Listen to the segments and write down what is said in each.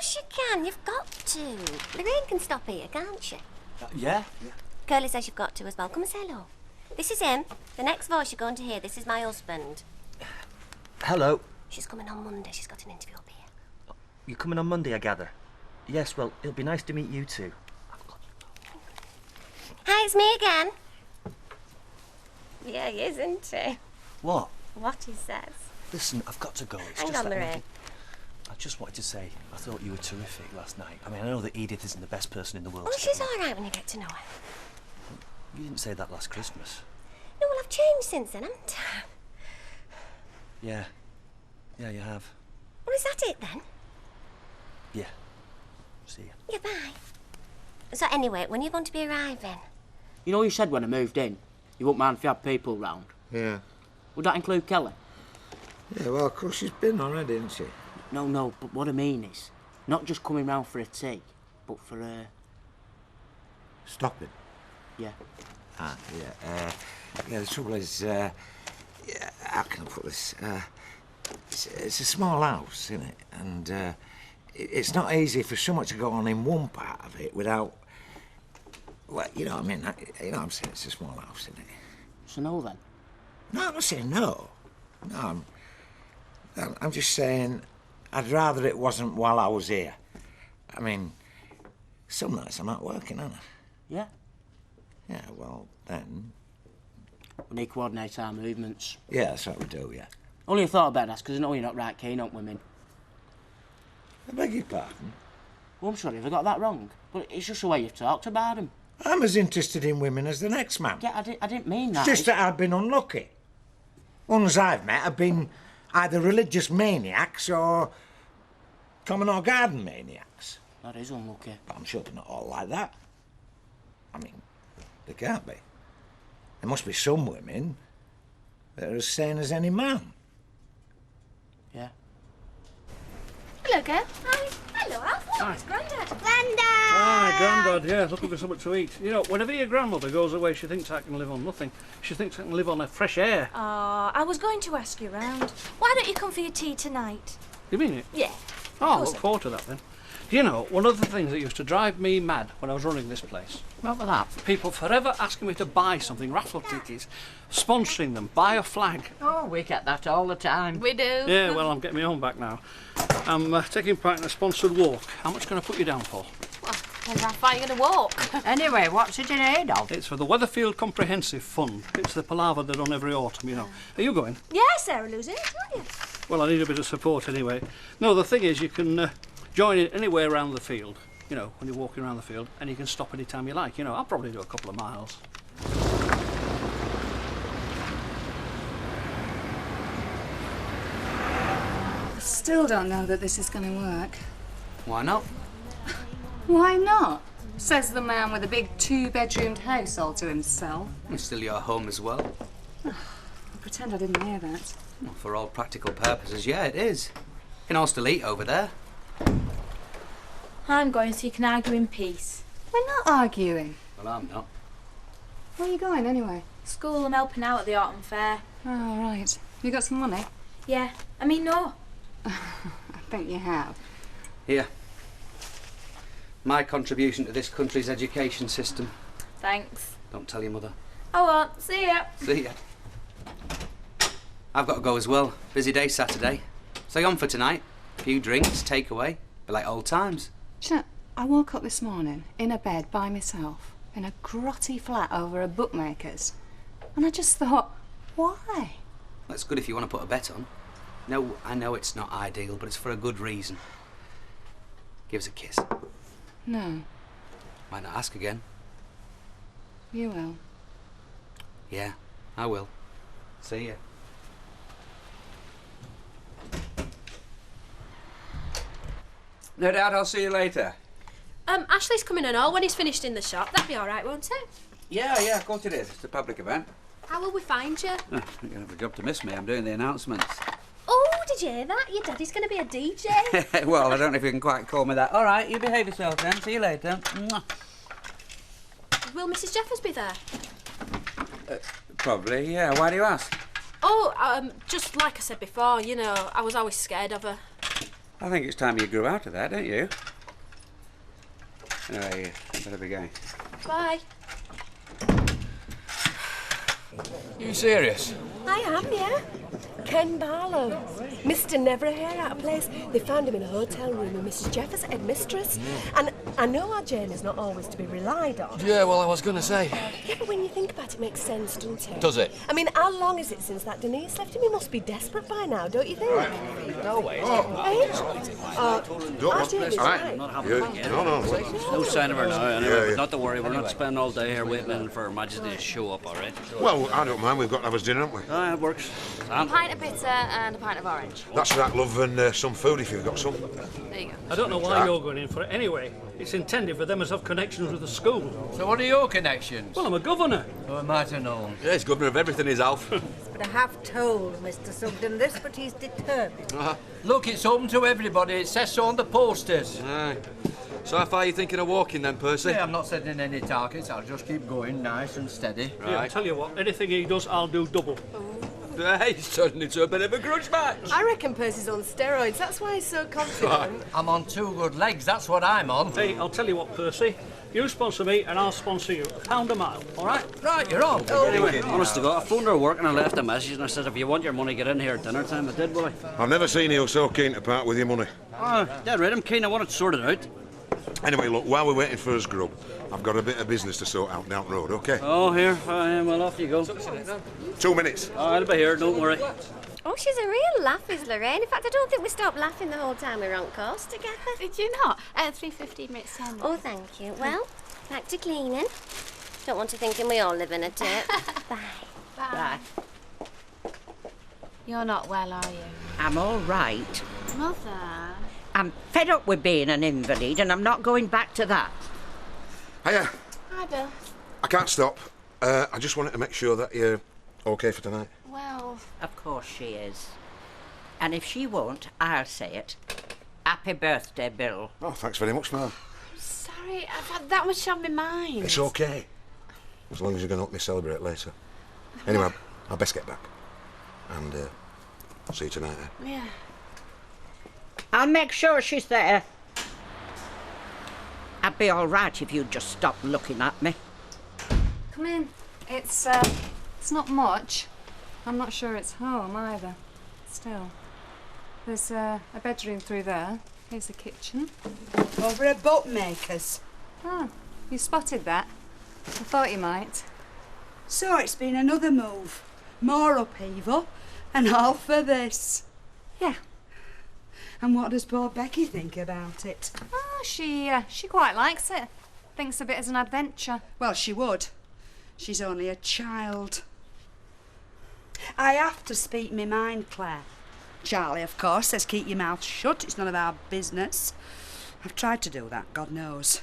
course you can. You've got to. Lorraine can stop here, can't she? Yeah? Curly says you've got to as well. Come and say hello. This is him. The next voice you're going to hear, this is my husband. Hello. She's coming on Monday. She's got an interview up here. You're coming on Monday, I gather? Yes, well, it'll be nice to meet you too. Hi, it's me again. Yeah, he is, isn't he? What? What he says. Listen, I've got to go. It's Hang just on, that Lorraine. I just wanted to say, I thought you were terrific last night. I mean, I know that Edith isn't the best person in the world. Oh, she's all right when you get to know her. You didn't say that last Christmas. No, well, I've changed since then, haven't I? Yeah. Yeah, you have. Well, is that it then? Yeah. See you. Yeah, bye. So anyway, when are you going to be arriving? You know you said when I moved in, you wouldn't mind if you had people round. Yeah. Would that include Kelly? Yeah, well, of course she's been already, hasn't she? No, but what I mean is, not just coming round for a tea, but for a... Stopping? Yeah. Ah, yeah. Yeah, the trouble is, yeah, how can I put this? It's a small house, isn't it? And it's not easy for so much to go on in one part of it without... Well, you know what I mean? You know what I'm saying? It's a small house, isn't it? So no, then? No, I'm not saying no. No, I'm just saying I'd rather it wasn't while I was here. I mean, some nights I'm out working, aren't I? Yeah. Yeah, well, then... We need to coordinate our movements. Yeah, that's what we do, yeah. Only I thought about that because I know you're not right keen on women. I beg your pardon? Oh, I'm sorry if I got that wrong, but it's just the way you've talked about them. I'm as interested in women as the next man. Yeah, I didn't mean that. It's just that I've been unlucky. Ones I've met have been either religious maniacs or common or garden maniacs. That is unlucky. But I'm sure they're not all like that. I mean, they can't be. There must be some women that are as sane as any man. Yeah. Hello, girl. Hi. Hello, Alf. Hi. It's Grandad. Grandad! Hi, Grandad, yeah, looking for something to eat. You know, whenever your grandmother goes away, she thinks I can live on nothing. She thinks I can live on fresh air. I was going to ask you round. Why don't you come for your tea tonight? You mean it? Yeah. Oh, I'll look forward to that then. You know, one of the things that used to drive me mad when I was running this place. What was that? People forever asking me to buy something, raffle tickets, sponsoring them, buy a flag. Oh, we get that all the time. We do. Yeah, well, I'm getting my own back now. I'm taking part in a sponsored walk. How much can I put you down for? Well, depends how far you're going to walk. Anyway, what's it in aid of? It's for the Weatherfield Comprehensive Fund. It's the palaver they're on every autumn, you know. Are you going? Yeah, Sarah Lou's in it, aren't you? Well, I need a bit of support anyway. No, the thing is, you can join it anywhere around the field, you know, when you're walking around the field, and you can stop any time you like. You know, I'll probably do a couple of miles. I still don't know that this is going to work. Why not? Why not? Says the man with a big two-bedroomed house all to himself. It's still your home as well. I'll pretend I didn't hear that. Well, for all practical purposes, yeah, it is. You can all still eat over there. I'm going so you can argue in peace. We're not arguing. Well, I'm not. Where are you going, anyway? School, I'm helping out at the autumn fair. Oh, right. You got some money? Yeah. I mean, no. I think you have. Here. My contribution to this country's education system. Thanks. Don't tell your mother. I won't. See ya. See ya. I've got to go as well. Busy day Saturday. So you on for tonight? A few drinks, takeaway. Be like old times. Do you know, I woke up this morning in a bed by myself in a grotty flat over a bookmaker's. And I just thought, why? That's good if you want to put a bet on. No, I know it's not ideal, but it's for a good reason. Give us a kiss. No, Might not ask again. you will. Yeah, I will. See ya. No doubt I'll see you later. Ashley's coming and all when he's finished in the shop. That'd be all right, won't it? Yeah, of course it is. It's a public event. How will we find you? You're going to have a job to miss me. I'm doing the announcements. Oh, did you hear that? Your daddy's going to be a DJ. Well, I don't know if you can quite call me that. All right, you behave yourself then. See you later. Mwah. Will Mrs. Jeffers be there? Probably, yeah. Why do you ask? Oh, just like I said before, you know, I was always scared of her. I think it's time you grew out of that, don't you? Anyway, I better be going. Bye. You serious? I am, yeah. Ken Barlow. Mr. Never a Hair Out of Place. They found him in a hotel room with Mrs. Jeffers, headmistress. And I know our Jane is not always to be relied on. Yeah, well, I was going to say. Yeah, but when you think about it, it makes sense, doesn't it? Does it? I mean, how long is it since that Denise left him? He must be desperate by now, don't you think? No way. Eh? Don't Jane is right. No sign of her now, anyway. Not to worry, we're not spending all day here waiting for Her Majesty to show up, all right? Well, I don't mind. We've got to have us dinner, haven't we? Ah, it works. A pint of bitter and a pint of orange. That's right, love, and some food if you've got some. There you go. I don't know why you're going in for it anyway. It's intended for them as have connections with the school. So what are your connections? Well, I'm a governor. Oh, I might have known. Yeah, he's governor of everything, is Alf. But I have told Mr. Sugden this, but he's determined. Look, it's open to everybody. It says so on the posters. Aye. So how far are you thinking of walking then, Percy? Yeah, I'm not setting any targets. I'll just keep going nice and steady. Right. Yeah, I tell you what, anything he does, I'll do double. Hey, he's turning into a bit of a grudge match. I reckon Percy's on steroids. That's why he's so confident. I'm on 2 good legs. That's what I'm on. Hey, I'll tell you what, Percy. You sponsor me and I'll sponsor you. £1 a mile, all right? Right, you're on. Anyway, honest to God, I phoned her work and I left a message and I said, if you want your money, get in here at dinner time. I did, Willie. I've never seen you so keen to part with your money. Oh, dead right, I'm keen. I want it sorted out. Anyway, look, while we're waiting for his grub, I've got a bit of business to sort out down the road, OK? Oh, here. Well, off you go. 2 minutes. I'll be here, don't worry. Oh, she's a real laugh, is Lorraine. In fact, I don't think we stopped laughing the whole time we were on course together. Did you not? 3:15 minutes 10. Oh, thank you. Well, back to cleaning. Don't want to thinking we all live in a tip. Bye. Bye. You're not well, are you? I'm all right. Mother. I'm fed up with being an invalid and I'm not going back to that. Hiya. Hi, Bill. I can't stop. I just wanted to make sure that you're OK for tonight. Well... Of course she is. And if she won't, I'll say it. Happy birthday, Bill. Oh, thanks very much, ma'am. Sorry, I've had that much on my mind. It's OK. As long as you're going to help me celebrate later. Anyway, I'll best get back. And I'll see you tonight, eh? Yeah. I'll make sure she's there. I'd be all right if you'd just stop looking at me. Come in. It's not much. I'm not sure it's home either. Still. There's a bedroom through there. Here's the kitchen. Over at bookmakers. Oh, you spotted that. I thought you might. So it's been another move. More upheaval, and all for this. Yeah. And what does poor Becky think about it? Oh, she quite likes it. Thinks of it as an adventure. Well, she would. She's only a child. I have to speak my mind, Claire. Charlie, of course, says keep your mouth shut. It's none of our business. I've tried to do that, God knows.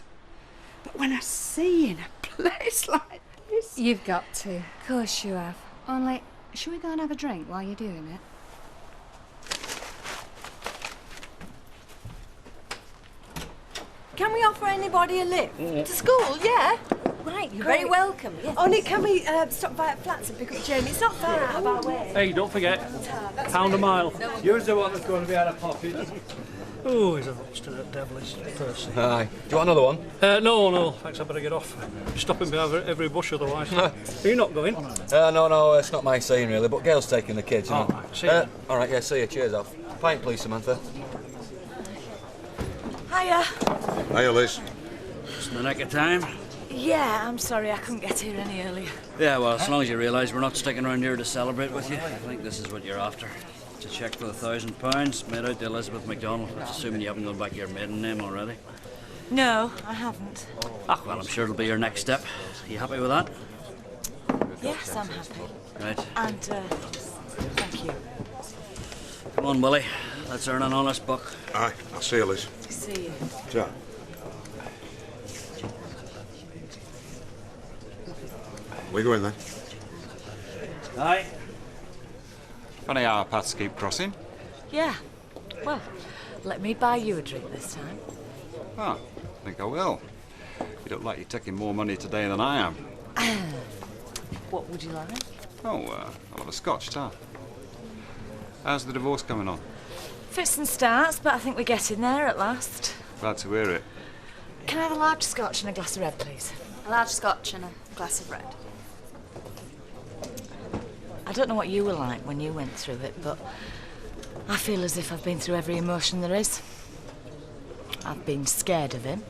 But when I see in a place like this... You've got to. Of course you have. Only, shall we go and have a drink while you're doing it? Can we offer anybody a lift? To school, yeah? Right, you're very welcome. Yes. Only can we stop by at Flats and pick up Jamie? It's not far out of our way. Hey, don't forget, £1 a mile. You're the one that's going to be out of pocket. Oh, he's a obstinate devilish person. Aye. Do you want another one? No, thanks, I better get off. You're stopping me over every bush otherwise. Are you not going? No, it's not my scene really, but Gail's taking the kids, you know. All right, see you. All right, yeah, see you. Cheers, Alf. Pint, please, Samantha. Hiya. Hiya, Liz. Just in the nick of time. Yeah, I'm sorry I couldn't get here any earlier. Yeah, well, as long as you realise we're not sticking around here to celebrate with you, I think this is what you're after. It's a cheque for the £1,000 made out to Elizabeth MacDonald. That's assuming you haven't gone back to your maiden name already. No, I haven't. Ah, well, I'm sure it'll be your next step. Are you happy with that? Yes, I'm happy. Right. And, thank you. Come on, Willie. Let's earn an honest buck. Aye, I'll see you, Liz. See you. Ciao. We go in then. Aye. Funny how our paths keep crossing. Yeah. Well, let me buy you a drink this time. Oh, I think I will. You look like you're taking more money today than I am. What would you like? Oh, I'll have a scotch, tar. How's the divorce coming on? Fits and starts, but I think we're getting there at last. Glad to hear it. Can I have a large scotch and a glass of red, please? A large scotch and a glass of red. I don't know what you were like when you went through it, but I feel as if I've been through every emotion there is. I've been scared of him.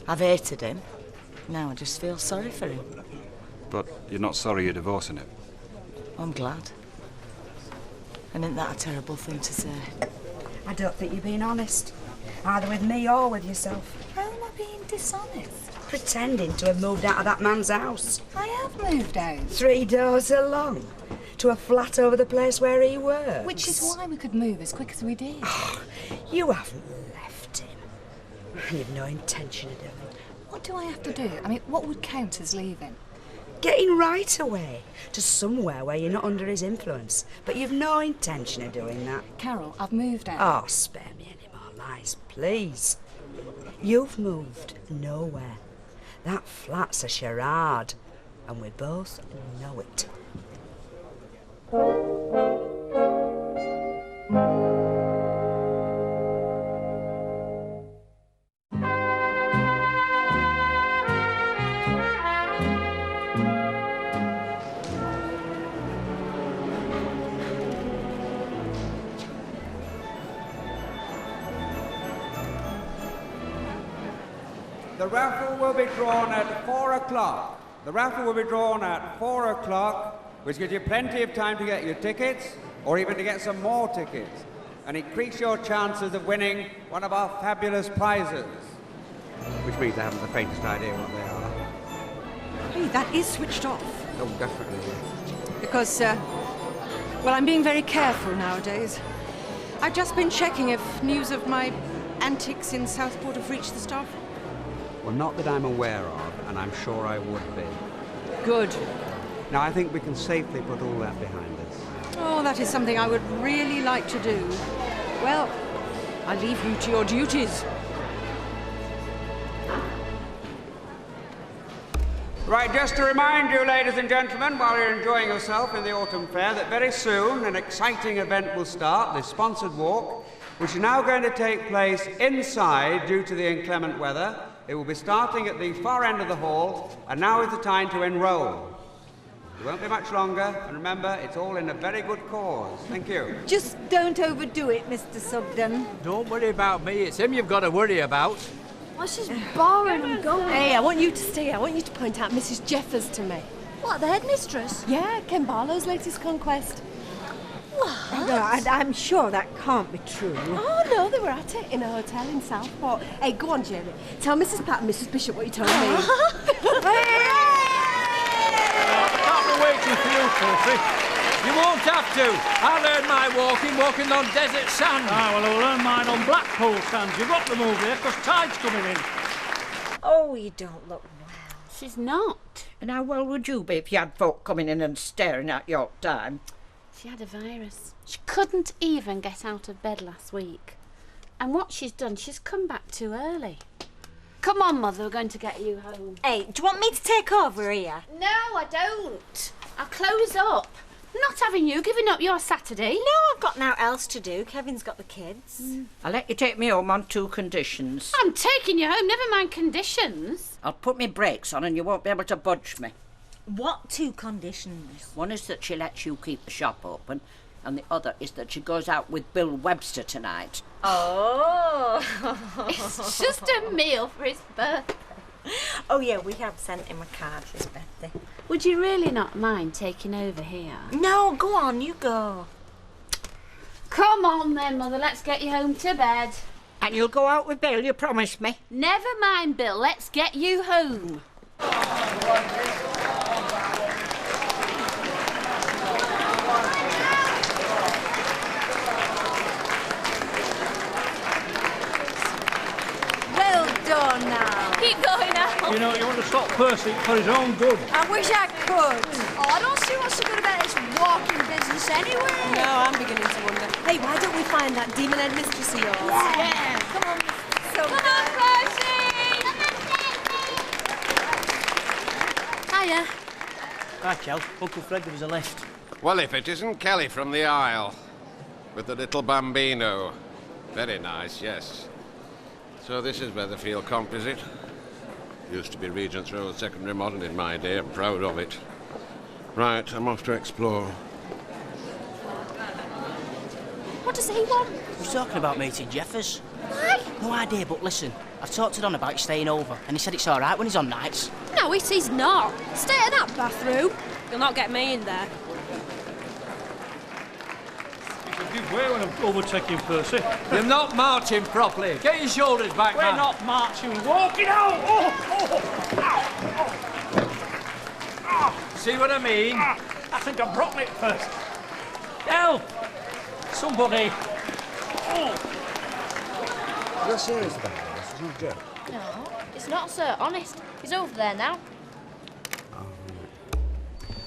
I've hated him. Now I just feel sorry for him. But you're not sorry you're divorcing him? I'm glad. And isn't that a terrible thing to say? I don't think you're being honest, either with me or with yourself. How am I being dishonest? Pretending to have moved out of that man's house. I have moved out. 3 doors along, to a flat over the place where he works. Which is why we could move as quick as we did. Oh, you haven't left him. You've no intention of doing it. What do I have to do? I mean, what would count as leaving? Getting right away to somewhere where you're not under his influence. But you've no intention of doing that. Carol, I've moved out. Oh, spare me any more lies, please. You've moved nowhere. That flat's a charade, and we both know it. The raffle will be drawn at 4 o'clock. The raffle will be drawn at 4 o'clock, which gives you plenty of time to get your tickets, or even to get some more tickets, and increase your chances of winning one of our fabulous prizes. Which means I haven't the faintest idea what they are. Hey, that is switched off. Oh, definitely. Because, well, I'm being very careful nowadays. I've just been checking if news of my antics in Southport have reached the staff. Well, not that I'm aware of, and I'm sure I would be. Good. Now, I think we can safely put all that behind us. Oh, that is something I would really like to do. Well, I leave you to your duties. Right, just to remind you, ladies and gentlemen, while you're enjoying yourself in the autumn fair, that very soon an exciting event will start, this sponsored walk, which is now going to take place inside due to the inclement weather. It will be starting at the far end of the hall, and now is the time to enrol. It won't be much longer, and remember, it's all in a very good cause. Thank you. Just don't overdo it, Mr. Sugden. Don't worry about me, it's him you've got to worry about. Well, she's boring and going. Hey, I want you to stay. I want you to point out Mrs. Jeffers to me. What, the headmistress? Yeah, Ken Barlow's latest conquest. What? No, I'm sure that can't be true. Oh, no, they were at it in a hotel in Southport. Hey, go on, Jamie. Tell Mrs. Pat and Mrs. Bishop what you told me. Can't be waiting for you, Filthy. You won't have to. I learned my walking on desert sand. Ah, well, I'll learn mine on Blackpool sands. You've got to move here because tide's coming in. Oh, you don't look well. She's not. And how well would you be if you had folk coming in and staring at your time? She had a virus. She couldn't even get out of bed last week. And what she's done, she's come back too early. Come on, Mother, we're going to get you home. Hey, do you want me to take over here? No, I don't. I'll close up. I'm not having you giving up your Saturday. No, I've got now else to do. Kevin's got the kids. I'll let you take me home on 2 conditions. I'm taking you home, never mind conditions. I'll put my brakes on and you won't be able to budge me. What 2 conditions? One is that she lets you keep the shop open, and the other is that she goes out with Bill Webster tonight. Oh! It's just a meal for his birthday. Oh, yeah, we have sent him a card for his birthday. Would you really not mind taking over here? No, go on, you go. Come on then, Mother, let's get you home to bed. And you'll go out with Bill, you promised me? Never mind, Bill, let's get you home. Well done now. Keep going now. You know, you want to stop Percy for his own good. I wish I could. Oh, I don't see what's so good about this walking business anyway. No, I'm beginning to wonder. Hey, why don't we find that demon headmistress of yours? Yeah. Come on. Come on, Percy. Hiya. Hi, Kel. Uncle Fred gives us a lift. Well, if it isn't Kelly from the Isle, with the little bambino. Very nice, yes. So this is where the field comp, is it? Used to be Regent's Road Secondary Modern in my day. I'm proud of it. Right, I'm off to explore. What does he want? He's talking about meeting Jeffers. Why? No idea, but listen, I've talked to Don about you staying over, and he said it's all right when he's on nights. No, he's not. Stay in that bathroom. You'll not get me in there. Give way when I'm overtaking Percy. You're not marching properly. Get your shoulders back, We're man. not marching, we're walking out! See what I mean? I think I've broken it first. Help! Somebody! You're serious about this? It's not a joke. No, it's not, sir. Honest. He's over there now.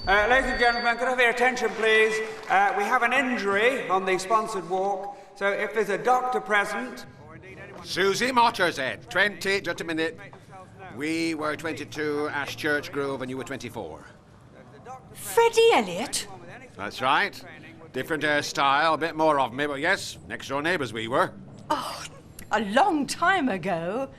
Ladies and gentlemen, could I have your attention, please? We have an injury on the sponsored walk, so if there's a doctor present... Susie Mottershead, 20, just a minute. We were 22, Ash Church Grove, and you were 24. Freddie Elliott? That's right. Different hairstyle, a bit more of me, but yes, next door neighbours we were. Oh, a long time ago.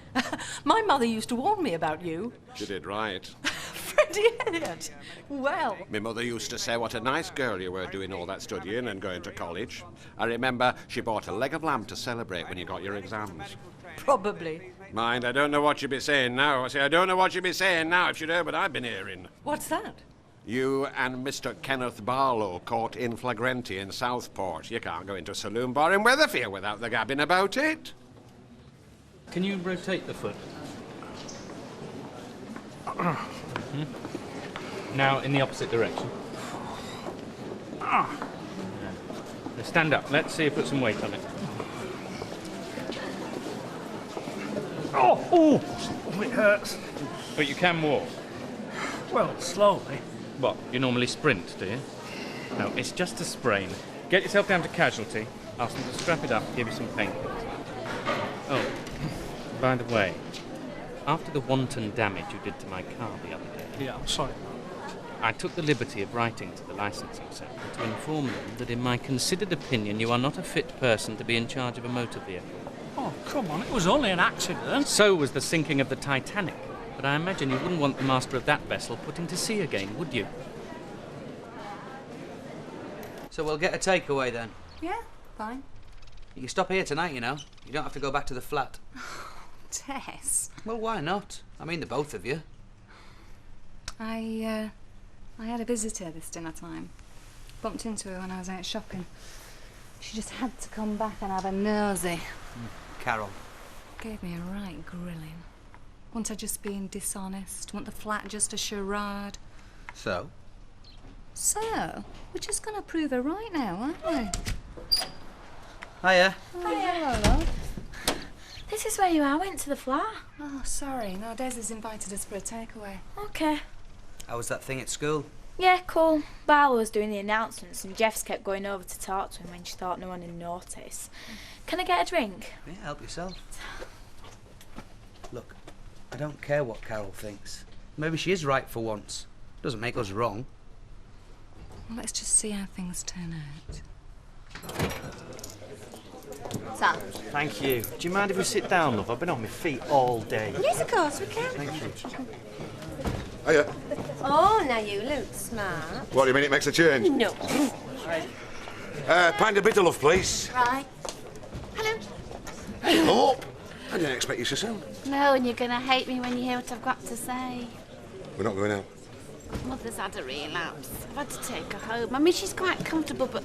My mother used to warn me about you. She did right. Freddie Elliott. Well. My mother used to say what a nice girl you were doing all that studying and going to college. I remember she bought a leg of lamb to celebrate when you got your exams. Probably. Mind, I don't know what you'd be saying now. I don't know what you'd be saying now if you'd heard what I've been hearing. What's that? You and Mr. Kenneth Barlow caught in flagrante in Southport. You can't go into a saloon bar in Weatherfield without the gabbing about it. Can you rotate the foot? Now in the opposite direction. Now stand up. Let's see you put some weight on it. Oh, it hurts. But you can walk. Well, slowly. What? You normally sprint, do you? No, it's just a sprain. Get yourself down to casualty. Ask them to strap it up and give you some painkillers. Oh, by the way, after the wanton damage you did to my car the other day... Yeah, I'm sorry. I took the liberty of writing to the licensing centre to inform them that in my considered opinion you are not a fit person to be in charge of a motor vehicle. Oh, come on, it was only an accident. So was the sinking of the Titanic. But I imagine you wouldn't want the master of that vessel putting to sea again, would you? So we'll get a takeaway then. Yeah, fine. You can stop here tonight, you know. You don't have to go back to the flat. Tess. Well, why not? I mean, the both of you. I had a visitor this dinner time. Bumped into her when I was out shopping. She just had to come back and have a nosy. Carol. Gave me a right grilling. Want I just being dishonest? Want the flat just a charade? So? So, we're just going to prove her right now, aren't we? Hiya. Hello. This is where you are. I went to the flat. Oh, sorry. No, Des has invited us for a takeaway. Okay. How was that thing at school? Yeah, cool. Barlow was doing the announcements and Jeff's kept going over to talk to him when she thought no one had noticed. Can I get a drink? Yeah, help yourself. Look, I don't care what Carol thinks. Maybe she is right for once. Doesn't make us wrong. Well, let's just see how things turn out. Sam. Thank you. Do you mind if we sit down, love? I've been on my feet all day. Yes, of course we can. Thank you. Hiya. Oh, now you look smart. What, do you mean it makes a change? No. Pint of bitter, love, please. Right. Hello. Oh, I didn't expect you so soon. No, and you're going to hate me when you hear what I've got to say. We're not going out. Mother's had a relapse. I've had to take her home. I mean, she's quite comfortable, but...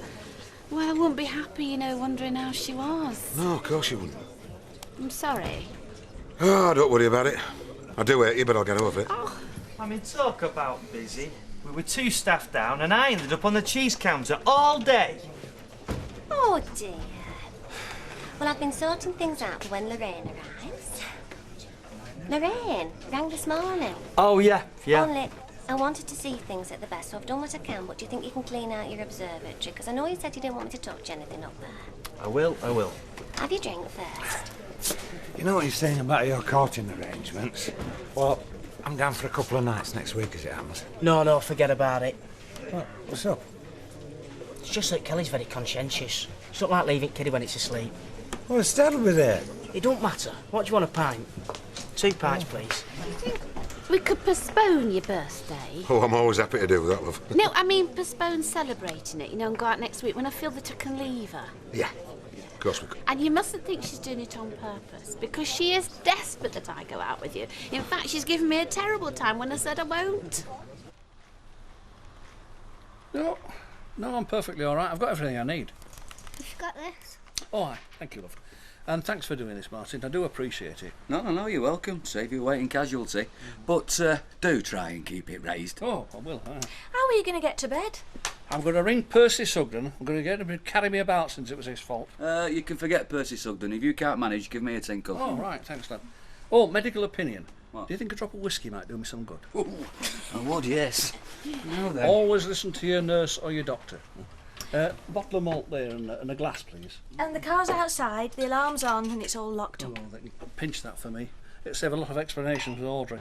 Well, I wouldn't be happy, you know, wondering how she was. No, of course you wouldn't. I'm sorry. Oh, don't worry about it. I do hate you, but I'll get over it. Oh. I mean, talk about busy. We were 2 staff down and I ended up on the cheese counter all day. Oh, dear. Well, I've been sorting things out for when Lorraine arrives. Lorraine rang this morning. Oh, yeah. Only I wanted to see things at the best, so I've done what I can, but do you think you can clean out your observatory? Because I know you said you didn't want me to touch anything up there. I will. Have your drink first. You know what you're saying about your courting arrangements? Well, I'm down for a couple of nights next week, as it happens. No, forget about it. What? What's up? It's just that Kelly's very conscientious. It's not like leaving Kitty when it's asleep. Well, Stad'll be there. It don't matter. What do you want a pint? 2 pints, please. We could postpone your birthday. Oh, I'm always happy to do that, love. No, I mean postpone celebrating it, and go out next week when I feel that I can leave her. Yeah, of course we could. And you mustn't think she's doing it on purpose, because she is desperate that I go out with you. In fact, she's given me a terrible time when I said I won't. No, I'm perfectly all right. I've got everything I need. Have you got this? Oh, aye. Thank you, love. And thanks for doing this, Martin. I do appreciate it. No, you're welcome. Save you waiting casualty. But do try and keep it raised. Oh, I will. How are you going to get to bed? I'm going to ring Percy Sugden. I'm going to get him to carry me about since it was his fault. You can forget Percy Sugden. If you can't manage, give me a tinkle. Oh, right. Thanks, lad. Oh, medical opinion. What? Do you think a drop of whiskey might do me some good? I would, yes. Now then. Always listen to your nurse or your doctor. Bottle of malt there and a glass, please. And the car's outside, the alarm's on, and it's all locked up. Oh, they can pinch that for me. It'll save a lot of explanations with Audrey.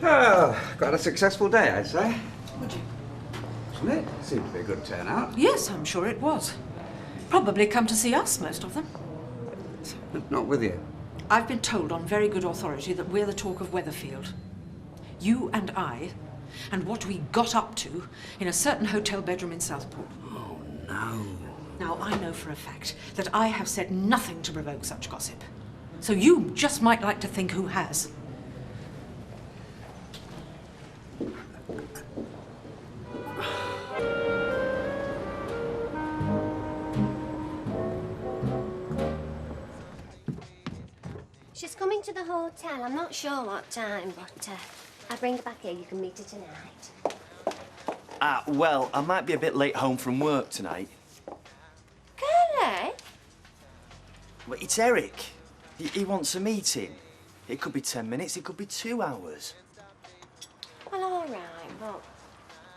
Well, quite a successful day, I'd say. Would you? Wasn't it? Seemed to be a good turnout. Yes, I'm sure it was. Probably come to see us, most of them. Not with you. I've been told on very good authority that we're the talk of Weatherfield. You and I, and what we got up to in a certain hotel bedroom in Southport. Oh, no. Now, I know for a fact that I have said nothing to provoke such gossip. So you just might like to think who has. She's coming to the hotel. I'm not sure what time, but I'll bring her back here. You can meet her tonight. Well, I might be a bit late home from work tonight. Curly? Well, it's Eric. He wants a meeting. It could be 10 minutes, it could be 2 hours. Well, all right, but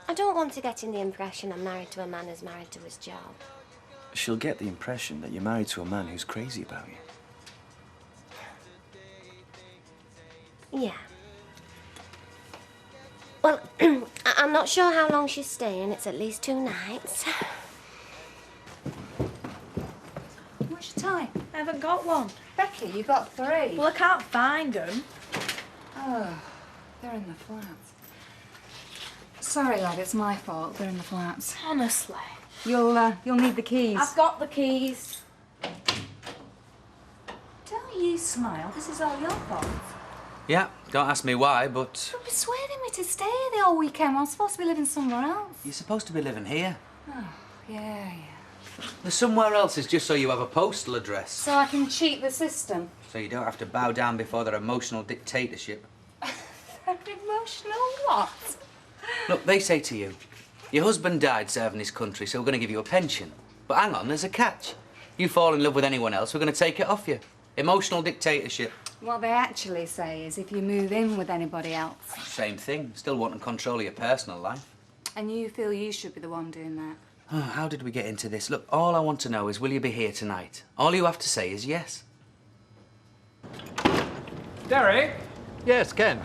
I don't want to get in the impression I'm married to a man who's married to his job. She'll get the impression that you're married to a man who's crazy about you. Yeah. Well, I'm not sure how long she's staying. It's at least 2 nights. What's your time? I haven't got one. Becky, you got 3. Well, I can't find them. Oh, they're in the flats. Sorry, lad, it's my fault. They're in the flats. Honestly. You'll need the keys. I've got the keys. Don't you smile. This is all your fault. Yeah, don't ask me why, but You're persuading me to stay here the whole weekend. I'm supposed to be living somewhere else. you're supposed to be living here. Oh, yeah. The somewhere else is just so you have a postal address. So I can cheat the system. So you don't have to bow down before their emotional dictatorship. Emotional what? Look, they say to you, your husband died serving his country, so we're going to give you a pension. But hang on, there's a catch. You fall in love with anyone else, we're going to take it off you. Emotional dictatorship. What they actually say is if you move in with anybody else. Same thing. Still wanting control of your personal life. And you feel you should be the one doing that. Oh, how did we get into this? Look, all I want to know is, will you be here tonight? All you have to say is yes. Derek? Yes, Ken.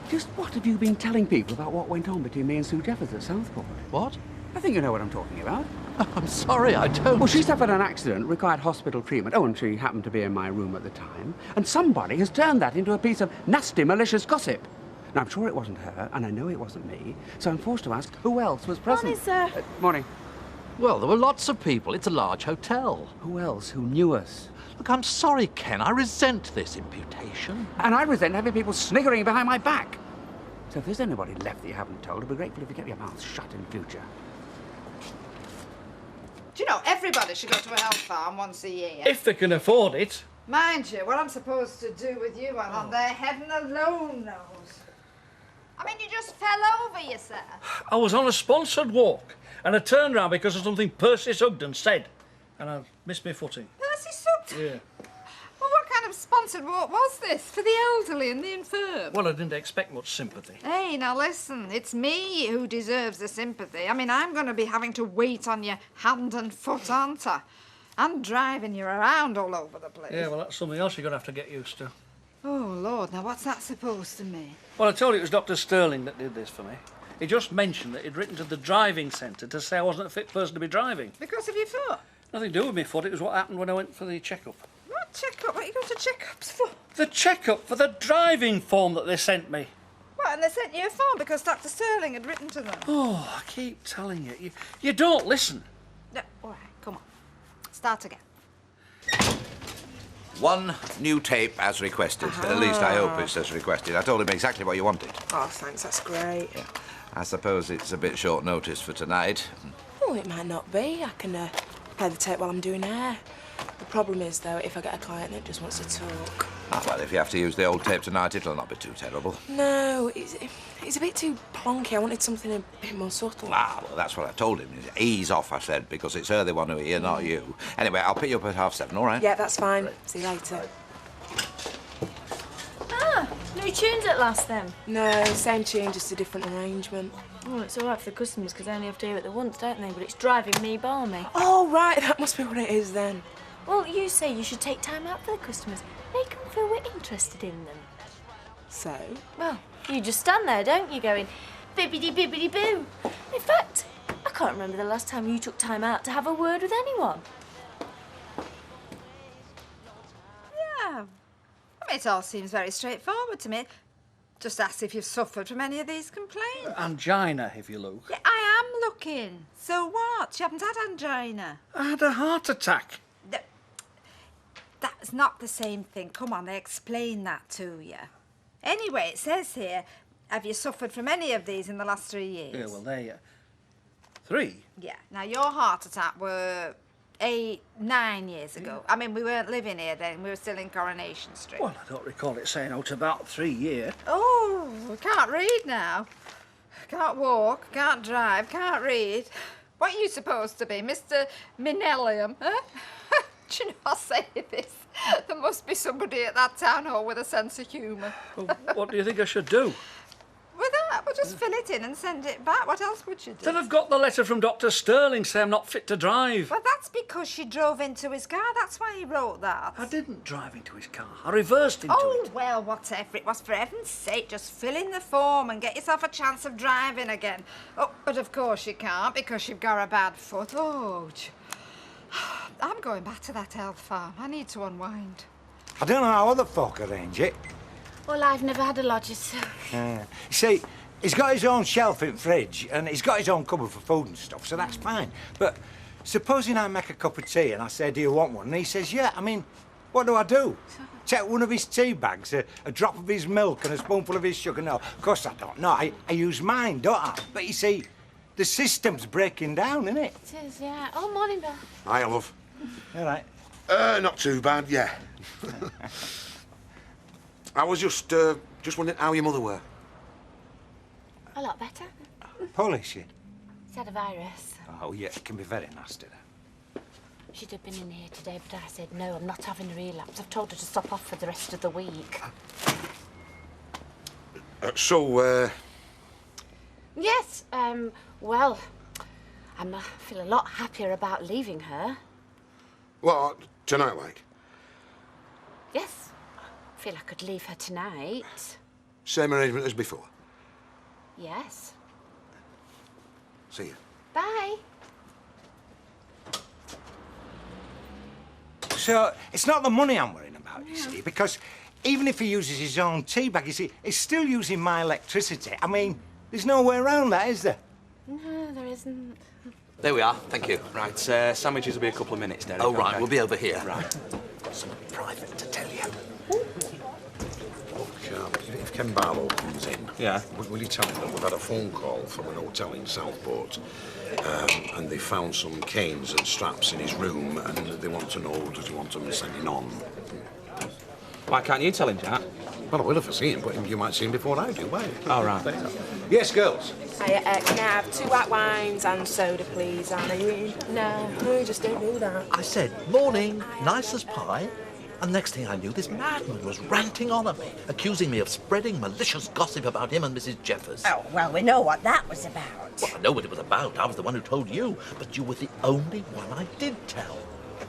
Just what have you been telling people about what went on between me and Sue Jeffers at Southport? What? I think you know what I'm talking about. I'm sorry, I don't. Well, she suffered an accident, required hospital treatment. Oh, and she happened to be in my room at the time. And somebody has turned that into a piece of nasty, malicious gossip. Now, I'm sure it wasn't her, and I know it wasn't me, so I'm forced to ask who else was present. Morning, sir. Morning. Well, there were lots of people. It's a large hotel. Who else? Who knew us? Look, I'm sorry, Ken. I resent this imputation. And I resent having people sniggering behind my back. So if there's anybody left that you haven't told, I'd be grateful if you kept your mouth shut in future. Do you know, everybody should go to a health farm once a year. If they can afford it. Mind you, what I'm supposed to do with you while I'm there, heaven alone knows. I mean, you just fell over yourself. I was on a sponsored walk, and I turned round because of something Percy Sugden said, and I missed my footing. Percy Sugden? Yeah. Well, what kind of sponsored walk was this? For the elderly and the infirm? Well, I didn't expect much sympathy. Hey, now listen, it's me who deserves the sympathy. I mean, I'm going to be having to wait on your hand and foot, aren't I? And driving you around all over the place. Yeah, well, that's something else you're going to have to get used to. Oh, Lord, now what's that supposed to mean? Well, I told you it was Dr. Sterling that did this for me. He just mentioned that he'd written to the driving centre to say I wasn't a fit person to be driving. Because of your foot? Nothing to do with my foot. It was what happened when I went for the checkup. What checkup? What you go to checkups for? The checkup for the driving form that they sent me. What, and they sent you a form because Dr. Sterling had written to them? Oh, I keep telling you. You don't listen. No, all right, come on. Start again. One new tape as requested. At least I hope it's as requested. I told him exactly what you wanted. Oh, thanks, that's great. Yeah. I suppose it's a bit short notice for tonight. Oh, it might not be. I can play the tape while I'm doing hair. The problem is, though, if I get a client that just wants to talk. Ah, well, if you have to use the old tape tonight, it'll not be too terrible. No, it's a bit too plonky. I wanted something a bit more subtle. Ah, well, that's what I told him. Ease off, I said, because it's her they want to hear, not you. Anyway, I'll pick you up at 7:30, all right? Yeah, that's fine. See you later. Ah, new tunes at last then? No, same tune, just a different arrangement. Oh, it's all right for the customers because they only have to hear it the once, don't they? But it's driving me balmy. Oh, right, that must be what it is then. Well, you say you should take time out for the customers. Make them feel we're interested in them. So? Well, you just stand there, don't you, going bibbidi-bibbidi-boo. In fact, I can't remember the last time you took time out to have a word with anyone. Yeah. I mean, it all seems very straightforward to me. Just ask if you've suffered from any of these complaints. Angina, if you look. Yeah, I am looking. So what? You haven't had angina. I had a heart attack. That's not the same thing. Come on, they explain that to you. Anyway, it says here, have you suffered from any of these in the last 3 years? Yeah, well, there you... 3? Yeah. Now, your heart attack were 9 years ago. I mean, we weren't living here then. We were still in Coronation Street. Well, I don't recall it saying out about 3 years. Oh, I can't read now. Can't walk, can't drive, can't read. What are you supposed to be, Mr. Minellium, huh? Do you know, I'll say this. There must be somebody at that town hall with a sense of humour. Well, what do you think I should do? With that, we'll just fill it in and send it back. What else would you do? Then I've got the letter from Dr. Sterling saying I'm not fit to drive. Well, that's because she drove into his car. That's why he wrote that. I didn't drive into his car. I reversed into it. Oh, well, whatever it was, for heaven's sake, just fill in the form and get yourself a chance of driving again. Oh, but of course you can't because you've got a bad foot. Oh, I'm going back to that elf farm. I need to unwind. I don't know how other folk arrange it. Well, I've never had a lodger, so... You see, he's got his own shelf in fridge and he's got his own cupboard for food and stuff, so that's fine. But supposing I make a cup of tea and I say, do you want one? And he says, yeah, I mean, what do I do? Take one of his tea bags, a drop of his milk and a spoonful of his sugar? No, of course I don't. No, I use mine, don't I? But you see, the system's breaking down, isn't it? It is, yeah. Oh, morning, Bill. Hiya, love. All right. Not too bad, yeah. I was just wondering how your mother were. A lot better. Poorly, is she? She's had a virus. Oh, yeah, it can be very nasty. She'd have been in here today, but I said, no, I'm not having a relapse. I've told her to stop off for the rest of the week. Yes, well, I feel a lot happier about leaving her. What, tonight, like? Yes, I feel I could leave her tonight. Same arrangement as before? Yes. See you. Bye. So, it's not the money I'm worrying about, you see, because even if he uses his own tea bag, you see, he's still using my electricity. I mean, there's no way around that, is there? No, there isn't. There we are, thank you. Right, sandwiches will be a couple of minutes, Derek. Oh, right, okay. we'll be over here. Right. Something private to tell you. Look, if Ken Barlow comes in, yeah, will you tell him that we've had a phone call from an hotel in Southport and they found some canes and straps in his room and they want to know, does he want them sending on? Why can't you tell him, Jack? Well, I will if I see him, but you might see him before I do, why? All right. Yes, girls? Can I have 2 white wines and soda, please? Are you in? No, just don't do that. I said, morning, nice as pie. And next thing I knew, this madman was ranting on at me, accusing me of spreading malicious gossip about him and Mrs. Jeffers. Oh, well, we know what that was about. Well, I know what it was about. I was the one who told you. But you were the only one I did tell.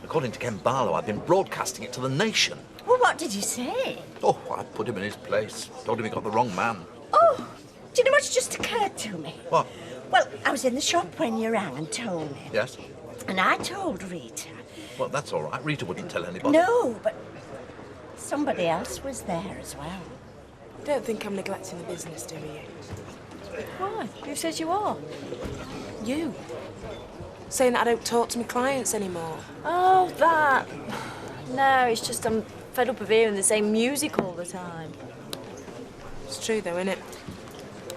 According to Ken Barlow, I've been broadcasting it to the nation. Well, what did you say? Oh, I put him in his place. Told him he got the wrong man. Oh, Do you know what's just occurred to me? What? Well, I was in the shop when you rang and told me. Yes? And I told Rita. Well, that's all right. Rita wouldn't tell anybody. No, but somebody else was there as well. Don't think I'm neglecting the business, do you? Why? Who says you are? You. Saying that I don't talk to my clients anymore. Oh, that. No, it's just I'm fed up of hearing the same music all the time. It's true, though, innit?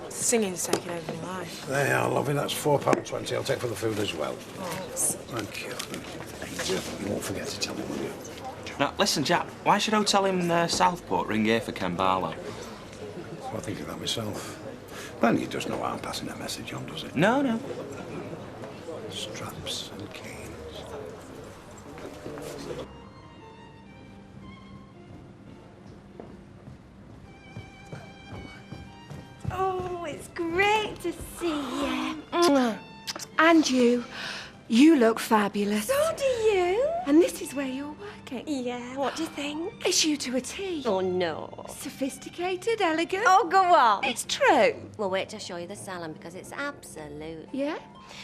Singing's taking over my life. There you are, lovely. That's £4.20. I'll take for the food as well. Thanks. Thank you. You won't forget to tell me, will you? Now, listen, Jack, why should I tell him Southport ring here for Ken Barlow? I'll think of that myself. Then he does know I'm passing a message on, does it? No, no. Straps and canes. Oh, it's great to see you. And you. You look fabulous. So do you. And this is where you're working. Yeah, what do you think? It's you to a T. Oh, no. Sophisticated, elegant. Oh, go on. It's true. Well, wait till I show you the salon because it's absolute. Yeah?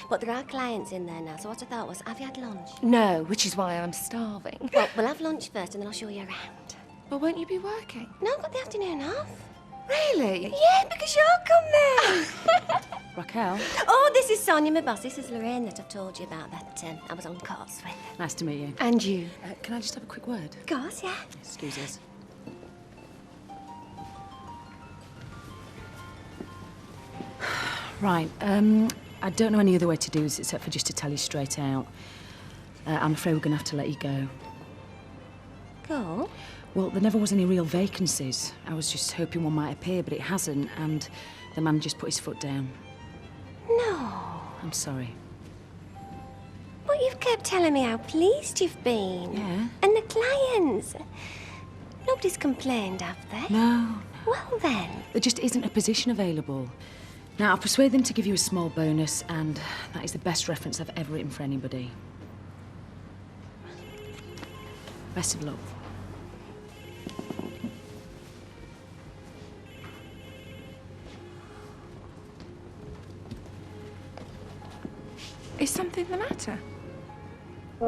But there are clients in there now, so what I thought was, have you had lunch? No, which is why I'm starving. Well, we'll have lunch first and then I'll show you around. Well, won't you be working? No, I've got the afternoon off. Really? Yeah, because you're coming. Raquel, Oh, this is Sonia, my boss. This is Lorraine that I've told you about that I was on course with. nice to meet you. And you. Can I just have a quick word? Of course, yeah. Excuse us. Right, I don't know any other way to do this except for just to tell you straight out. I'm afraid we're going to have to let you go. Go? Well, there never was any real vacancies. I was just hoping one might appear, but it hasn't, and the man just put his foot down. No. I'm sorry. But you've kept telling me how pleased you've been. Yeah. And the clients. Nobody's complained, have they? No. Well, then. There just isn't a position available. Now, I'll persuade them to give you a small bonus, and that is the best reference I've ever written for anybody. Best of luck. Is something the matter? No,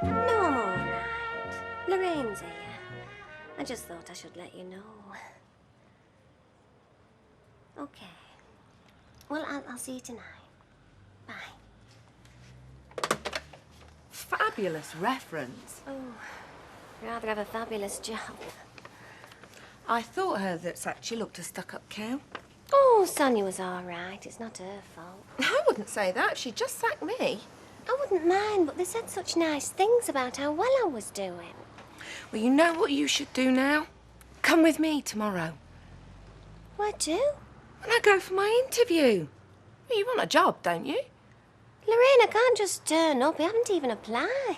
I'm all right. Lorraine's here. I just thought I should let you know. Okay. Well, I'll see you tonight. Bye. Fabulous reference. Oh, rather have a fabulous job. I thought her that she looked a stuck-up cow. Oh, Sonia was all right. It's not her fault. I wouldn't say that. She just sacked me. I wouldn't mind, but they said such nice things about how well I was doing. Well, you know what you should do now? Come with me tomorrow. Where to? When I go for my interview. Well, you want a job, don't you? Lorraine, I can't just turn up. I haven't even applied.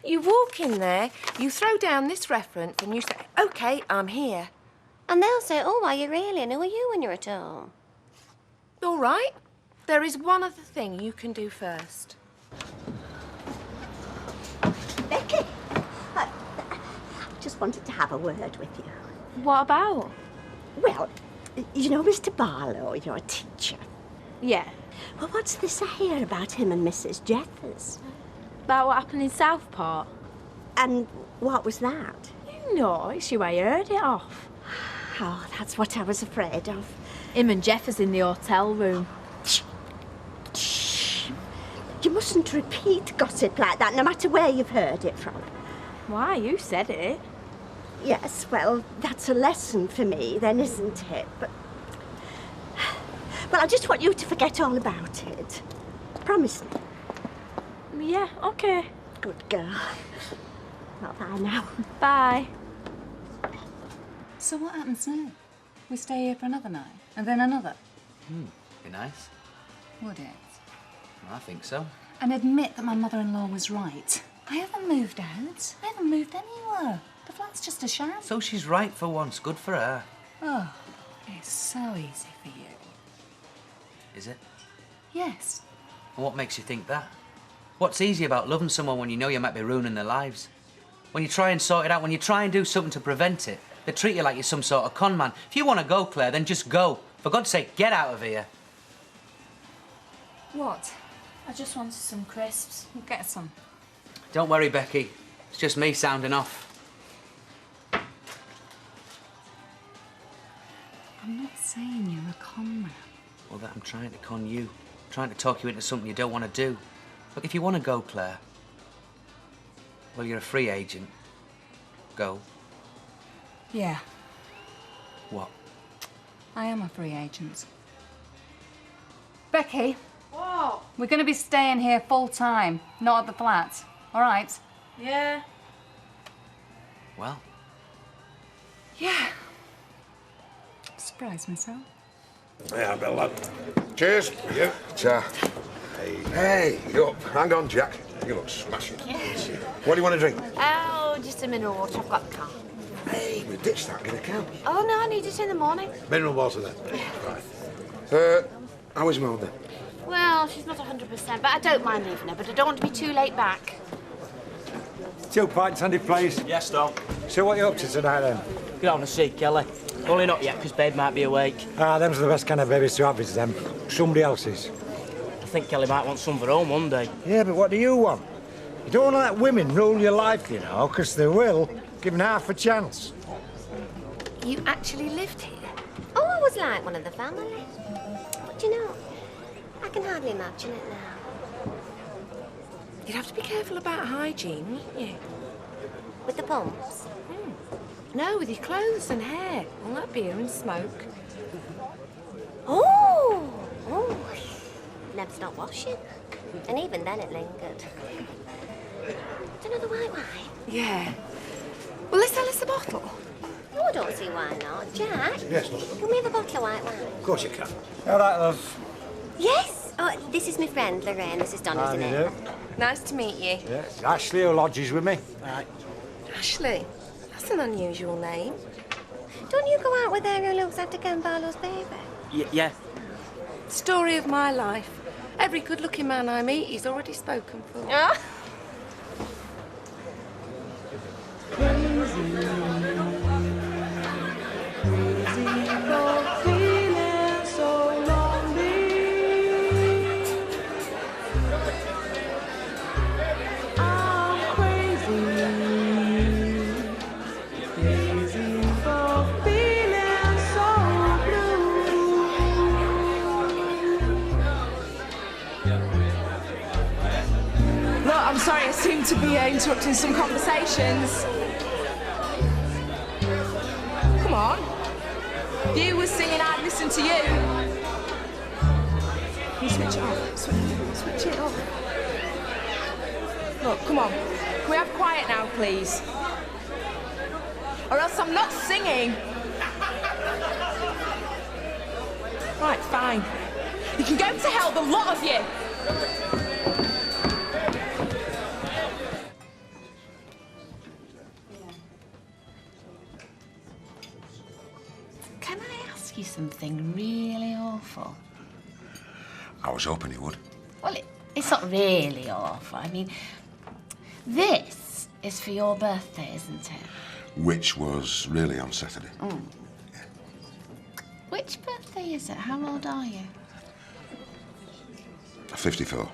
You walk in there, you throw down this reference, and you say, OK, I'm here. And they'll say, oh, are you really? And who are you when you're at home? All right. There is one other thing you can do first. Becky, I just wanted to have a word with you. What about? Well, you know Mr. Barlow, your teacher. Yeah. Well, what's this I hear about him and Mrs. Jeffers? About what happened in Southport? And what was that? No, it's you I heard it off. Oh, that's what I was afraid of. Him and Jeffers in the hotel room. Shh. You mustn't repeat gossip like that, no matter where you've heard it from. Why? You said it. Yes, well, that's a lesson for me then, isn't it? But... Well, I just want you to forget all about it. Promise me. Yeah, OK. Good girl. Well, bye now. Bye. So what happens now? We stay here for another night, and then another? Be nice. Would it? I think so. And admit that my mother-in-law was right. I haven't moved out. I haven't moved anywhere. The flat's just a sham. So she's right for once. Good for her. Oh, it's so easy for you. Is it? Yes. And what makes you think that? What's easy about loving someone when you know you might be ruining their lives? When you try and sort it out, when you try and do something to prevent it, they treat you like you're some sort of con man. If you want to go, Claire, then just go. For God's sake, get out of here. What? I just wanted some crisps. We'll get some. Don't worry, Becky. It's just me sounding off. I'm not saying you're a con man. Well, that I'm trying to con you. I'm trying to talk you into something you don't want to do. Look, if you want to go, Claire, well, you're a free agent. Go. Yeah, What? I am a free agent. Becky. What? We're going to be staying here full time, not at the flat. All right? Yeah. Well, Yeah. Surprise myself. Yeah, Bill, lad. Cheers. You. Cha. Hey, you up. Hang on, Jack. You look smashing. What do you want to drink? Oh, just a mineral water. I've got the car. Hey, we ditched that in a cab. Oh, no, I need it in the morning. Mineral water, then. Right. How is Mel, then? Well, she's not 100%, but I don't mind leaving her, but I don't want to be too late back. 2 pints, Andy, please. Yes, Tom. So what are you up to tonight, then? Get on to see Kelly. Only not yet, because Babe might be awake. Ah, them's the best kind of babies to have, is them. Somebody else's. I think Kelly might want some for home one day. Yeah, but what do you want? You don't want to let women rule your life, you know, because they will, given half a chance. You actually lived here? Oh, I was like one of the family. But you know, I can hardly imagine it now. You'd have to be careful about hygiene, wouldn't you? With the pumps? No, with your clothes and hair. All that beer and smoke. Oh! Oh! Never stopped washing. And even then it lingered. Do you know the white wine? Yeah. Will they sell us a bottle? Oh, I don't see why not. Jack? Yes, love. Can we have a bottle of white wine? Of course you can. All right, love. Yes! Oh, this is my friend, Lorraine. This is Donna's How do you neighbour. do? Nice to meet you. Yes, Ashley, who lodges with me. Right. Ashley. That's an unusual name. Don't you go out with her who looks after Ken Barlow's baby? Yeah. Story of my life. Every good-looking man I meet, he's already spoken for. Ah. Look, I'm sorry, I seem to be interrupting some conversations. Come on. If you were singing, I'd listen to you. Can you switch it off? Switch it off. Look, come on. Can we have quiet now, please? Or else I'm not singing. Right, fine. You can go to hell, the lot of you. Can I ask you something really awful? I was hoping you would. Well, it's not really awful. I mean, this is for your birthday, isn't it? Which was really on Saturday. Mm. Which birthday is it? How old are you? 54.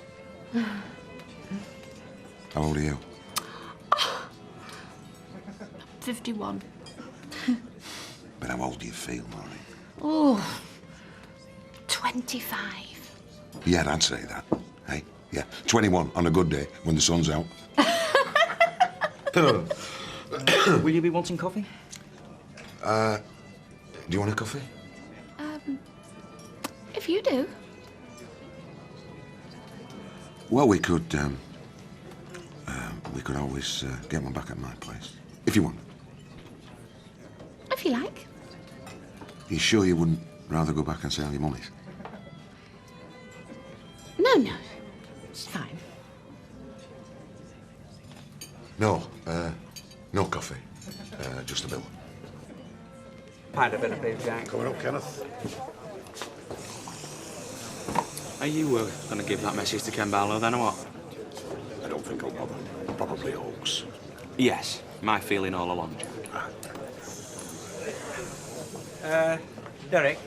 How old are you? 51. But how old do you feel, Maureen? Oh, 25. Yeah, I'd say that. Hey, yeah, 21 on a good day when the sun's out. Will you be wanting coffee? Do you want a coffee? If you do. Well, we could always get one back at my place, if you want. If you like. You sure you wouldn't rather go back and sell your mummies? No, it's fine. No, no coffee. Just a bill. Pint of bit of beef, Jack. Coming up, Kenneth. Are you going to give that message to Ken Barlow then, or what? I don't think I'll bother. Probably hoax. Yes, my feeling all along, Jack. Derek.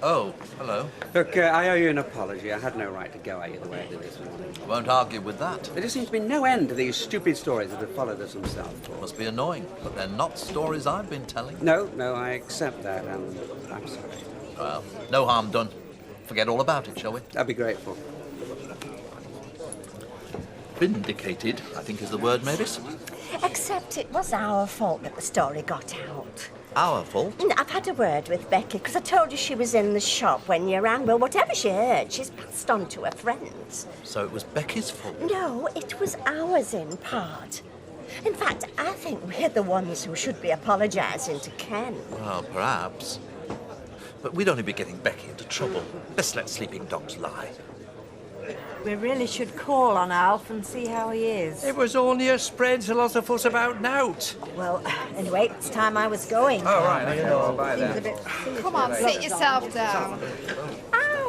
Oh, hello. Look, I owe you an apology. I had no right to go at you the way I did this morning. I won't argue with that. There just seems to be no end to these stupid stories that have followed us from Southport. Must be annoying, but they're not stories I've been telling. No, I accept that, and I'm sorry. Well, no harm done. Forget all about it, shall we? I'd be grateful. Vindicated, I think is the word, Mavis. Except it was our fault that the story got out. Our fault? I've had a word with Becky, because I told her she was in the shop when you rang. Well, whatever she heard, she's passed on to her friends. So it was Becky's fault? No, it was ours in part. In fact, I think we're the ones who should be apologising to Ken. Well, perhaps. But we'd only be getting Becky into trouble. Let's let sleeping dogs lie. We really should call on Alf and see how he is. It was only a spread to lot of fuss about nowt. Well, anyway, it's time I was going. Oh, right, okay, well, bye Seems then. a bit Come on, sit yourself down.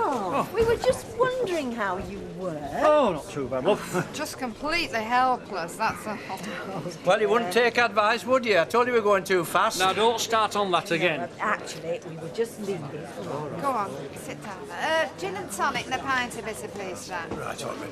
Oh, we were just wondering how you were. Oh, not too bad, love. Just completely helpless, that's all. Well, you wouldn't take advice, would you? I told you we were going too fast. Now, don't start on that again. Well, actually, we were just leaving. Go on, sit down. Gin and tonic and a pint of bitter, please, Jack. Right, all right.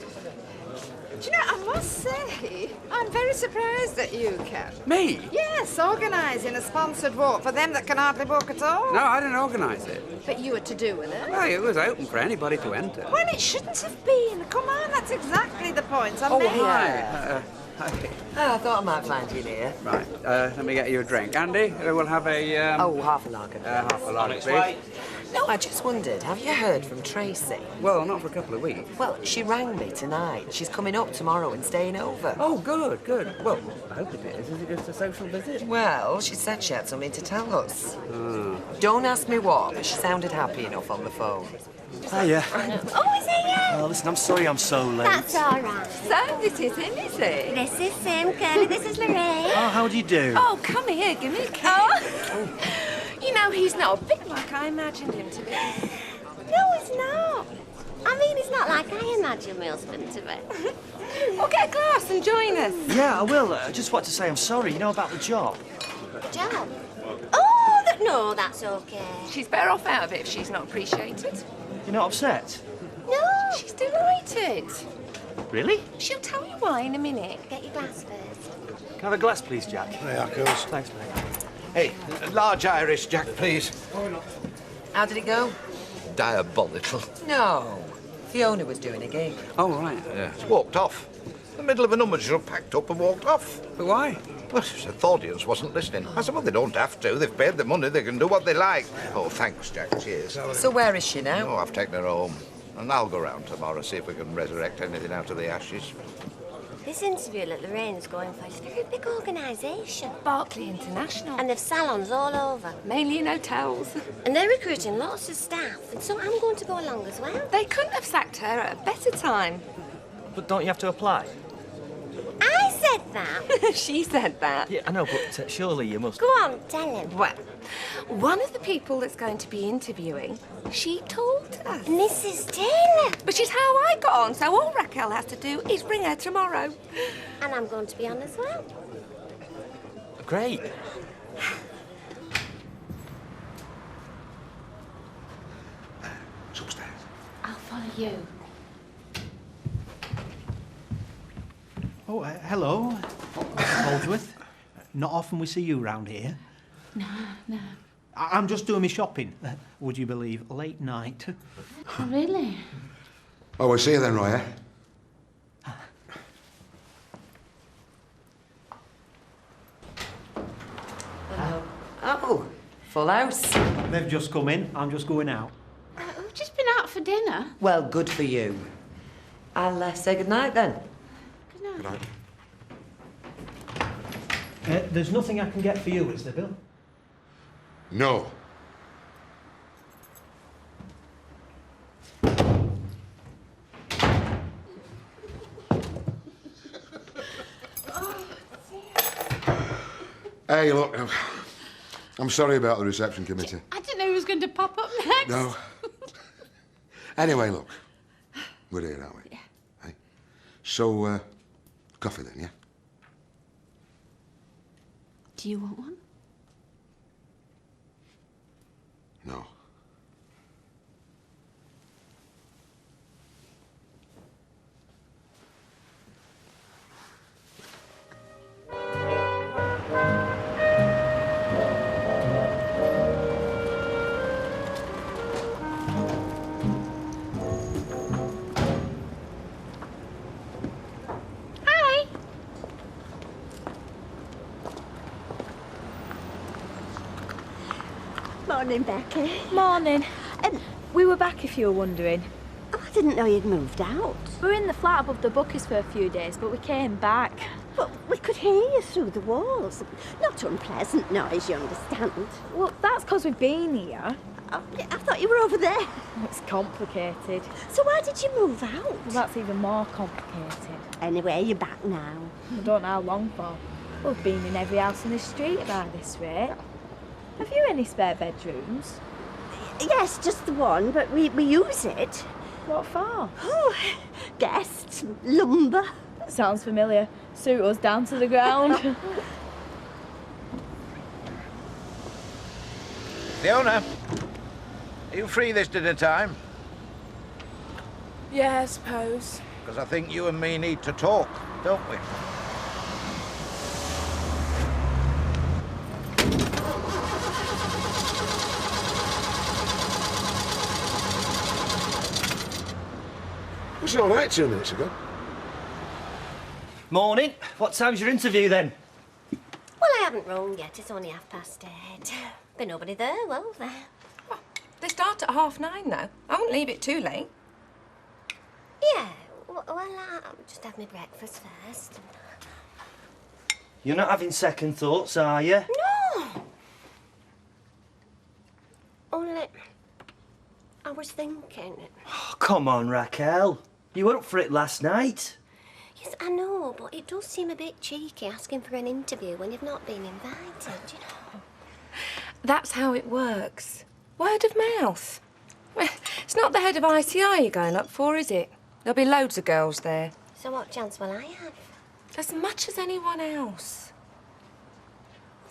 Do you know, I must say, I'm very surprised at you, Ken. Me? Yes, organising a sponsored walk for them that can hardly walk at all. No, I didn't organise it. But you were to do with it. Well, it was open for anybody to enter. Well, it shouldn't have been. Come on, that's exactly the point I'm making. Hi. Oh, I thought I might find you here. Right, let me get you a drink. Andy, we'll have a... half a lager. half a lager, please. No, I just wondered, have you heard from Tracy? Well, not for a couple of weeks. Well, she rang me tonight. She's coming up tomorrow and staying over. Oh, good, good. Well, I hope it is. Is it just a social visit? Well, she said she had something to tell us. Oh. Don't ask me what, but she sounded happy enough on the phone. Hiya. Oh, is it you? Oh, listen, I'm sorry I'm so late. That's all right. So, this is him, is it? This is Sam, Curly. This is Lorraine. Oh, how do you do? Oh, come here, give me a kiss. Oh. You know, he's not a bit like I imagined him to be. No, it's not. I mean, it's not like I imagined my husband to be. Well, get a glass and join us. Yeah, I will. I just want to say I'm sorry, you know, about the job. Job? Oh, no, that's okay. She's better off out of it if she's not appreciated. You're not upset? No. She's delighted. Really? She'll tell you why in a minute. Get your glass first. Can I have a glass, please, Jack? Yeah, course. Thanks, mate. Hey, large Irish, Jack, please. How did it go? Diabolical. No. Fiona was doing a gig. Oh, right. Yeah, it's walked off. In the middle of a number, just packed up and walked off. But why? Well, the audience wasn't listening. I said, well, they don't have to. They've paid the money. They can do what they like. Oh, thanks, Jack. Cheers. So where is she now? Oh, I've taken her home. And I'll go round tomorrow, see if we can resurrect anything out of the ashes. This interview that Lorraine's going for is a very big organisation. Barclay International. And they've salons all over. Mainly in hotels. And they're recruiting lots of staff. And so I'm going to go along as well. They couldn't have sacked her at a better time. But don't you have to apply? I said that. She said that. Yeah, I know, but surely you must. Go on, tell him. Well, one of the people that's going to be interviewing, she told us. Mrs. Taylor. Which is how I got on, so all Raquel has to do is bring her tomorrow. And I'm going to be on as well. Great. It's upstairs. I'll follow you. Oh, hello. Holdsworth. Not often we see you round here. No. I'm just doing my shopping. Would you believe? Late night. Oh, really? Oh, we'll see you then, Roy, eh? Oh, full house. They've just come in. I'm just going out. We've just been out for dinner. Well, good for you. I'll say goodnight then. Good night. There's nothing I can get for you, is there, Bill? No. Hey, look, I'm sorry about the reception committee. I didn't know he was going to pop up next. No. Anyway, look. We're here, aren't we? Yeah. Hey? So, coffee then, yeah? Do you want one? No. Hi. Morning, Becky. Morning. We were back if you were wondering. Oh, I didn't know you'd moved out. We were in the flat above the bookies for a few days, but we came back. But we could hear you through the walls. Not unpleasant noise, you understand. Well, that's because we've been here. Oh, I thought you were over there. It's complicated. So why did you move out? Well, that's even more complicated. Anyway, you're back now. I don't know how long for. We've been in every house in this street about this rate. Have you any spare bedrooms? Yes, just the one, but we use it. What for? Oh, guests, lumber. Sounds familiar. Suit us down to the ground. Fiona, are you free this dinner time? Yeah, I suppose. Because I think you and me need to talk, don't we? Was it all right 2 minutes ago? Morning. What time's your interview then? Well, I haven't rung yet. It's only 8:30. But nobody there, will there? Oh, they start at 9:30 though. I won't leave it too late. Yeah. Well, I'll just have my breakfast first. You're not having second thoughts, are you? No! Only... I was thinking... Oh, come on, Raquel. You were up for it last night. Yes, I know, but it does seem a bit cheeky asking for an interview when you've not been invited, you know. That's how it works. Word of mouth. Well, it's not the head of ICI you're going up for, is it? There'll be loads of girls there. So what chance will I have? As much as anyone else.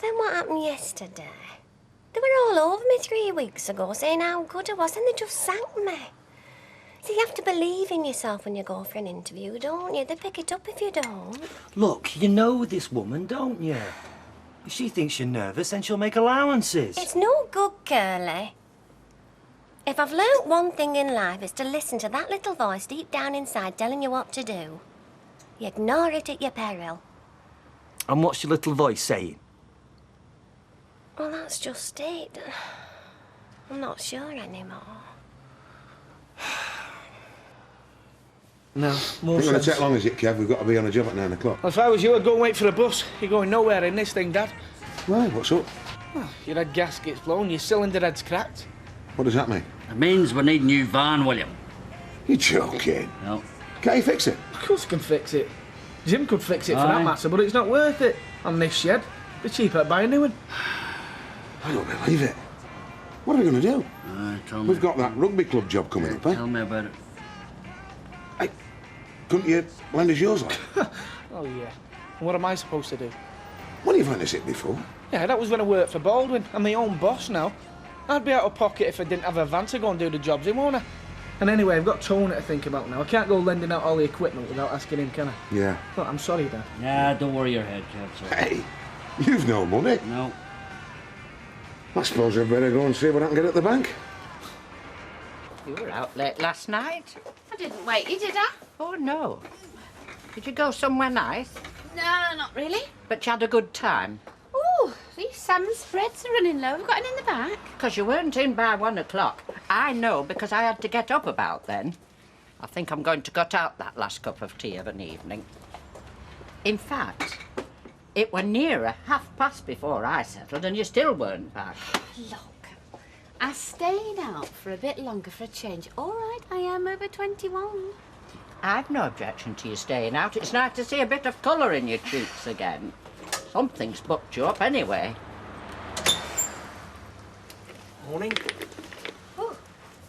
Then what happened yesterday? They were all over me 3 weeks ago saying how good I was and they just sacked me. So you have to believe in yourself when you go for an interview, don't you? They pick it up if you don't. Look, you know this woman, don't you? If she thinks you're nervous, then she'll make allowances. It's no good, Curly. If I've learnt one thing in life, it's to listen to that little voice deep down inside telling you what to do. You ignore it at your peril. And what's your little voice saying? Well, that's just it. I'm not sure anymore. No, more It's not going sense. to take long, is it, Kev? We've got to be on a job at 9 o'clock. Well, if I was you, I'd go and wait for a bus. You're going nowhere in this thing, Dad. Why? What's up? Well, your head gasket's blown, your cylinder head's cracked. What does that mean? It means we need a new van, William. You're joking. No. Can't you fix it? Of course I can fix it. Jim could fix it for Aye. that matter, but it's not worth it on this shed. They're cheaper to buy a new one. I don't believe it. What are we going to do? Tell me. We've got that rugby club job coming up, eh? Tell me about it. Hey, couldn't you lend us yours, like? Oh, yeah. And what am I supposed to do? Well, you've lent us it before. Yeah, that was when I worked for Baldwin. I'm my own boss now. I'd be out of pocket if I didn't have a van to go and do the jobs in, won't I? And anyway, I've got Tony to think about now. I can't go lending out all the equipment without asking him, can I? Yeah. Look, I'm sorry, Dad. Yeah, don't worry your head, Kev. Hey, you've no money. No. I suppose I'd better go and see what I can get at the bank. You were out late last night. I didn't wait you, did I? Oh, no. Did you go somewhere nice? No, not really. But you had a good time? Oh, these salmon spreads are running low. We've got any in the back. Because you weren't in by 1 o'clock. I know, because I had to get up about then. I think I'm going to cut out that last cup of tea of an evening. In fact, it were nearer past before I settled, and you still weren't back. Look, I stayed out for a bit longer for a change. All right, I am over 21. I've no objection to you staying out. It's nice to see a bit of colour in your cheeks again. Something's bucked you up anyway. Morning. Oh,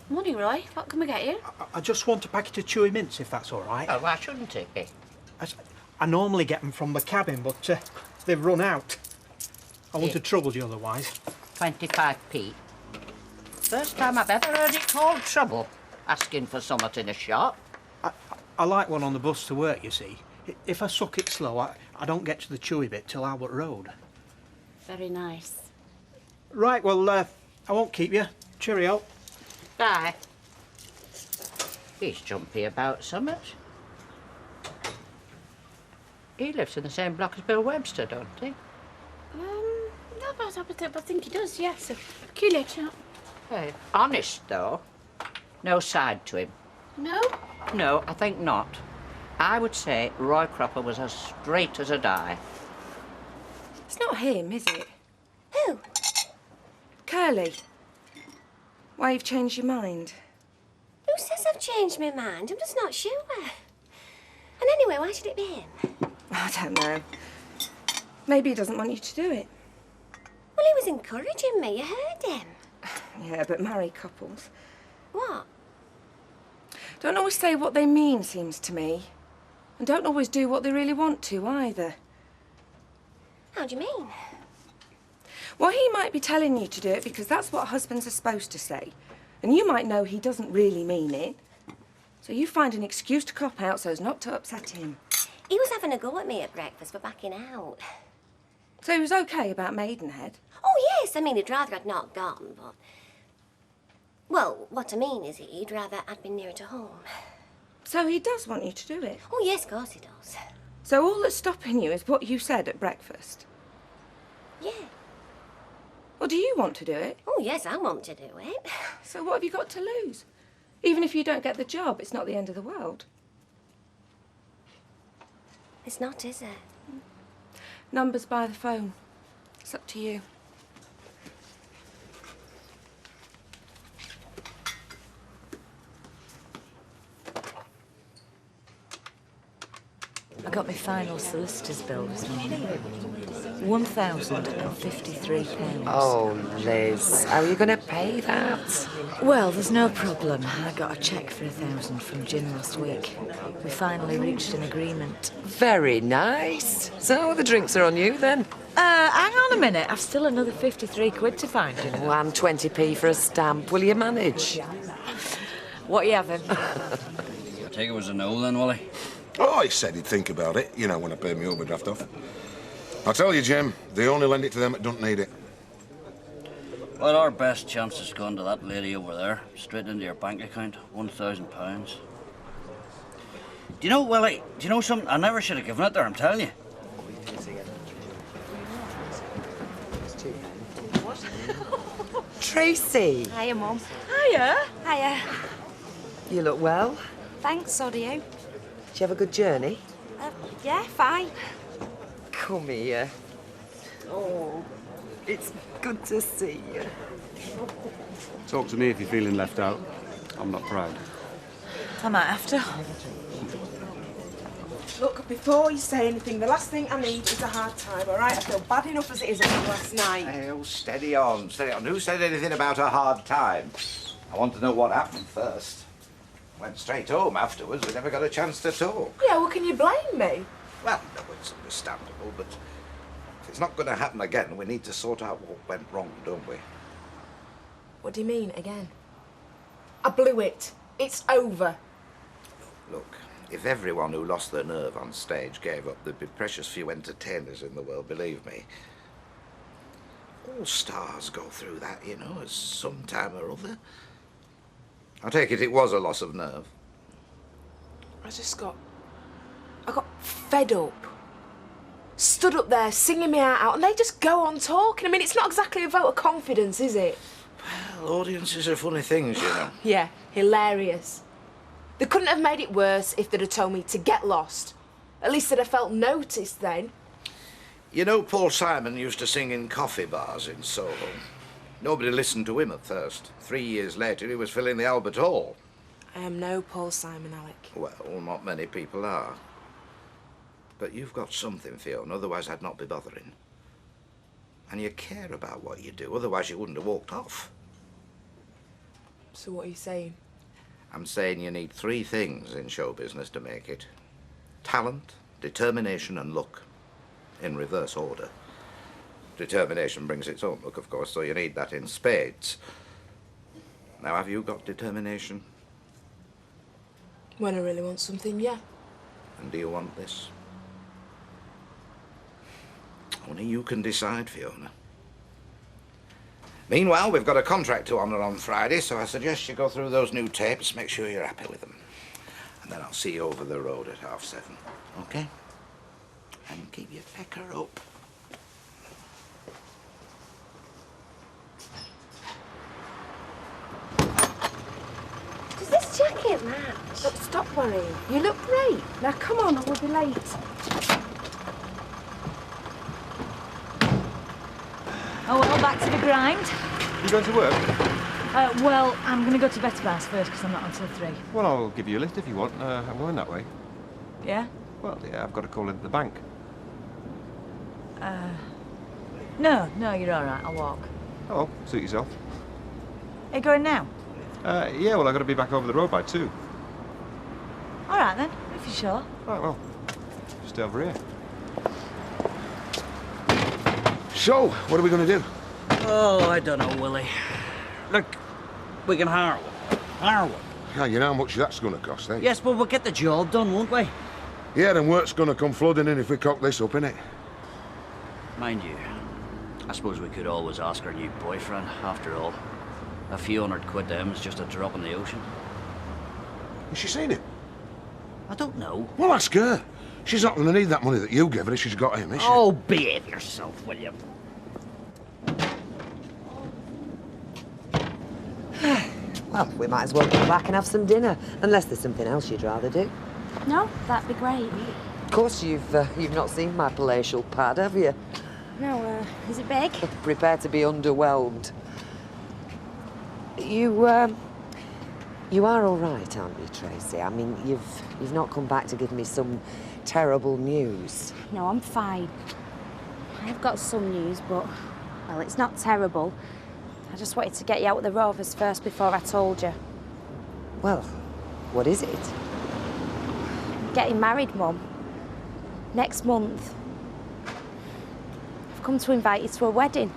Morning, Roy. What can we get you? I just want a packet of chewy mints, if that's all right. Oh, why shouldn't it be? I normally get them from the cabin, but they've run out. I wouldn't have troubled you otherwise. 25p. First time I've ever heard it called trouble, asking for something in a shop. I like one on the bus to work, you see. If I suck it slow, I don't get to the chewy bit till Albert Road. Very nice. Right, well, I won't keep you. Cheerio. Bye. He's jumpy about something. He lives in the same block as Bill Webster, don't he? No, but I think he does, yes. A peculiar chap. Hey, honest, though. No side to him. No? No, I think not. I would say Roy Cropper was as straight as a die. It's not him, is it? Who? Curly. Why you've changed your mind? Who says I've changed my mind? I'm just not sure. And anyway, why should it be him? I don't know. Maybe he doesn't want you to do it. Well, he was encouraging me. You heard him. Yeah, but married couples What? don't always say what they mean, seems to me. And don't always do what they really want to, either. How do you mean? Well, he might be telling you to do it because that's what husbands are supposed to say. And you might know he doesn't really mean it. So you find an excuse to cop out so as not to upset him. He was having a go at me at breakfast for backing out. So he was okay about Maidenhead? Oh, yes. I mean, he'd rather I'd not gone, but... Well, what I mean is he'd rather I'd been nearer to home. So he does want you to do it? Oh, yes, of course he does. So all that's stopping you is what you said at breakfast? Yeah. Well, do you want to do it? Oh, yes, I want to do it. So what have you got to lose? Even if you don't get the job, it's not the end of the world. It's not, is it? Numbers by the phone. It's up to you. I got my final solicitor's bill this morning. £1,053. Oh, Liz, how are you going to pay that? Well, there's no problem. I got a cheque for 1,000 from Jim last week. We finally reached an agreement. Very nice. So the drinks are on you then? Hang on a minute. I've still another 53 quid to find, you know. Oh, and 20p for a stamp. Will you manage? What are you having? I take it was a no then, Wally? Oh, he said he'd think about it, you know, when I paid my overdraft off. I'll tell you, Jim, they only lend it to them that don't need it. Well, our best chance is going to that lady over there, straight into your bank account, £1,000. Do you know, Willie, do you know something? I never should have given it there, I'm telling you. Tracy. Hiya, Mum. Hiya. Hiya. You look well. Thanks, so do you. Did you have a good journey? Yeah, fine. Come here. Oh, it's good to see you. Talk to me if you're feeling left out. I'm not proud. I might have to. Look, before you say anything, the last thing I need is a hard time, all right? I feel bad enough as it is after last night. Hey, oh, steady on, steady on. Who said anything about a hard time? I want to know what happened first. Went straight home afterwards. We never got a chance to talk. Yeah, well, can you blame me? Well, no, it's understandable, but if it's not going to happen again, we need to sort out what went wrong, don't we? What do you mean, again? I blew it. It's over. Look, if everyone who lost their nerve on stage gave up, there'd be precious few entertainers in the world, believe me. All stars go through that, you know, at some time or other. I take it was a loss of nerve. I got fed up. Stood up there singing me out, and they just go on talking. I mean, it's not exactly a vote of confidence, is it? Well, audiences are funny things, you know. Yeah, hilarious. They couldn't have made it worse if they'd have told me to get lost. At least I'd have felt noticed then. You know, Paul Simon used to sing in coffee bars in Soho. Nobody listened to him at first. 3 years later, he was filling the Albert Hall. I am no Paul Simon, Alec. Well, not many people are. But you've got something, Fiona, otherwise I'd not be bothering. And you care about what you do, otherwise you wouldn't have walked off. So what are you saying? I'm saying you need 3 things in show business to make it. Talent, determination and luck. In reverse order. Determination brings its own luck, of course, so you need that in spades. Now, have you got determination? When I really want something, yeah. And do you want this? Only you can decide, Fiona. Meanwhile, we've got a contract to honour on Friday, so I suggest you go through those new tapes, make sure you're happy with them. And then I'll see you over the road at 7:30, okay? And keep your pecker up. Does this jacket match? Look, stop worrying. You look great. Now come on, or we'll be late. Oh, well, back to the grind. You going to work? Well, I'm going to go to Better Bass first because I'm not until 3. Well, I'll give you a lift if you want. I'm going that way. Yeah? Well, yeah, I've got to call into the bank. No, you're all right. I'll walk. Oh, suit yourself. Are you going now? Yeah, well, I've got to be back over the road by 2. All right, then, if you're sure. Right, well, just stay over here. So, what are we going to do? Oh, I don't know, Willie. Look, we can hire one. Hire one. Yeah, you know how much that's going to cost, eh? Yes, but we'll get the job done, won't we? Yeah, then work's going to come flooding in if we cock this up, innit? Mind you, I suppose we could always ask our new boyfriend, after all. A few £100 to him is just a drop in the ocean. Has she seen him? I don't know. Well, ask her. She's not going to need that money that you give her if she's got him, is she? Oh, behave yourself, will you? Well, we might as well go back and have some dinner, unless there's something else you'd rather do. No, that'd be great. Of course, you've not seen my palatial pad, have you? No, is it big? Prepare to be underwhelmed. You are all right, aren't you, Tracy? I mean, you've not come back to give me some terrible news. No, I'm fine. I've got some news, but, well, it's not terrible. I just wanted to get you out with the Rovers first before I told you. Well, what is it? I'm getting married, Mum. Next month. I've come to invite you to a wedding.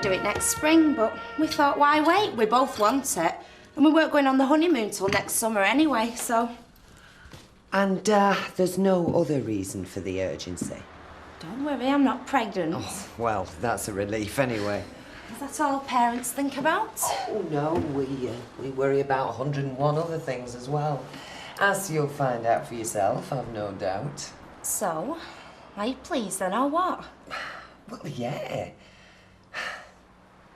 Do it next spring, but we thought, why wait? We both want it. And we weren't going on the honeymoon till next summer anyway, so... And there's no other reason for the urgency? Don't worry, I'm not pregnant. Oh, well, that's a relief anyway. Is that all parents think about? Oh, no, we worry about 101 other things as well. As you'll find out for yourself, I've no doubt. So, are you pleased then, or what? Well, yeah.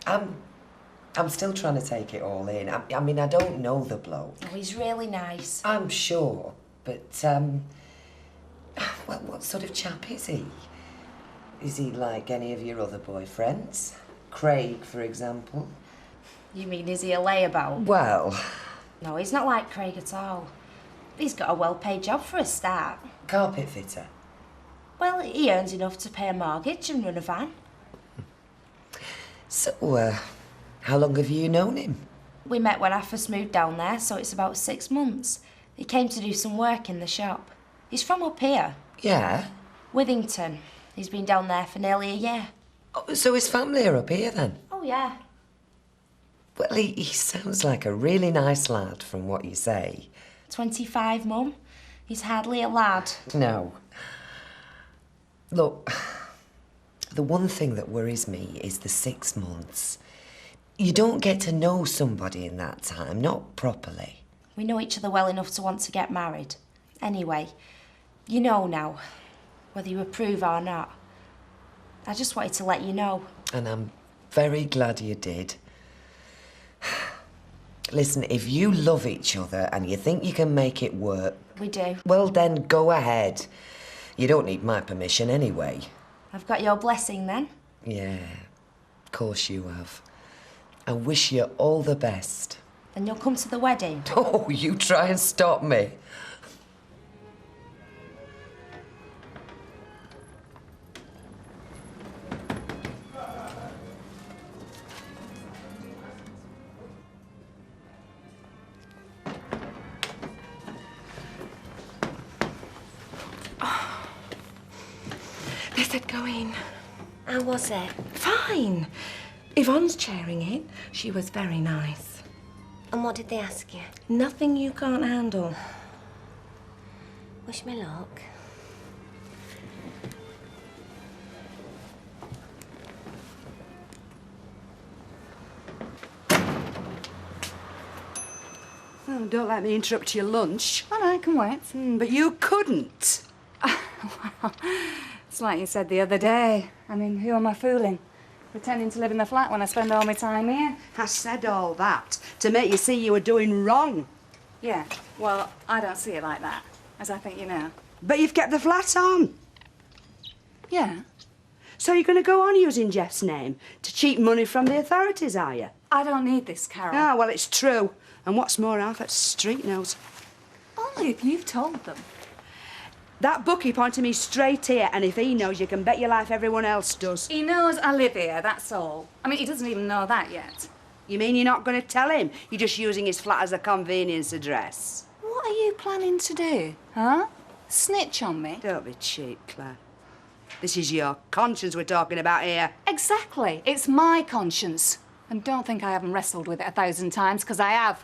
I'm still trying to take it all in. I mean, I don't know the bloke. Oh, he's really nice. I'm sure, but, well, what sort of chap is he? Is he like any of your other boyfriends? Craig, for example? You mean, is he a layabout? Well... No, he's not like Craig at all. He's got a well-paid job for a start. Carpet fitter? Well, he earns enough to pay a mortgage and run a van. So, how long have you known him? We met when I first moved down there, so it's about 6 months. He came to do some work in the shop. He's from up here. Yeah? Withington. He's been down there for nearly a year. Oh, so his family are up here, then? Oh, yeah. Well, he sounds like a really nice lad, from what you say. 25, Mum. He's hardly a lad. No. Look... The one thing that worries me is the 6 months. You don't get to know somebody in that time, not properly. We know each other well enough to want to get married. Anyway, you know now, whether you approve or not. I just wanted to let you know. And I'm very glad you did. Listen, if you love each other and you think you can make it work... We do. Well, then go ahead. You don't need my permission anyway. I've got your blessing then. Yeah, of course you have. I wish you all the best. Then you'll come to the wedding. Oh, you try and stop me. They said go in. How was it? Fine. Yvonne's chairing it. She was very nice. And what did they ask you? Nothing you can't handle. Wish me luck. Oh, don't let me interrupt your lunch. Oh, no, I can wait. But you couldn't. Well, it's like you said the other day. I mean, who am I fooling? Pretending to live in the flat when I spend all my time here? I said all that to make you see you were doing wrong. Yeah, well, I don't see it like that, as I think you know. But you've kept the flat on. Yeah. So you're going to go on using Jeff's name to cheat money from the authorities, are you? I don't need this, Carol. Ah, well, it's true. And what's more, half at street knows. Only if you've told them. That bookie pointed me straight here, and if he knows, you can bet your life everyone else does. He knows I live here, that's all. I mean, he doesn't even know that yet. You mean you're not going to tell him? You're just using his flat as a convenience address? What are you planning to do, huh? Snitch on me? Don't be cheap, Claire. This is your conscience we're talking about here. Exactly. It's my conscience. And don't think I haven't wrestled with it 1,000 times, because I have.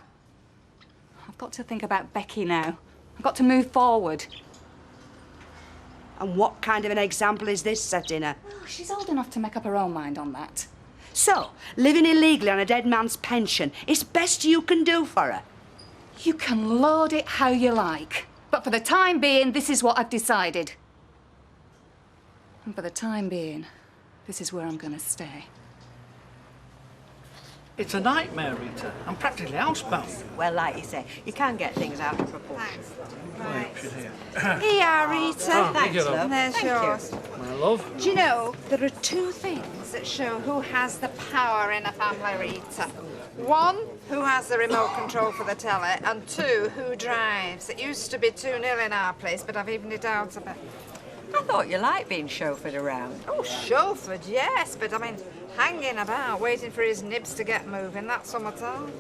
I've got to think about Becky now. I've got to move forward. And what kind of an example is this setting her? Well, she's old enough to make up her own mind on that. So, living illegally on a dead man's pension is best you can do for her? You can load it how you like. But for the time being, this is what I've decided. And for the time being, this is where I'm going to stay. It's a nightmare, Rita. I'm practically housebound. Well, like you say, you can get things out of proportion. Here you are, Rita. Thank you, love. And there's Thank yours. My love. Do you know, there are two things that show who has the power in a family, Rita. One, who has the remote control for the telly, and two, who drives. It used to be 2-0 in our place, but I've evened it out a bit. I thought you liked being chauffeured around. Oh, chauffeured, yes, but I mean, hanging about, waiting for his nibs to get moving, that's summertime.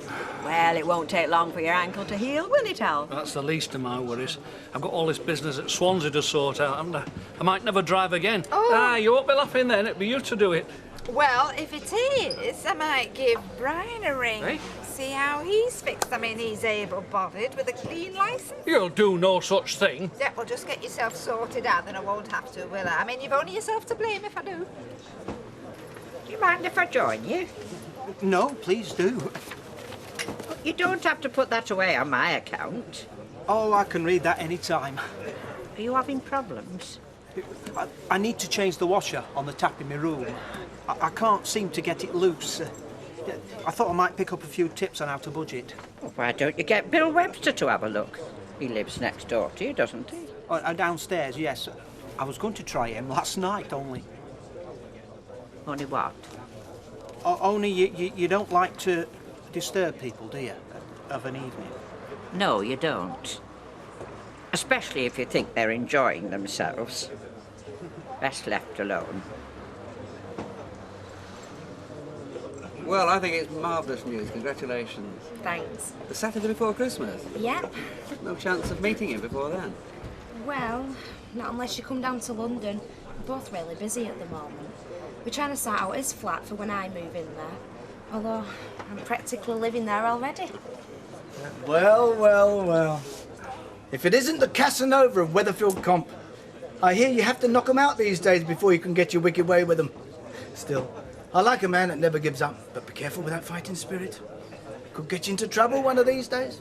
Well, it won't take long for your ankle to heal, will it, Al? That's the least of my worries. I've got all this business at Swansea to sort out, haven't I? I might never drive again. Oh. Ah, you won't be laughing then. It'll be you to do it. Well, if it is, I might give Brian a ring. Eh? See how he's fixed. I mean, he's able-bodied with a clean licence. You'll do no such thing. Yeah, well, just get yourself sorted out, then I won't have to, will I? I mean, you've only yourself to blame if I do. Do you mind if I join you? No, please do. You don't have to put that away on my account. Oh, I can read that any time. Are you having problems? I need to change the washer on the tap in my room. I can't seem to get it loose. I thought I might pick up a few tips on how to budget. Well, why don't you get Bill Webster to have a look? He lives next door to you, doesn't he? Downstairs, yes. I was going to try him last night, only. Only what? Only you don't like to disturb people, do you, of an evening? No, you don't. Especially if you think they're enjoying themselves. Best left alone. Well, I think it's marvellous news. Congratulations. Thanks. The Saturday before Christmas? Yep. No chance of meeting you before then? Well, not unless you come down to London. We're both really busy at the moment. We're trying to sort out his flat for when I move in there. Although, I'm practically living there already. Well, well, well. If it isn't the Casanova of Weatherfield Comp. I hear you have to knock 'em out these days before you can get your wicked way with them. Still, I like a man that never gives up, but be careful with that fighting spirit. Could get you into trouble one of these days.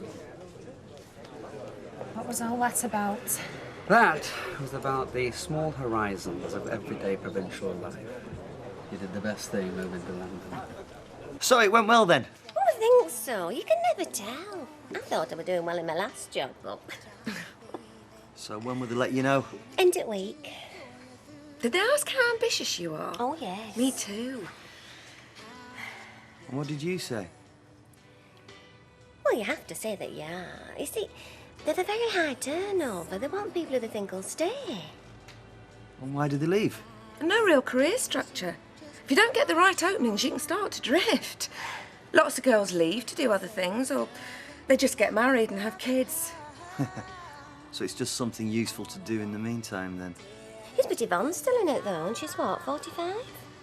What was all that about? That was about the small horizons of everyday provincial life. You did the best thing moving to London. So it went well then? Oh, I think so. You can never tell. I thought I was doing well in my last job, but... So when will they let you know? End of week. Did they ask how ambitious you are? Oh, yes. Me too. And what did you say? Well, you have to say that you are. You see, they've a very high turnover. They want people who they think will stay. And why did they leave? No real career structure. If you don't get the right openings, you can start to drift. Lots of girls leave to do other things, or they just get married and have kids. So it's just something useful to do in the meantime, then? Yes, but Yvonne's still in it, though, and she's, what, 45?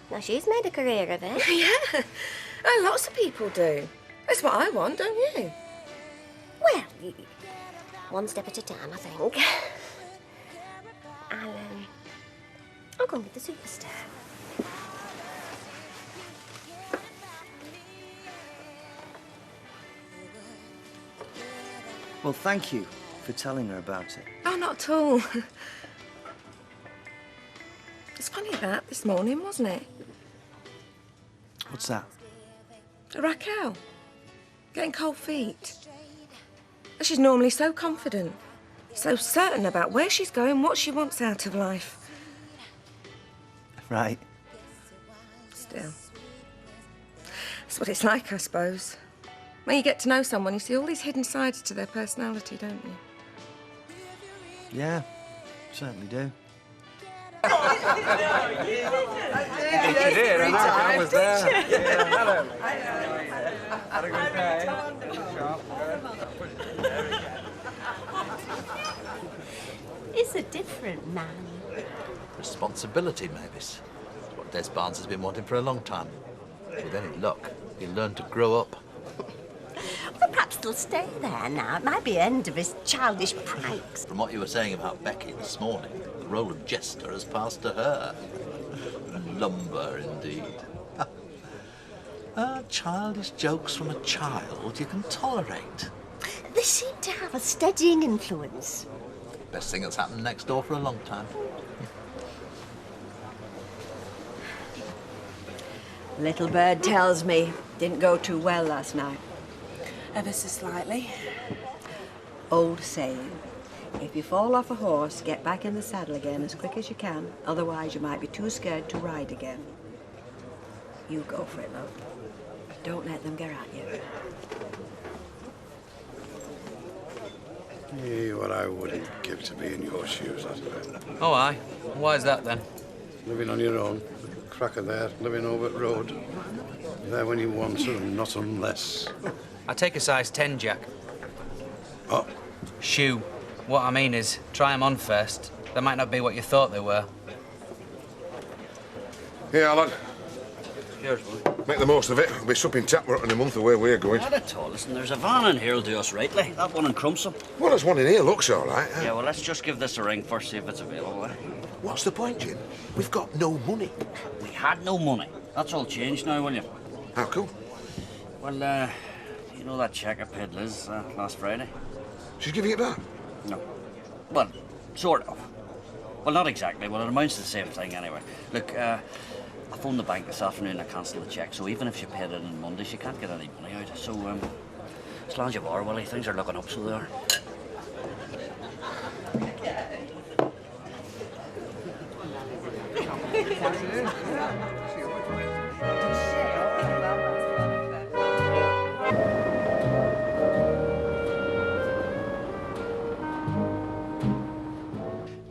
Now, she's made a career of it. Yeah. Oh, lots of people do. That's what I want, don't you? Well, one step at a time, I think. I'll go with the superstar. Well, thank you for telling her about it. Oh, not at all. It's funny that this morning, wasn't it? What's that? Raquel. Getting cold feet. She's normally so confident, so certain about where she's going, what she wants out of life. Right. Still. That's what it's like, I suppose. When you get to know someone, you see all these hidden sides to their personality, don't you? Yeah, certainly do. You did, I know. I was there. Yeah, hello. Had a good day. Is a different man. Responsibility, Mavis. What Des Barnes has been wanting for a long time. With any luck, he'll learn to grow up. Well, perhaps he'll stay there now. It might be the end of his childish pranks. From what you were saying about Becky this morning, the role of jester has passed to her. Lumber, indeed. Childish jokes from a child you can tolerate. They seem to have a steadying influence. Best thing that's happened next door for a long time. Little bird tells me didn't go too well last night. Ever so slightly. Old saying. If you fall off a horse, get back in the saddle again as quick as you can. Otherwise, you might be too scared to ride again. You go for it, love. Don't let them get at you. Yeah, what I wouldn't give to be in your shoes, I suppose. Oh, aye. Why is that, then? Living on your own. Cracker there, living over at road. There when you want her, and not unless. I take a size 10, Jack. What? Shoe. What I mean is, try 'em on first. They might not be what you thought they were. Yeah, lad. Cheers, boy. Make the most of it. We'll be supping tap work in a month of where we're going. Not at all. Listen, there's a van in here'll do us rightly. That one in Crumpsome. Well, there's one in here. Looks all right. Yeah, well, let's just give this a ring first, see if it's available. What's the point, Jim? We've got no money. We had no money. That's all changed now, William. How cool? Well, you know that cheque I paid Liz last Friday? She's giving it back? No. Well, sort of. Well, not exactly. Well, it amounts to the same thing anyway. Look, I phoned the bank this afternoon and cancelled the cheque, so even if she paid it on Monday, she can't get any money out. So, as long as you are, Willie, things are looking up, so they are.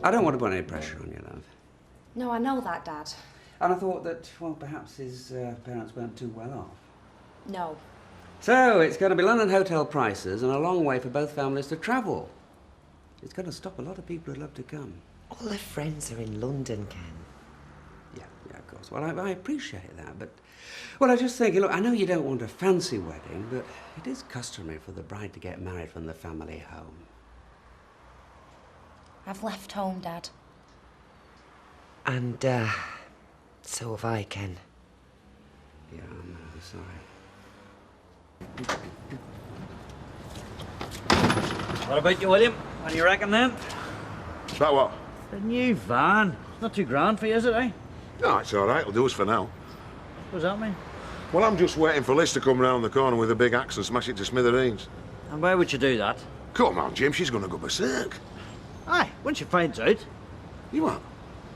I don't want to put any pressure on you, love. No, I know that, Dad. And I thought that, well, perhaps his parents weren't too well off. No. So, it's going to be London hotel prices and a long way for both families to travel. It's going to stop a lot of people who'd love to come. All their friends are in London, Ken. Yeah, of course. Well, I appreciate that, but... Well, I just think, look, I know you don't want a fancy wedding, but it is customary for the bride to get married from the family home. I've left home, Dad. And, so have I, Ken. Yeah, I'm sorry. What about you, William? What do you reckon then? About what? The new van. Not too grand for you, is it, eh? No, it's all right. It'll do us for now. What does that mean? Well, I'm just waiting for Liz to come round the corner with a big axe and smash it to smithereens. And where would you do that? Come on, Jim. She's going to go berserk. Aye, when she finds out. You what?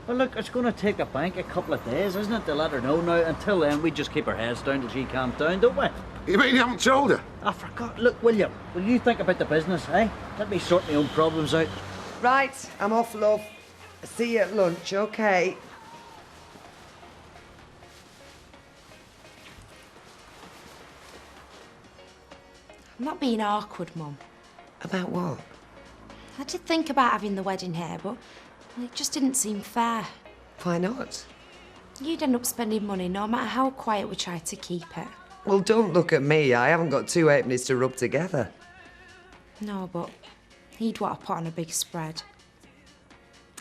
Well, look, it's going to take the bank a couple of days, isn't it, to let her know now? Until then, we just keep our heads down till she calms down, don't we? You mean you haven't told her? I forgot. Look, William, will you think about the business, eh? Let me sort my own problems out. Right, I'm off, love. See you at lunch, OK? I'm not being awkward, Mum. About what? I did think about having the wedding hair, but it just didn't seem fair. Why not? You'd end up spending money no matter how quiet we tried to keep it. Well, don't look at me. I haven't got two halfpennies to rub together. No, but he'd want to put on a big spread.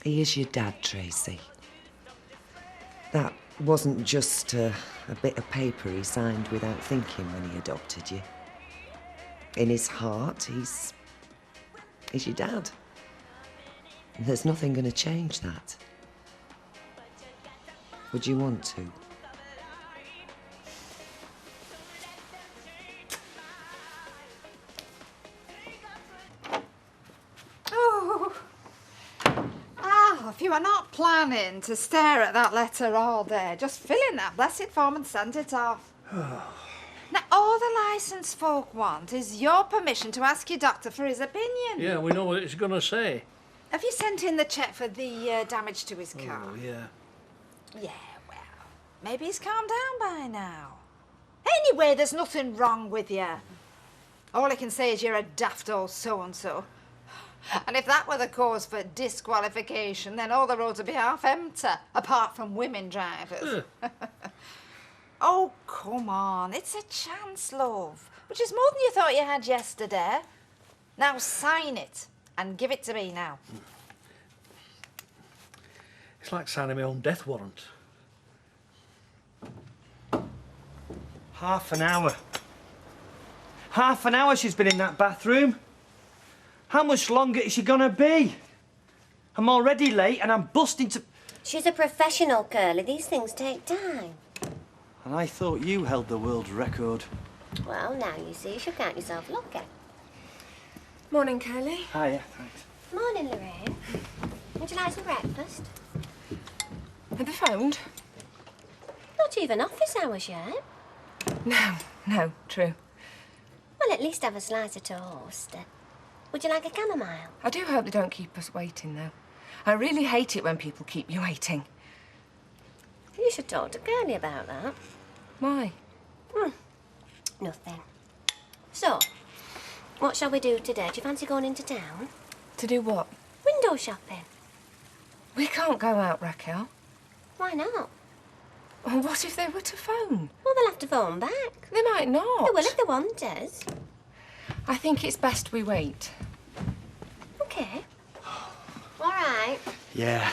He is your dad, Tracy. That wasn't just a bit of paper he signed without thinking when he adopted you. In his heart, he's your dad. And there's nothing going to change that. Would you want to? Oh. If you are not planning to stare at that letter all day, just fill in that blessed form and send it off. Now, all the licensed folk want is your permission to ask your doctor for his opinion. Yeah, we know what it's going to say. Have you sent in the cheque for the damage to his car? Oh, yeah. Yeah, well, maybe he's calmed down by now. Anyway, there's nothing wrong with you. All I can say is you're a daft old so-and-so. And if that were the cause for disqualification, then all the roads would be half empty, apart from women drivers. Oh, come on. It's a chance, love. Which is more than you thought you had yesterday. Now sign it and give it to me now. It's like signing my own death warrant. Half an hour. Half an hour she's been in that bathroom. How much longer is she gonna be? I'm already late and I'm busting to... She's a professional, Curly. These things take time. And I thought you held the world record. Well, now you see, you should count yourself lucky. Morning, Curly. Hiya, thanks. Morning, Lorraine. Would you like some breakfast? Have they phoned? Not even office hours yet. No, true. Well, at least have a slice of toast. Would you like a chamomile? I do hope they don't keep us waiting, though. I really hate it when people keep you waiting. You should talk to Curly about that. Why? Nothing. So, what shall we do today? Do you fancy going into town? To do what? Window shopping. We can't go out, Raquel. Why not? Well, what if they were to phone? Well, they'll have to phone back. They might not. They will if they want us. I think it's best we wait. OK. All right. Yeah.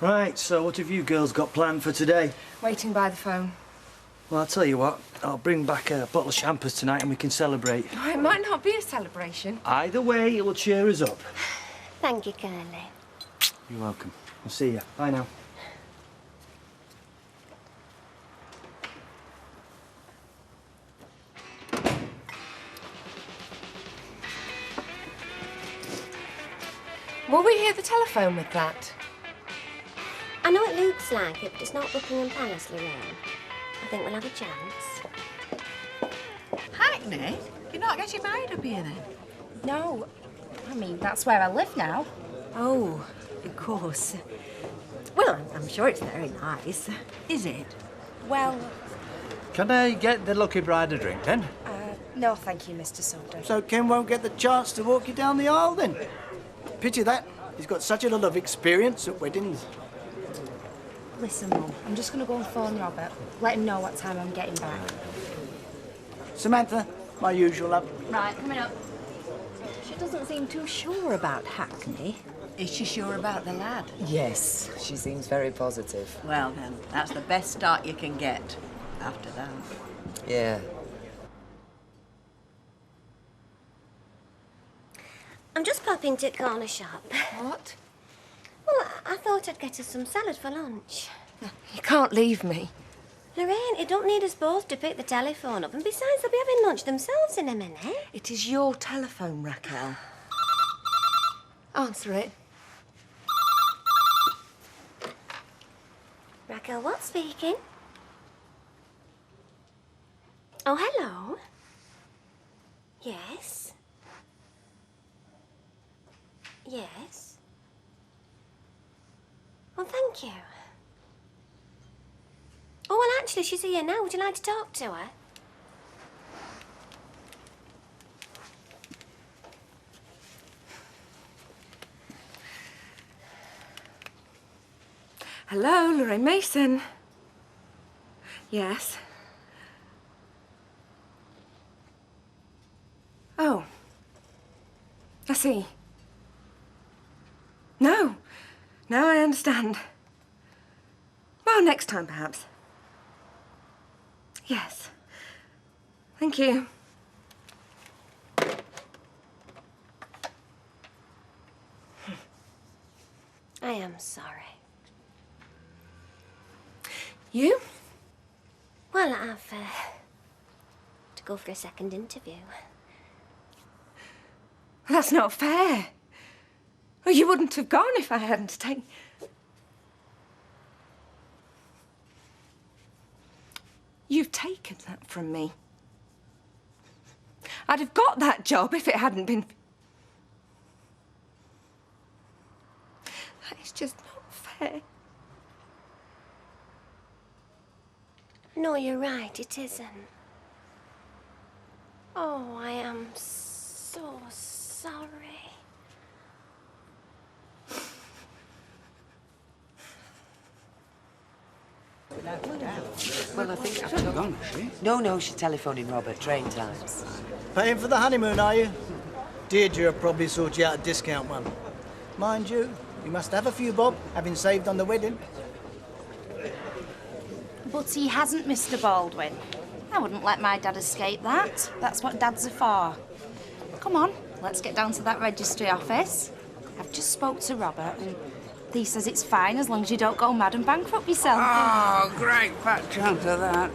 Right, so what have you girls got planned for today? Waiting by the phone. Well, I'll tell you what. I'll bring back a bottle of champers tonight and we can celebrate. Oh, it might not be a celebration. Either way, it will cheer us up. Thank you, Curly. You're welcome. I'll see you. Bye now. Will we hear the telephone with that? I know it looks like it, but it's not Buckingham Palace, Lorraine. I think we'll have a chance. Hackney? You're not getting married up here, then? No. I mean, that's where I live now. Oh, of course. Well, I'm sure it's very nice. Is it? Well, Can I get the lucky bride a drink, then? no thank you, Mr. Soda. So Ken won't get the chance to walk you down the aisle, then? Pity that. He's got such a lot of experience at weddings. Listen, Mum, I'm just going to go and phone Robert. Let him know what time I'm getting back. Samantha, my usual love. Right, coming up. She doesn't seem too sure about Hackney. Is she sure about the lad? Yes, she seems very positive. Well, then, that's the best start you can get after that. Yeah. I'm just popping to corner shop. What? Well, I thought I'd get us some salad for lunch. You can't leave me. Lorraine, you don't need us both to pick the telephone up. And besides, they'll be having lunch themselves in a minute. It is your telephone, Raquel. Answer it. Raquel, what's speaking? Oh, hello. Yes. Yes. Well, thank you. Oh, well, actually, she's here now. Would you like to talk to her? Hello, Lorraine Mason. Yes. Oh. I see. No. No, I understand. Well, next time, perhaps. Yes. Thank you. I am sorry. You? Well, I've to go for a second interview. That's not fair. Well, you wouldn't have gone if I hadn't taken... You've taken that from me. I'd have got that job if it hadn't been... That is just not fair. No, you're right, it isn't. Oh, I am so sorry. Well, I think she's gone, is she? No, she's telephoning Robert, train times. Paying for the honeymoon, are you? Deirdre will probably sort you out a discount one. Mind you, you must have a few bob, having saved on the wedding. But he hasn't, Mr. Baldwin. I wouldn't let my dad escape that. That's what dads are for. Come on, let's get down to that registry office. I've just spoke to Robert and he says it's fine as long as you don't go mad and bankrupt yourself. Oh, great fat chance of that.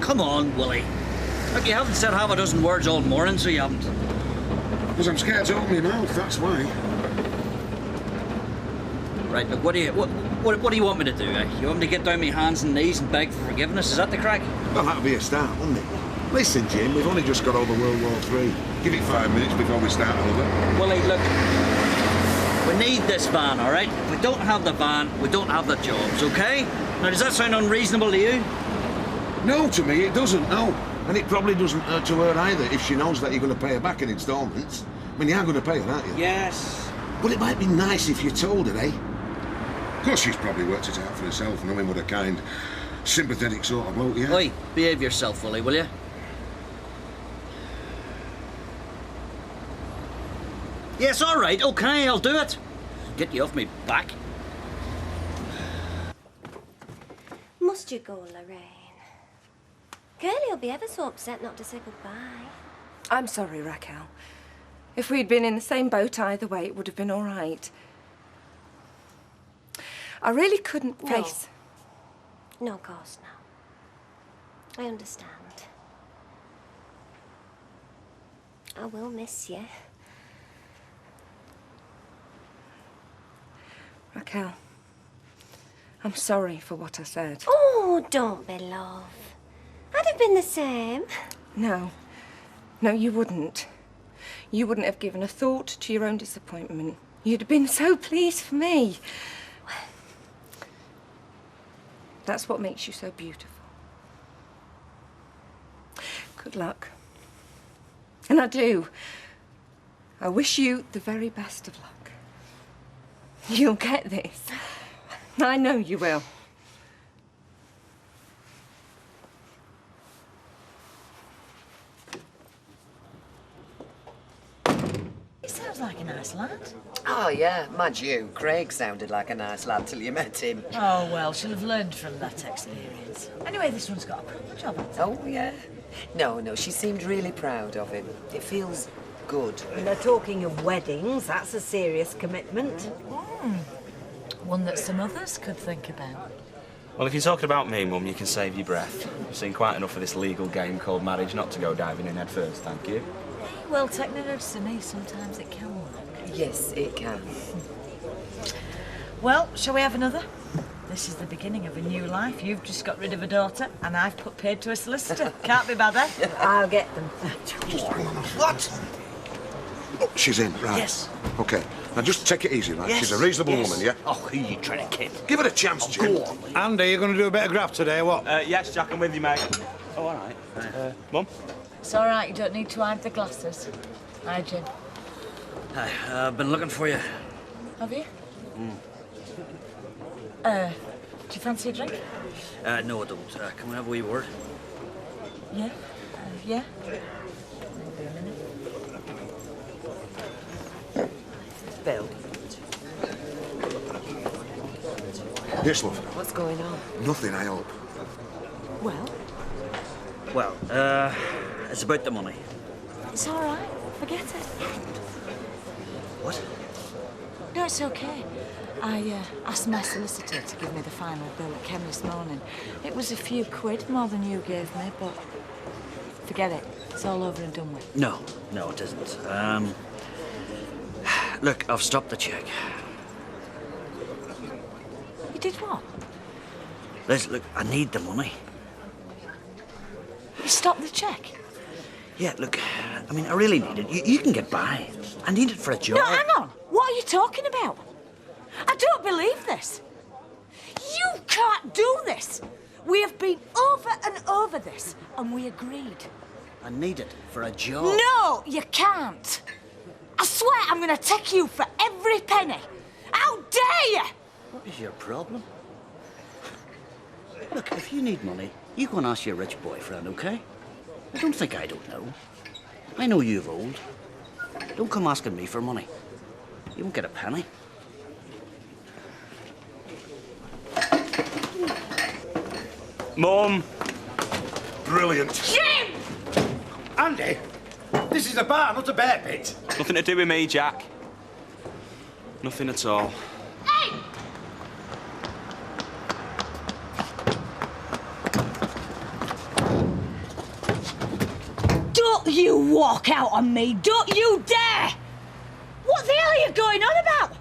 Come on, Willie. Look, you haven't said half a dozen words all morning, so you haven't. Because I'm scared to open my mouth, that's why. Right, look, what do you want me to do, eh? You want me to get down my hands and knees and beg for forgiveness? Is that the crack? Well, that'd be a start, wouldn't it? Listen, Jim, we've only just got over World War III. Give it 5 minutes before we start over. Willie, look, we need this van, all right? If we don't have the van, we don't have the jobs, okay? Now, does that sound unreasonable to you? No, to me it doesn't, no. And it probably doesn't hurt to her either if she knows that you're going to pay her back in instalments. I mean, you are going to pay her, aren't you? Yes. But it might be nice if you told her, eh? Of course, she's probably worked it out for herself, knowing what a kind, sympathetic sort of bloke, yeah? Oi, behave yourself, Willie, will you? Yes, all right, okay, I'll do it. Get you off me back. Must you go, Lorraine? Girlie'll be ever so upset not to say goodbye. I'm sorry, Raquel. If we'd been in the same boat either way, it would have been all right. I really couldn't face... No, of course not. I understand. I will miss you. Raquel, I'm sorry for what I said. Oh, don't be, love. I'd have been the same. No. No, you wouldn't. You wouldn't have given a thought to your own disappointment. You'd have been so pleased for me. That's what makes you so beautiful. Good luck. And I do. I wish you the very best of luck. You'll get this. I know you will. He sounds like a nice lad. Oh, yeah, mind you, Craig sounded like a nice lad till you met him. Oh, well, she'll have learned from that experience. Anyway, this one's got a proper job, hasn't it? Oh, yeah. No, she seemed really proud of him. It feels good. And they're talking of weddings. That's a serious commitment. one that some others could think about. Well, if you're talking about me, Mum, you can save your breath. I've seen quite enough of this legal game called marriage not to go diving in head first, thank you. Well, technology, sometimes it can work. Yes, it can. Well, shall we have another? This is the beginning of a new life. You've just got rid of a daughter, and I've put paid to a solicitor. Can't be bad, eh? I'll get them. What? Oh, she's in, right. Yes. OK. Now, just take it easy, right? Yes, She's a reasonable yes. woman, yeah? Oh, who are you trying to kid? Give it a chance, Jim. Go on. Andy, you're going to do a bit of graft today, or what? Yes, Jack, I'm with you, mate. Oh, all right. Mum? It's all right, you don't need to hide the glasses. Hi, Jim. Hi, I've been looking for you. Have you? Do you fancy a drink? No, I don't. Can we have a wee word? Yeah? Yeah? Bill. Yes, love. What's going on? Nothing, I hope. Well, Well, it's about the money. It's all right. Forget it. What? No, it's okay. I asked my solicitor to give me the final bill at Kem this morning. It was a few quid more than you gave me, but forget it. It's all over and done with. No, it isn't. Look, I've stopped the cheque. You did what? Liz, look, I need the money. You stopped the cheque? Yeah, look, I mean, I really need it. You can get by. I need it for a job. No, hang on. What are you talking about? I don't believe this. You can't do this. We have been over and over this, and we agreed. I need it for a job. No, you can't. I swear I'm going to take you for every penny. How dare you? What is your problem? Look, if you need money, you go and ask your rich boyfriend, okay? Don't think I don't know. I know you've old. Don't come asking me for money. You won't get a penny. Mum! Brilliant. Jim! Andy, this is a bar, not a bear pit. Nothing to do with me, Jack. Nothing at all. Hey! Don't you walk out on me! Don't you dare! What the hell are you going on about?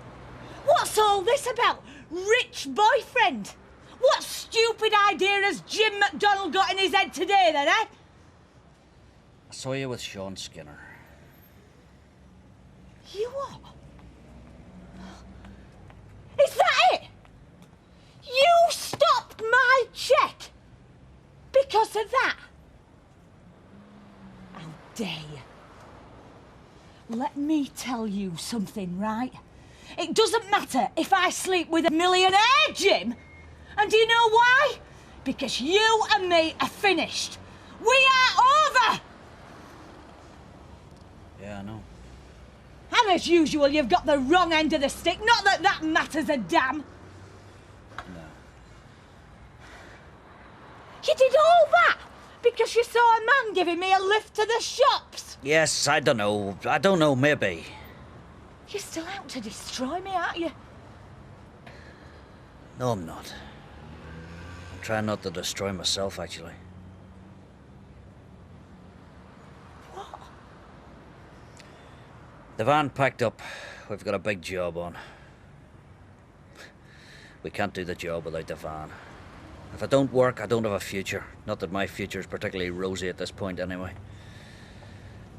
What's all this about? Rich boyfriend? What stupid idea has Jim McDonald got in his head today, then, eh? I saw you with Sean Skinner. You what? Is that it? You stopped my cheque because of that? How dare you? Let me tell you something, right? It doesn't matter if I sleep with a millionaire, Jim. And do you know why? Because you and me are finished. We are over! Yeah, I know. And as usual, you've got the wrong end of the stick. Not that that matters a damn. No. You did all that because you saw a man giving me a lift to the shops. Yes, I don't know, maybe. You're still out to destroy me, aren't you? No, I'm not. I'm trying not to destroy myself, actually. What? The van packed up. We've got a big job on. We can't do the job without the van. If I don't work, I don't have a future. Not that my future is particularly rosy at this point, anyway.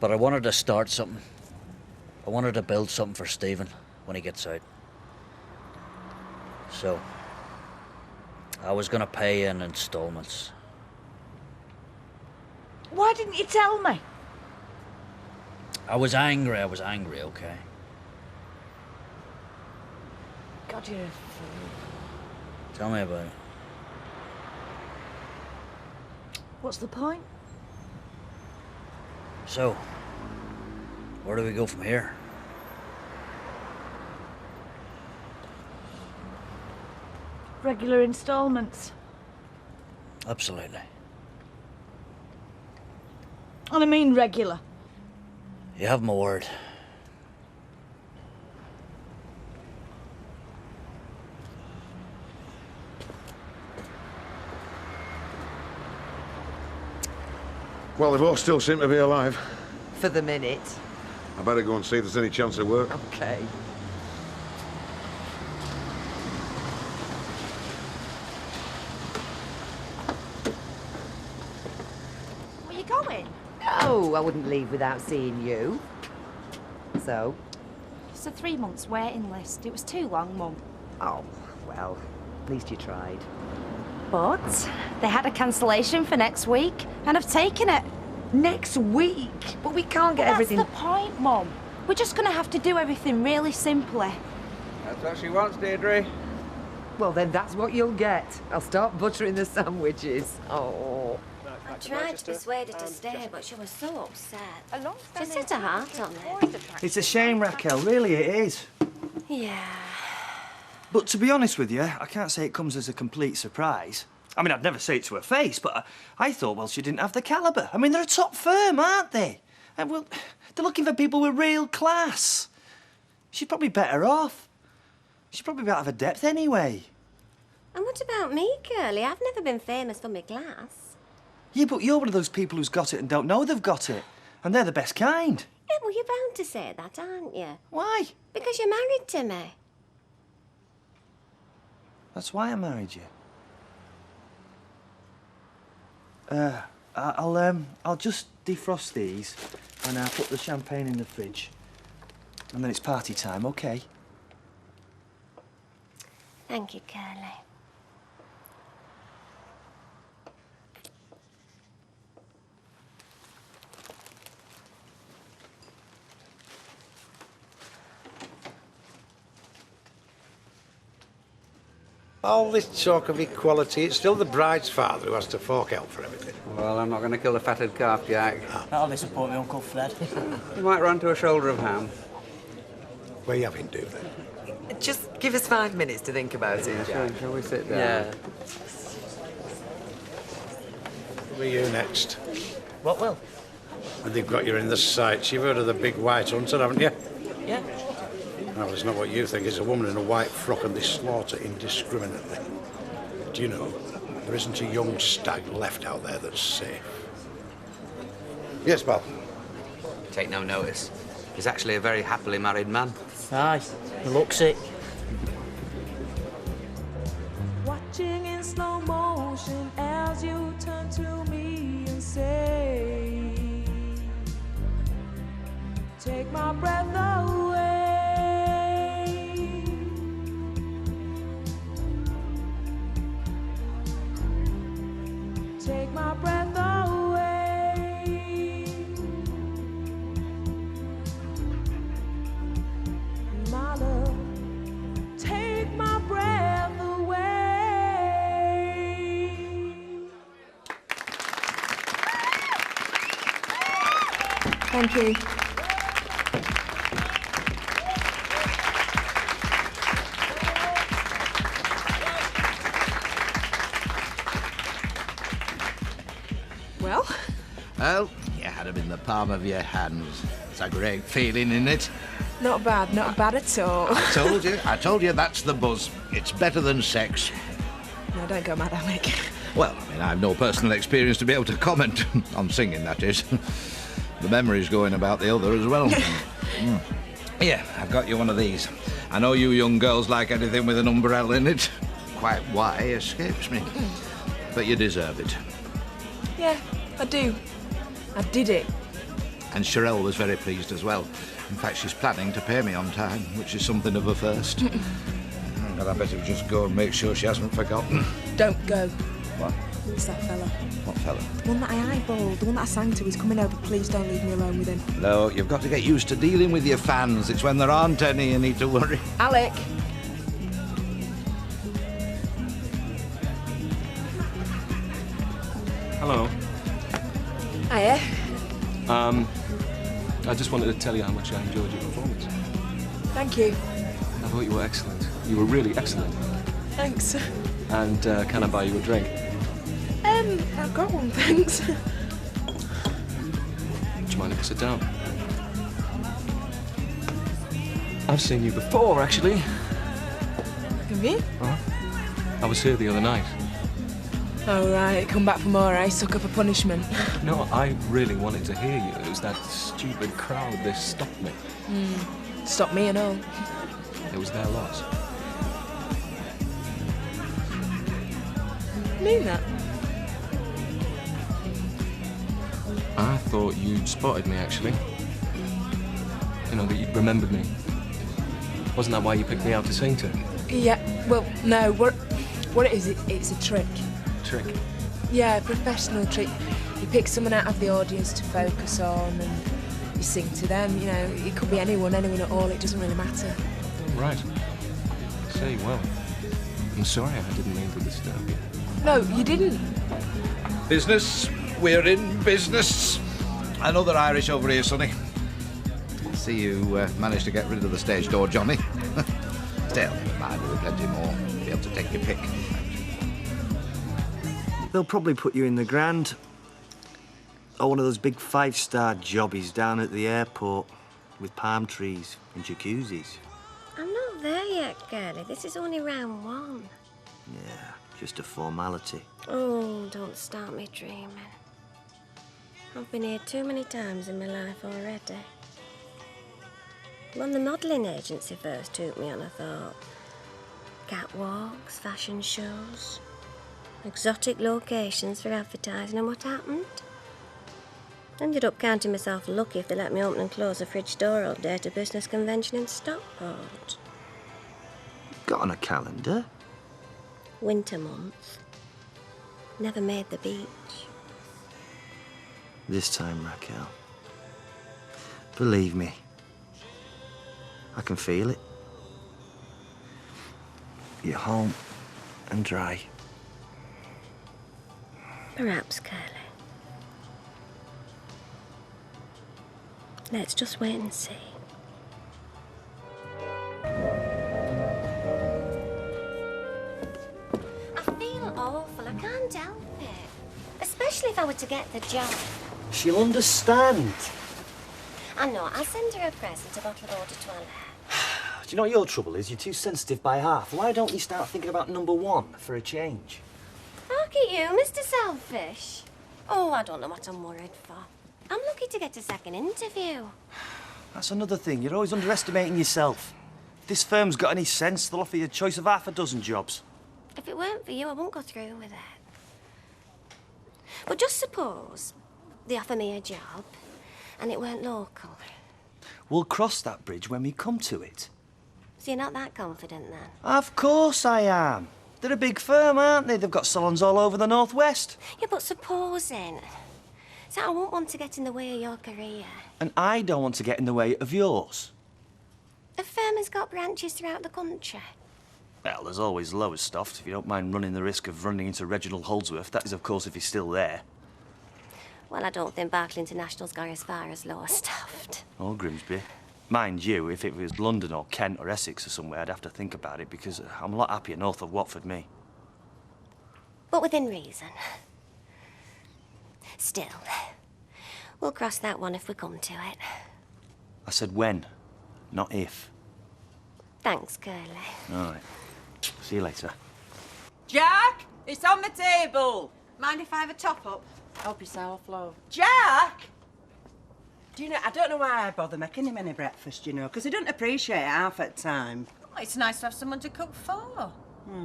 But I wanted to start something. I wanted to build something for Stephen when he gets out. So, I was going to pay in installments. Why didn't you tell me? I was angry, okay? God, you're a fool. Tell me about it. What's the point? So, where do we go from here? Regular instalments. Absolutely. And I mean regular. You have my word. Well, they both still seem to be alive. For the minute. I better go and see if there's any chance of work. Okay. Where you going? Oh, I wouldn't leave without seeing you. So? It's a 3 months waiting list. It was too long, Mum. Oh, well, at least you tried. But they had a cancellation for next week, and I've taken it. Next week? But we can't get everything... That's the point, Mum. We're just going to have to do everything really simply. That's what she wants, Deirdre. Well, then that's what you'll get. I'll start buttering the sandwiches. Oh. I tried to persuade her to stay, but she was so upset. She set her heart on it. It's a shame, Raquel. Really, it is. Yeah. But to be honest with you, I can't say it comes as a complete surprise. I mean, I'd never say it to her face, but I thought, well, she didn't have the calibre. I mean, they're a top firm, aren't they? And, well, they're looking for people with real class. She's probably better off. She's probably out of her depth anyway. And what about me, Curly? I've never been famous for my glass. Yeah, but you're one of those people who's got it and don't know they've got it. And they're the best kind. Yeah, well, you're bound to say that, aren't you? Why? Because you're married to me. That's why I married you. I'll just defrost these and I'll put the champagne in the fridge. And then it's party time, okay? Thank you, Curly. All this talk of equality, it's still the bride's father who has to fork out for everything. Well, I'm not going to kill the fatted calf, Jack. That'll disappoint me, Uncle Fred. You might run to a shoulder of ham. Where you having to, then? Just give us 5 minutes to think about it, Jack. Shall we sit down? Yeah. Who are you next? What will? And they've got you in the sights. You've heard of the big white hunter, haven't you? Yeah. Well, it's not what you think. It's a woman in a white frock and they slaughter indiscriminately. Do you know, there isn't a young stag left out there that's safe. Yes, pal? Take no notice. He's actually a very happily married man. Aye, he looks it. Watching in slow motion as you turn to me and say, take my breath away. Take my breath away. My love, take my breath away. Thank you. Well? Well, you had them in the palm of your hands. It's a great feeling, isn't it? Not bad at all. I told you that's the buzz. It's better than sex. No, don't go mad, Alec. Well, I mean, I've no personal experience to be able to comment on singing, that is. The memory's going about the other as well. Yeah, I've got you one of these. I know you young girls like anything with an umbrella in it. Quite why escapes me. But you deserve it. Yeah, I do. I did it. And Sherelle was very pleased as well. In fact, she's planning to pay me on time, which is something of a first. But I better just go and make sure she hasn't forgotten. Don't go. What? It's that fella. What fella? The one that I eyeballed, the one that I sang to. He's coming over. Please don't leave me alone with him. No, you've got to get used to dealing with your fans. It's when there aren't any you need to worry. Alec. Hello. Hiya. I just wanted to tell you how much I enjoyed your performance. Thank you. I thought you were excellent. You were really excellent. Thanks. And can I buy you a drink? I've got one, thanks. Do you mind if I sit down? I've seen you before, actually. Have you? I was here the other night. Oh, right. Come back for more, eh? Suck up a punishment. No, I really wanted to hear you. It was that stupid crowd. They stopped me. Stop me and all. It was their loss. Mean that? I thought you'd spotted me, actually. You know, that you'd remembered me. Wasn't that why you picked me out to sing to? Yeah, well, no. What it is, it's a trick. Trick? Yeah, a professional trick. You pick someone out of the audience to focus on and you sing to them, you know. It could be anyone at all, it doesn't really matter. Right. Say, well, I'm sorry I didn't mean to disturb you. No, you didn't. Business. We're in business. Another Irish over here, Sonny. See you managed to get rid of the stage door, Johnny. Still, never mind, there are plenty more. You'll be able to take your pick. They'll probably put you in the Grand. Or one of those big five-star jobbies down at the airport with palm trees and jacuzzis. I'm not there yet, Curly. This is only round one. Yeah, just a formality. Oh, don't start me dreaming. I've been here too many times in my life already. When the modelling agency first took me on, I thought, catwalks, fashion shows, exotic locations for advertising, and what happened? Ended up counting myself lucky if they let me open and close the fridge door all day at a business convention in Stockport. Got on a calendar? Winter month. Never made the beach. This time, Raquel. Believe me. I can feel it. You're home and dry. Perhaps, Curly. Let's just wait and see. I feel awful. I can't help it. Especially if I were to get the job. She'll understand. I know. I'll send her a present, a bottle of eau de toilette. Do you know what your trouble is? You're too sensitive by half. Why don't you start thinking about number one for a change? Look at you, Mr. Selfish. Oh, I don't know what I'm worried for. I'm lucky to get a second interview. That's another thing. You're always underestimating yourself. If this firm's got any sense, they'll offer you a choice of half a dozen jobs. If it weren't for you, I wouldn't go through with it. But just suppose they offer me a job and it weren't local. We'll cross that bridge when we come to it. So you're not that confident then? Of course I am. They're a big firm, aren't they? They've got salons all over the northwest. Yeah, but supposing. So I won't want to get in the way of your career. And I don't want to get in the way of yours. The firm has got branches throughout the country. Well, there's always Lowestoft, if you don't mind running the risk of running into Reginald Holdsworth. That is, of course, if he's still there. Well, I don't think Berkeley International's got as far as Lowestoft. Or Grimsby. Mind you, if it was London or Kent or Essex or somewhere, I'd have to think about it, because I'm a lot happier north of Watford, me. But within reason. Still, we'll cross that one if we come to it. I said when, not if. Thanks, Curly. All right. See you later. Jack, it's on the table. Mind if I have a top-up? Help yourself, love. Jack! Do you know, I don't know why I bother making him any breakfast, you know, because he doesn't appreciate it half at the time. Oh, it's nice to have someone to cook for. Oh,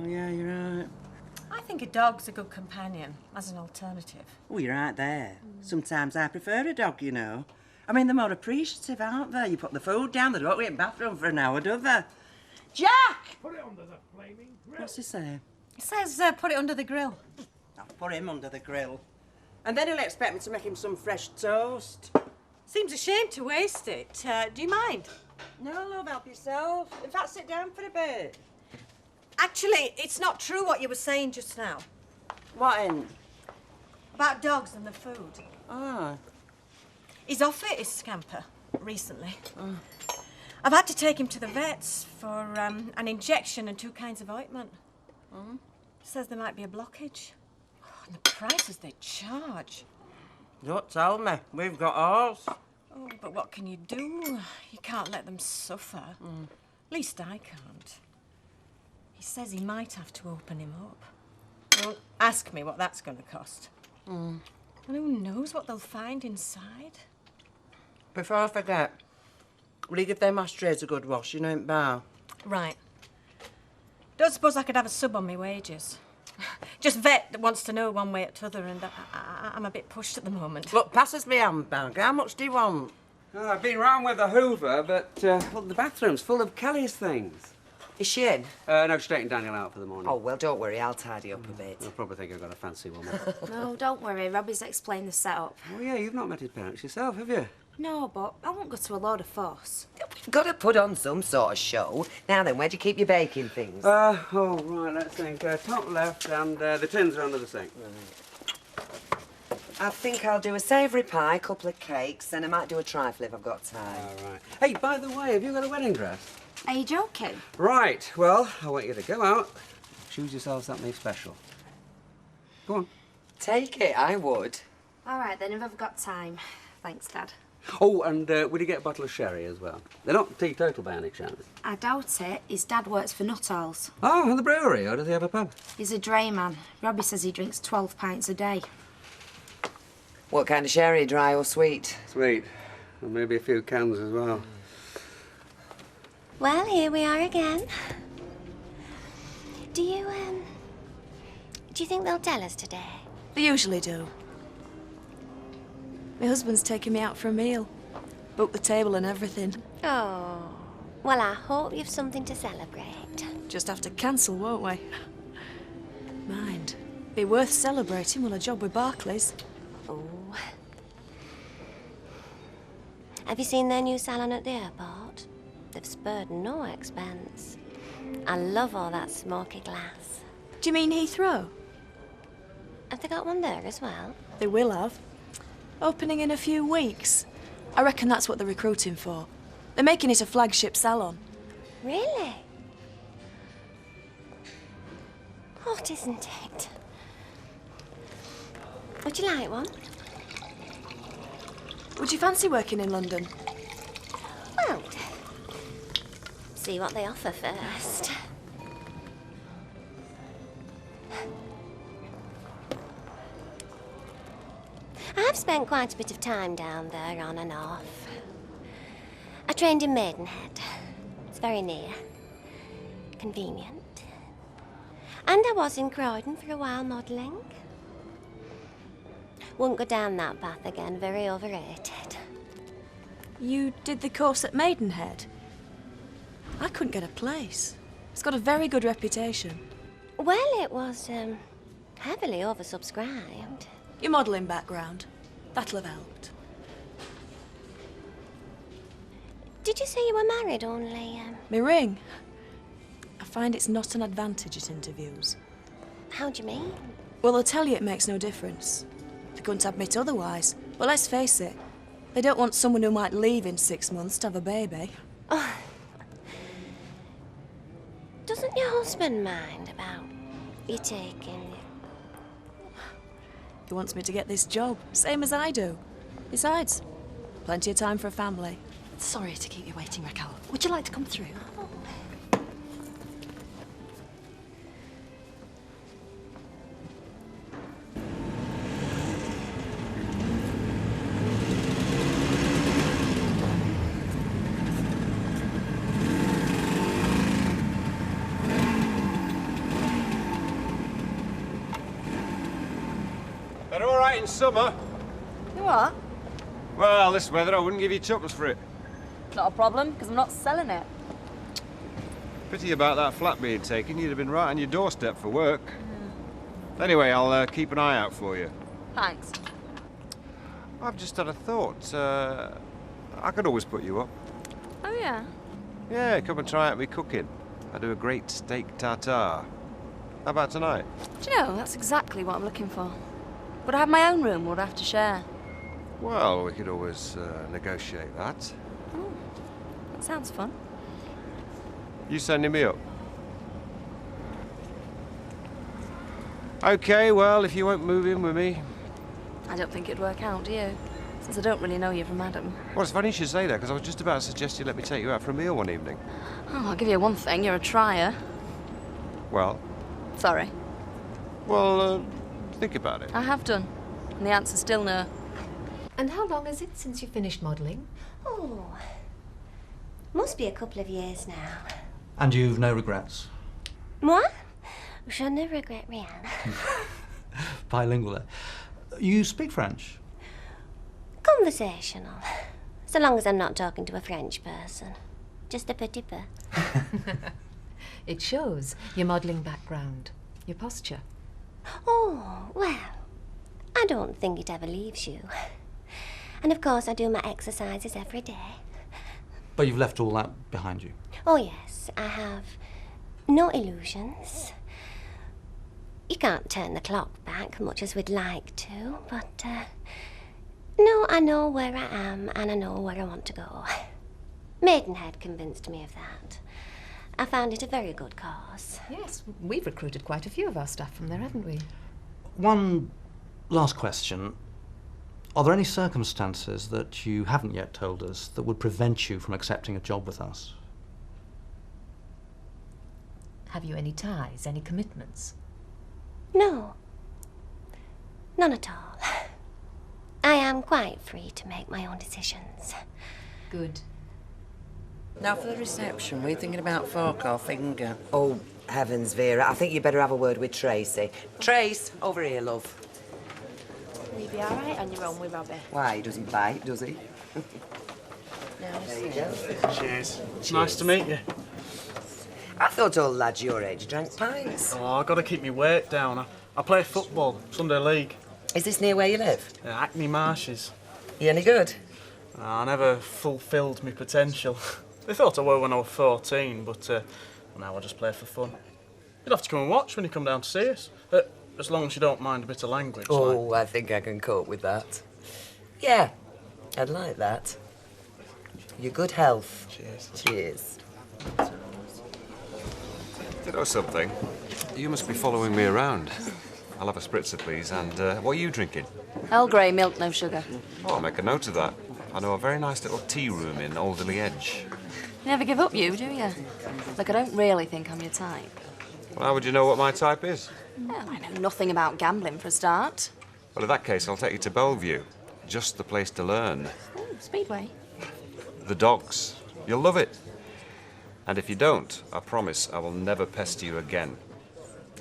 yeah, you're right. I think a dog's a good companion as an alternative. Oh, you're right there. Sometimes I prefer a dog, you know. I mean, they're more appreciative, aren't they? You put the food down, they don't wait in the bathroom for an hour, do they? Jack! Put it under the flaming grill. What's he saying? It says put it under the grill. I'll put him under the grill. And then he'll expect me to make him some fresh toast. Seems a shame to waste it. Do you mind? No, love, help yourself. In fact, sit down for a bit. Actually, it's not true what you were saying just now. What in? About dogs and the food. Ah. He's off it, his scamper, recently. I've had to take him to the vets for an injection and 2 kinds of ointment. Says there might be a blockage. Oh, and the prices they charge. Don't tell me. We've got ours. Oh, but what can you do? You can't let them suffer. At least I can't. He says he might have to open him up. Well, ask me what that's going to cost. And who knows what they'll find inside? Before I forget, will you give them ashtrays a good wash, you know, in bar? Right. Don't suppose I could have a sub on my wages. Just vet that wants to know one way or t'other, and I'm a bit pushed at the moment. Look, pass us me handbag. How much do you want? Oh, I've been round with the Hoover, but look, the bathroom's full of Kelly's things. Is she in? No, she's taking Daniel out for the morning. Oh, well, don't worry. I'll tidy up a bit. They'll probably think I've got a fancy woman. No, don't worry. Robbie's explained the setup. Oh, yeah, you've not met his parents yourself, have you? No, but I won't go to a load of fuss. We've got to put on some sort of show. Now then, where do you keep your baking things? Oh, right, let's think. Top left, and the tins are under the sink. I think I'll do a savoury pie, a couple of cakes, and I might do a trifle if I've got time. All right. Hey, by the way, have you got a wedding dress? Are you joking? Right, well, I want you to go out, choose yourself something special. Go on. Take it, I would. All right, then, if I've got time. Thanks, Dad. Oh, and will you get a bottle of sherry as well? They're not teetotal by any chance. I doubt it. His dad works for Nuttall's. Oh, in the brewery, or does he have a pub? He's a drayman. Robbie says he drinks 12 pints a day. What kind of sherry, dry or sweet? Sweet. And maybe a few cans as well. Well, here we are again. Do you think they'll tell us today? They usually do. My husband's taking me out for a meal. Booked the table and everything. Oh, well, I hope you've something to celebrate. Just have to cancel, won't we? Mind. Be worth celebrating when a job with Barclays. Oh. Have you seen their new salon at the airport? They've spared no expense. I love all that smoky glass. Do you mean Heathrow? Have they got one there as well? They will have. Opening in a few weeks. I reckon that's what they're recruiting for. They're making it a flagship salon. Really? Hot, isn't it? Would you like one? Would you fancy working in London? Well, see what they offer first. I've spent quite a bit of time down there, on and off. I trained in Maidenhead. It's very near. Convenient. And I was in Croydon for a while modelling. Won't go down that path again, very overrated. You did the course at Maidenhead? I couldn't get a place. It's got a very good reputation. Well, it was, heavily oversubscribed. Your modelling background. That'll have helped. Did you say you were married only, My ring. I find it's not an advantage at interviews. How do you mean? Well, they'll tell you it makes no difference. They're going to admit otherwise. But let's face it, they don't want someone who might leave in 6 months to have a baby. Oh. Doesn't your husband mind about you taking... He wants me to get this job, same as I do. Besides, plenty of time for a family. Sorry to keep you waiting, Raquel. Would you like to come through? Oh. They're all right in summer. You what? Well, this weather, I wouldn't give you tuppence for it. Not a problem, because I'm not selling it. Pity about that flat being taken. You'd have been right on your doorstep for work. Anyway, I'll keep an eye out for you. Thanks. I've just had a thought. I could always put you up. Oh, yeah? Yeah, come and try out me cooking. I do a great steak tartare. How about tonight? Do you know, that's exactly what I'm looking for. Would I have my own room or would I have to share? Well, we could always negotiate that. Oh, that sounds fun. You sending me up? Okay, well, if you won't move in with me. I don't think it'd work out, do you? Since I don't really know you from Adam. Well, it's funny you should say that, because I was just about to suggest you let me take you out for a meal one evening. Oh, I'll give you one thing, you're a trier. Well? Sorry. Well, think about it. I have done, and the answer's still no. And how long is it since you finished modelling? Oh, must be a couple of years now. And you've no regrets? Moi? Je ne regrette rien. Bilingual. You speak French? Conversational. So long as I'm not talking to a French person. Just a petit peu. It shows your modelling background, your posture. Oh, well, I don't think it ever leaves you. And of course I do my exercises every day. But you've left all that behind you. Oh yes, I have no illusions. You can't turn the clock back, much as we'd like to, but no, I know where I am and I know where I want to go. Maidenhead convinced me of that. I found it a very good cause. Yes, we've recruited quite a few of our staff from there, haven't we? One last question. Are there any circumstances that you haven't yet told us that would prevent you from accepting a job with us? Have you any ties, any commitments? No. None at all. I am quite free to make my own decisions. Good. Now for the reception, were you thinking about fork or finger? Oh, heavens, Vera. I think you better have a word with Tracy. Trace, over here, love. Will you be all right on your own with Robbie? Why, he doesn't bite, does he? There you go. Cheers. Nice to meet you. I thought all lads your age drank pints. Oh, I've got to keep my weight down. I play football, Sunday League. Is this near where you live? Hackney Marshes. You any good? I never fulfilled my potential. They thought I were when I was 14, but now I just play for fun. You'd have to come and watch when you come down to see us. As long as you don't mind a bit of language. Oh, like. I think I can cope with that. Yeah, I'd like that. Your good health. Cheers. Cheers. You know something? You must be following me around. I'll have a spritzer, please. And what are you drinking? Earl Grey, milk, no sugar. Oh, I'll make a note of that. I know a very nice little tea room in Alderley Edge. You never give up, you, do you? Look, I don't really think I'm your type. Well, how would you know what my type is? Well, I know nothing about gambling for a start. Well, in that case, I'll take you to Bellevue. Just the place to learn. Ooh, Speedway. The dogs. You'll love it. And if you don't, I promise I will never pester you again.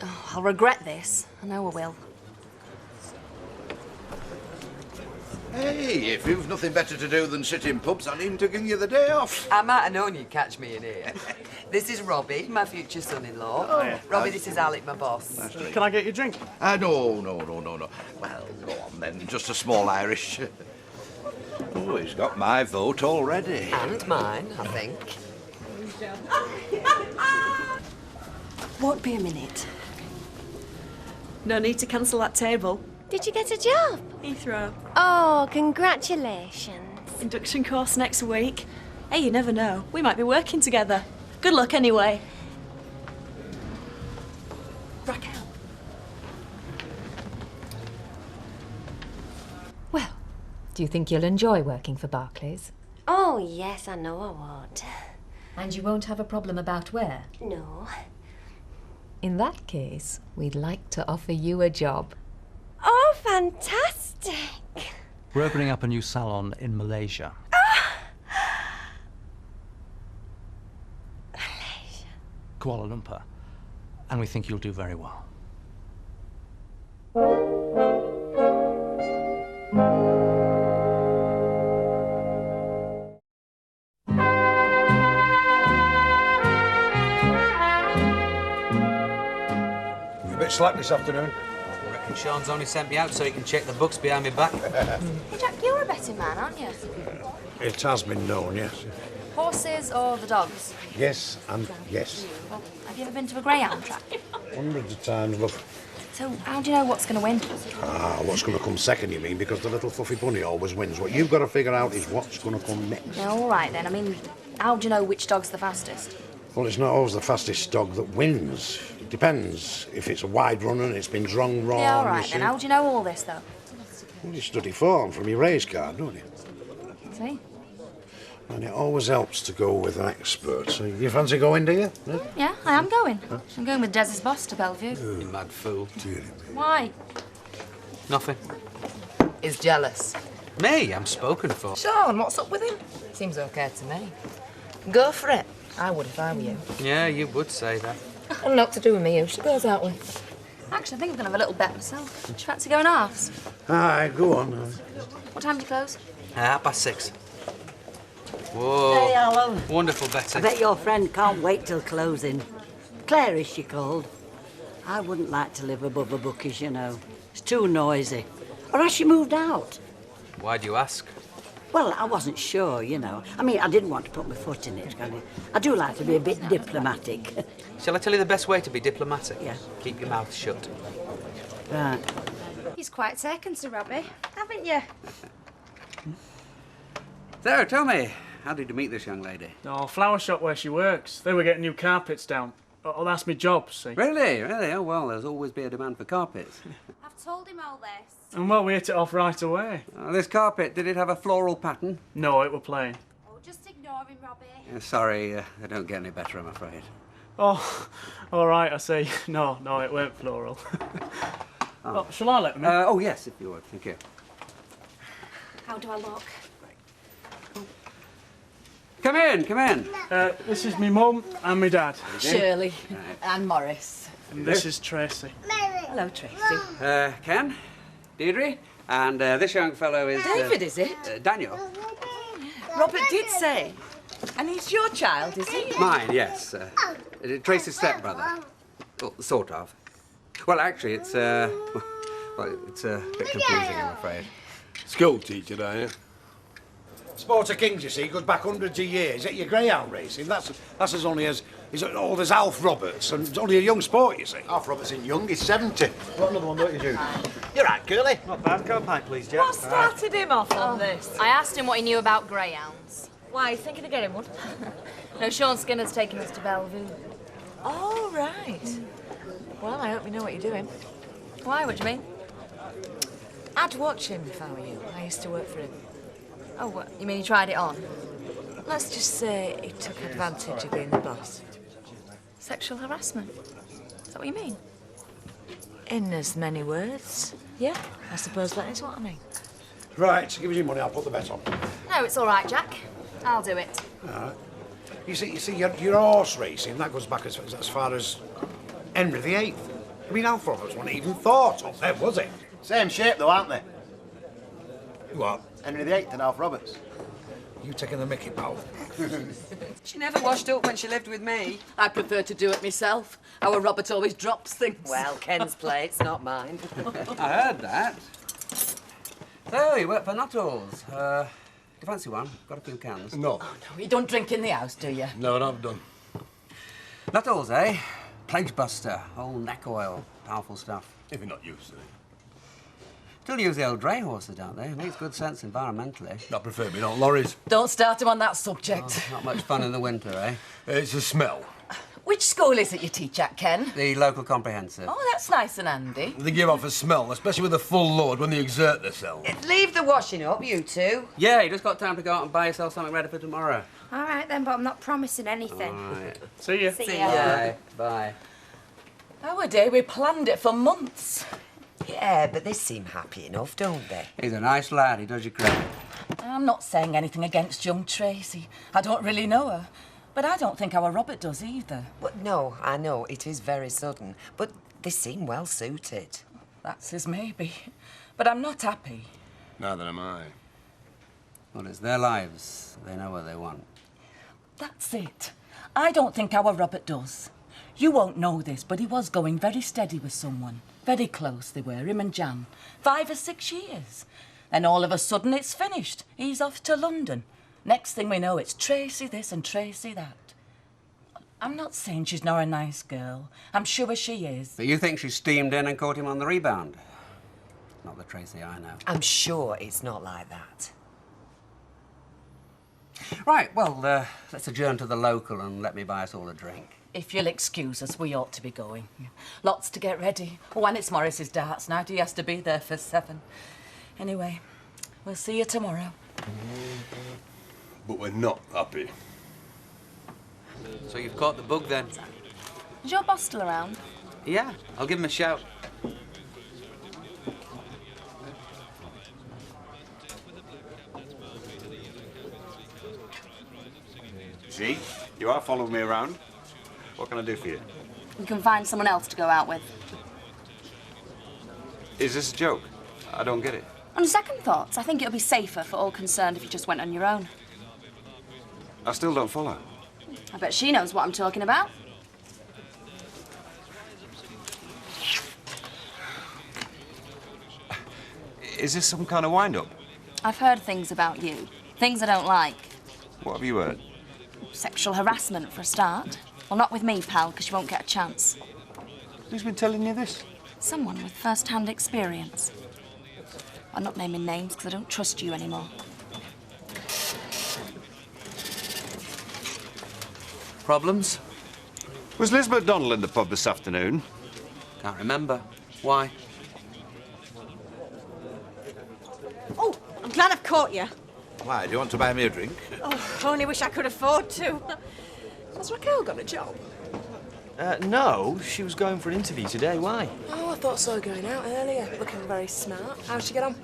Oh, I'll regret this. I know I will. Hey, if you've nothing better to do than sit in pubs, I need to give you the day off. I might have known you'd catch me in here. This is Robbie, my future son-in-law. Oh, yeah. Robbie, this is Alec, my boss. Can I get you a drink? No. Well, go on then, just a small Irish. Oh, he's got my vote already. And mine, I think. Won't be a minute. No need to cancel that table. Did you get a job? Heathrow. Oh, congratulations. Induction course next week. Hey, you never know. We might be working together. Good luck anyway. Raquel. Well, do you think you'll enjoy working for Barclays? Oh, yes, I know I would. And you won't have a problem about where? No. In that case, we'd like to offer you a job. Oh, fantastic. We're opening up a new salon in Malaysia. Malaysia. Kuala Lumpur. And we think you'll do very well. You're a bit slack this afternoon. I reckon Sean's only sent me out so he can check the books behind my back. Hey, Jack, you're a betting man, aren't you? It has been known, yes. Horses or the dogs? Yes and yes. Well, have you ever been to a greyhound track? Hundreds of times, love. So, how do you know what's going to win? What's going to come second, you mean? Because the little fluffy bunny always wins. What you've got to figure out is what's going to come next. Yeah, all right then. I mean, how do you know which dog's the fastest? Well, it's not always the fastest dog that wins. It depends. If it's a wide runner and it's been drawn wrong... Yeah, all right you then. see. How do you know all this, though? Well, you study form from your race card, don't you? See? And it always helps to go with an expert. So you fancy going, do you? Yeah? Yeah, I am going. I'm going with Des's boss to Bellevue. You mad fool. Why? Nothing. He's jealous. Me? I'm spoken for. Sean, what's up with him? Seems okay to me. Go for it. I would if I were you. Yeah, you would say that. And not to do with me who she goes out with. Actually, I think I'm going to have a little bet myself. Do you fancy going halves? Aye, go on. What time do you close? 6:30. Whoa. Hey, Alan. Wonderful, Betty. I bet your friend can't wait till closing. Claire is she called. I wouldn't like to live above a bookies, you know. It's too noisy. Or has she moved out? Why do you ask? Well, I wasn't sure, you know. I mean, I didn't want to put my foot in it, kind of. I do like to be a bit diplomatic. Shall I tell you the best way to be diplomatic? Yeah. Keep your mouth shut. Right. He's quite taken to Robbie, haven't you? So, tell me, how did you meet this young lady? Oh, flower shop where she works. They were getting new carpets down. Oh, that's my job, see. Really? Really? Oh, well, there's always be a demand for carpets. I've told him all this. And well, we hit it off right away. This carpet, did it have a floral pattern? No, it were plain. Oh, just ignore him, Robbie. Sorry, they don't get any better, I'm afraid. Oh, all right, I see. No, it weren't floral. Oh, shall I let them in? Oh, yes, if you would. Thank you. How do I look? Come in, come in. This is me mum and me dad. Shirley and Morris. And this is Tracy. Hello, Tracy. Ken, Deirdre, and this young fellow is... David, is it? Daniel. Robert did say. And he's your child, is he? Mine, yes. Tracy's stepbrother. Well, sort of. Well, actually, it's a bit confusing, I'm afraid. School teacher, are you? Sport of Kings, you see, goes back hundreds of years. Is it your greyhound racing? That's as only as old as Alf Roberts, and it's only a young sport, you see. Alf Roberts isn't young, he's 70. What another one, don't you, Jude? You're right, Curly. Not bad. Go pint, please, Jack. What started him off on this? I asked him what he knew about greyhounds. Why, you thinking of getting one? No, Sean Skinner's taking us to Bellevue. Oh, right. Well, I hope you know what you're doing. Why? What do you mean? I'd watch him if I were you. I used to work for him. Oh, what? You mean he tried it on? Let's just say he took advantage of being the boss. Sexual harassment? Is that what you mean? In as many words. Yeah, I suppose that is what I mean. Right, give us your money, I'll put the bet on. No, it's all right, Jack. I'll do it. All right. You see, your horse racing, that goes back as far as Henry VIII. I mean, Alf Roberts wasn't even thought of then, was it? Same shape, though, aren't they? What? Henry VIII and Alf Roberts. You taking the mickey, pal? She never washed up when she lived with me. I prefer to do it myself. Our Robert always drops things. Well, Ken's plate's not mine. I heard that. So, you work for Nuttall's. Do you fancy one? Got a few cans. No. Oh, no, you don't drink in the house, do you? No, I've done. Nuttall's, eh? Pledge buster, old neck oil, powerful stuff. If you're not used to it. Still use the old dray horses, don't they? Makes good sense environmentally. I prefer me not lorries. Don't start him on that subject. Oh, not much fun in the winter, eh? It's a smell. Which school is it you teach at, Ken? The local comprehensive. Oh, that's nice and handy. They give off a smell, especially with a full load when they exert themselves. Leave the washing up, you two. Yeah, you just got time to go out and buy yourself something ready for tomorrow. All right then, but I'm not promising anything. All right. See ya. See ya. Bye. Bye. Our day, we planned it for months. Yeah, but they seem happy enough, don't they? He's a nice lad, he does you credit. I'm not saying anything against young Tracy. I don't really know her. But I don't think our Robert does either. Well, no, I know, it is very sudden. But they seem well suited. That's his maybe. But I'm not happy. Neither am I. Well, it's their lives. They know what they want. That's it. I don't think our Robert does. You won't know this, but he was going very steady with someone. Very close they were, him and Jan. 5 or 6 years. Then all of a sudden it's finished. He's off to London. Next thing we know, it's Tracy this and Tracy that. I'm not saying she's not a nice girl. I'm sure she is. But you think she steamed in and caught him on the rebound? Not the Tracy I know. I'm sure it's not like that. Right, well, let's adjourn to the local and let me buy us all a drink. If you'll excuse us, we ought to be going. Lots to get ready. Oh, and it's Morris's darts night. He has to be there for 7. Anyway, we'll see you tomorrow. but we're not happy. So you've caught the bug then? Is your boss still around? Yeah, I'll give him a shout. See, you are following me around. What can I do for you? You can find someone else to go out with. Is this a joke? I don't get it. On second thoughts, I think it would be safer for all concerned if you just went on your own. I still don't follow. I bet she knows what I'm talking about. Is this some kind of wind-up? I've heard things about you. Things I don't like. What have you heard? Sexual harassment, for a start. Well, not with me, pal, because you won't get a chance. Who's been telling you this? Someone with first-hand experience. I'm not naming names because I don't trust you anymore. Problems? Was Liz McDonald in the pub this afternoon? Can't remember. Why? Oh, I'm glad I've caught you. Why, do you want to buy me a drink? Oh, I only wish I could afford to. Has Raquel got a job? No, she was going for an interview today. Why? Oh, I thought so going out earlier. Looking very smart. How'd she get on?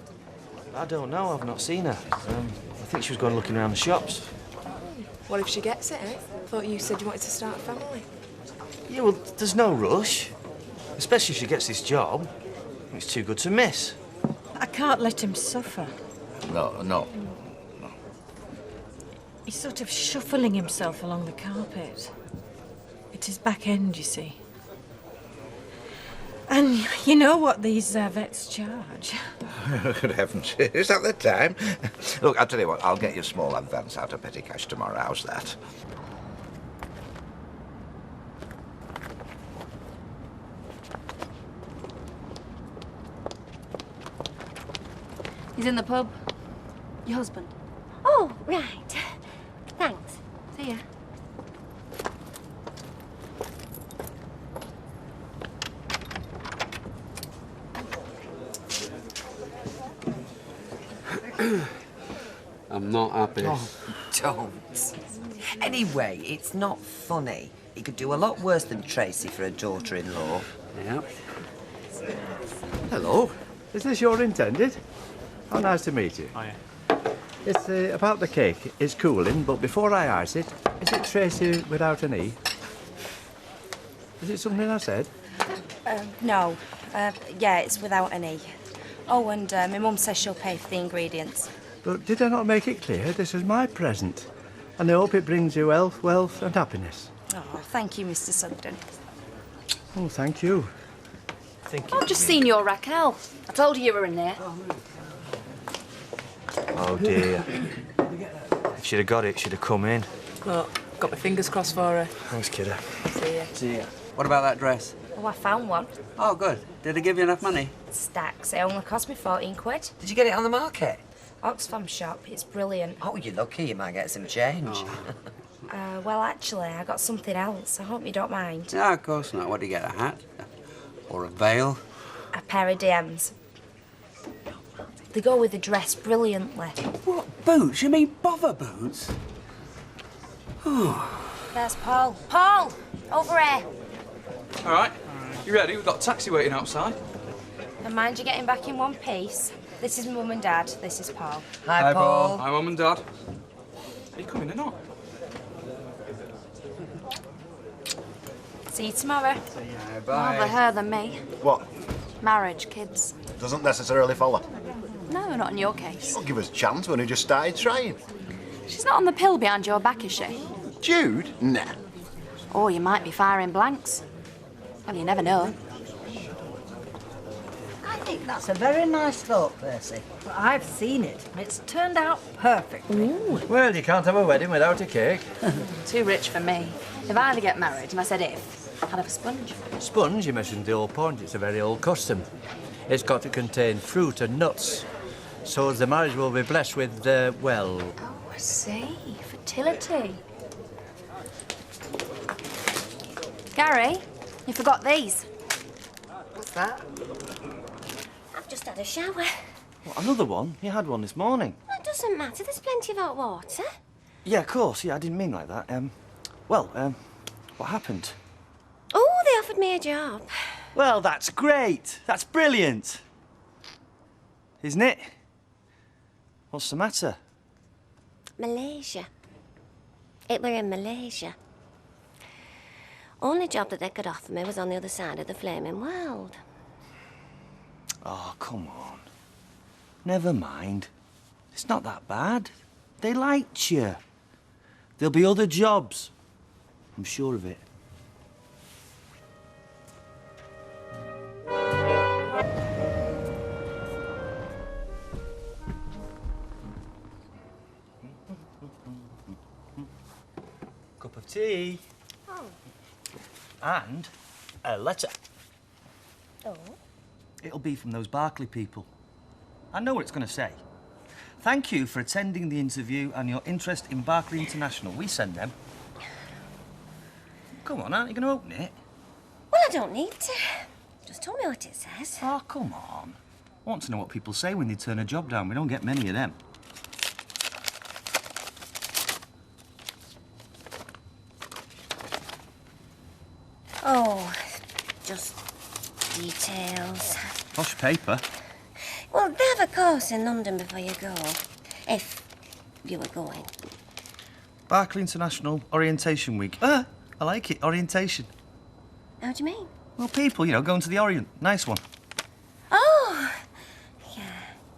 I don't know. I've not seen her. I think she was going looking around the shops. What if she gets it, eh? Thought you said you wanted to start a family. Yeah, well, there's no rush. Especially if she gets this job. It's too good to miss. I can't let him suffer. No. He's sort of shuffling himself along the carpet. It's his back end, you see. And you know what these vets charge. Good heavens, is that the time? Look, I'll tell you what, I'll get you a small advance out of petty cash tomorrow. How's that? He's in the pub. Your husband. Oh, right. Thanks. See ya. I'm not happy. Oh, don't. Anyway, it's not funny. He could do a lot worse than Tracy for a daughter-in-law. Yep. Hello. Is this your intended? How nice to meet you. Oh, yeah. It's about the cake. It's cooling, but before I ice it, is it Tracy without an E? Is it something I said? No. Yeah, it's without an E. Oh, and my mum says she'll pay for the ingredients. But did I not make it clear this is my present? And I hope it brings you health, wealth and happiness. Oh, thank you, Mr. Sugden. Oh, thank you. I've just seen your Raquel. I told you were in there. Oh, dear. If she'd have got it, she'd have come in. Look, got my fingers crossed for her. Thanks, kidder. See ya. See ya. What about that dress? Oh, I found one. Oh, good. Did they give you enough money? Stacks. It only cost me 14 quid. Did you get it on the market? Oxfam shop. It's brilliant. Oh, you're lucky. You might get some change. Well, actually, I got something else. I hope you don't mind. No, of course not. What do you get, a hat? Or a veil? A pair of DMs. They go with the dress brilliantly. What, boots? You mean bother boots? Oh. There's Paul. Paul! Over here. All right. You ready? We've got a taxi waiting outside. And mind you getting back in one piece. This is Mum and Dad. This is Paul. Hi, Paul. Hi, Mum and Dad. Are you coming or not? See you tomorrow. Rather her than me. What? Marriage, kids. Doesn't necessarily follow. No, not in your case. Don't give us a chance when we just started trying. She's not on the pill behind your back, is she? Jude? Nah. Or you might be firing blanks. Well, you never know. I think that's a very nice thought, Percy. But I've seen it. It's turned out perfectly. Well, you can't have a wedding without a cake. Too rich for me. If I ever get married, and I said if, I'd have a sponge. Sponge, you mentioned the old point. It's a very old custom. It's got to contain fruit and nuts. So the marriage will be blessed with, well... Oh, I see. Fertility. Gary, you forgot these. What's that? I've just had a shower. What, another one? You had one this morning. That doesn't matter. There's plenty of hot water. Yeah, of course. Yeah, I didn't mean like that. What happened? Oh, they offered me a job. Well, that's great. That's brilliant. Isn't it? What's the matter? Malaysia. It were in Malaysia. Only job that they could offer me was on the other side of the flaming world. Oh, come on. Never mind. It's not that bad. They liked you. There'll be other jobs. I'm sure of it. Cup of tea. Oh. And a letter. Oh? It'll be from those Barclay people. I know what it's going to say. Thank you for attending the interview and your interest in Barclay International. We send them. Come on, aren't you going to open it? Well, I don't need to. Just tell me what it says. Oh, come on. I want to know what people say when they turn a job down. We don't get many of them. Oh, just details. Posh paper. Well, they have a course in London before you go. If you were going. Barclay International Orientation Week. I like it. Orientation. How do you mean? Well, people, going to the Orient. Nice one. Oh, yeah.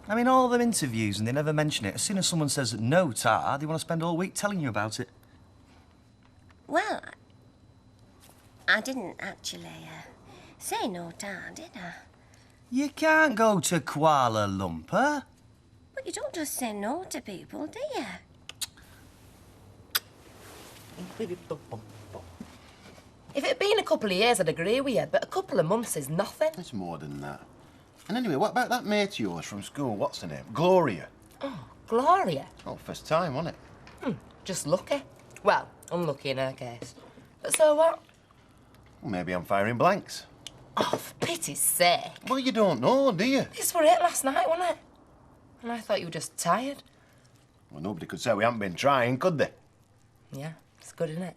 I mean, all them interviews and they never mention it. As soon as someone says no, tar, they want to spend all week telling you about it. Well, I didn't actually say no, Dad, did I? You can't go to Kuala Lumpur. But you don't just say no to people, do you? If it had been a couple of years, I'd agree with you, but a couple of months is nothing. It's more than that. And anyway, what about that mate of yours from school? What's her name? Gloria. Oh, Gloria? Oh, first time, wasn't it? Just lucky. Well, unlucky in her case. But so what? Well, maybe I'm firing blanks. Oh, for pity's sake. Well, you don't know, do you? This were it last night, wasn't it? And I thought you were just tired. Well, nobody could say we haven't been trying, could they? Yeah, it's good, isn't it?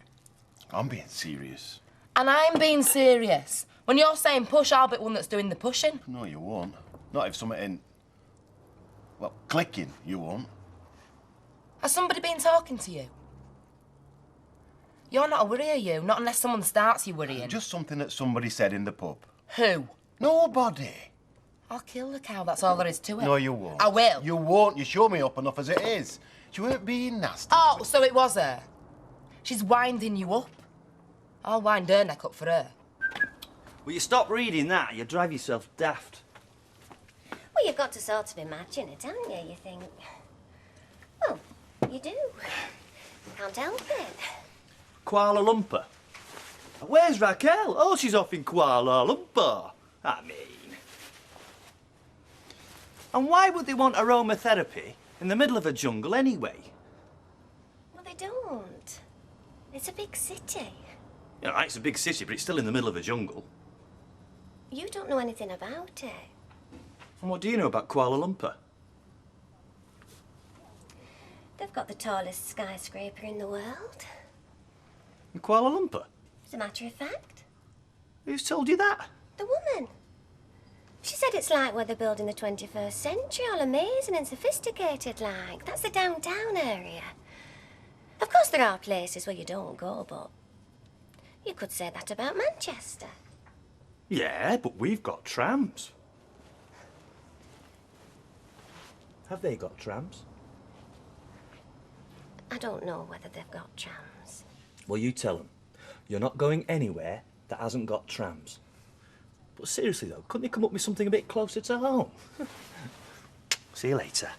I'm being serious. And I'm being serious. When you're saying push, I'll be one that's doing the pushing. No, you won't. Not if something ain't... Well, clicking, you won't. Has somebody been talking to you? You're not a worrier, you. Not unless someone starts you worrying. Just something that somebody said in the pub. Who? Nobody. I'll kill the cow, that's all there is to it. No, you won't. I will. You won't. You show me up enough as it is. She weren't being nasty. Oh, so it was her. She's winding you up. I'll wind her neck up for her. Will you stop reading that? You drive yourself daft. Well, you've got to sort of imagine it, haven't you? You think... Well, you do. Can't help it. Kuala Lumpur. Where's Raquel? Oh, she's off in Kuala Lumpur. I mean... And why would they want aromatherapy in the middle of a jungle anyway? Well, they don't. It's a big city. You know, right, it's a big city, but it's still in the middle of a jungle. You don't know anything about it. And what do you know about Kuala Lumpur? They've got the tallest skyscraper in the world. In Kuala Lumpur? As a matter of fact. Who's told you that? The woman. She said it's like where they're building the 21st century, all amazing and sophisticated like. That's the downtown area. Of course there are places where you don't go, but you could say that about Manchester. Yeah, but we've got trams. Have they got trams? I don't know whether they've got trams. Well, you tell them. You're not going anywhere that hasn't got trams. But seriously, though, couldn't they come up with something a bit closer to home? See you later.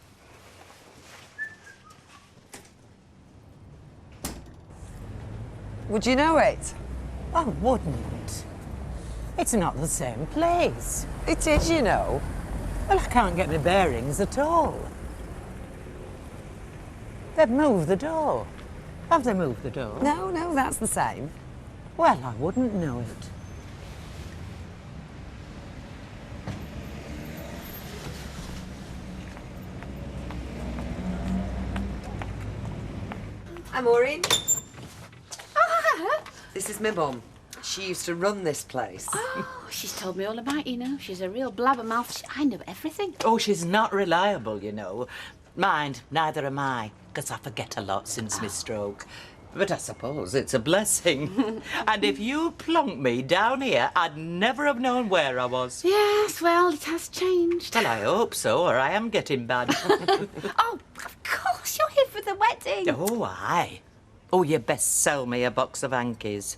Would you know it? I wouldn't. It's not the same place. It is, you know. Well, I can't get my bearings at all. They've moved the door. Have they moved the door? No, no, that's the same. Well, I wouldn't know it. Hi, Maureen. Ah, This is my mum. She used to run this place. oh, she's told me all about you know. She's a real blabbermouth. I know everything. Oh, she's not reliable, you know. Mind, neither am I, because I forget a lot since my stroke. But I suppose it's a blessing. And if you plunked me down here, I'd never have known where I was. Yes, well, it has changed. Well, I hope so, or I am getting bad. Oh, of course, you're here for the wedding. Oh, aye. Oh, you best sell me a box of hankies.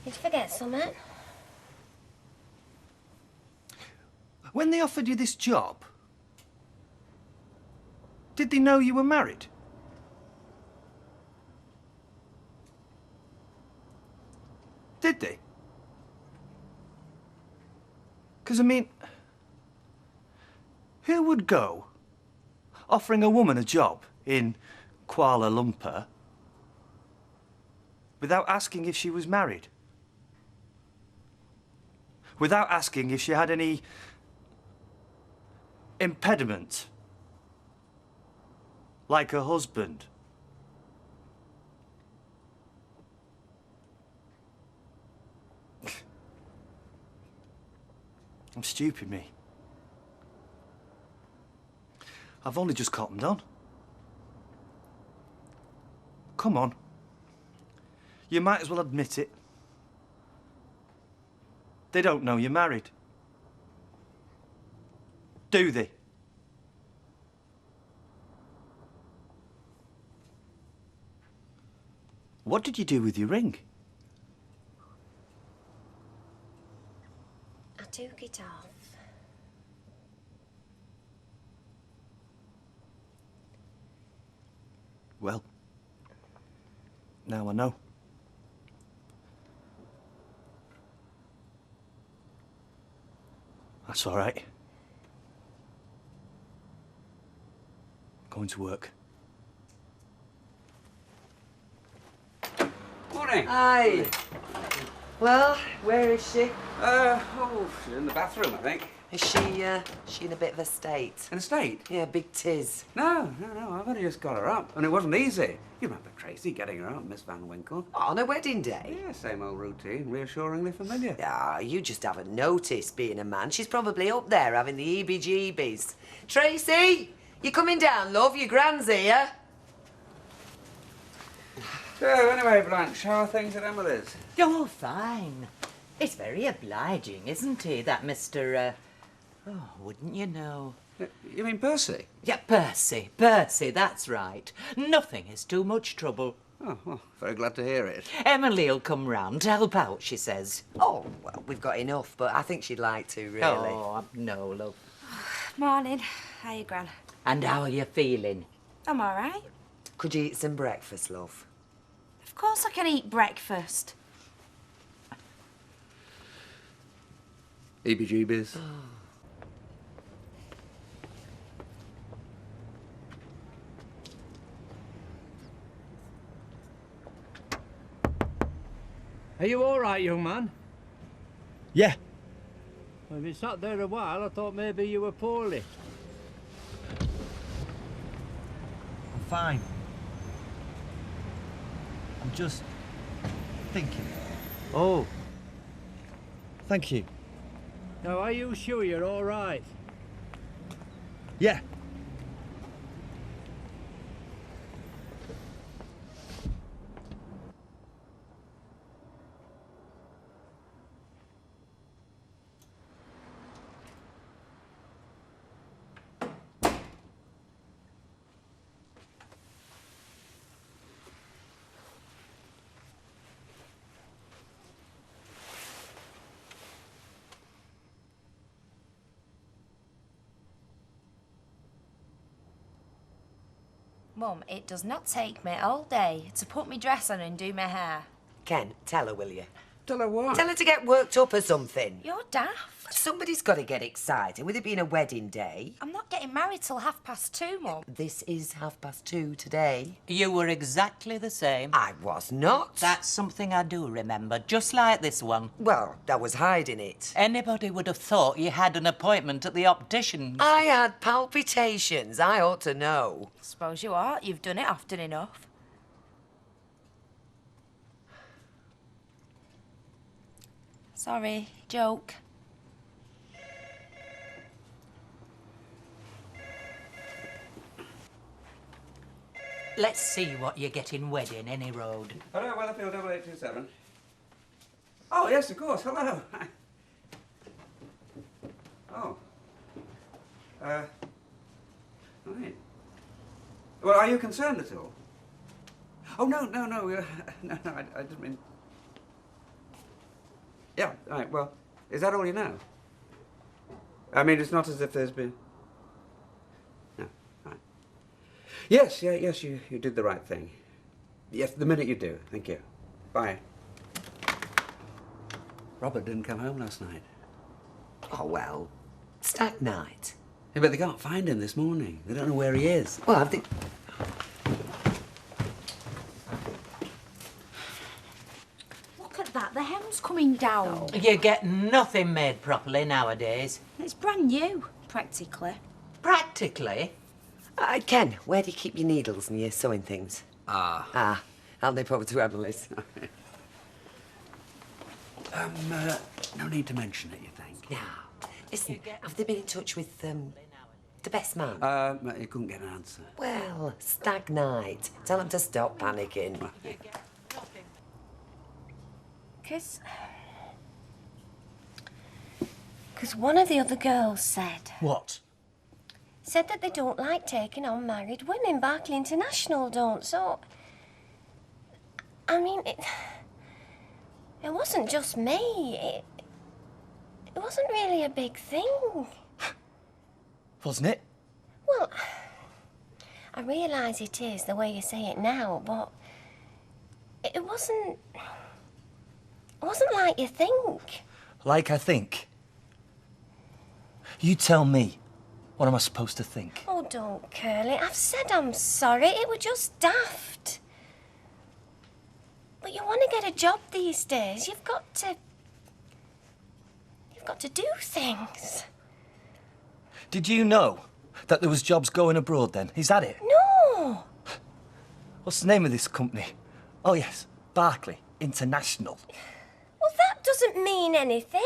Did you forget something? When they offered you this job, did they know you were married? Did they? Because, I mean, who would go offering a woman a job in Kuala Lumpur without asking if she was married? Without asking if she had any impediment, like her husband? I'm stupid, me. I've only just cottoned on. Come on. You might as well admit it. They don't know you're married. Do they? What did you do with your ring? I took it off. Well, now I know. That's all right. Going to work. Morning. Hi. Well, where is she? Oh, she's in the bathroom, I think. Is she in a bit of a state? In a state? Yeah, big tiz. No, I've only just got her up. And it wasn't easy. You remember Tracy getting her up, Miss Van Winkle? On her wedding day? Yeah, same old routine, reassuringly familiar. Ah, you just haven't noticed, being a man. She's probably up there having the heebie-jeebies. Tracy, you coming down, love? Your gran's here. So, anyway, Blanche, how are things at Emily's? Oh, fine. It's very obliging, isn't he, that Mr. Oh, wouldn't you know? You mean Percy? Yeah, Percy. Percy, that's right. Nothing is too much trouble. Oh, well, very glad to hear it. Emily'll come round to help out, she says. Oh, well, we've got enough, but I think she'd like to, really. Oh, no, love. Morning. How you, Gran? And how are you feeling? I'm all right. Could you eat some breakfast, love? Of course I can eat breakfast. EBGBs. Are you all right, young man? Yeah. Well, if you sat there a while, I thought maybe you were poorly. I'm fine. I'm just thinking. Oh. Thank you. Now, are you sure you're all right? Yeah. Mum, it does not take me all day to put my dress on and do my hair. Ken, tell her, will you? Tell her what? Tell her to get worked up or something. You're daft. Somebody's got to get excited, with it being a wedding day. I'm not getting married till 2:30, Mum. This is 2:30 today. You were exactly the same. I was not. That's something I do remember, just like this one. Well, I was hiding it. Anybody would have thought you had an appointment at the optician's. I had palpitations. I ought to know. Suppose you are. You've done it often enough. Sorry, joke. Let's see what you get in wedding, any road. Hello, Weatherfield 8827. Oh, yes, of course. Hello. Oh. Right. Well, are you concerned at all? Oh, no. No, I didn't mean... Yeah, right, well, is that all you know? I mean, it's not as if there's been... No, right. Yes, you did the right thing. Yes, the minute you do. Thank you. Bye. Robert didn't come home last night. Oh, well, stag night. Yeah, but they can't find him this morning. They don't know where he is. Well, have they... Look at that. The hem's coming down. You get nothing made properly nowadays. It's brand new, practically. Practically? Ken, where do you keep your needles and your sewing things? Ah. I'll nip over to Emily's. No need to mention it, you think? Yeah. Listen, have they been in touch with, the best man? He couldn't get an answer. Well, stag night. Tell him to stop panicking. Because one of the other girls said... What? Said that they don't like taking on married women. Barclay International don't, so... I mean, it wasn't just me. It wasn't really a big thing. Wasn't it? Well, I realise it is the way you say it now, but it wasn't... It wasn't like you think. Like I think? You tell me. What am I supposed to think? Oh, don't, Curly. I've said I'm sorry. It was just daft. But you want to get a job these days. You've got to do things. Did you know that there was jobs going abroad then? Is that it? No. What's the name of this company? Oh, yes. Barclay International. Well, that doesn't mean anything.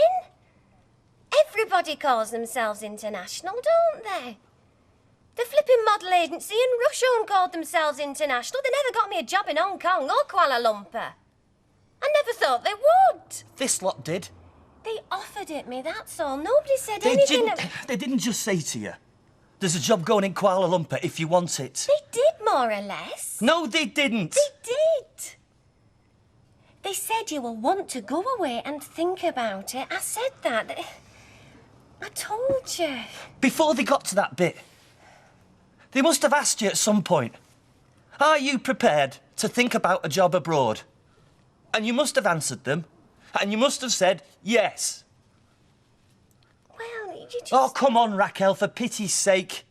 Everybody calls themselves international, don't they? The flipping model agency in Russia called themselves international. They never got me a job in Hong Kong or Kuala Lumpur. I never thought they would. This lot did. They offered it me, that's all. Nobody said anything. They didn't just say to you, there's a job going in Kuala Lumpur if you want it. They did, more or less. No, they didn't. They did. They said you will want to go away and think about it. I said that. I told you. Before they got to that bit, they must have asked you at some point, are you prepared to think about a job abroad? And you must have answered them, and you must have said yes. Well, you just... Oh, come on, Raquel, for pity's sake.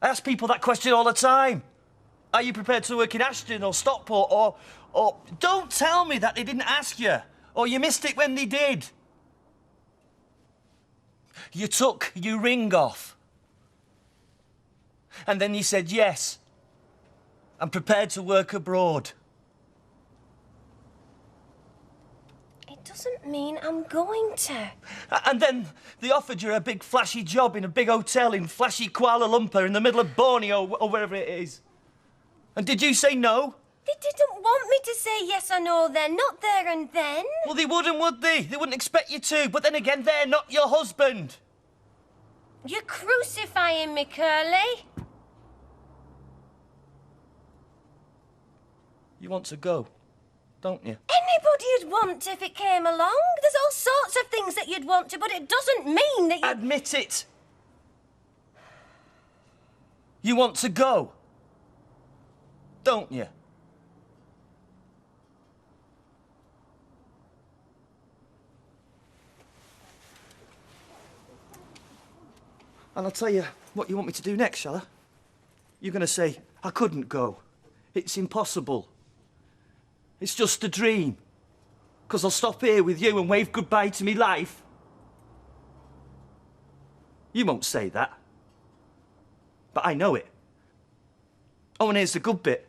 I ask people that question all the time. Are you prepared to work in Ashton or Stockport or... Don't tell me that they didn't ask you, or you missed it when they did. You took your ring off. And then you said yes. I'm prepared to work abroad. It doesn't mean I'm going to. And then they offered you a big flashy job in a big hotel in flashy Kuala Lumpur in the middle of Borneo or wherever it is. And did you say no? They didn't want me to say yes or no then, not there and then. Well, they wouldn't, would they? They wouldn't expect you to. But then again, they're not your husband. You're crucifying me, Curly. You want to go, don't you? Anybody'd want to if it came along. There's all sorts of things that you'd want to, but it doesn't mean that you... Admit it. You want to go, don't you? And I'll tell you what you want me to do next, shall I? You're going to say, I couldn't go. It's impossible. It's just a dream. 'Cause I'll stop here with you and wave goodbye to me life. You won't say that. But I know it. Oh, and here's the good bit.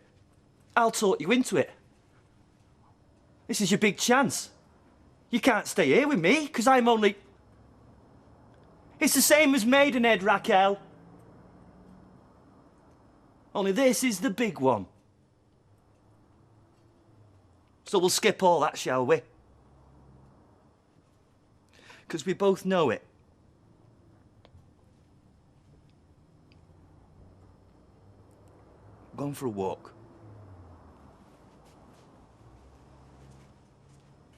I'll talk you into it. This is your big chance. You can't stay here with me, 'cause I'm only... It's the same as Maidenhead, Raquel. Only this is the big one. So we'll skip all that, shall we? 'Cause we both know it. I'm going for a walk.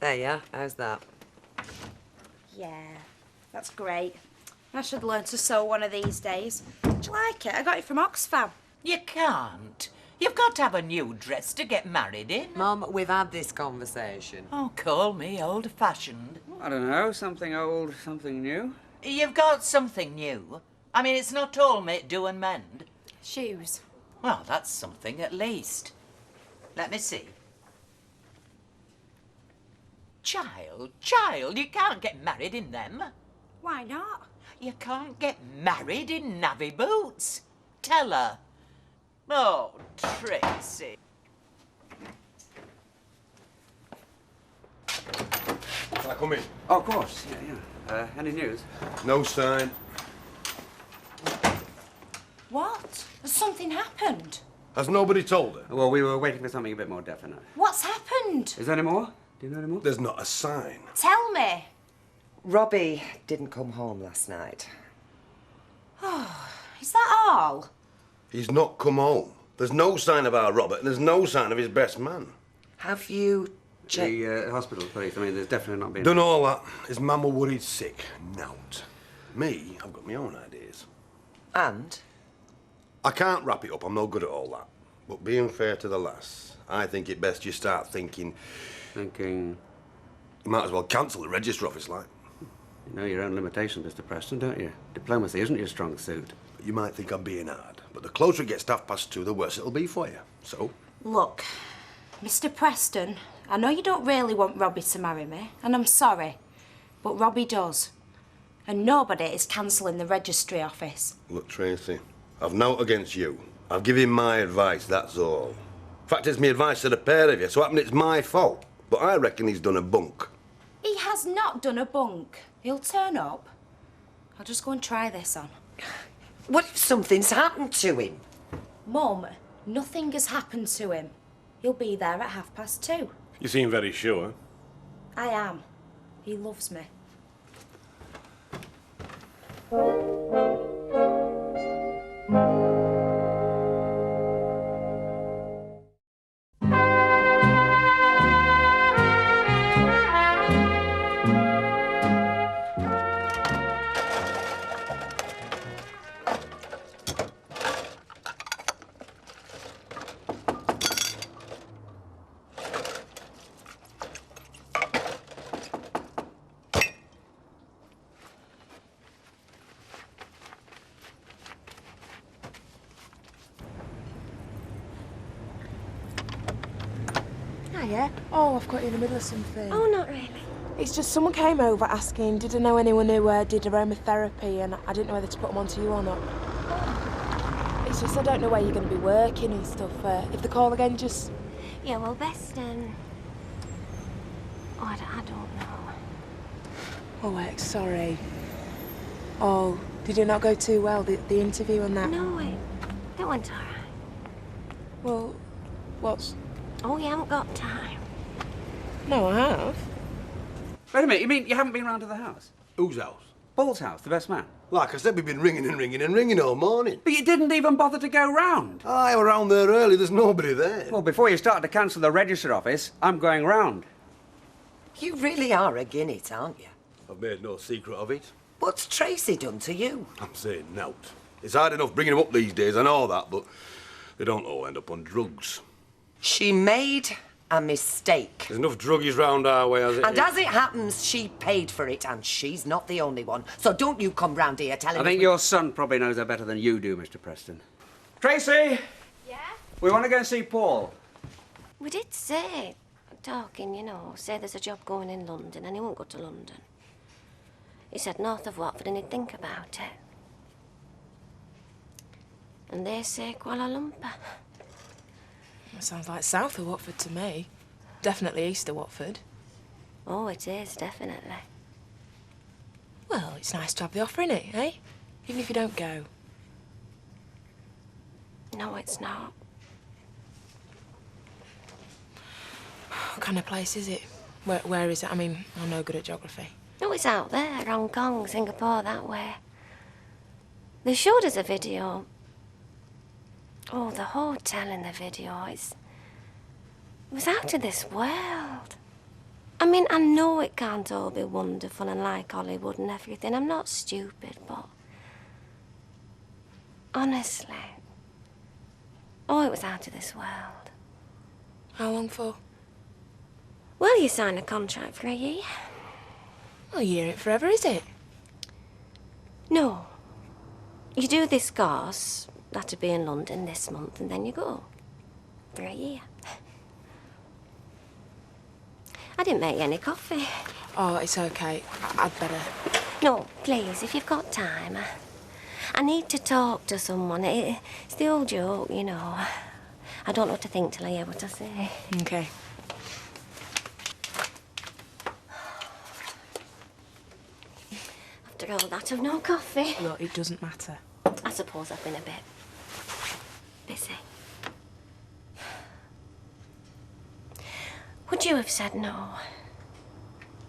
There you are. How's that? Yeah, that's great. I should learn to sew one of these days. Do you like it? I got it from Oxfam. You can't. You've got to have a new dress to get married in. Mum, we've had this conversation. Oh, call me old-fashioned. I don't know, something old, something new. You've got something new. I mean, it's not all make, do and mend. Shoes. Well, that's something at least. Let me see. Child, you can't get married in them. Why not? You can't get married in navvy boots. Tell her. Oh, Tracy. Can I come in? Oh, of course, yeah. Any news? No sign. What? Has something happened? Has nobody told her? Well, we were waiting for something a bit more definite. What's happened? Is there any more? Do you know any more? There's not a sign. Tell me. Robbie didn't come home last night. Oh, is that all? He's not come home. There's no sign of our Robert, and there's no sign of his best man. Have you checked? The hospital police. I mean, there's definitely not been... Done all that. His mum were worried sick. Nout. Me, I've got my own ideas. And? I can't wrap it up. I'm no good at all that. But being fair to the lass, I think it best you start thinking... Thinking? You might as well cancel the register office, like. You know your own limitations, Mr. Preston, don't you? Diplomacy isn't your strong suit. You might think I'm being hard, but the closer it gets to 2:30, the worse it'll be for you. So? Look, Mr. Preston, I know you don't really want Robbie to marry me, and I'm sorry, but Robbie does. And nobody is cancelling the registry office. Look, Tracy, I've naught against you. I've given my advice, that's all. Fact is, my advice to the pair of you, so happen it's my fault. But I reckon he's done a bunk. He has not done a bunk. He'll turn up. I'll just go and try this on. What if something's happened to him? Mum, nothing has happened to him. He'll be there at 2:30. You seem very sure. I am. He loves me. Yeah? Oh, I've got you in the middle of something. Oh, not really. It's just someone came over asking, did I know anyone who did aromatherapy, and I didn't know whether to put them on to you or not. It's just I don't know where you're going to be working and stuff. If they call again, just... Yeah, well, best, oh, I don't know. Oh, wait, sorry. Oh, did it not go too well, the interview and that? No, that went all right. Well, what's... Oh, you haven't got time. No, I have. Wait a minute, you mean you haven't been round to the house? Whose house? Paul's house, the best man. Like I said, we've been ringing and ringing and ringing all morning. But you didn't even bother to go round. I were round there early, there's nobody there. Well, before you start to cancel the register office, I'm going round. You really are a guinness, aren't you? I've made no secret of it. What's Tracy done to you? I'm saying nout. It's hard enough bringing them up these days, I know that, but they don't all end up on drugs. She made A mistake. There's enough druggies round our way as it And is. as it happens, she paid for it, and she's not the only one. So don't you come round here telling I us... think your son probably knows her better than you do, Mr. Preston. Tracy! Yeah? We want to go and see Paul. We did say, talking, you know, say there's a job going in London and he won't go to London. He said north of Watford and he'd think about it. And they say Kuala Lumpur. That sounds like south of Watford to me. Definitely east of Watford. Oh, it is, definitely. Well, it's nice to have the offer, innit, eh? Even if you don't go. No, it's not. What kind of place is it? Where is it? I mean, I'm no good at geography. No, it's out there, Hong Kong, Singapore, that way. They showed us a video. Oh, the hotel in the video, it was out of this world. I mean, I know it can't all be wonderful and like Hollywood and everything. I'm not stupid, but... honestly... oh, it was out of this world. How long for? Well, you sign a contract for a year. Well, a year ain't forever, is it? No. You do this course, that'd be in London this month, and then you go. For a year. I didn't make you any coffee. Oh, it's okay. I'd better... No, please, if you've got time. I need to talk to someone. It's the old joke, you know. I don't know what to think till I hear what I say. Okay. After all that, I've no coffee. Look, it doesn't matter. I suppose I've been a bit busy. Would you have said no?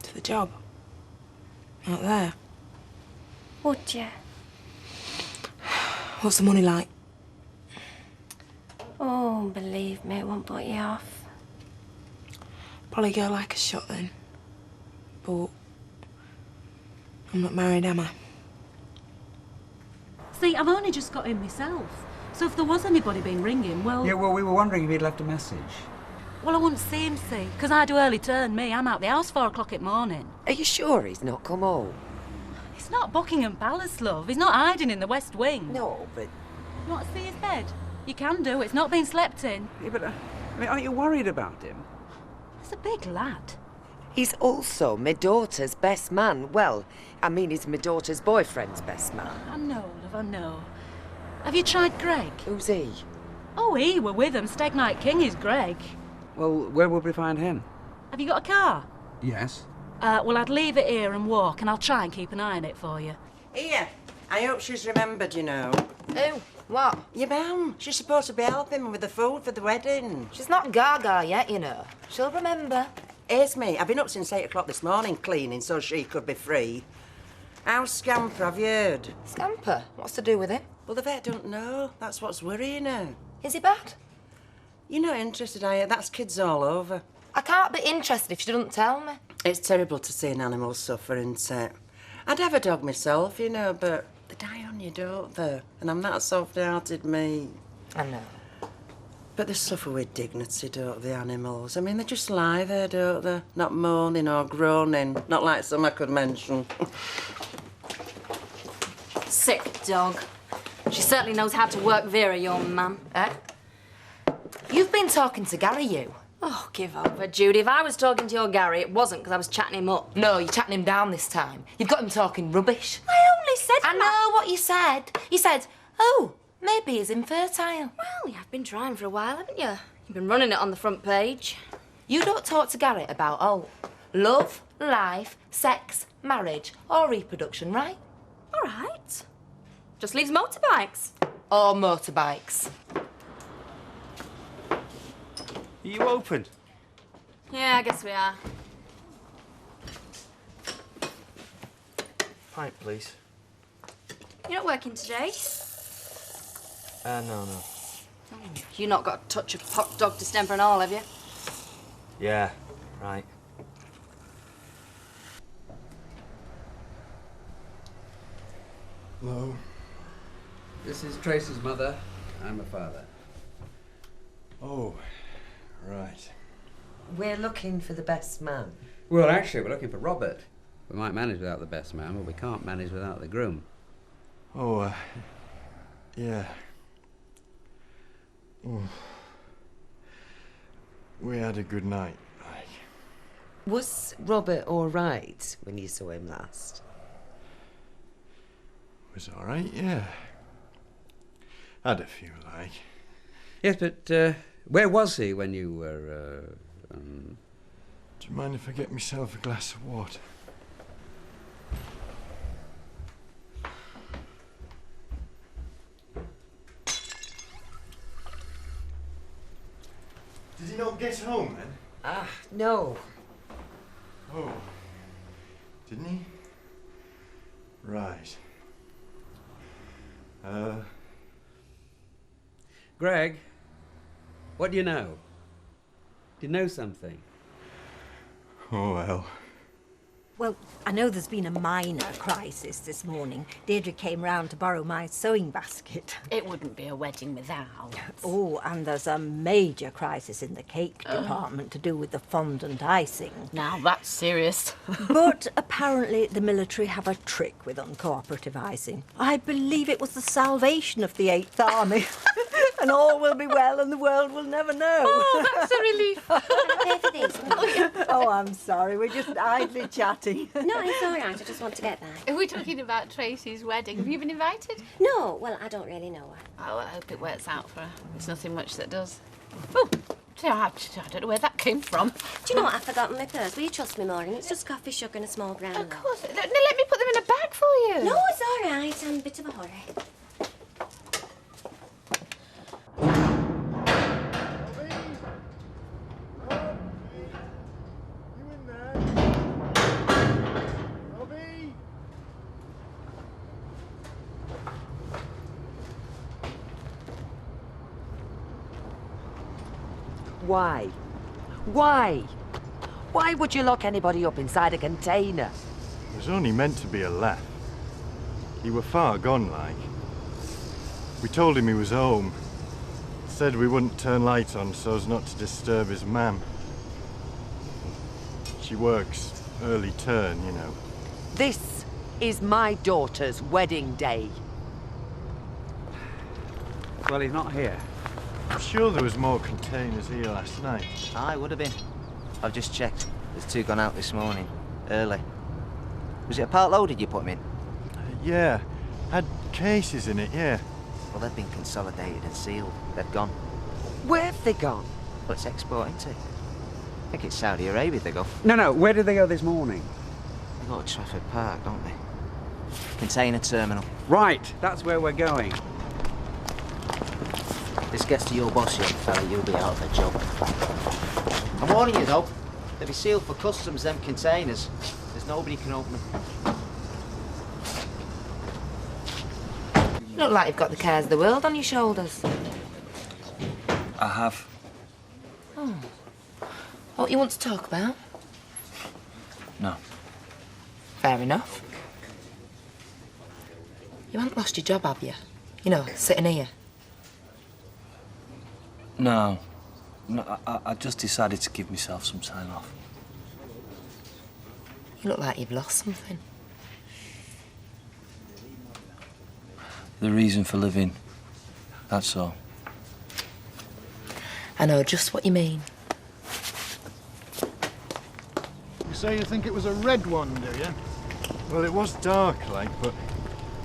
To the job? Out there? Would you? What's the money like? Oh, believe me, it won't put you off. Probably go like a shot then. But I'm not married, am I? See, I've only just got in myself. So if there was anybody been ringing, well... Yeah, well, we were wondering if he'd left a message. Well, I wouldn't see him, see, because I do early turn, me. I'm out the house 4 o'clock in the morning. Are you sure he's not come home? It's not Buckingham Palace, love. He's not hiding in the West Wing. No, but... You want to see his bed? You can do. It's not been slept in. Yeah, but, I mean, aren't you worried about him? He's a big lad. He's also my daughter's best man. Well, I mean, he's my daughter's boyfriend's best man. I know, love, I know. Have you tried Greg? Who's he? Oh, he were with him. Steg Night King is Greg. Well, where would we find him? Have you got a car? Yes. Well, I'd leave it here and walk, and I'll try and keep an eye on it for you. Here, I hope she's remembered, you know. Who? What? Your mum. She's supposed to be helping with the food for the wedding. She's not gaga yet, you know. She'll remember. Here's me. I've been up since 8 o'clock this morning cleaning so she could be free. How's Scamper, have you heard? Scamper? What's to do with it? Well, the vet don't know. That's what's worrying her. Is he bad? You're not interested, are you? That's kids all over. I can't be interested if she doesn't tell me. It's terrible to see an animal suffer, isn't it? I'd have a dog myself, you know, but they die on you, don't they? And I'm not soft-hearted, me. I know. But they suffer with dignity, don't they, animals? I mean, they just lie there, don't they? Not moaning or groaning. Not like some I could mention. Sick dog. She certainly knows how to work Vera, your mum. Eh? You've been talking to Gary, you. Oh, give over, Judy. If I was talking to your Gary, it wasn't because I was chatting him up. No, you're chatting him down this time. You've got him talking rubbish. I only said... I know what you said. You said, oh, maybe he's infertile. Well, you've been trying for a while, haven't you? You've been running it on the front page. You don't talk to Gary about, oh, love, life, sex, marriage, or reproduction, right? All right. Just leaves motorbikes. Or motorbikes. Are you open? Yeah, I guess we are. Pint, please. You're not working today? No. You not got a touch of hot dog distemper and all, have you? Yeah, right. Hello. This is Tracy's mother. I'm her father. Oh, right. We're looking for the best man. Well, actually, we're looking for Robert. We might manage without the best man, but we can't manage without the groom. Oh, yeah. Oh. We had a good night. Was Robert all right when you saw him last? Was all right, yeah. Had a few, like. Yes, but where was he when you were, Do you mind if I get myself a glass of water? Did he not get home then? Ah, no. Oh. Didn't he? Right. Greg, what do you know? Do you know something? Oh, well. Well, I know there's been a minor crisis this morning. Deirdre came round to borrow my sewing basket. It wouldn't be a wedding without. Oh, and there's a major crisis in the cake department to do with the fondant icing. Now, that's serious. But apparently the military have a trick with uncooperative icing. I believe it was the salvation of the 8th Army. And all will be well and the world will never know. Oh, that's a relief. Can I pay for these, please? Oh, I'm sorry. We're just idly chatting. No, it's all right. I just want to get back. Are we talking about Tracy's wedding? Have you been invited? No, well, I don't really know her. Oh, well, I hope it works out for her. There's nothing much that does. Oh, I don't know where that came from. Do you know what? I've forgotten my purse. Will you trust me, Maureen? It's just coffee, sugar and a small ground. Of course. Let me put them in a bag for you. No, it's all right. I'm in a bit of a hurry. Why? Why? Why would you lock anybody up inside a container? It was only meant to be a laugh. He were far gone, like. We told him he was home. Said we wouldn't turn lights on so as not to disturb his mam. She works early turn, you know. This is my daughter's wedding day. Well, he's not here. I'm sure there was more containers here last night. Aye, would have been. I've just checked. There's 2 gone out this morning, early. Was it a part loaded you put them in? Yeah, had cases in it, yeah. Well, they've been consolidated and sealed. They've gone. Where have they gone? Well, it's export, isn't it? I think it's Saudi Arabia they go. No, where did they go this morning? They go to Trafford Park, don't they? Container terminal. Right, that's where we're going. This gets to your boss, young fella, you'll be out of a job. I'm warning you, though. They'll be sealed for customs, them containers. There's nobody can open them. You look like you've got the cares of the world on your shoulders. I have. Oh. What you want to talk about? No. Fair enough. You haven't lost your job, have you? You know, sitting here. No. I just decided to give myself some time off. You look like you've lost something. The reason for living, that's all. I know just what you mean. You say you think it was a red one, do you? Well, it was dark, like, but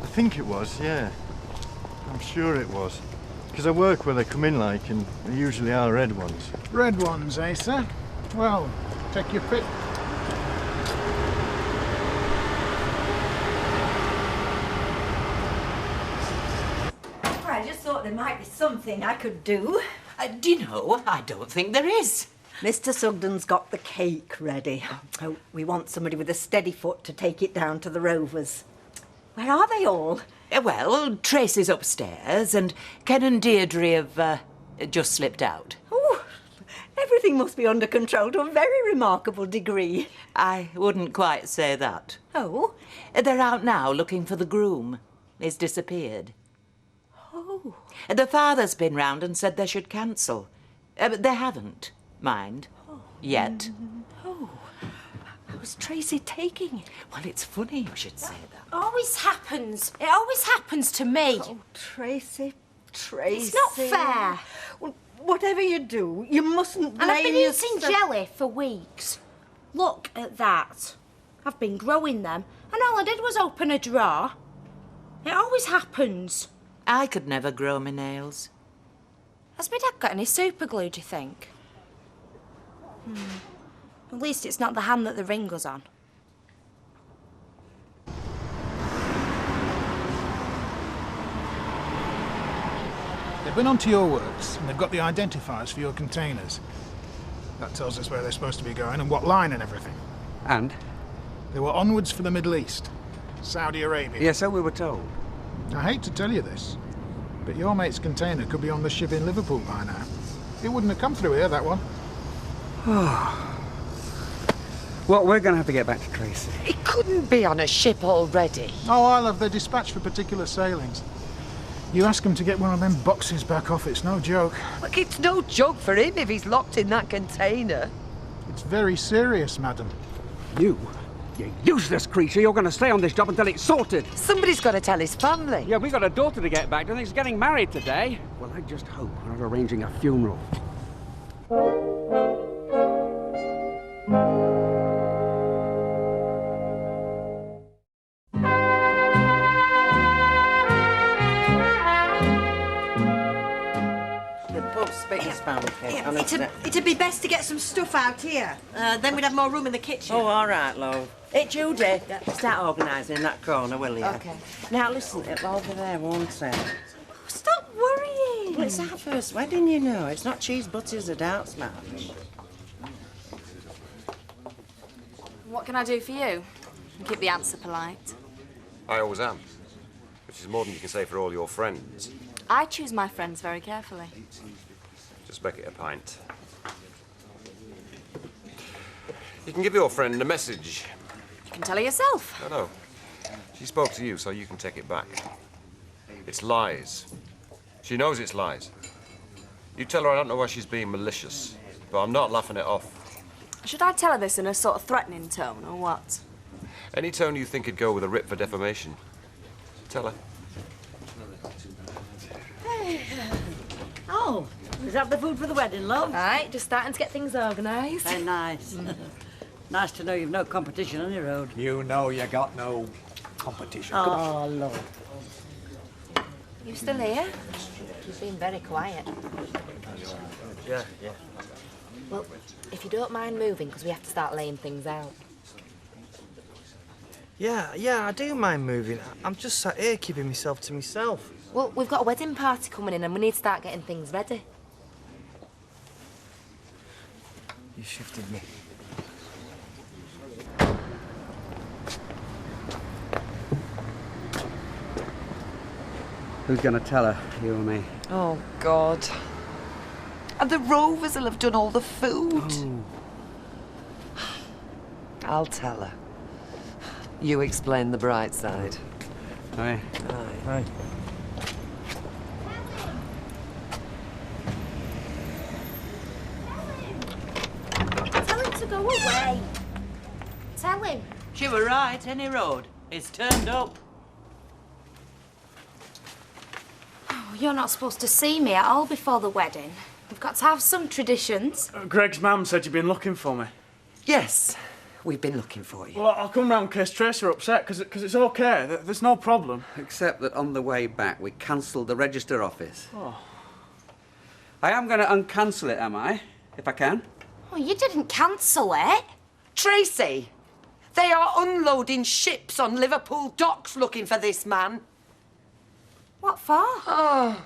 I think it was, yeah. I'm sure it was. Because I work where they come in, like, and there usually are red ones. Red ones, eh, sir? Well, take your pick. I just thought there might be something I could do. Do you know, I don't think there is. Mr. Sugden's got the cake ready. Oh, we want somebody with a steady foot to take it down to the Rovers. Where are they all? Well, Tracy's upstairs, and Ken and Deirdre have just slipped out. Oh, everything must be under control to a very remarkable degree. I wouldn't quite say that. Oh? They're out now looking for the groom. He's disappeared. Oh. The father's been round and said they should cancel. But they haven't, mind. Oh. Yet. Oh, how's Tracy taking it? Well, it's funny you should say that. Always happens. It always happens to me. Oh, Tracy, Tracy. It's not fair. Well, whatever you do, you mustn't blame And I've been yourself. eating jelly for weeks. Look at that. I've been growing them, and all I did was open a drawer. It always happens. I could never grow my nails. Has my dad got any super glue, do you think? At least it's not the hand that the ring goes on. They've been onto your works, and they've got the identifiers for your containers. That tells us where they're supposed to be going and what line and everything. And? They were onwards for the Middle East. Saudi Arabia. Yeah, so we were told. I hate to tell you this, but your mate's container could be on the ship in Liverpool by now. It wouldn't have come through here, that one. Well, we're going to have to get back to Tracy. It couldn't be on a ship already. Oh, I'll have their dispatch for particular sailings. You ask him to get one of them boxes back off, it's no joke. Look, it's no joke for him if he's locked in that container. It's very serious, madam. You useless creature, you're going to stay on this job until it's sorted. Somebody's got to tell his family. Yeah, we got a daughter to get back to, and he's getting married today. Well, I just hope we're not arranging a funeral. It'd be best to get some stuff out here. Then we'd have more room in the kitchen. Oh, all right, love. Hey, Judy, start organising that corner, will you? OK. Now, listen, it'll over there, won't it? Stop worrying. Well, it's our first wedding, you know. It's not cheese butter's a doubts match. What can I do for you? Keep the answer polite. I always am. Which is more than you can say for all your friends. I choose my friends very carefully. Just make it a pint. You can give your friend a message. You can tell her yourself. I know. She spoke to you, so you can take it back. It's lies. She knows it's lies. You tell her I don't know why she's being malicious, but I'm not laughing it off. Should I tell her this in a sort of threatening tone, or what? Any tone you think would go with a writ for defamation. Tell her. Oh, is that the food for the wedding, love? Right, just starting to get things organised. Very nice. Nice to know you've no competition on your road. You know you got no competition. Oh, love. You still here? You've been very quiet. Yeah. Well, if you don't mind moving, because we have to start laying things out. Yeah, I do mind moving. I'm just sat here keeping myself to myself. Well, we've got a wedding party coming in and we need to start getting things ready. You shifted me. Who's going to tell her, you or me? Oh, God. And the Rovers will have done all the food. Oh. I'll tell her. You explain the bright side. Aye. Aye. Tell him to go away. Tell him. She were right, any road. It's turned up. Oh, you're not supposed to see me at all before the wedding. We've got to have some traditions. Greg's mum said you'd been looking for me. Yes, we've been looking for you. Well, I'll come round in case Tracy are upset, because it's OK. There's no problem. Except that on the way back, we cancelled the register office. Oh. I am going to uncancel it, am I? If I can. Oh, you didn't cancel it. Tracy, they are unloading ships on Liverpool docks looking for this man. What for? Oh.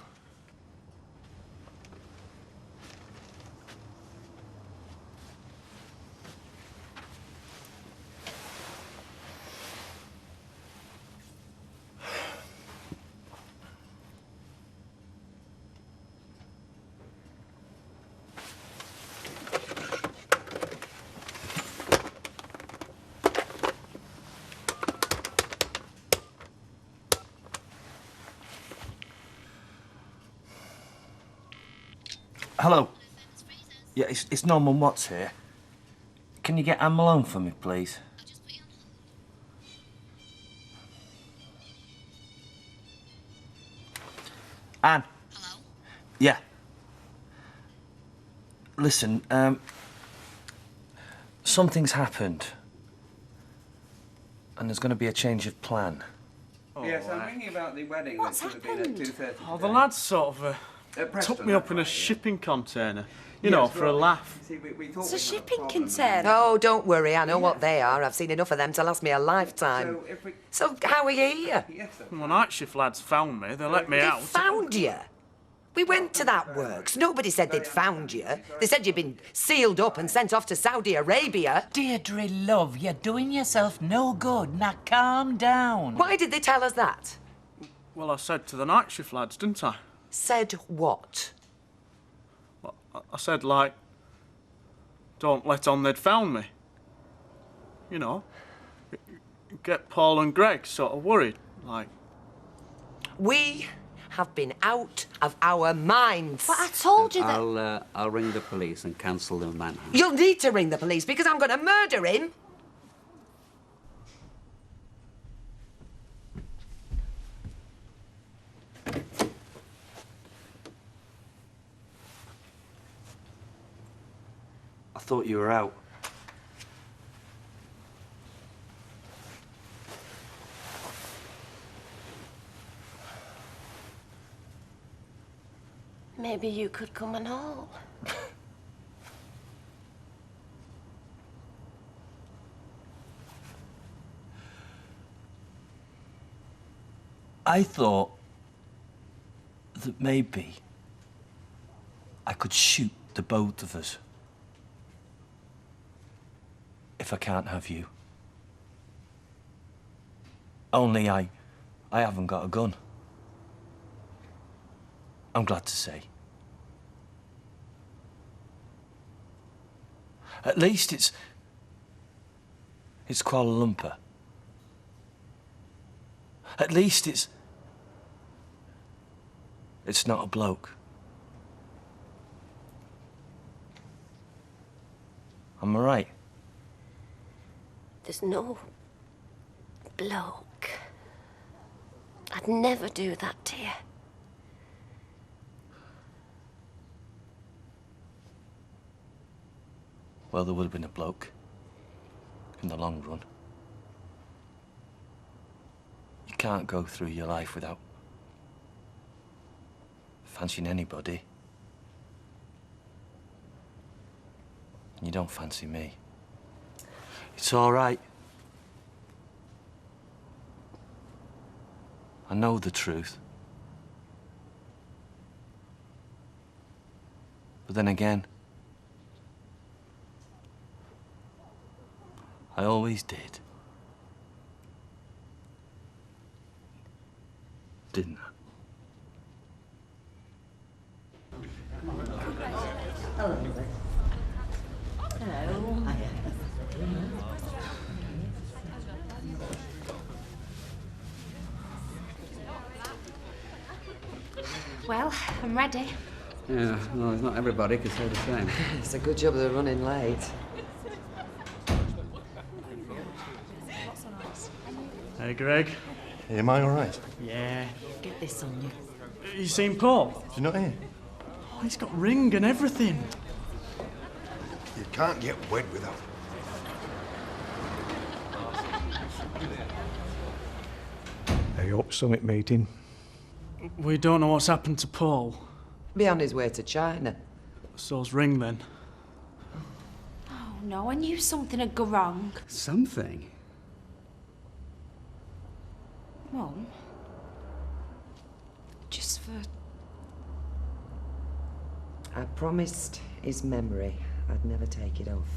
Hello. Yeah, it's Norman Watts here. Can you get Anne Malone for me, please? Anne. Hello? Yeah. Listen, something's happened. And there's going to be a change of plan. Yes, I'm ringing about the wedding that should have been at 2:30. Oh, the lads sort of took me up in a shipping container, you know, for a laugh. See, we thought It's a shipping container. Oh, don't worry, I know what they are. I've seen enough of them to last me a lifetime. So how are you here? When night shift lads found me, they let me They out. found you? We went to that works. Nobody said they'd found you. They said you'd been sealed up and sent off to Saudi Arabia. Deirdre, love, you're doing yourself no good. Now calm down. Why did they tell us that? Well, I said to the night shift lads, didn't I? Said what? Well, I said, like, don't let on they'd found me. You know, get Paul and Greg sort of worried, like. We have been out of our minds. But I told you that... I'll ring the police and cancel the manhunt. You'll need to ring the police because I'm going to murder him. I thought you were out. Maybe you could come and all. I thought that maybe I could shoot the both of us if I can't have you. Only I haven't got a gun. I'm glad to say. At least it's Kuala Lumpur. At least it's not a bloke. Am I right? There's no bloke. I'd never do that to you. Well, there would have been a bloke in the long run. You can't go through your life without fancying anybody. And you don't fancy me. It's all right. I know the truth. But then again, I always did. Didn't I? Hello. Hello. Well, I'm ready. Yeah, well, it's not everybody can say the same. It's a good job they're running late. Hey, Greg. Hey, am I all right? Yeah. Get this on you. You seen Paul? Is he not here? Oh, he's got ring and everything. You can't get wed without. I hope summit meeting. We don't know what's happened to Paul. Be on his way to China. So's Ring, then. Oh, no, I knew something had gone wrong. Something? Mum. Just for... I promised his memory I'd never take it off.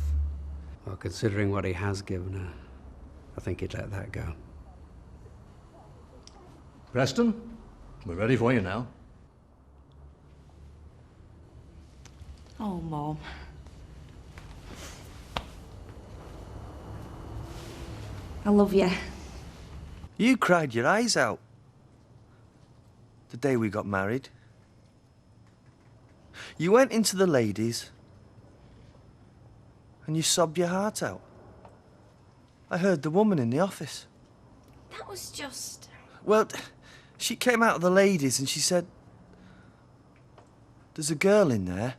Well, considering what he has given her, I think he'd let that go. Preston, we're ready for you now. Oh, Mum. I love you. You cried your eyes out the day we got married. You went into the ladies And you sobbed your heart out. I heard the woman in the office. That was just... Well, she came out of the ladies and she said, there's a girl in there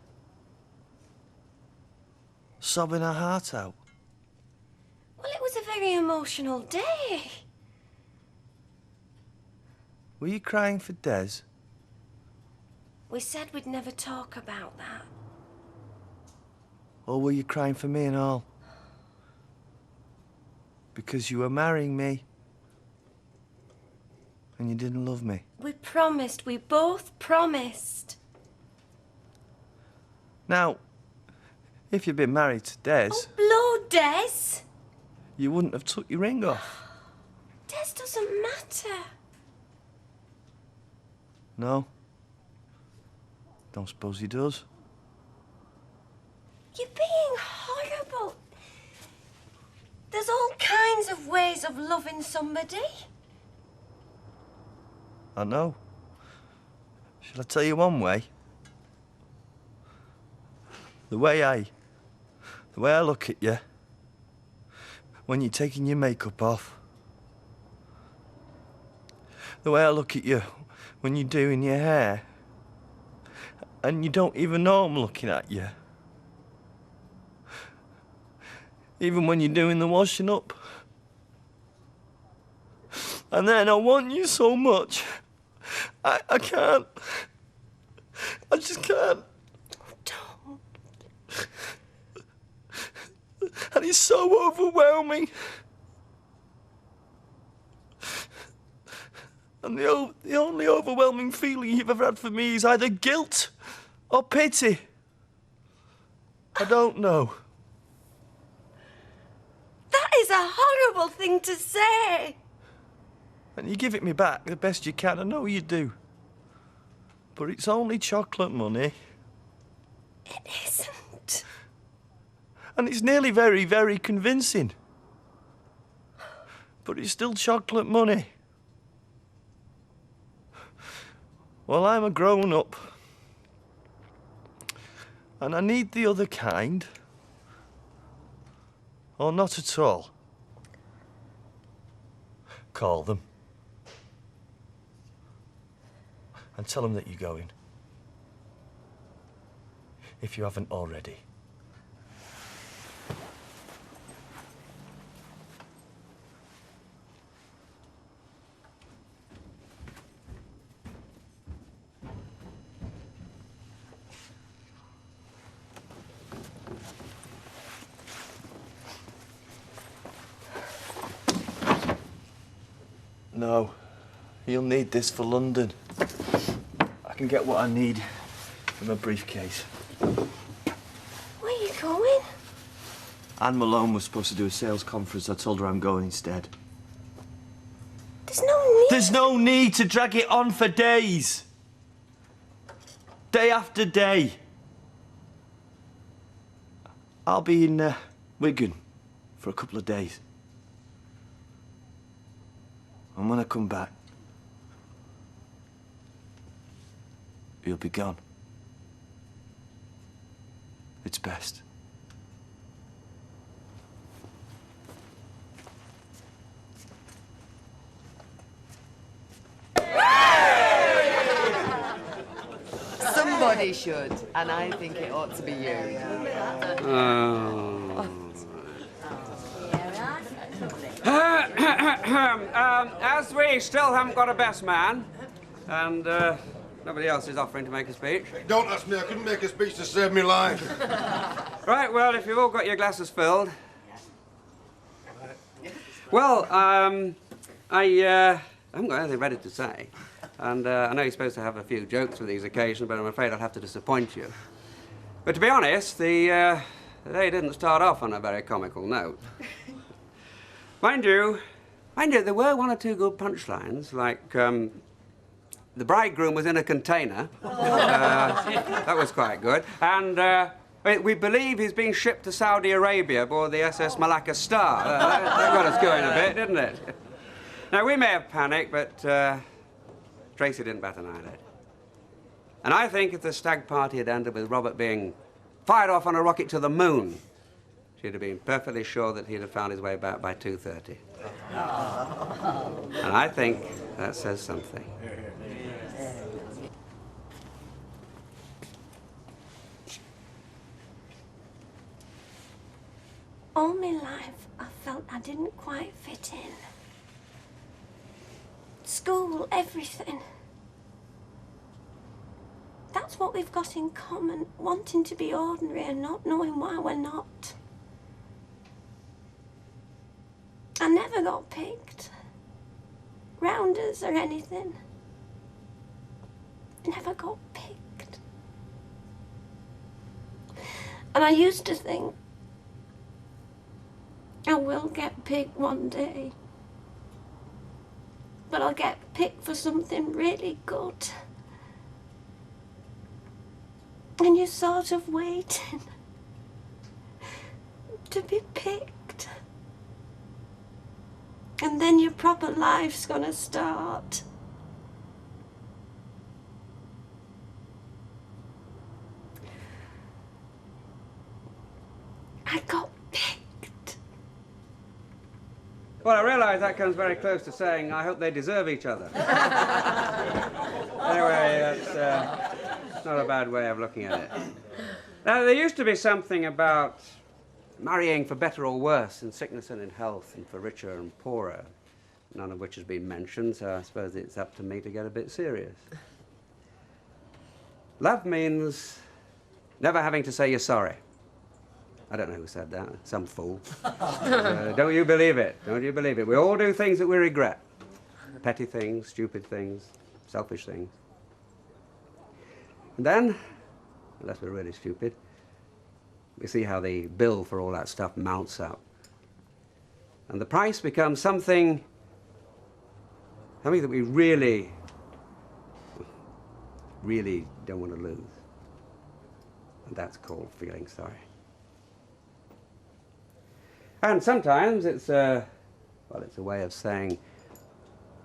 sobbing her heart out. Well, it was a very emotional day. Were you crying for Des? We said we'd never talk about that. Or were you crying for me and all? Because you were marrying me. And you didn't love me. We promised. We both promised. Now, if you'd been married to Des, Blow Des. you wouldn't have took your ring off. Des doesn't matter. No. Don't suppose he does. You're being horrible. There's all kinds of ways of loving somebody. I know. Shall I tell you one way? The way I look at you when you're taking your makeup off. The way I look at you when you're doing your hair. And you don't even know I'm looking at you. Even when you're doing the washing up. And then I want you so much. I can't. I just can't. Don't. And it's so overwhelming. And the only overwhelming feeling you've ever had for me is either guilt or pity. I don't know. That is a horrible thing to say. And you give it me back the best you can, I know you do. But it's only chocolate money. It isn't. And it's nearly very, very convincing. But it's still chocolate money. Well, I'm a grown-up. And I need the other kind. Or not at all. Call them. And tell them that you're going. If you haven't already. No, you'll need this for London. I can get what I need from a briefcase. Where are you going? Anne Malone was supposed to do a sales conference. I told her I'm going instead. There's no need. There's no need to drag it on for days. Day after day. I'll be in Wigan for a couple of days. And when I come back, you'll be gone. It's best. Somebody should, and I think it ought to be you. As we still haven't got a best man, and nobody else is offering to make a speech. Don't ask me, I couldn't make a speech to save me life. Right, well, if you've all got your glasses filled. Well, I haven't got anything ready to say. And I know you're supposed to have a few jokes for these occasions, but I'm afraid I'll have to disappoint you. But to be honest, the day didn't start off on a very comical note. Mind you, there were one or two good punchlines, like the bridegroom was in a container. That was quite good. And we believe he's being shipped to Saudi Arabia aboard the SS Malacca Star. That got us going a bit, didn't it? Now, we may have panicked, but Tracy didn't bat an eyelid. And I think if the stag party had ended with Robert being fired off on a rocket to the moon, she'd have been perfectly sure that he'd have found his way back by 2:30. And I think that says something. All my life, I felt I didn't quite fit in. School, everything. That's what we've got in common, wanting to be ordinary and not knowing why we're not. I never got picked. Rounders or anything. I never got picked. And I used to think, I will get picked one day. But I'll get picked for something really good. And you're sort of waiting to be picked. And then your proper life's gonna start. I got picked. Well, I realise that comes very close to saying, I hope they deserve each other. Anyway, that's not a bad way of looking at it. Now, there used to be something about marrying for better or worse, in sickness and in health, and for richer and poorer, none of which has been mentioned, so I suppose it's up to me to get a bit serious. Love means never having to say you're sorry. I don't know who said that, some fool. Don't you believe it, don't you believe it. We all do things that we regret. Petty things, stupid things, selfish things. And then, unless we're really stupid, we see how the bill for all that stuff mounts up. And the price becomes something that we really don't want to lose. And that's called feeling sorry. And sometimes it's a way of saying,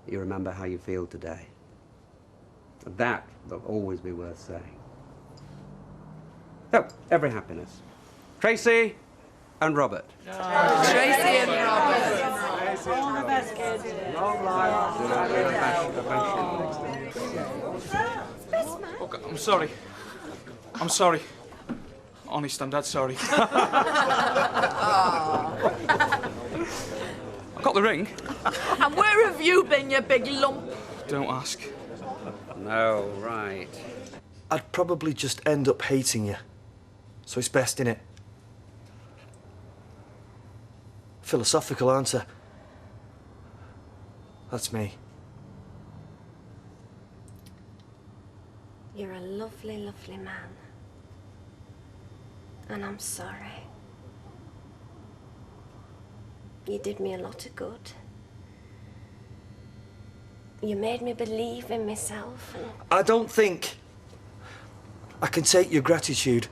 you remember how you feel today. And that will always be worth saying. So, every happiness. Tracy and Robert. Tracy and Robert. All the best, kids. Long life. Look, I'm sorry. I'm sorry. Honest, I'm dead sorry. I got the ring. And where have you been, you big lump? Don't ask. No, right. I'd probably just end up hating you. So it's best, innit? Philosophical answer. That's me. You're a lovely, lovely man. And I'm sorry. You did me a lot of good. You made me believe in myself and... I don't think I can take your gratitude.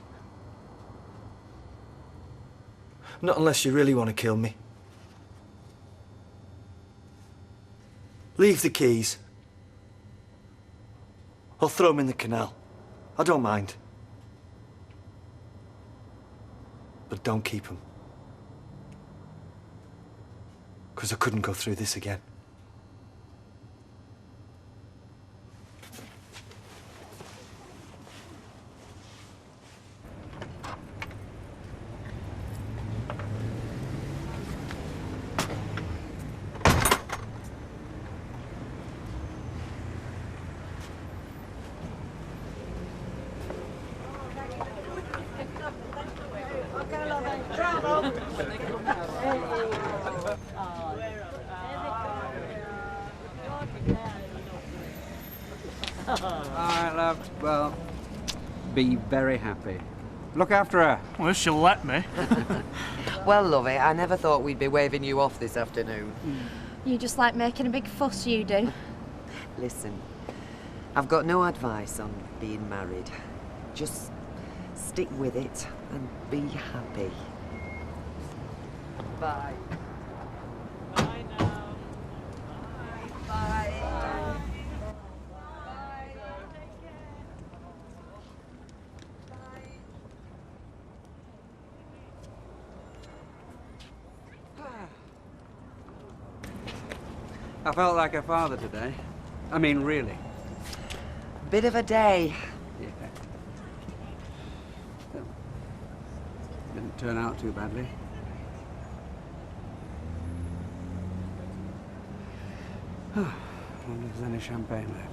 Not unless you really want to kill me. Leave the keys. Or throw them in the canal. I don't mind. But don't keep them. Because I couldn't go through this again. All right, love. Well, be very happy. Look after her. Well, if she'll let me. Well, lovey, I never thought we'd be waving you off this afternoon. You just like making a big fuss, you do. Listen, I've got no advice on being married. Just stick with it and be happy. Bye. Bye now. Bye. I felt like a father today. I mean, really. Bit of a day. Yeah. Didn't turn out too badly. I wonder if there's any champagne left.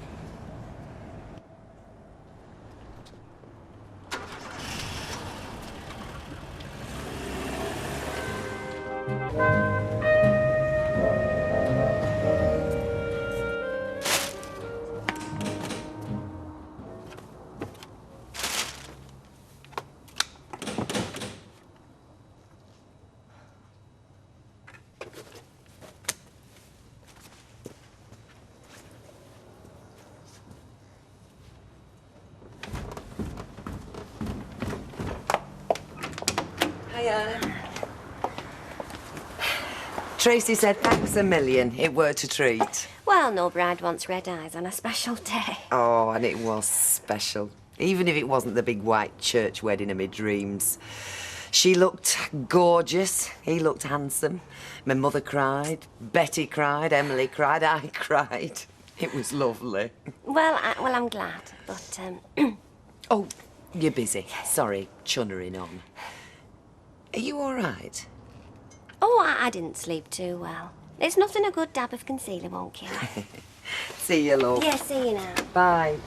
Hiya. Tracy said thanks a million. It worked a treat. Well, no bride wants red eyes on a special day. Oh, and it was special. Even if it wasn't the big white church wedding of my dreams. She looked gorgeous. He looked handsome. My mother cried. Betty cried. Emily cried. I cried. It was lovely. Well, I'm glad, but, Oh, you're busy. Sorry, chunnering on. Are you all right? Oh, I didn't sleep too well. There's nothing a good dab of concealer won't kill. See you, love. Yeah, see you now. Bye.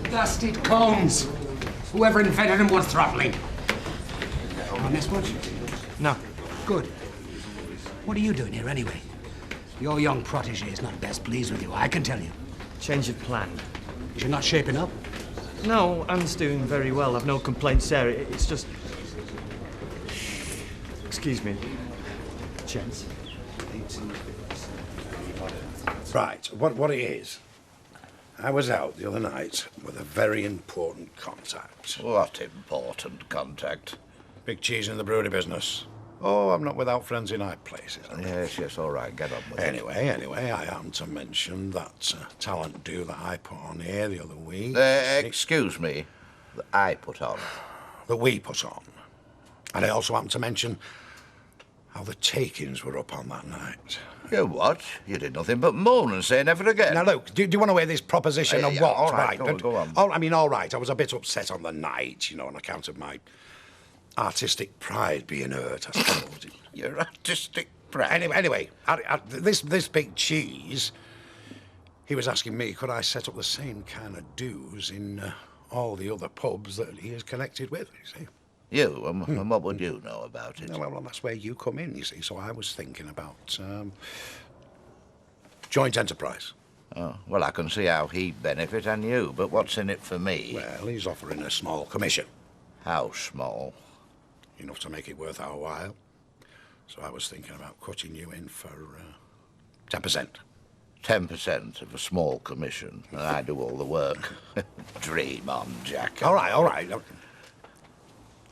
Blasted cones! Whoever invented them was throttling. On this much? No. Good. What are you doing here anyway? Your young protege is not best pleased with you, I can tell you. Change of plan. You're not shaping up? No, Anne's doing very well. I've no complaints there. It's just... Excuse me. Gents. Right, what it is, I was out the other night with a very important contact. What important contact? Big cheese in the brewery business. Oh, I'm not without friends in high places. Yes, all right, get on with it. Anyway, I am to mention that talent do that I put on here the other week. Excuse me, that I put on? That we put on. And I also am to mention how the takings were up on that night. You what? You did nothing but moan and say never again. Now, look, do you want to hear this proposition of yeah, what? all right, go on. All right, I was a bit upset on the night, on account of my artistic pride being hurt, I suppose. Your artistic pride? Anyway, this big cheese, he was asking me, could I set up the same kind of dues in all the other pubs that he is connected with, you see? You? And what would you know about it? Well, that's where you come in, you see. So I was thinking about joint enterprise. Oh, well, I can see how he'd benefit and you, but what's in it for me? Well, he's offering a small commission. How small? Enough to make it worth our while. So I was thinking about cutting you in for 10%. 10% of a small commission, and I do all the work. Dream on, Jack. All right.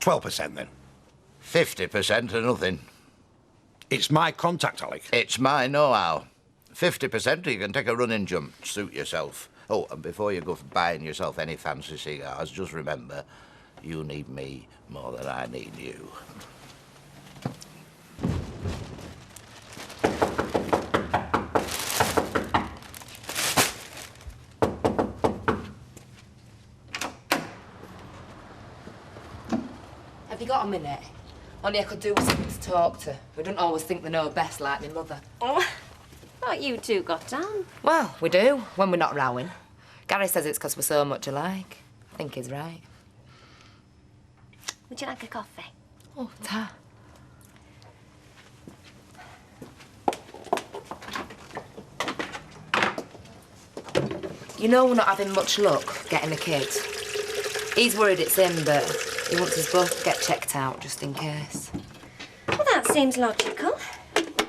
12% then. 50% or nothing. It's my contact, Alec. It's my know-how. 50%, you can take a running jump, suit yourself. Oh, and before you go buying yourself any fancy cigars, just remember, you need me more than I need you. Have you got a minute? Only I could do with someone to talk to. We don't always think they know best like my mother. Oh, what you two got on? Well, we do, when we're not rowing. Gary says it's because we're so much alike. I think he's right. Would you like a coffee? Oh, ta. You know we're not having much luck getting a kid. He's worried it's him, but he wants us both to get checked out, just in case. Well, that seems logical.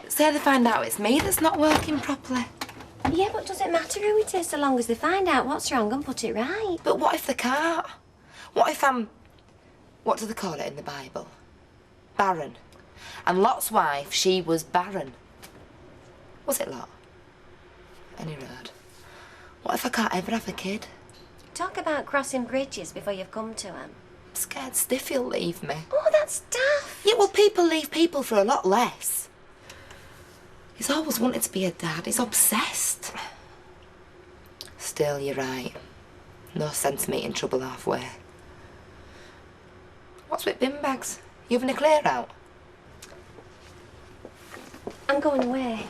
Say they find out it's me that's not working properly. Yeah, but does it matter who it is so long as they find out what's wrong and put it right? But what if they can't? What if I'm... What do they call it in the Bible? Barren. And Lot's wife, she was barren. Was it Lot? Any road. What if I can't ever have a kid? Talk about crossing bridges before you've come to them. I'm scared Stiffy'll leave me. Oh, that's daft. Yeah, well, people leave people for a lot less. He's always wanted to be a dad. He's obsessed. Still, you're right. No sense meeting trouble halfway. What's with bin bags? You having a clear out? I'm going away.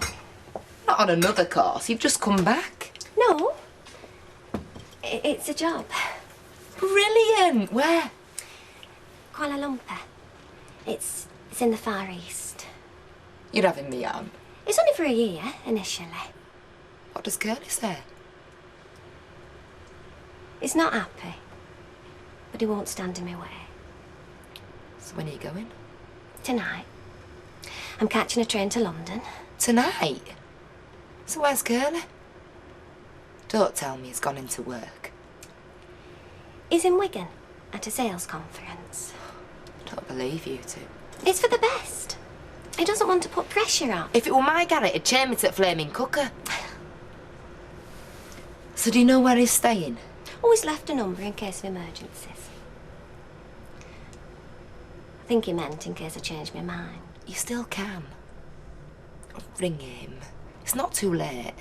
Not on another course. You've just come back. No. It's a job. Brilliant. Where? Kuala Lumpur. It's in the Far East. You're having me on. It's only for a year, initially. What does Curly say? He's not happy, but he won't stand in my way. So when are you going? Tonight. I'm catching a train to London. Tonight? So where's Curly? Don't tell me he's gone into work. He's in Wigan at a sales conference. I don't believe you two. It's for the best. He doesn't want to put pressure on. If it were my garret, he'd chain me to the flaming cooker. So do you know where he's staying? Always left a number in case of emergencies. I think he meant in case I changed my mind. You still can. Ring him. It's not too late.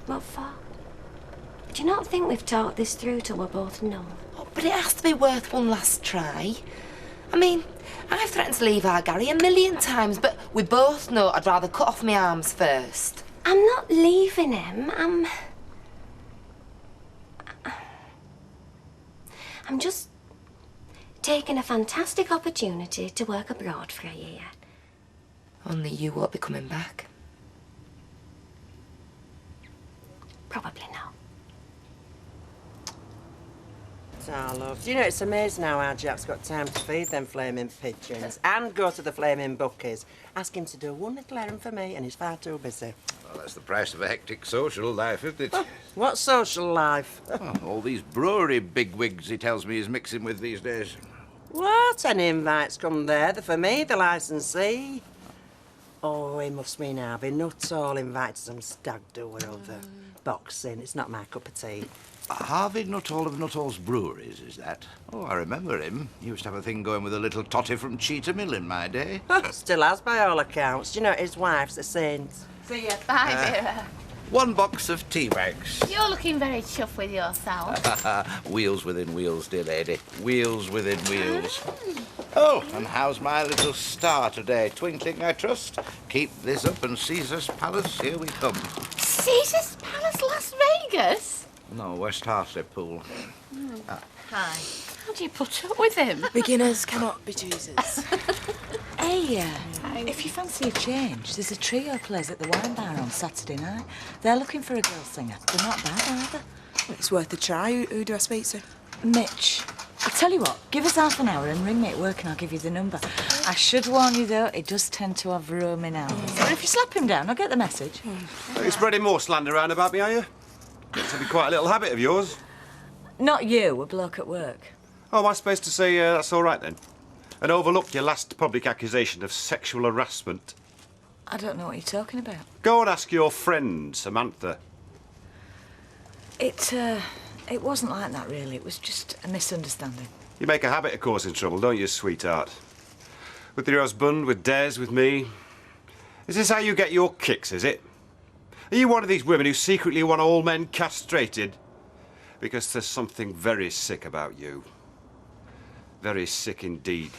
What for? Do you not think we've talked this through till we're both numb? Oh, but it has to be worth one last try. I mean, I've threatened to leave our Gary 1,000,000 times, but we both know I'd rather cut off my arms first. I'm not leaving him. I'm just taking a fantastic opportunity to work abroad for a year. Only you won't be coming back. Probably not. Ah, love. Do you know, it's amazing how our Jack's got time to feed them flaming pigeons and go to the flaming buckies. Ask him to do one little errand for me and he's far too busy. Well, that's the price of a hectic social life, isn't it? Oh, what social life? Oh, all these brewery bigwigs he tells me he's mixing with these days. What? Any invites come there? They're for me, the licensee. Oh, he must mean Harvey. Not all invited to some stag do or other. Boxing, it's not my cup of tea. Harvey Nuttall of Nuttall's Breweries, is that? Oh, I remember him. He used to have a thing going with a little totty from Cheetah Mill in my day. Still has, by all accounts. Do you know, his wife's a saint. See ya. Bye, Vera. 1 box of tea bags. You're looking very chuffed with yourself. Wheels within wheels, dear lady. Wheels within wheels. Oh, and how's my little star today? Twinkling, I trust? Keep this up and Caesar's Palace, here we come. Caesar's Palace, Las Vegas? No, West Hartlepool. Hi. How do you put up with him? Beginners cannot be choosers. Hey, if you fancy a change, there's a trio plays at the wine bar on Saturday night. They're looking for a girl singer. They're not bad either. It's worth a try. Who do I speak to? Mitch. I'll tell you what, give us half an hour and ring me at work and I'll give you the number. I should warn you, though, he does tend to have roaming hours. But if you slap him down, I'll get the message. You're spreading more slander around about me, are you? It's to be quite a little habit of yours. Not you, a bloke at work. Oh, am I supposed to say that's all right, then? And overlook your last public accusation of sexual harassment? I don't know what you're talking about. Go and ask your friend, Samantha. It wasn't like that, really. It was just a misunderstanding. You make a habit of causing trouble, don't you, sweetheart? With your husband, with Des, with me. Is this how you get your kicks, is it? Are you one of these women who secretly want all men castrated? Because there's something very sick about you. Very sick indeed.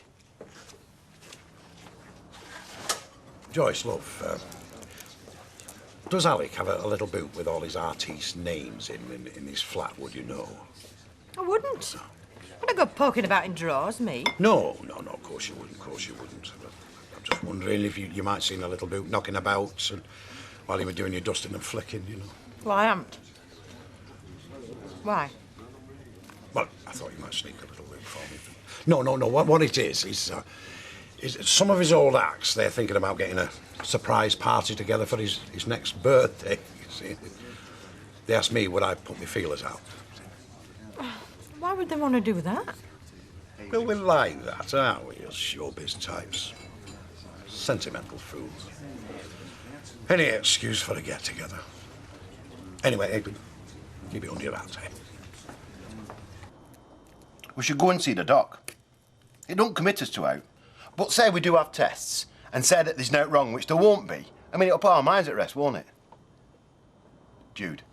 Joyce, love, does Alec have a little boot with all his artiste names in his flat, would you know? I wouldn't. I'd have got poking about in drawers, me. No, of course you wouldn't, I'm just wondering if you might seen a little boot knocking about and while you were doing your dusting and flicking, you know. Well, I haven't. Why? Well, I thought you might sneak a little boot for me. No. What it is some of his old acts, they're thinking about getting a surprise party together for his next birthday, you see. They asked me would I put my feelers out. Why would they want to do that? Well, we're like that, aren't we, as showbiz types? Sentimental fools. Any excuse for a get-together. Anyway, Adrian, keep it under your hat, eh? We should go and see the doc. It don't commit us to out. But say we do have tests, and say that there's no wrong, which there won't be. I mean, it'll put our minds at rest, won't it? Jude.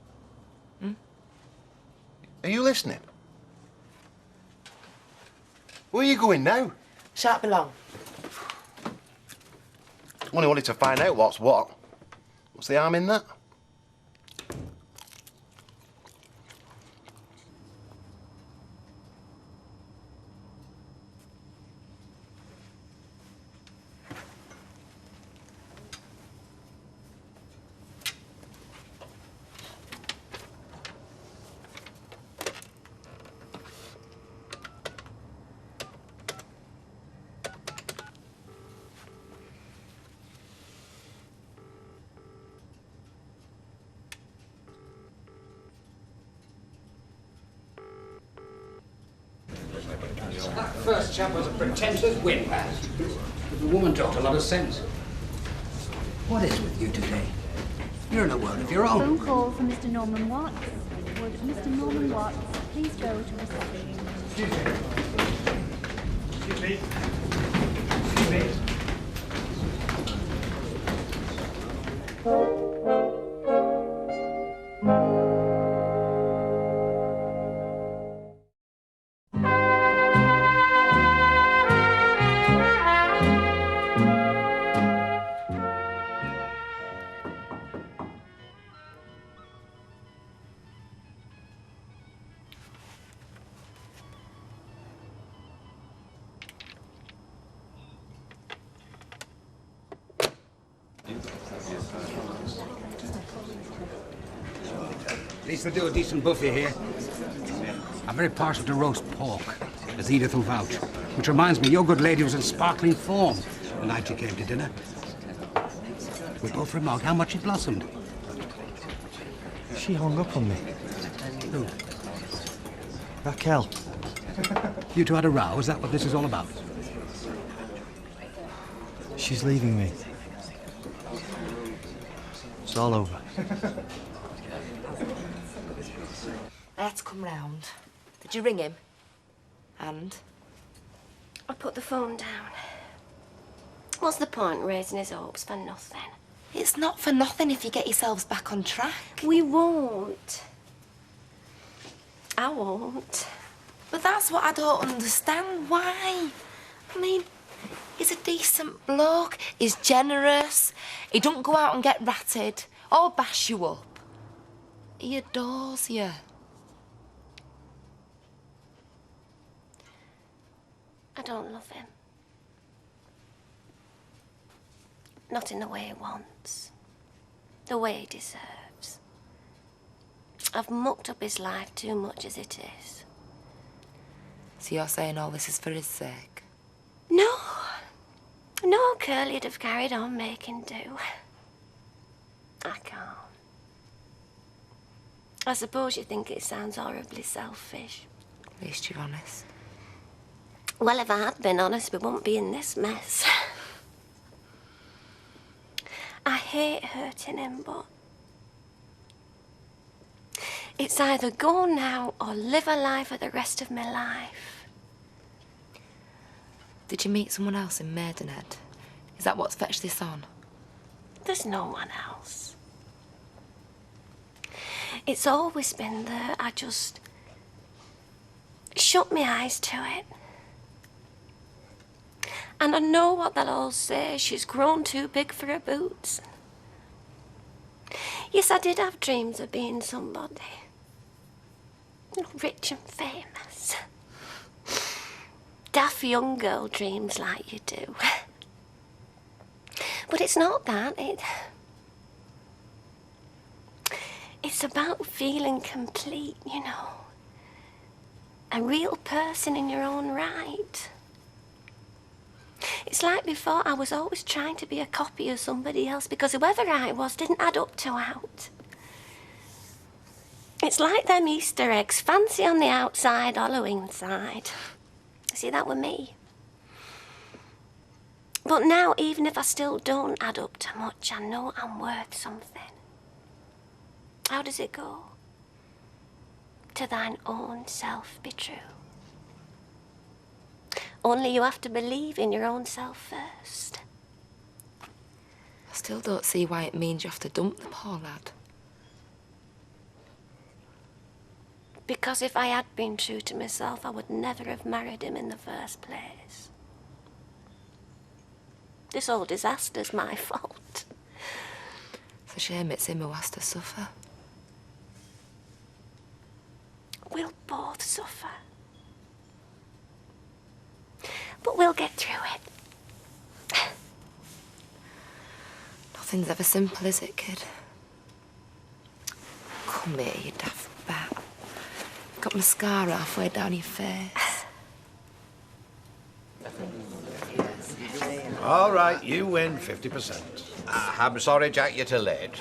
Are you listening? Where are you going now? Shan't be long. Only wanted to find out what's what. What's the harm in that? That first chap was a pretentious windbag. The woman talked a lot of sense. What is with you today? You're in a world of your own. Phone call from Mr. Norman Watts. Would Mr. Norman Watts please go to reception? Excuse me. Excuse me. At least they do a decent buffet here. I'm very partial to roast pork, as Edith will vouch. Which reminds me, your good lady was in sparkling form the night you came to dinner. We both remarked how much it blossomed. She hung up on me. Who? Raquel. You two had a row? Is that what this is all about? She's leaving me. It's all over. I had to come round. Did you ring him? And? I put the phone down. What's the point raising his hopes for nothing? It's not for nothing if you get yourselves back on track. We won't. I won't. But that's what I don't understand. Why? I mean, he's a decent bloke. He's generous. He don't go out and get ratted or bash you up. He adores you. I don't love him. Not in the way he wants. The way he deserves. I've mucked up his life too much as it is. So you're saying all this is for his sake? No. No, Curly'd have carried on making do. I can't. I suppose you think it sounds horribly selfish. At least you're honest. Well, if I had been honest, we wouldn't be in this mess. I hate hurting him, but it's either go now or live a life for the rest of my life. Did you meet someone else in Maidenhead? Is that what's fetched this on? There's no one else. It's always been there. I just shut my eyes to it. And I know what they'll all say. She's grown too big for her boots. Yes, I did have dreams of being somebody. Rich and famous. Daft young girl dreams like you do. But it's not that. It's about feeling complete, you know. A real person in your own right. It's like before, I was always trying to be a copy of somebody else because whoever I was didn't add up to out. It's like them Easter eggs, fancy on the outside, hollow inside. See, that were me. But now, even if I still don't add up to much, I know I'm worth something. How does it go? To thine own self be true. Only you have to believe in your own self first. I still don't see why it means you have to dump the poor lad. Because if I had been true to myself, I would never have married him in the first place. This whole disaster's my fault. It's a shame it's him who has to suffer. We'll both suffer. But we'll get through it. Nothing's ever simple, is it, kid? Come here, you daft bat. You've got mascara halfway down your face. All right, you win 50%. I'm sorry, Jack, you're too late.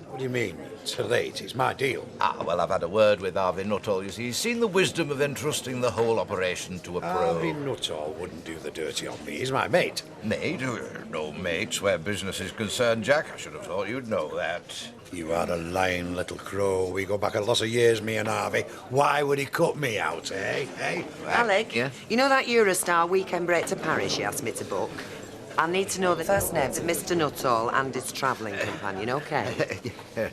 What do you mean, too late? It's my deal. Well, I've had a word with Harvey Nuttall. You see, he's seen the wisdom of entrusting the whole operation to a pro. Harvey Nuttall wouldn't do the dirty on me. He's my mate. Mate? No mates where business is concerned, Jack. I should have thought you'd know that. You are a lying little crow. We go back a lot of years, me and Harvey. Why would he cut me out, eh? Alec, yeah? you know that Eurostar weekend break to Paris you asked me to book? I need to know the first names of Mr. Nuttall and his travelling companion, OK? Yeah.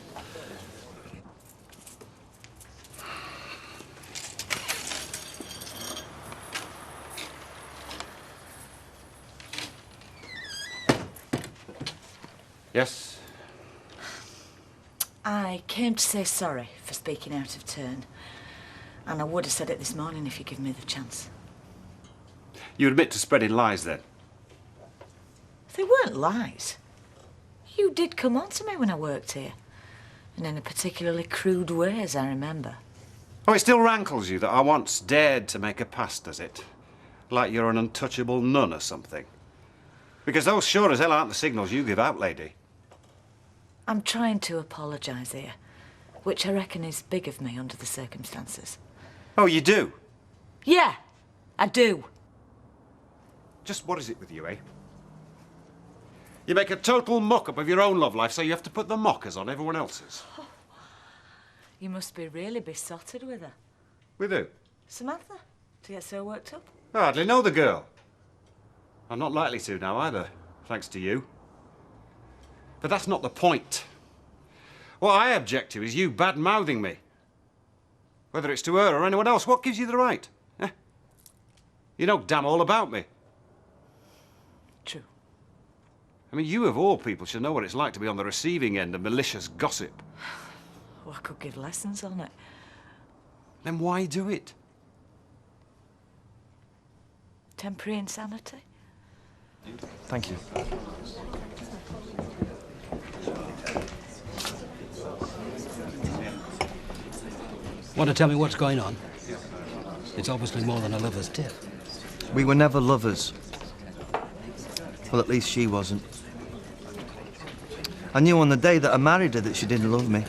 Yes? I came to say sorry for speaking out of turn. And I would have said it this morning if you'd given me the chance. You admit to spreading lies, then? They weren't lies. You did come on to me when I worked here. And in a particularly crude way, as I remember. Oh, it still rankles you that I once dared to make a pass, does it? Like you're an untouchable nun or something. Because those sure as hell aren't the signals you give out, lady. I'm trying to apologise here, which I reckon is big of me under the circumstances. Oh, you do? Yeah, I do. Just what is it with you, eh? You make a total mock-up of your own love life, so you have to put the mockers on everyone else's. You must be really besotted with her. With who? Samantha, to get so worked up. I hardly know the girl. I'm not likely to now either, thanks to you. But that's not the point. What I object to is you bad-mouthing me. Whether it's to her or anyone else, what gives you the right? Eh? You know damn all about me. True. I mean, you of all people should know what it's like to be on the receiving end of malicious gossip. Well, I could give lessons on it. Then why do it? Temporary insanity. Thank you. Want to tell me what's going on? It's obviously more than a lover's tip. We were never lovers. Well, at least she wasn't. I knew on the day that I married her that she didn't love me.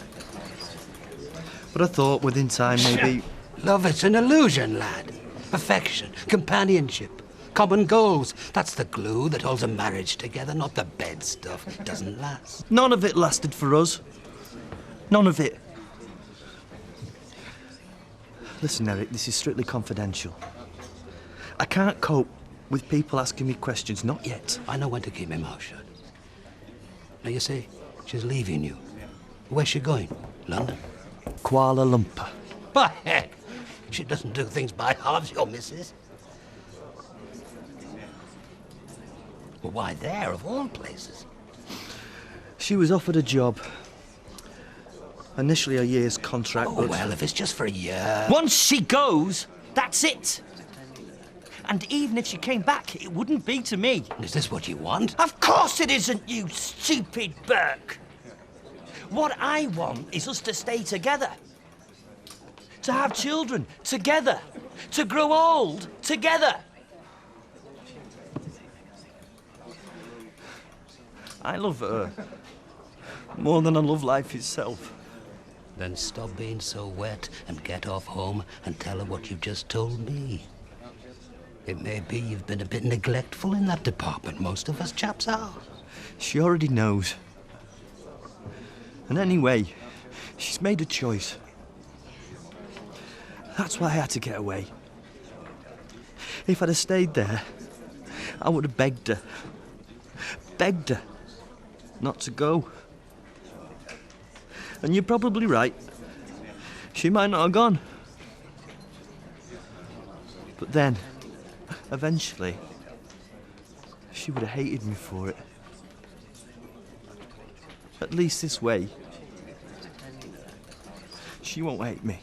But I thought within time maybe... Love, it's an illusion, lad. Affection, companionship, common goals. That's the glue that holds a marriage together, not the bed stuff. It doesn't last. None of it lasted for us. None of it. Listen, Eric, this is strictly confidential. I can't cope with people asking me questions, not yet. I know when to keep my mouth shut. Now, you say she's leaving you. Where's she going? London? Kuala Lumpur. By heck! She doesn't do things by halves, your missus. Well, why there, of all places? She was offered a job. Initially a year's contract, Oh, but... well, if it's just for a year... Once she goes, that's it. And even if she came back, it wouldn't be to me. Is this what you want? Of course it isn't, you stupid Burke. What I want is us to stay together. To have children together. To grow old together. I love her more than I love life itself. Then stop being so wet and get off home and tell her what you've just told me. It may be you've been a bit neglectful in that department. Most of us chaps are. She already knows. And anyway, she's made a choice. That's why I had to get away. If I'd have stayed there, I would have begged her not to go. And you're probably right. She might not have gone. But then, eventually, she would have hated me for it. At least this way, she won't hate me.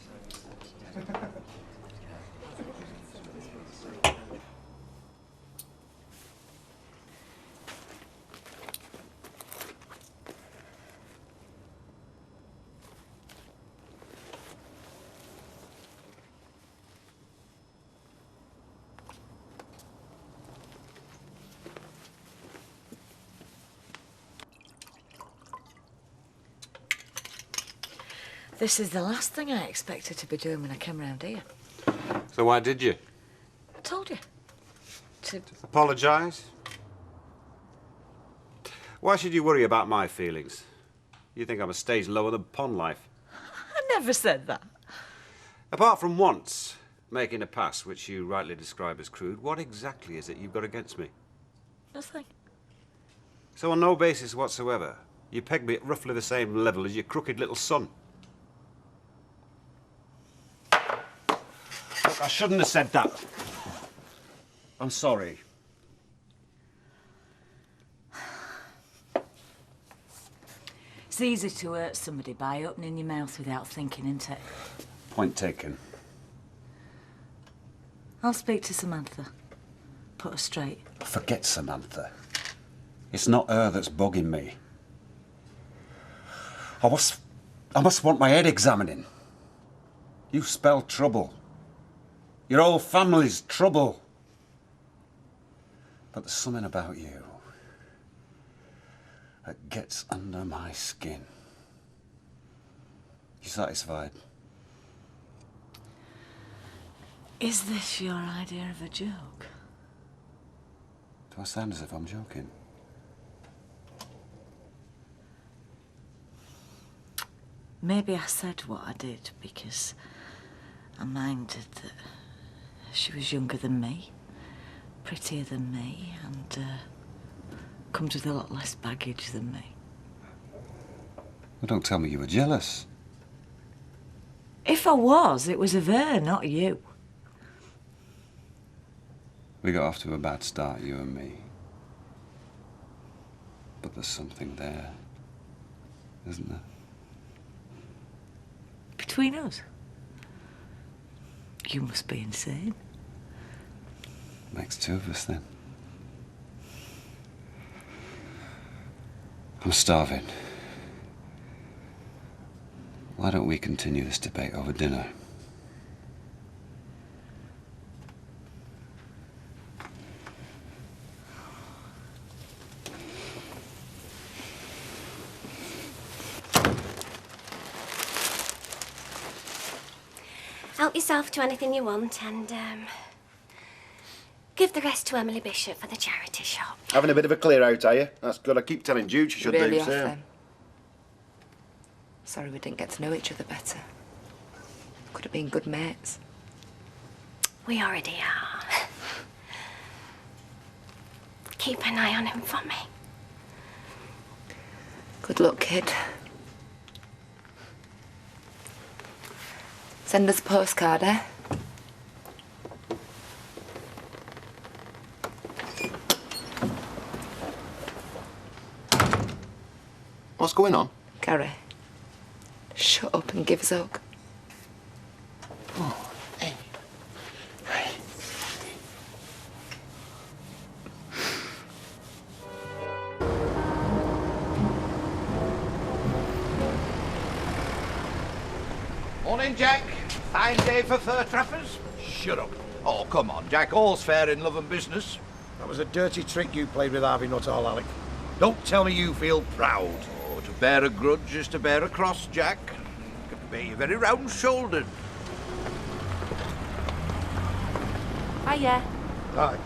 This is the last thing I expected to be doing when I came round here. So why did you? I told you. To Apologise? Why should you worry about my feelings? You think I'm a stage lower than pond life. I never said that. Apart from once making a pass, which you rightly describe as crude, what exactly is it you've got against me? Nothing. So on no basis whatsoever, you peg me at roughly the same level as your crooked little son. Look, I shouldn't have said that. I'm sorry. It's easy to hurt somebody by opening your mouth without thinking, isn't it? Point taken. I'll speak to Samantha. Put her straight. Forget Samantha. It's not her that's bugging me. I must want my head examining. You spell trouble. Your whole family's trouble. But there's something about you that gets under my skin. You satisfied? Is this your idea of a joke? Do I sound as if I'm joking? Maybe I said what I did because I minded that she was younger than me, prettier than me, and comes with a lot less baggage than me. Well, don't tell me you were jealous. If I was, it was of her, not you. We got off to a bad start, you and me. But there's something there, isn't there? Between us? You must be insane. Makes two of us, then. I'm starving. Why don't we continue this debate over dinner? Help yourself to anything you want and give the rest to Emily Bishop for the charity shop. Having a bit of a clear out, are you? That's good. I keep telling Jude she should Really do the off same. then. Sorry we didn't get to know each other better. Could have been good mates. We already are. Keep an eye on him for me. Good luck, kid. Send us a postcard, eh? What's going on? Gary, shut up and give us a hug. Oh, hey. Hey. Morning, Jack. Fine day for fur trappers. Shut up. Oh, come on, Jack. All's fair in love and business. That was a dirty trick you played with Harvey Nuttall, Alec. Don't tell me you feel proud. Oh, to bear a grudge is to bear a cross, Jack. Can be very round-shouldered. Hiya. Aye.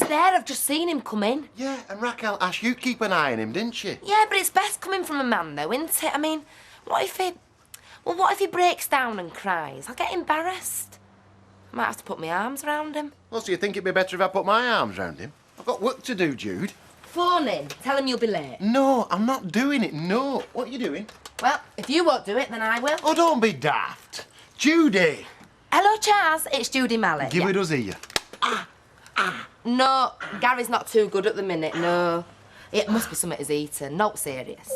He's there, I've just seen him come in. Yeah, and Raquel asked you to keep an eye on him, didn't she? Yeah, but it's best coming from a man, though, isn't it? I mean, what if he... Well, what if he breaks down and cries? I'll get embarrassed. I might have to put my arms around him. Well, so you think it'd be better if I put my arms around him? I've got work to do, Jude. Phone him. Tell him you'll be late. No, I'm not doing it, no. What are you doing? Well, if you won't do it, then I will. Oh, don't be daft. Judy! Hello, Charles. It's Judy Mallet. Give it us here. No, Gary's not too good at the minute, no. It must be something he's eaten. Not serious.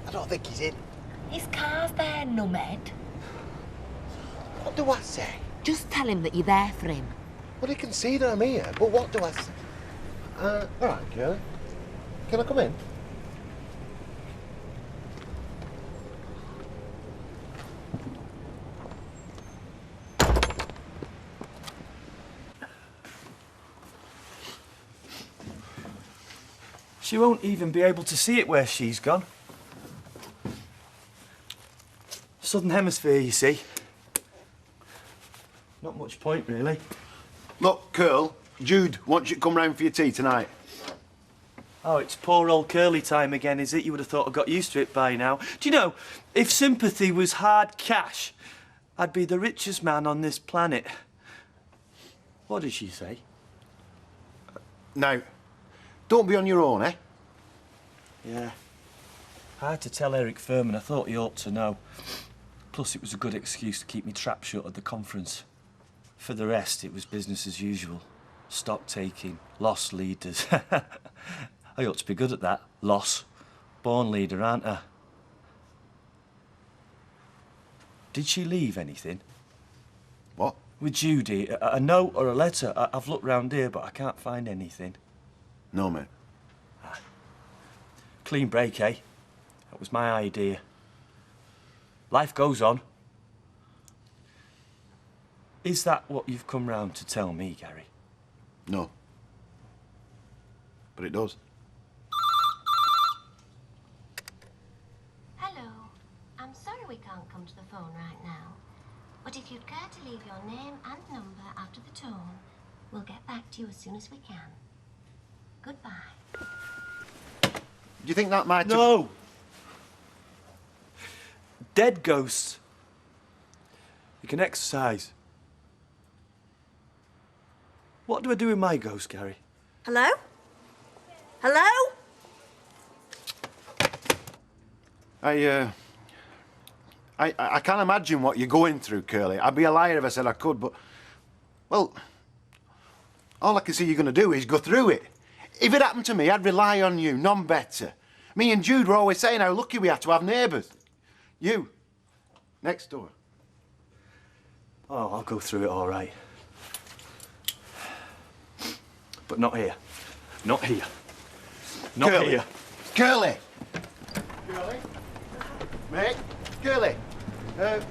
I don't think he's in. His car's there, numbhead. What do I say? Just tell him that you're there for him. Well, he can see that I'm here, but what do I say? All right, Curly. Can I come in? She won't even be able to see it where she's gone. Southern Hemisphere, you see. Not much point, really. Look, Curl, Jude wants you to come round for your tea tonight. Oh, it's poor old Curly time again, is it? You would have thought I got used to it by now. Do you know, if sympathy was hard cash, I'd be the richest man on this planet. What did she say? Now, don't be on your own, eh? Yeah. I had to tell Eric Furman. I thought he ought to know. Plus, it was a good excuse to keep me trap shut at the conference. For the rest, it was business as usual. Stock taking, loss leaders. I ought to be good at that. Loss. Born leader, aren't I? Did she leave anything? What? With Judy. A note or a letter. I've looked round here, but I can't find anything. No, mate. Clean break, eh? That was my idea. Life goes on. Is that what you've come round to tell me, Gary? No. But it does. Hello. I'm sorry we can't come to the phone right now. But if you'd care to leave your name and number after the tone, we'll get back to you as soon as we can. Goodbye. Do you think that might... No! Dead ghosts. You can exercise. What do I do with my ghost, Gary? Hello? Hello? I can't imagine what you're going through, Curly. I'd be a liar if I said I could, but... Well, all I can see you're going to do is go through it. If it happened to me, I'd rely on you, none better. Me and Jude were always saying how lucky we are to have neighbours. You, next door. Oh, I'll go through it all right. But not here. Not here. Not Curly. here. Curly! Curly? Mate? Curly? We'll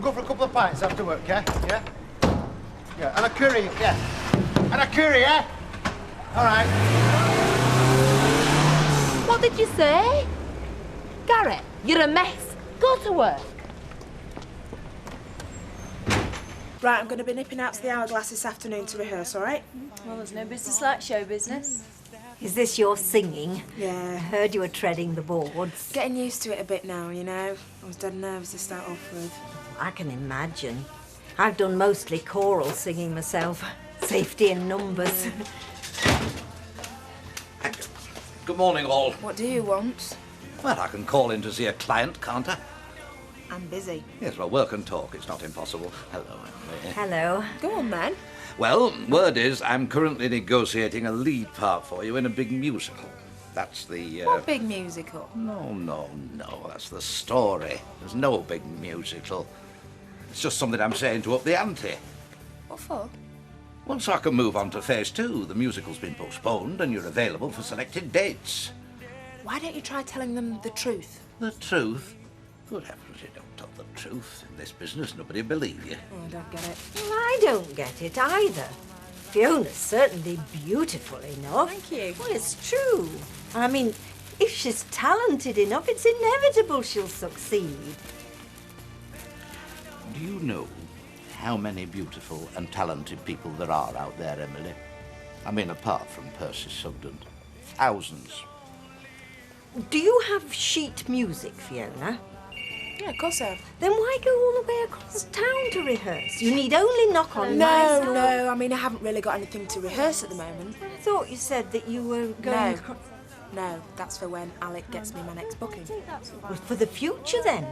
go for a couple of pints after work, yeah? Yeah? Yeah, and a curry, yeah. And a curry, yeah? All right. What did you say? Garrett, you're a mess. Go to work. Right, I'm going to be nipping out to the Hourglass this afternoon to rehearse, all right? Well, there's no business like show business. Is this your singing? Yeah. I heard you were treading the boards. Getting used to it a bit now, you know. I was dead nervous to start off with. I can imagine. I've done mostly choral singing myself. Safety in numbers. Good morning, all. What do you want? Well, I can call in to see a client, can't I? I'm busy. Yes, well, work and talk. It's not impossible. Hello, Emily. Hello. Go on, then. Well, word is I'm currently negotiating a lead part for you in a big musical. That's the... What big musical? No, that's the story. There's no big musical. It's just something I'm saying to up the ante. What for? Well, so I can move on to phase 2. The musical's been postponed and you're available for selected dates. Why don't you try telling them the truth? The truth? Good heavens, you don't tell the truth. In this business, nobody will believe you. Oh, I don't get it. Well, I don't get it either. Fiona's certainly beautiful enough. Thank you. Well, it's true. I mean, if she's talented enough, it's inevitable she'll succeed. Do you know how many beautiful and talented people there are out there, Emily? I mean, apart from Percy Sugden. Thousands. Do you have sheet music, Fiona? Yeah, of course I have. Then why go all the way across town to rehearse? You need only knock on my door. No, I mean, I haven't really got anything to rehearse at the moment. I thought you said that you were going... No, that's for when Alec gets me my next booking. Well, for the future, then.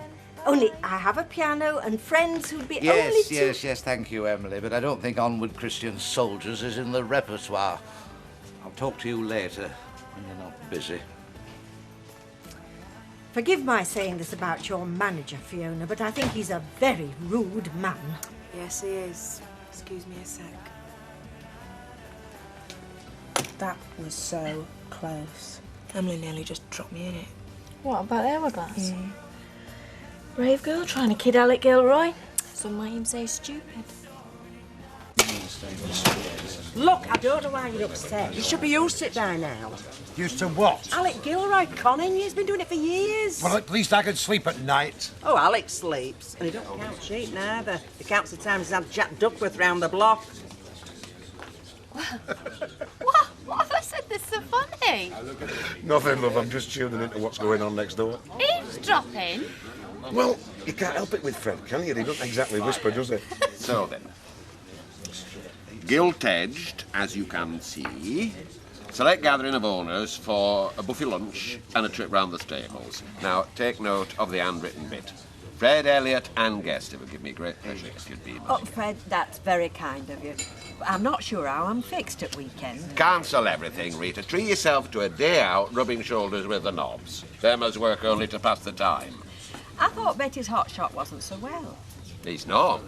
Only I have a piano and friends who'd be only Yes, thank you, Emily, but I don't think Onward Christian Soldiers is in the repertoire. I'll talk to you later, when you're not busy. Forgive my saying this about your manager, Fiona, but I think he's a very rude man. Yes, he is. Excuse me a sec. That was so close. Emily nearly just dropped me in it. What about the hourglass? Brave girl trying to kid Alec Gilroy. Some might even say stupid. Look, I don't know why you're upset. You should be used to it by now. Used to what? Alec Gilroy conning you. He's been doing it for years. Well, at least I can sleep at night. Oh, Alec sleeps. And he don't count sheep neither. He counts the times he's had Jack Duckworth round the block. What have I said that's so funny? Nothing, love. I'm just tuning into what's going on next door. Eavesdropping? Well, you can't help it with Fred, can you? He doesn't exactly whisper, does he? So then, gilt-edged, as you can see. Select gathering of owners for a buffet lunch and a trip round the stables. Now, take note of the handwritten bit. Fred, Elliot and guest. It would give me great pleasure if you'd be... Oh, Fred, that's very kind of you. I'm not sure how I'm fixed at weekend. Cancel everything, Rita. Treat yourself to a day out rubbing shoulders with the knobs. Them as work only to pass the time. I thought Betty's hot shot wasn't so well. He's not,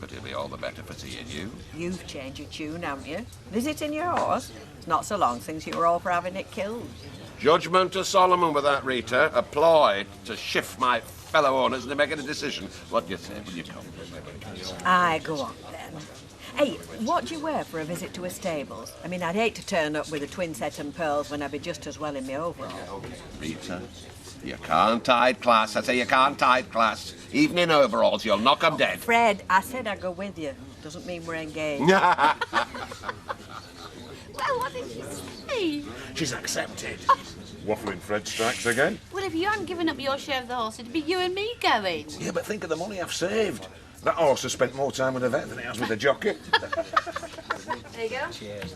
but he'll be all the better for seeing you. You've changed your tune, haven't you? Visiting your horse? It's not so long since you were all for having it killed. Judgment to Solomon with that, Rita. A ploy to shift my fellow owners into making a decision. What do you say? Will you come? Aye, go on then. Hey, what do you wear for a visit to a stables? I mean, I'd hate to turn up with a twin set and pearls when I'd be just as well in my overall. Rita, you can't hide class. I say you can't hide class. Even in overalls, you'll knock 'em dead. Fred, I said I'd go with you. Doesn't mean we're engaged. Well, what did she say? She's accepted. Waffling Fred strikes again. Well, if you hadn't given up your share of the horse, it'd be you and me going. Yeah, but think of the money I've saved. That horse has spent more time with the vet than it has with the jockey. There you go. Cheers.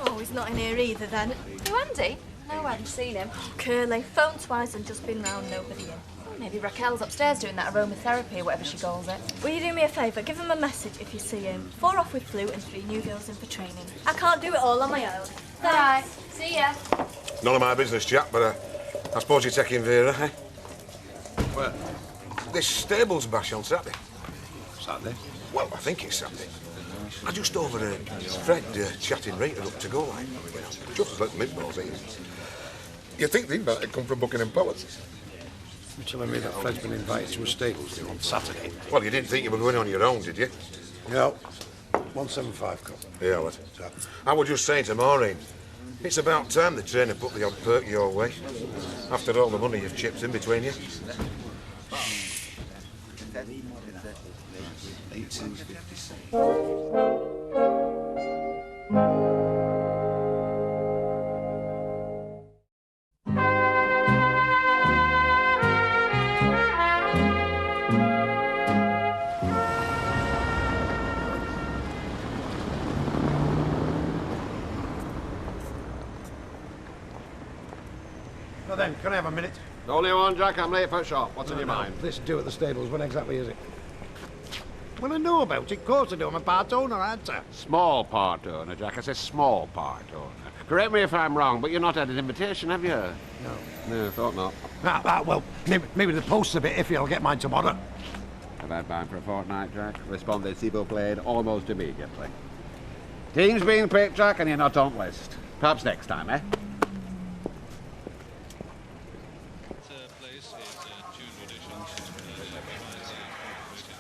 Oh, he's not in here either then. Who, Andy? No, I hadn't seen him. Curly. Phoned twice and just been round, nobody in. Maybe Raquel's upstairs doing that aromatherapy, whatever she calls it. Will you do me a favour? Give him a message if you see him. 4 off with flu and 3 new girls in for training. I can't do it all on my own. Bye. See ya. None of my business, Jack, but I suppose you're taking Vera, eh? Well, this stables bash on Saturday. Saturday? Well, I think it's Saturday. I just overheard Fred chatting Rita up to go, like, you know, just let midballs in. You think they might have come from Buckingham Palace? You're telling me that Fred's been invited to a stables on Saturday? Well, you didn't think you were going on your own, did you? No. 175 cup. Yeah, well, I was just saying to Maureen, it's about time the trainer put the odd perk your way. After all the money you've chipped in between you. Now then, can I have a minute? Only one, Jack. I'm late for a shop. What's in your No, mind? This due at the stables. When exactly is it? Well, I know about it. Of course I do. I'm a part owner, aren't I? Small part owner, Jack. I say small part owner. Correct me if I'm wrong, but you've not had an invitation, have you? No. No, thought not. Well, maybe the post's a bit iffy. I'll get mine tomorrow. I've had mine for a fortnight, Jack. Responded Sibo played almost immediately. Team's being picked, Jack, and you're not on list. Perhaps next time, eh?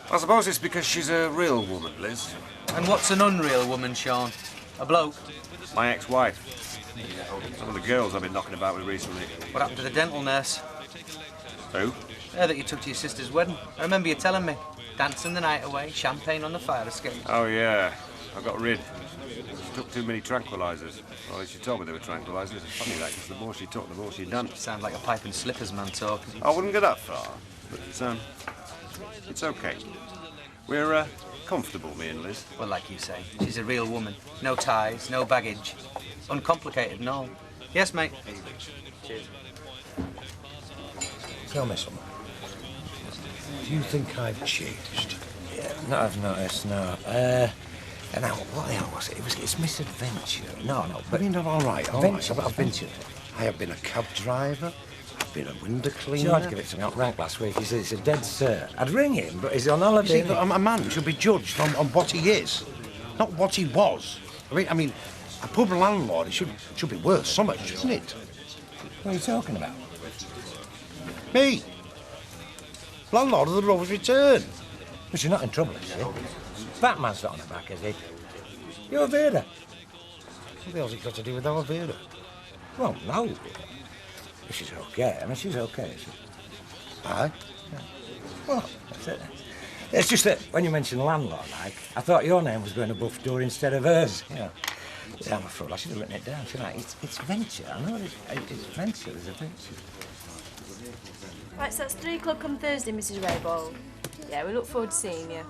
I suppose it's because she's a real woman, Liz. And what's an unreal woman, Sean? A bloke? My ex-wife. Some of the girls I've been knocking about with recently. What happened to the dental nurse? Who? Her that you took to your sister's wedding. I remember you telling me. Dancing the night away, champagne on the fire escape. Oh, yeah. I got rid. She took too many tranquilizers. Well, she told me they were tranquilizers. It's funny that, because the more she took, the more she danced. You sound like a pipe and slippers man talking. I wouldn't go that far. But it's okay. We're comfortable, me and Liz. Well, like you say, she's a real woman. No ties, no baggage. Uncomplicated and all. Yes, mate. Cheers. Tell me something. Do you think I've changed? Yeah, not I've noticed, no. Now, what the hell was it? It's misadventure. No, but... I mean, all right. Adventure. I have been a cab driver. I've been a window cleaner. George gave it to me out rank last week. He said it's a dead cert. I'd ring him, but he's on holiday. You see, but a man should be judged on what he is, not what he was. I mean, a pub landlord, it should be worth so much, shouldn't it? What are you talking about? Me. Landlord of the Rovers Return. But you're not in trouble, is he? That man's not on the back, is he? You're Vera. What the hell's it got to do with our Vera? Well, no. She's okay. I mean, she's okay, is she? Aye. Yeah. Well, that's it. It's just that when you mentioned landlord, I thought your name was going above door instead of hers. Yeah. Yeah, I'm a fool. I should have written it down, shouldn't I? It's venture. I know it's venture. There's a venture. Right, so that's 3 o'clock on Thursday, Mrs. Raybold. Yeah, we look forward to seeing you.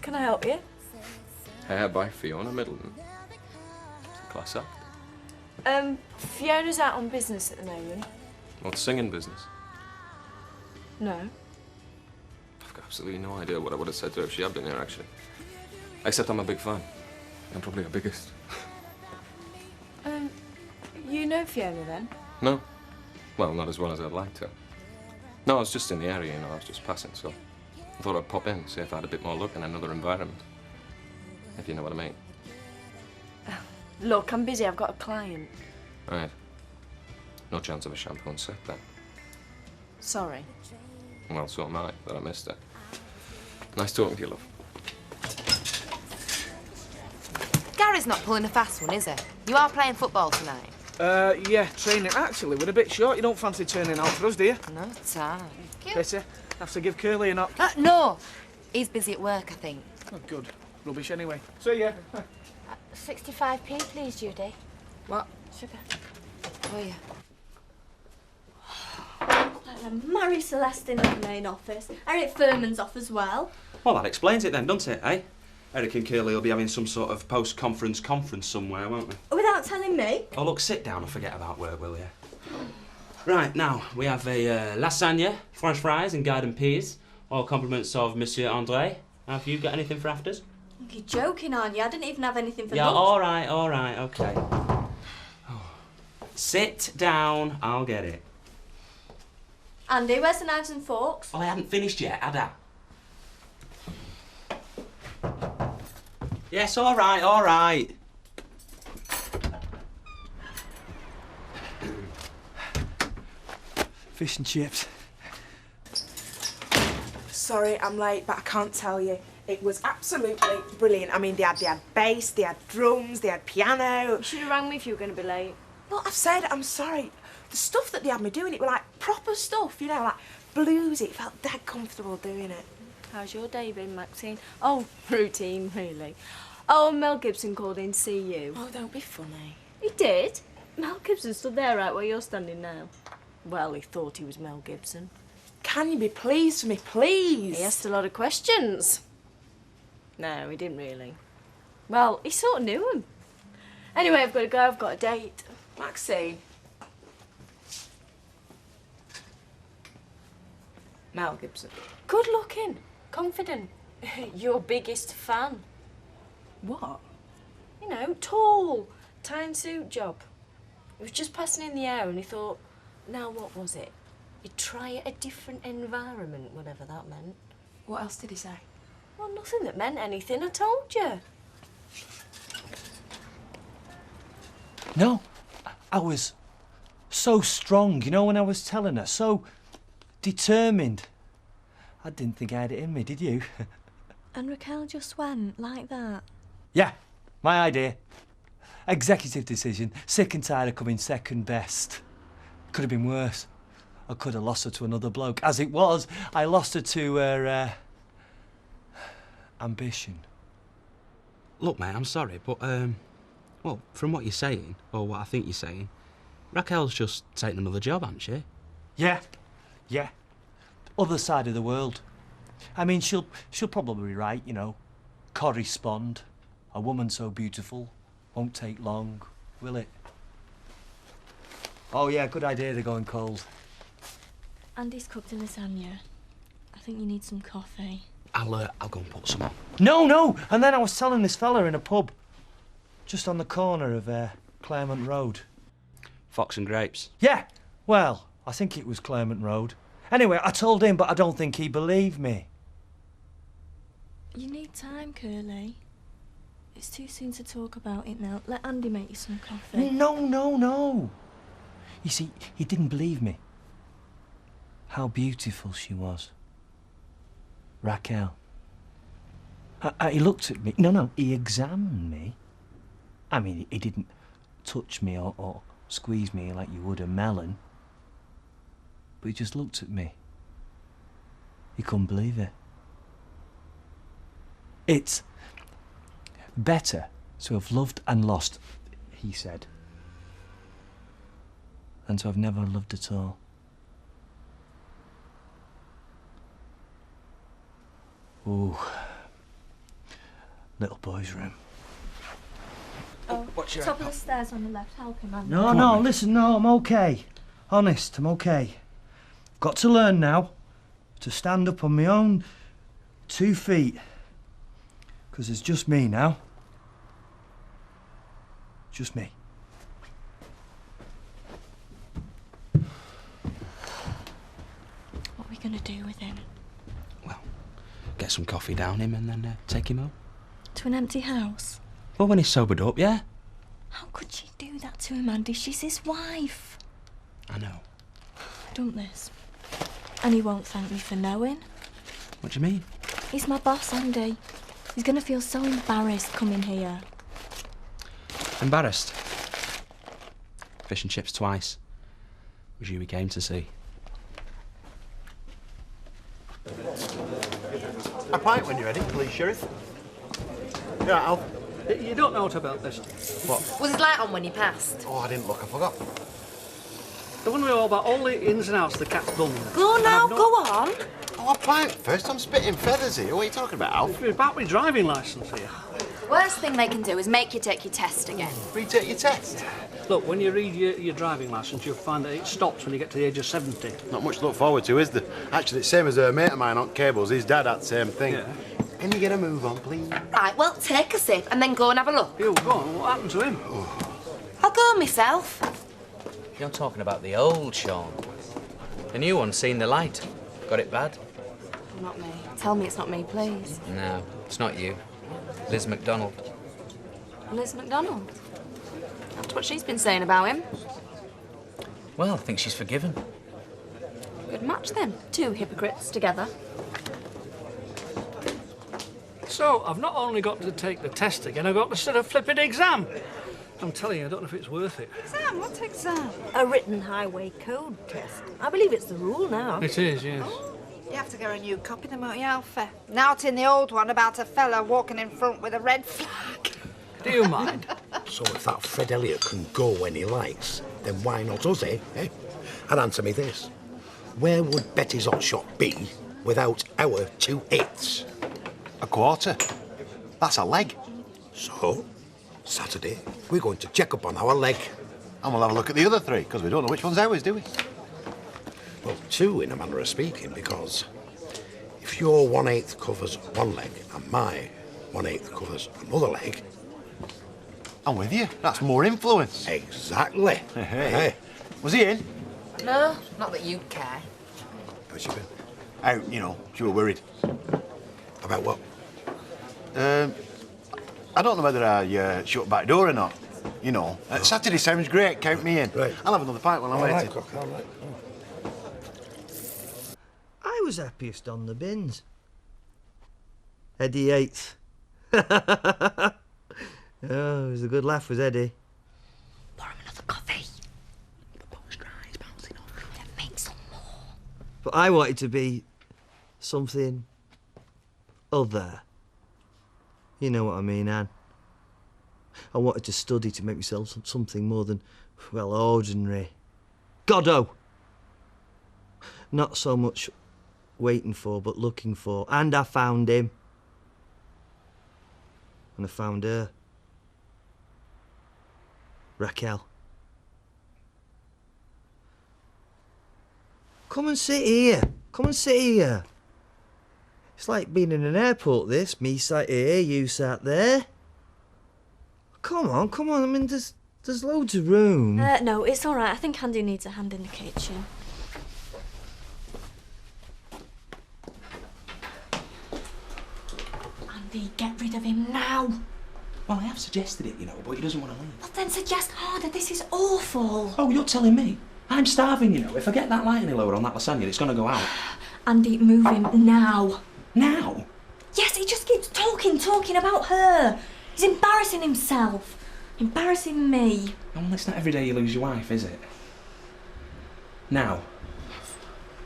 Can I help you? Hair by Fiona Middleton. Class up. Fiona's out on business at the moment. What's singing business? No. I've got absolutely no idea what I would have said to her if she had been here, actually. Except I'm a big fan. I'm probably her biggest. You know Fiona then? No. Well, not as well as I'd like to. No, I was just in the area, you know, I was just passing, so I thought I'd pop in, see if I had a bit more luck in another environment. If you know what I mean. Look, I'm busy. I've got a client. Right. No chance of a shampoo and set, then. Sorry. Well, so am I, but I missed it. Nice talking to you, love. Gary's not pulling a fast one, is he? You are playing football tonight? Yeah, training. Actually, we're a bit short. You don't fancy turning out for us, do you? No time. Pity. Have to give Curly a knock. No. He's busy at work, I think. Oh, good. Rubbish anyway. See ya. 65p, please, Judy. What? Sugar. Oh, yeah. I'll marry Celeste in the main office. Eric Furman's off as well. Well, that explains it then, doesn't it, eh? Eric and Curly will be having some sort of post-conference conference somewhere, won't they? Without telling me? Oh, look, sit down and forget about work, will you? Right, now, we have a lasagna, French fries and garden peas, all compliments of Monsieur André. Have you got anything for afters? You're joking, aren't you? I didn't even have anything for Yeah, lunch. all right, okay. Oh. Sit down, I'll get it. Andy, where's the knives and forks? Oh, I haven't finished yet, had I? Yes, all right. Fish and chips. Sorry, I'm late, but I can't tell you. It was absolutely brilliant. I mean, they had bass, they had drums, they had piano. You should have rang me if you were going to be late. No, I've said I'm sorry. The stuff that they had me doing, it was like proper stuff, you know, like bluesy. It felt dead comfortable doing it. How's your day been, Maxine? Oh, routine, really. Oh, Mel Gibson called in to see you. Oh, don't be funny. He did? Mel Gibson stood there right where you're standing now. Well, he thought he was Mel Gibson. Can you be pleased for me, please? He asked a lot of questions. No, he didn't really. Well, he sort of knew him. Anyway, I've got to go. I've got a date. Maxine, Mel Gibson. Good looking, confident. Your biggest fan. What? You know, tall, tie and suit job. He was just passing in the air and he thought, now what was it? You'd try a different environment, whatever that meant. What else did he say? Well, nothing that meant anything, I told you. No, I was so strong, you know, when I was telling her, so determined. I didn't think I had it in me, did you? And Raquel just went like that? Yeah, my idea. Executive decision, sick and tired of coming second best. Could have been worse. I could have lost her to another bloke. As it was, I lost her to her ambition. Look, mate, I'm sorry, but, well, from what you're saying, or what I think you're saying, Raquel's just taken another job, hasn't she? Yeah, yeah. Other side of the world. I mean, she'll probably write, you know, correspond. A woman so beautiful won't take long, will it? Oh yeah, good idea, they're going cold. Andy's cooked a lasagna. I think you need some coffee. I'll go and put some on. No! And then I was telling this fella in a pub, just on the corner of Claremont Road. Fox and Grapes. Yeah, well, I think it was Claremont Road. Anyway, I told him, but I don't think he believed me. You need time, Curly. It's too soon to talk about it now. Let Andy make you some coffee. No. You see, he didn't believe me. How beautiful she was. Raquel. He looked at me. No, he examined me. I mean, he didn't touch me or squeeze me like you would a melon. But he just looked at me. He couldn't believe it. It's better to have loved and lost, he said, than to have never loved at all. Ooh. Little boy's room. Oh, What's your top of the stairs on the left. Help him, Andy. No, listen, no, I'm okay. Honest, I'm okay. Got to learn now to stand up on my own 2 feet. Because it's just me now. Just me. What are we going to do with him? Get some coffee down him and then take him home. To an empty house? Well, when he's sobered up, yeah. How could she do that to him, Andy? She's his wife. I know. Done this. And he won't thank me for knowing. What do you mean? He's my boss, Andy. He's going to feel so embarrassed coming here. Embarrassed? Fish and chips twice. Was you he came to see? A pint when you're ready, please, Sheriff. Yeah, Alf. You don't know what about this? What? Was his light on when you passed? Oh, I didn't look, I forgot. I want to know about all the ins and outs of the cat's done. Go now, go on. Oh, a pint first. I'm spitting feathers here. What are you talking about, Alf? It's about my driving licence here. Worst thing they can do is make you take your test again. Retake your test? Look, when you read your driving licence, you'll find that it stops when you get to the age of 70. Not much to look forward to, is there? Actually, it's the same as a mate of mine on cables. His dad had the same thing. Yeah. Can you get a move on, please? Right, well, take a sip and then go and have a look. You go on. What happened to him? I'll go myself. You're talking about the old Sean. The new one's seen the light. Got it bad? Not me. Tell me it's not me, please. No, it's not you. Liz MacDonald. Liz MacDonald. That's what she's been saying about him. Well, I think she's forgiven. Good match then. 2 hypocrites together. So, I've not only got to take the test again, I've got to sit a flipping exam. I'm telling you, I don't know if it's worth it. Exam? What exam? A written highway code test. I believe it's the rule now. It is, yes. You have to get a new copy, then, won't you, Alfie? Not in the old one about a fella walking in front with a red flag. Do you mind? So if that Fred Elliott can go when he likes, then why not us, eh? And answer me this. Where would Betty's hot shot be without our 2 hits? A quarter. That's a leg. So, Saturday, we're going to check up on our leg. And we'll have a look at the other 3, because we don't know which one's ours, do we? Well, two in a manner of speaking, because if your 1/8 covers one leg and my 1/8 covers another leg... I'm with you. That's more influence. Exactly. Hey. Was he in? No, not that you care. How's she been? Out, you know. She were worried. About what? I don't know whether I shut back door or not. You know. Saturday sounds great. Count me in. Right. I'll have another pint while I'm All right, waiting. Cook, all right. I was happiest on the bins. Eddie Yates. Oh, it was a good laugh, was Eddie. Pour him another coffee. The post dry is bouncing off. Then make some more. But I wanted to be something other. You know what I mean, Anne. I wanted to study to make myself something more than, well, ordinary. Goddo! Not so much waiting for, but looking for. And I found him. And I found her. Raquel. Come and sit here. Come and sit here. It's like being in an airport, this. Me sat here, you sat there. Come on, come on. I mean, there's loads of room. No, it's all right. I think Andy needs a hand in the kitchen. Andy, get rid of him now. Well, I have suggested it, you know, but he doesn't want to leave. Well, then suggest harder. This is awful. Oh, you're telling me? I'm starving, you know. If I get that lightning load on that lasagna, it's going to go out. Andy, move him now. Now? Yes, he just keeps talking about her. He's embarrassing himself. Embarrassing me. Well, it's not every day you lose your wife, is it? Now.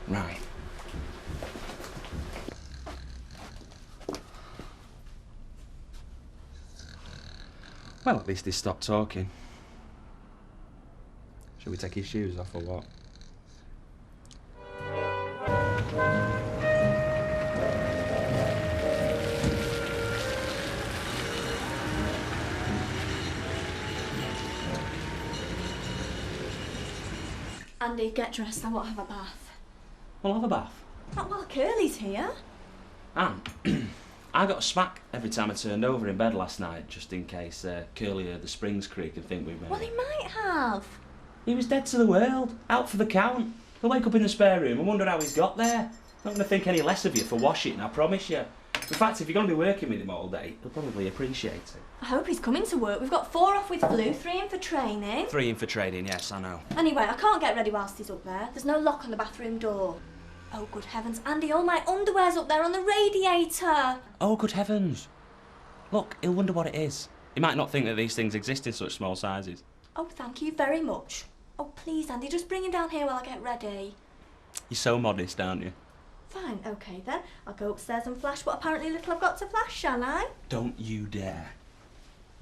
Right. Well, at least he stopped talking. Shall we take his shoes off or what? Andy, get dressed. I won't have a bath. We'll have a bath. Not while Curly's here. And I got a smack every time I turned over in bed last night, just in case Curly heard the springs creak and think we were... Well, he might have. He was dead to the world, out for the count. He'll wake up in the spare room and wonder how he's got there. Not going to think any less of you for washing, I promise you. In fact, if you're going to be working with him all day, he'll probably appreciate it. I hope he's coming to work. We've got 4 off with flu, 3 in for training. 3 in for trading, yes, I know. Anyway, I can't get ready whilst he's up there. There's no lock on the bathroom door. Oh, good heavens, Andy, all my underwear's up there on the radiator. Oh, good heavens. Look, he'll wonder what it is. He might not think that these things exist in such small sizes. Oh, thank you very much. Oh, please, Andy, just bring him down here while I get ready. You're so modest, aren't you? Fine, OK then. I'll go upstairs and flash what apparently little I've got to flash, shall I? Don't you dare.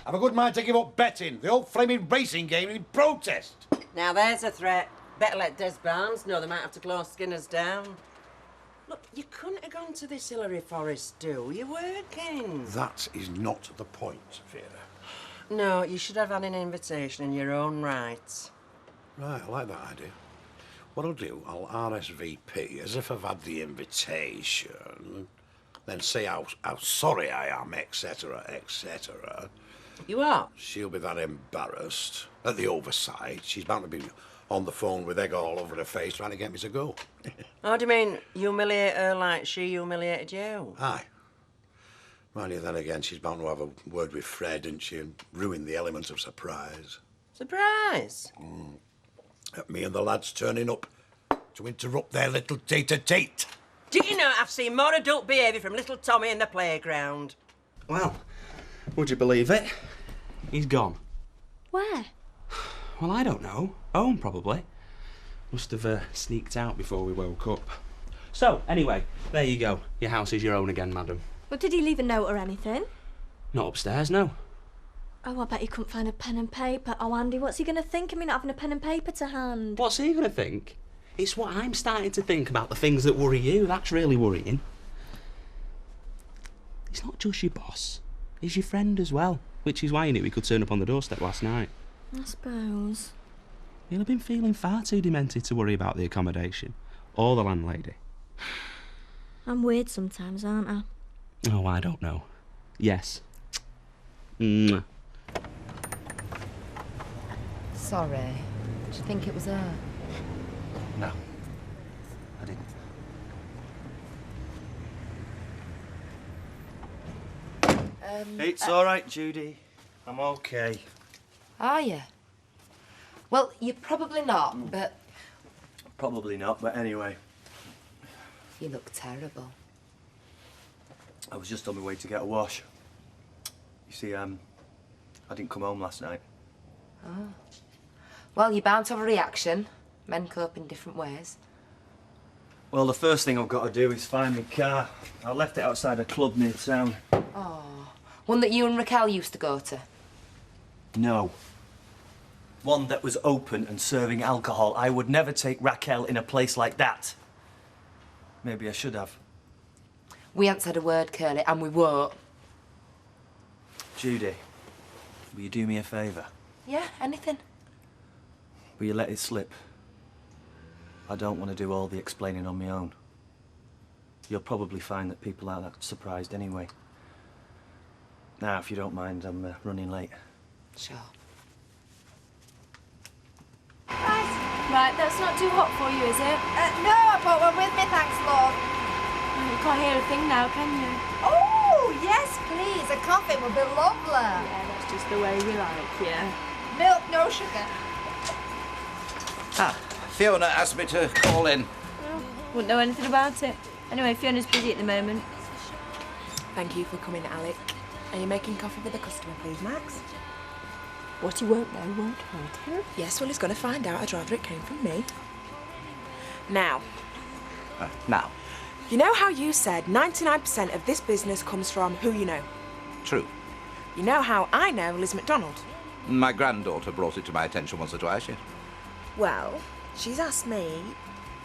I've a good mind to give up betting. The old flaming racing game in protest. Now there's a threat. Better let Des Barnes know they might have to close Skinner's down. Look, you couldn't have gone to this Hillary Forest do. You're working. That is not the point, Vera. No, you should have had an invitation in your own right. Right, I like that idea. What I'll do, I'll RSVP as if I've had the invitation, then say how sorry I am, etc., etc. You are? She'll be that embarrassed at the oversight. She's bound to be on the phone with egg all over her face trying to get me to go. How do you mean humiliate her like she humiliated you? Aye. Mind you, then again, she's bound to have a word with Fred, and she, and ruin the element of surprise. Surprise? Me and the lads turning up to interrupt their little tete-a-tete. Do you know I've seen more adult behaviour from little Tommy in the playground? Well, would you believe it? He's gone. Where? Well, I don't know. Home, probably. Must have sneaked out before we woke up. So, anyway, there you go. Your house is your own again, madam. Well, did he leave a note or anything? Not upstairs, no. Oh, I bet he couldn't find a pen and paper. Oh, Andy, what's he going to think of me not having a pen and paper to hand? What's he going to think? It's what I'm starting to think about, the things that worry you. That's really worrying. He's not just your boss. He's your friend as well. Which is why you knew he could turn up on the doorstep last night. I suppose. He'll have been feeling far too demented to worry about the accommodation. or the landlady? I'm weird sometimes, aren't I? Oh, I don't know. Yes. Mwah. Sorry. Did you think it was her? No, I didn't. It's all right, Judy. I'm okay. Are you? Well, you're probably not, but Probably not, but anyway. you look terrible. I was just on my way to get a wash. You see, I didn't come home last night. Oh. Well, you're bound to have a reaction. Men cope in different ways. Well, the first thing I've got to do is find my car. I left it outside a club near town. Oh. One that you and Raquel used to go to? No. One that was open and serving alcohol. I would never take Raquel in a place like that. Maybe I should have. We haven't said a word, Curly, and we won't. Judy, will you do me a favour? Yeah, anything. Will you let it slip? I don't want to do all the explaining on my own. You'll probably find that people aren't that surprised anyway. Now, if you don't mind, I'm running late. Sure. Right, that's not too hot for you, is it? No, I brought one with me, thanks, Lord. You can't hear a thing now, can you? Oh, yes, please. A coffee would be lovely. Yeah, that's just the way we like, yeah. Milk, no sugar. Ah, Fiona asked me to call in. Well, wouldn't know anything about it. Anyway, Fiona's busy at the moment. Thank you for coming, Alec. Are you making coffee for the customer, please, Max? What he won't know won't hurt him. Yes, well, he's going to find out. I'd rather it came from me. Now, Now, you know how you said 99% of this business comes from who you know? true. You know how I know Liz McDonald? My granddaughter brought it to my attention once or twice, yes. Well, she's asked me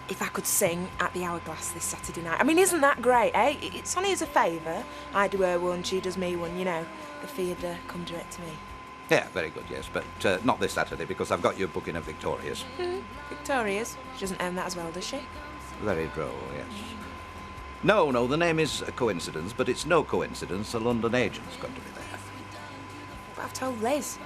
if I could sing at the Hourglass this Saturday night. I mean, isn't that great, eh? It's only as a favour. I do her one, she does me one, you know. The fee would come direct to me. Yeah, very good, yes, but not this Saturday because I've got you booking at Victoria's. Victoria's. She doesn't own that as well, does she? Very droll, yes. No, the name is a coincidence, but it's no coincidence a London agent's going to be there. But I've told Liz.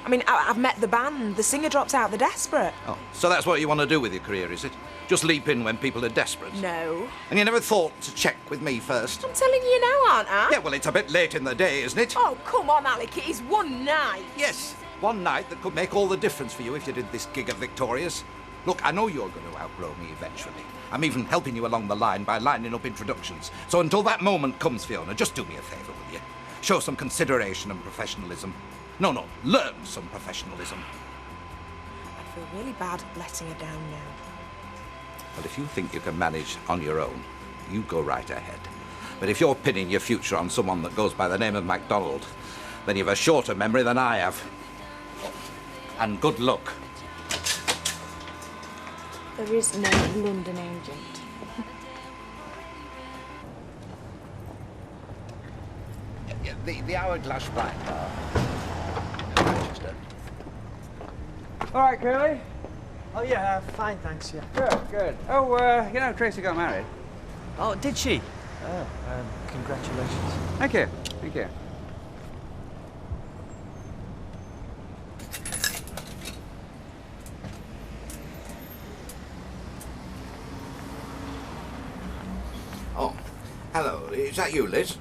I mean, I've met the band. The singer drops out. They're desperate. Oh, so that's what you want to do with your career, is it? Just leap in when people are desperate? No. And you never thought to check with me first? I'm telling you now, aren't I? Yeah, well, it's a bit late in the day, isn't it? Oh, come on, Alec. It is one night. Yes, one night that could make all the difference for you if you did this gig at Victoria's. Look, I know you're going to outgrow me eventually. I'm even helping you along the line by lining up introductions. So until that moment comes, Fiona, just do me a favour, will you? Show some consideration and professionalism. No, learn some professionalism. I'd feel really bad letting her down now. But if you think you can manage on your own, you go right ahead. But if you're pinning your future on someone that goes by the name of MacDonald, then you've a shorter memory than I have. And good luck. There is no London agent. The Hourglass Black Bar. Manchester. All right, Curly. Oh, yeah, fine, thanks, yeah. Good. Oh, you know, Tracy got married. Oh, did she? Oh, congratulations. Thank you. Thank you. Oh, hello. Is that you, Liz?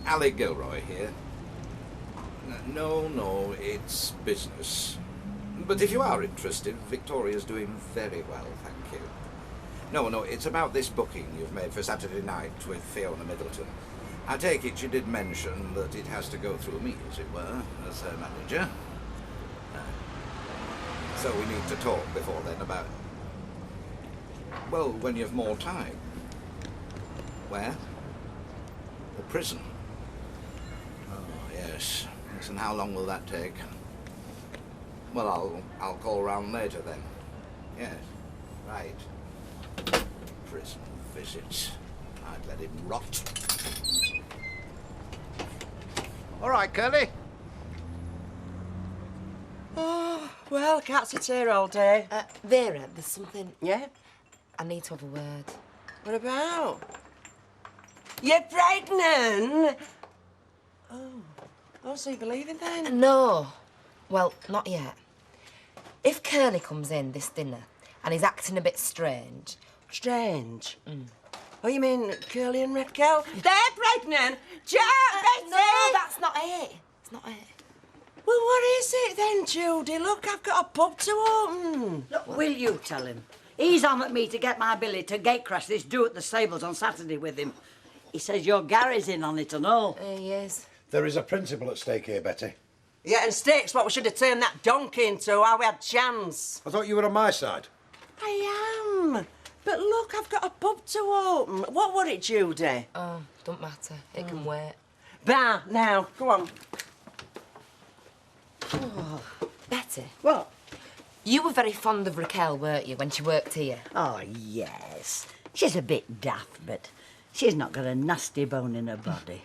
Alec Gilroy here. No, it's business. But if you are interested, Victoria's doing very well, thank you. No, it's about this booking you've made for Saturday night with Fiona Middleton. I take it you did mention that it has to go through me, as it were, as her manager. So we need to talk before then about... Well, when you've more time. Where? The prison. Oh, yes. And how long will that take? Well, I'll call round later then. Yes, right. Prison visits. I'd let him rot. All right, Curly. Oh, well, can't sit here all day. Vera, there's something... Yeah? I need to have a word. What about? You're pregnant? Oh, so you believe it then? No. Well, not yet. If Curly comes in this dinner and he's acting a bit strange... Strange? Oh, you mean Curly and Raquel? They're pregnant! Jack, Betsy! No, that's not it. It's not it. Well, what is it then, Judy? Look, I've got a pub to open. Look, will you tell him? He's on at me to get my Billy to gatecrash this do at the stables on Saturday with him. He says your Gary's in on it and all. He is. There is a principle at stake here, Betty. Yeah, and stakes what we should have turned that donkey into while we had chance. I thought you were on my side. I am. But look, I've got a pub to open. What would it, Judy? Oh, don't matter. It can wait. Bah, now, go on. Oh, Betty. What? You were very fond of Raquel, weren't you, when she worked here? Oh, yes. She's a bit daft, but she's not got a nasty bone in her body.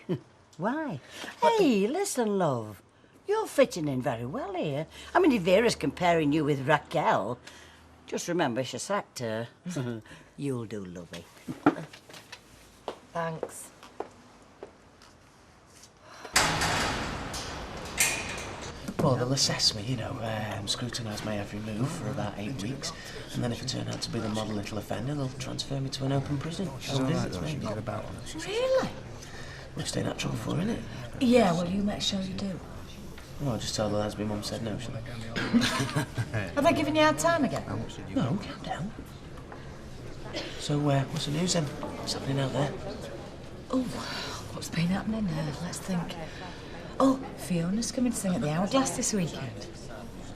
Why? Hey, listen, love. You're fitting in very well here. I mean, if Vera's comparing you with Raquel, just remember she sacked her. You'll do, lovey. Thanks. Well, they'll assess me, you know, scrutinise my every move for about 8 weeks, and then if I turn out to be the model little offender, they'll transfer me to an open prison. She's all right, though. She can get about on it. Really? Which they're natural for, innit? Yeah, well, you make sure you do. Well, I'll just tell the lads my mum said no, shall I? Have they given you a hard time again? No, calm down. So, what's the news then? What's happening out there? Oh, what's been happening? Let's think. Oh, Fiona's coming to sing at the Hourglass this weekend.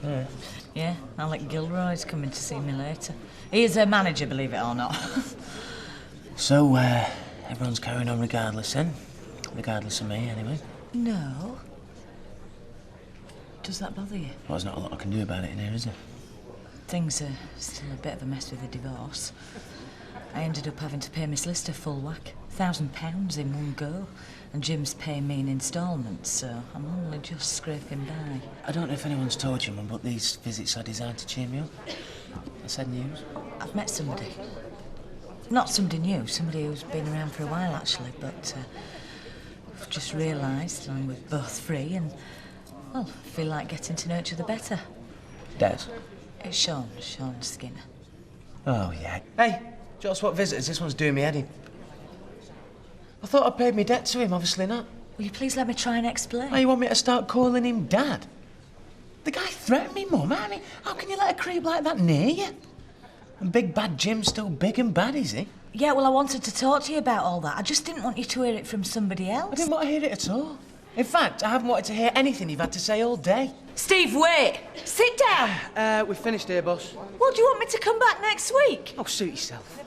Yeah. Yeah, Alec Gilroy's coming to see me later. He is her manager, believe it or not. So, everyone's carrying on regardless then? Regardless of me, anyway? No. Does that bother you? Well, there's not a lot I can do about it in here, is there? Things are still a bit of a mess with the divorce. I ended up having to pay Miss Lister full whack, £1,000 in one go. And Jim's paying me in instalments, so I'm only just scraping by. I don't know if anyone's told you, Mum, but these visits are designed to cheer me up. I said news. I've met somebody. Not somebody new, somebody who's been around for a while, actually, but I've just realised we're both free and, well, feel like getting to know each other better. Des? It's Sean Skinner. Oh, yeah. Hey, just what visitors? This one's doing me head in. I thought I paid me debt to him, obviously not. Will you please let me try and explain? Oh, you want me to start calling him Dad? The guy threatened me, Mum. I mean, how can you let a creep like that near you? And Big Bad Jim's still big and bad, is he? Yeah, well, I wanted to talk to you about all that. I just didn't want you to hear it from somebody else. I didn't want to hear it at all. In fact, I haven't wanted to hear anything you've had to say all day. Steve, wait! Sit down! We've finished here, boss. Well, do you want me to come back next week? Oh, suit yourself.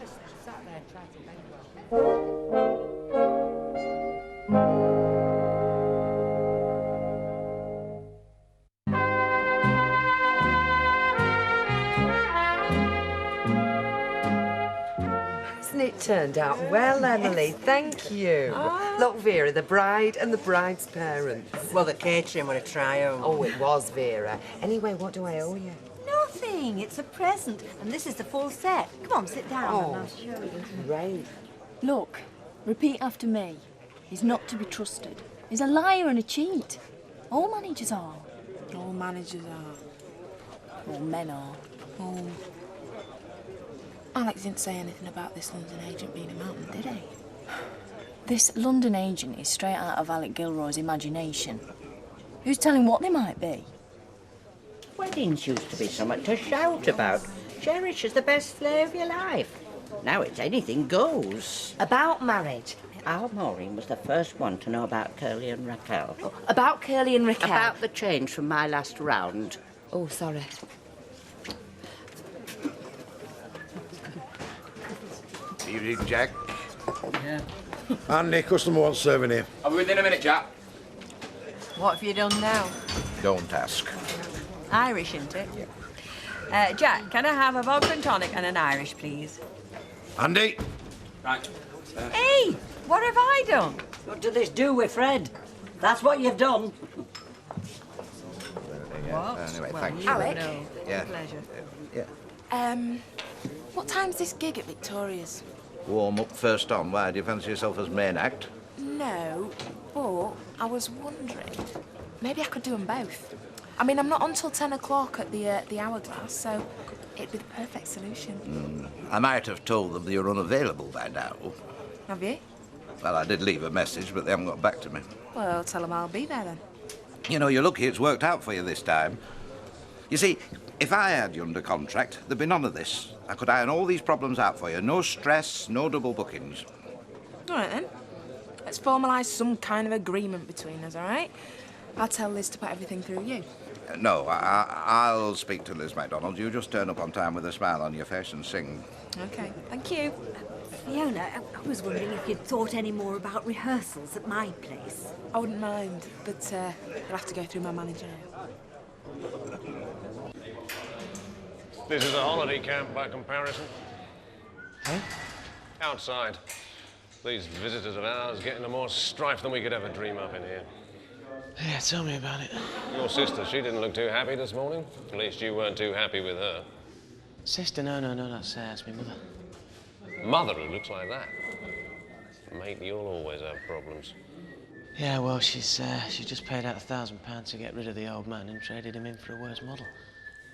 Hasn't it turned out well, Emily? Thank you. Look, Vera, the bride and the bride's parents. Well, the catering were a triumph. Oh, it was, Vera. Anyway, what do I owe you? Nothing. It's a present. And this is the full set. Come on, sit down and I'll show you. Great. Look, repeat after me. He's not to be trusted. He's a liar and a cheat. All managers are. All managers are. All men are. Oh. Alex didn't say anything about this London agent being a mountain, did he? This London agent is straight out of Alec Gilroy's imagination. Who's telling what they might be? Weddings used to be something to shout about. Cherish is the best day of your life. Now it's anything goes. About marriage. Our Maureen was the first one to know about Curly and Raquel. Oh, about Curly and Raquel? About the change from my last round. Oh, sorry. Evening, Jack. Yeah. Andy, customer wants serving here. I'll be within a minute, Jack. What have you done now? Don't ask. Irish, isn't it? Yeah. Jack, can I have a vodka and tonic and an Irish, please? Andy. Right. Hey, what have I done? What did this do with Fred? That's what you've done. What? Anyway, Well, thanks. you Alec. know. Yeah. Pleasure. Yeah. What time's this gig at Victoria's? Warm up first on. Why, do you fancy yourself as main act? No, but I was wondering, maybe I could do them both. I mean, I'm not on till 10 o'clock at the Hourglass, so it'd be the perfect solution. I might have told them that you're unavailable by now. Have you? Well, I did leave a message, but they haven't got back to me. Well, tell them I'll be there then. You know, you're lucky it's worked out for you this time. You see, if I had you under contract, there'd be none of this. I could iron all these problems out for you. No stress, no double bookings. All right, then. Let's formalise some kind of agreement between us, all right? I'll tell Liz to put everything through you. No, I'll speak to Liz MacDonald. You just turn up on time with a smile on your face and sing. OK, thank you. Fiona, I was wondering if you'd thought any more about rehearsals at my place. I wouldn't mind, but you'll have to go through my manager now. This is a holiday camp by comparison. Huh? Outside. These visitors of ours get into more strife than we could ever dream up in here. Yeah, tell me about it. Your sister, she didn't look too happy this morning. At least you weren't too happy with her. Sister, no, that's me mother. Mother who looks like that. Mate, you'll always have problems. Yeah, well, she just paid out £1,000 to get rid of the old man and traded him in for a worse model.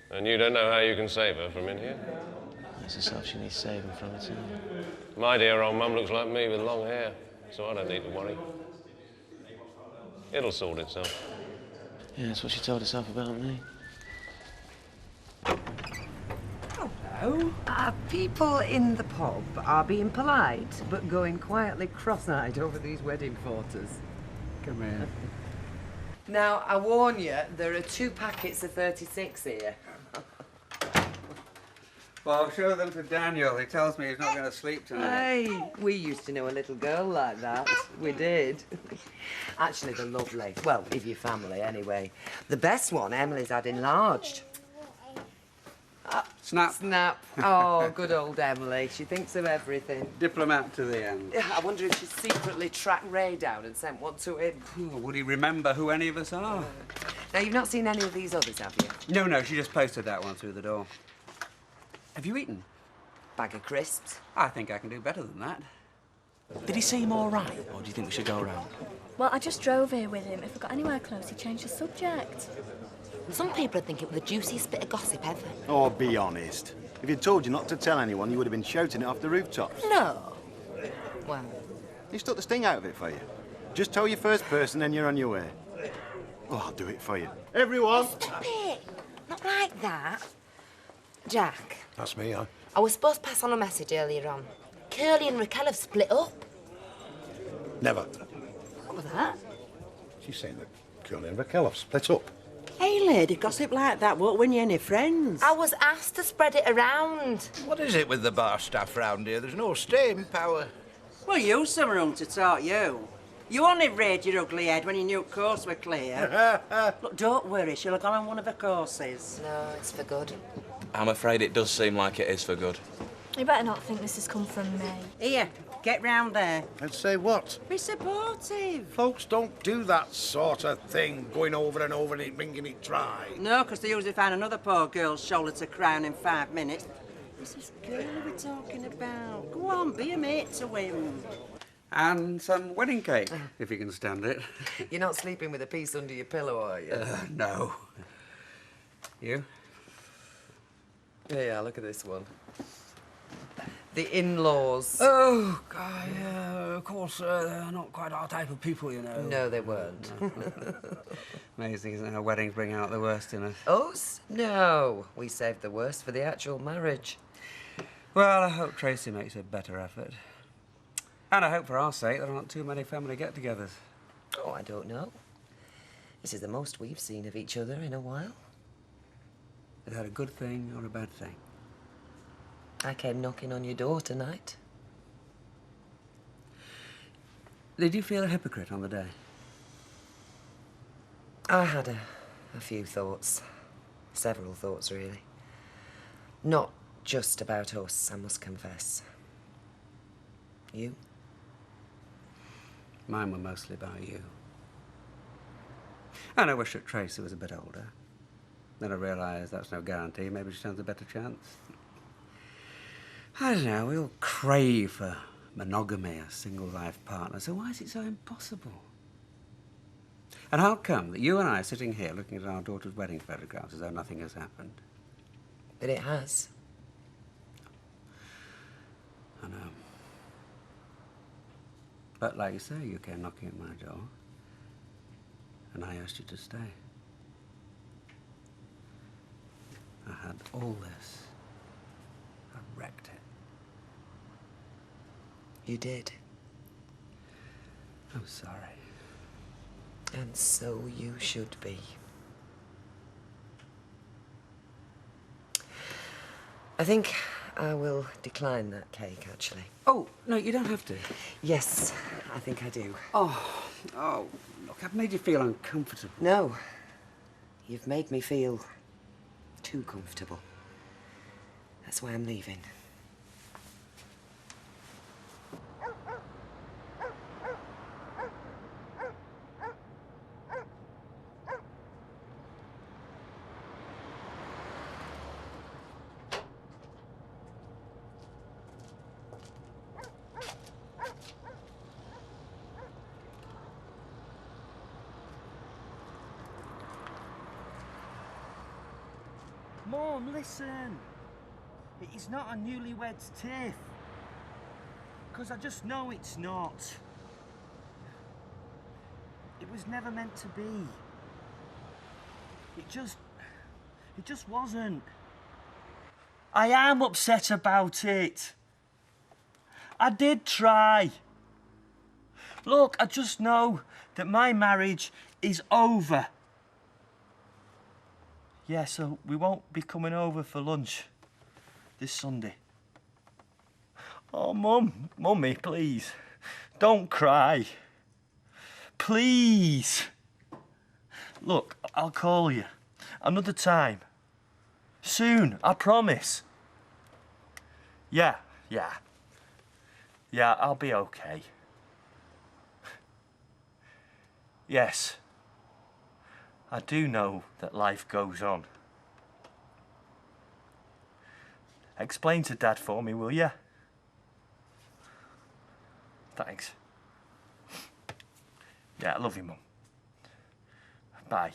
And you don't know how you can save her from in here? That's herself she needs saving from it, too. My dear old mum looks like me with long hair, so I don't need to worry. It'll sort itself. Yeah, that's what she told herself about me. Hello. People in the pub are being polite, but going quietly cross-eyed over these wedding photos. Come in. Now, I warn you, there are 2 packets of 36 here. Well, show them to Daniel. He tells me he's not going to sleep tonight. Hey, we used to know a little girl like that. We did. Actually, they're lovely. Well, if your family, anyway. The best one, Emily's had enlarged. Snap. Snap. Oh, good old Emily. She thinks of everything. Diplomat to the end. I wonder if she secretly tracked Ray down and sent one to him. Oh, would he remember who any of us are? Now, you've not seen any of these others, have you? No, she just posted that one through the door. Have you eaten? Bag of crisps. I think I can do better than that. Did he seem all right, or do you think we should go round? Well, I just drove here with him. If we got anywhere close, he changed the subject. Some people would think it was the juiciest bit of gossip ever. Oh, be honest. If he'd told you not to tell anyone, you would have been shouting it off the rooftops. No. Well... He took the sting out of it for you. Just tell your first person, then you're on your way. Oh, I'll do it for you. Everyone! Stop it! Not like that. Jack. That's me, I was supposed to pass on a message earlier on. Curly and Raquel have split up. Never. What was that? She's saying that Curly and Raquel have split up. Hey, lady, gossip like that won't win you any friends. I was asked to spread it around. What is it with the bar staff round here? There's no staying power. Well, you, Summerham, to talk you. You only raid your ugly head when you knew course were clear. Look, don't worry, she'll have gone on one of her courses. No, it's for good. I'm afraid it does seem like it is for good. You better not think this has come from me. Here, get round there. And say what? Be supportive. Folks don't do that sort of thing, going over and over and it wringing it dry. No, because they usually find another poor girl's shoulder to crown in 5 minutes. This is girl we're talking about. Go on, be a mate to him. And some wedding cake, if you can stand it. You're not sleeping with a piece under your pillow, are you? No. You? Yeah, look at this one. The in-laws. Oh, God, yeah, of course, they're not quite our type of people, you know. No, they weren't. Amazing, isn't it, how weddings bring out the worst in us? Us? No. We saved the worst for the actual marriage. Well, I hope Tracy makes a better effort. And I hope for our sake there aren't too many family get-togethers. Oh, I don't know. This is the most we've seen of each other in a while. Is that a good thing or a bad thing? I came knocking on your door tonight. Did you feel a hypocrite on the day? I had a few thoughts. Several thoughts, really. Not just about us, I must confess. You? Mine were mostly about you. And I wish that Tracy was a bit older. Then I realised that's no guarantee. Maybe she stands a better chance. I don't know, we all crave for monogamy as single life partners, so why is it so impossible? And how come that you and I are sitting here looking at our daughter's wedding photographs as though nothing has happened? But it has. I know. But like you say, you came knocking at my door, and I asked you to stay. I had all this. I wrecked it. You did. I'm sorry. And so you should be. I think I will decline that cake, actually. Oh, no, you don't have to. Yes, I think I do. Oh, look, I've made you feel uncomfortable. No. You've made me feel too comfortable. That's why I'm leaving. Mum, listen. It is not a newlywed's tiff. Because I just know it's not. It was never meant to be. It just wasn't. I am upset about it. I did try. Look, I just know that my marriage is over. Yeah, so we won't be coming over for lunch this Sunday. Oh, Mummy, please, don't cry. Please. Look, I'll call you another time. Soon, I promise. Yeah, I'll be okay. Yes, I do know that life goes on. Explain to Dad for me, will you? Thanks. Yeah, I love you, Mum. Bye.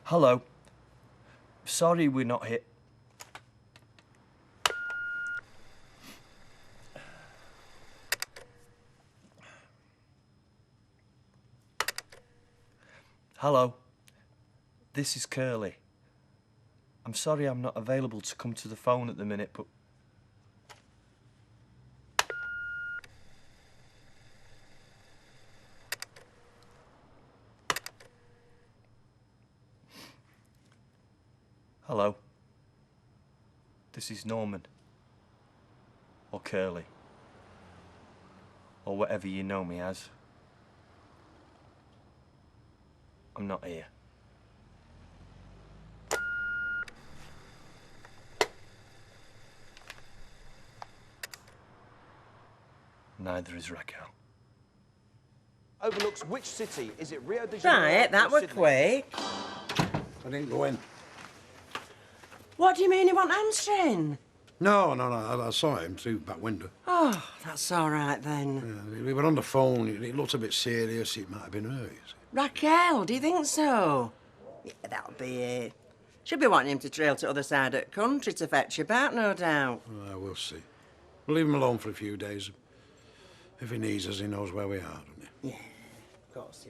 Hello. Sorry we're not here. Hello. This is Curly. I'm sorry I'm not available to come to the phone at the minute, but... Hello. This is Norman. Or Curly. Or whatever you know me as. I'm not here. Neither is Raquel. Overlooks which city? Is it Rio de Janeiro? Right, that or were Sydney? quick. I didn't go in. What do you mean you want answering? No, I saw him through the back window. Oh, that's all right then. Yeah, we were on the phone. It looked a bit serious. It might have been her, you see. Raquel, do you think so? Yeah, that'll be it. She'll be wanting him to trail to the other side of the country to fetch you back, no doubt. We'll see. We'll leave him alone for a few days. If he needs us, he knows where we are, doesn't he? Yeah, of course.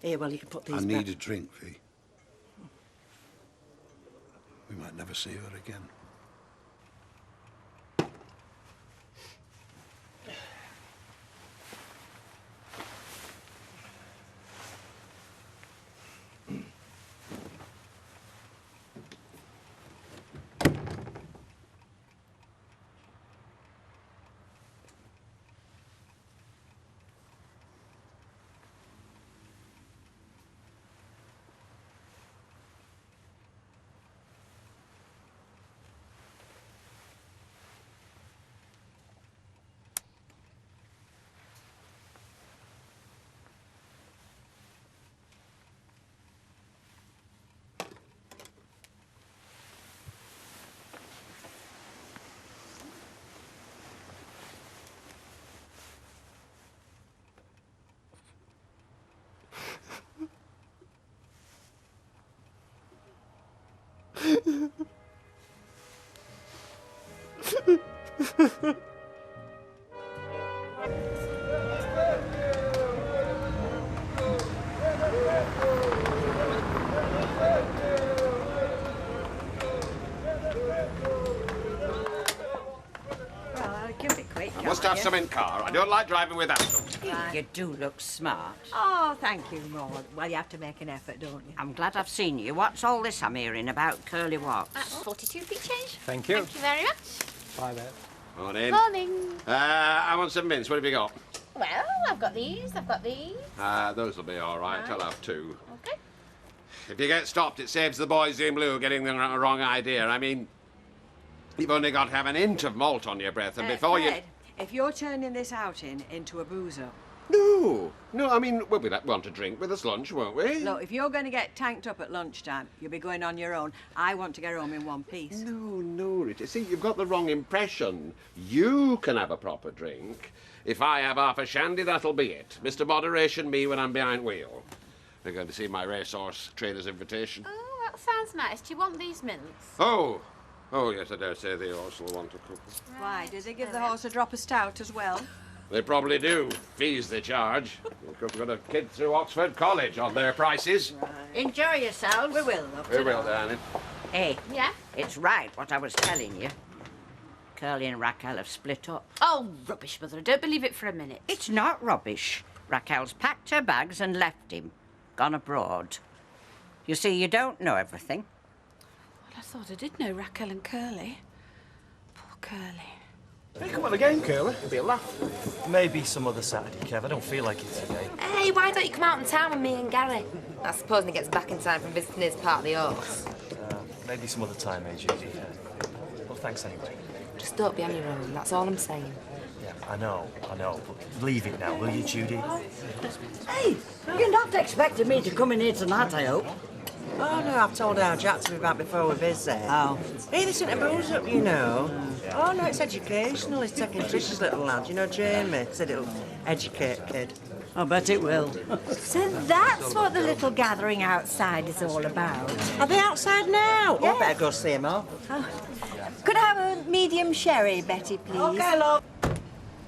Here, well, you can put these I back. need a drink, Fee. We might never see her again. I must have some in car. I don't like driving without them. You do look smart. Oh, thank you, Maud. Well, you have to make an effort, don't you? I'm glad I've seen you. What's all this I'm hearing about curly walks? 42p change. Thank you. Thank you very much. Bye there. Morning. Morning. I want some mints. What have you got? Well, I've got these, I've got these. Those will be all right. I'll have two. Okay. If you get stopped, it saves the boys in blue getting the wrong idea. I mean, you've only got to have an inch of malt on your breath, and before you... Fred, if you're turning this outing into a boozer... No, I mean, we'll want to drink with us lunch, won't we? Look, if you're going to get tanked up at lunchtime, you'll be going on your own. I want to get home in one piece. No, Rita. See, you've got the wrong impression. You can have a proper drink. If I have half a shandy, that'll be it. Mr. Moderation, me when I'm behind wheel. We're going to see my racehorse trainer's invitation. Oh, that sounds nice. Do you want these mints? Oh, yes, I dare say they also want a couple. Why, do they give the horse a drop of stout as well? They probably do. Fees they charge. We've got a kid through Oxford College on their prices. Enjoy yourselves. We will, love. We will, darling. Hey. Yeah? It's right what I was telling you. Curly and Raquel have split up. Oh, rubbish, Mother. I don't believe it for a minute. It's not rubbish. Raquel's packed her bags and left him. Gone abroad. You see, you don't know everything. Well, I thought I did know Raquel and Curly. Poor Curly. Hey, come on again, Curly. It'll be a laugh. Maybe some other Saturday, Kev. I don't feel like it today. Hey, why don't you come out in town with me and Gary? I suppose when he gets back in time from visiting his part of the horse. Maybe some other time, eh, Judy? Well, thanks anyway. Just don't be on your own, that's all I'm saying. Yeah, I know, but leave it now, will you, Judy? Hey, you're not expecting me to come in here tonight, I hope. Oh, no, I've told our Jack to be back before we visit. Oh. Hey, they sent a booze up, you know. Oh, no, it's educational. He's taking Trish's little lad. You know, Jamie said it'll educate kid. I bet it will. So that's what the little gathering outside is all about. Are they outside now? Yeah. Oh, I better go see them off. Could I have a medium sherry, Betty, please? OK, love.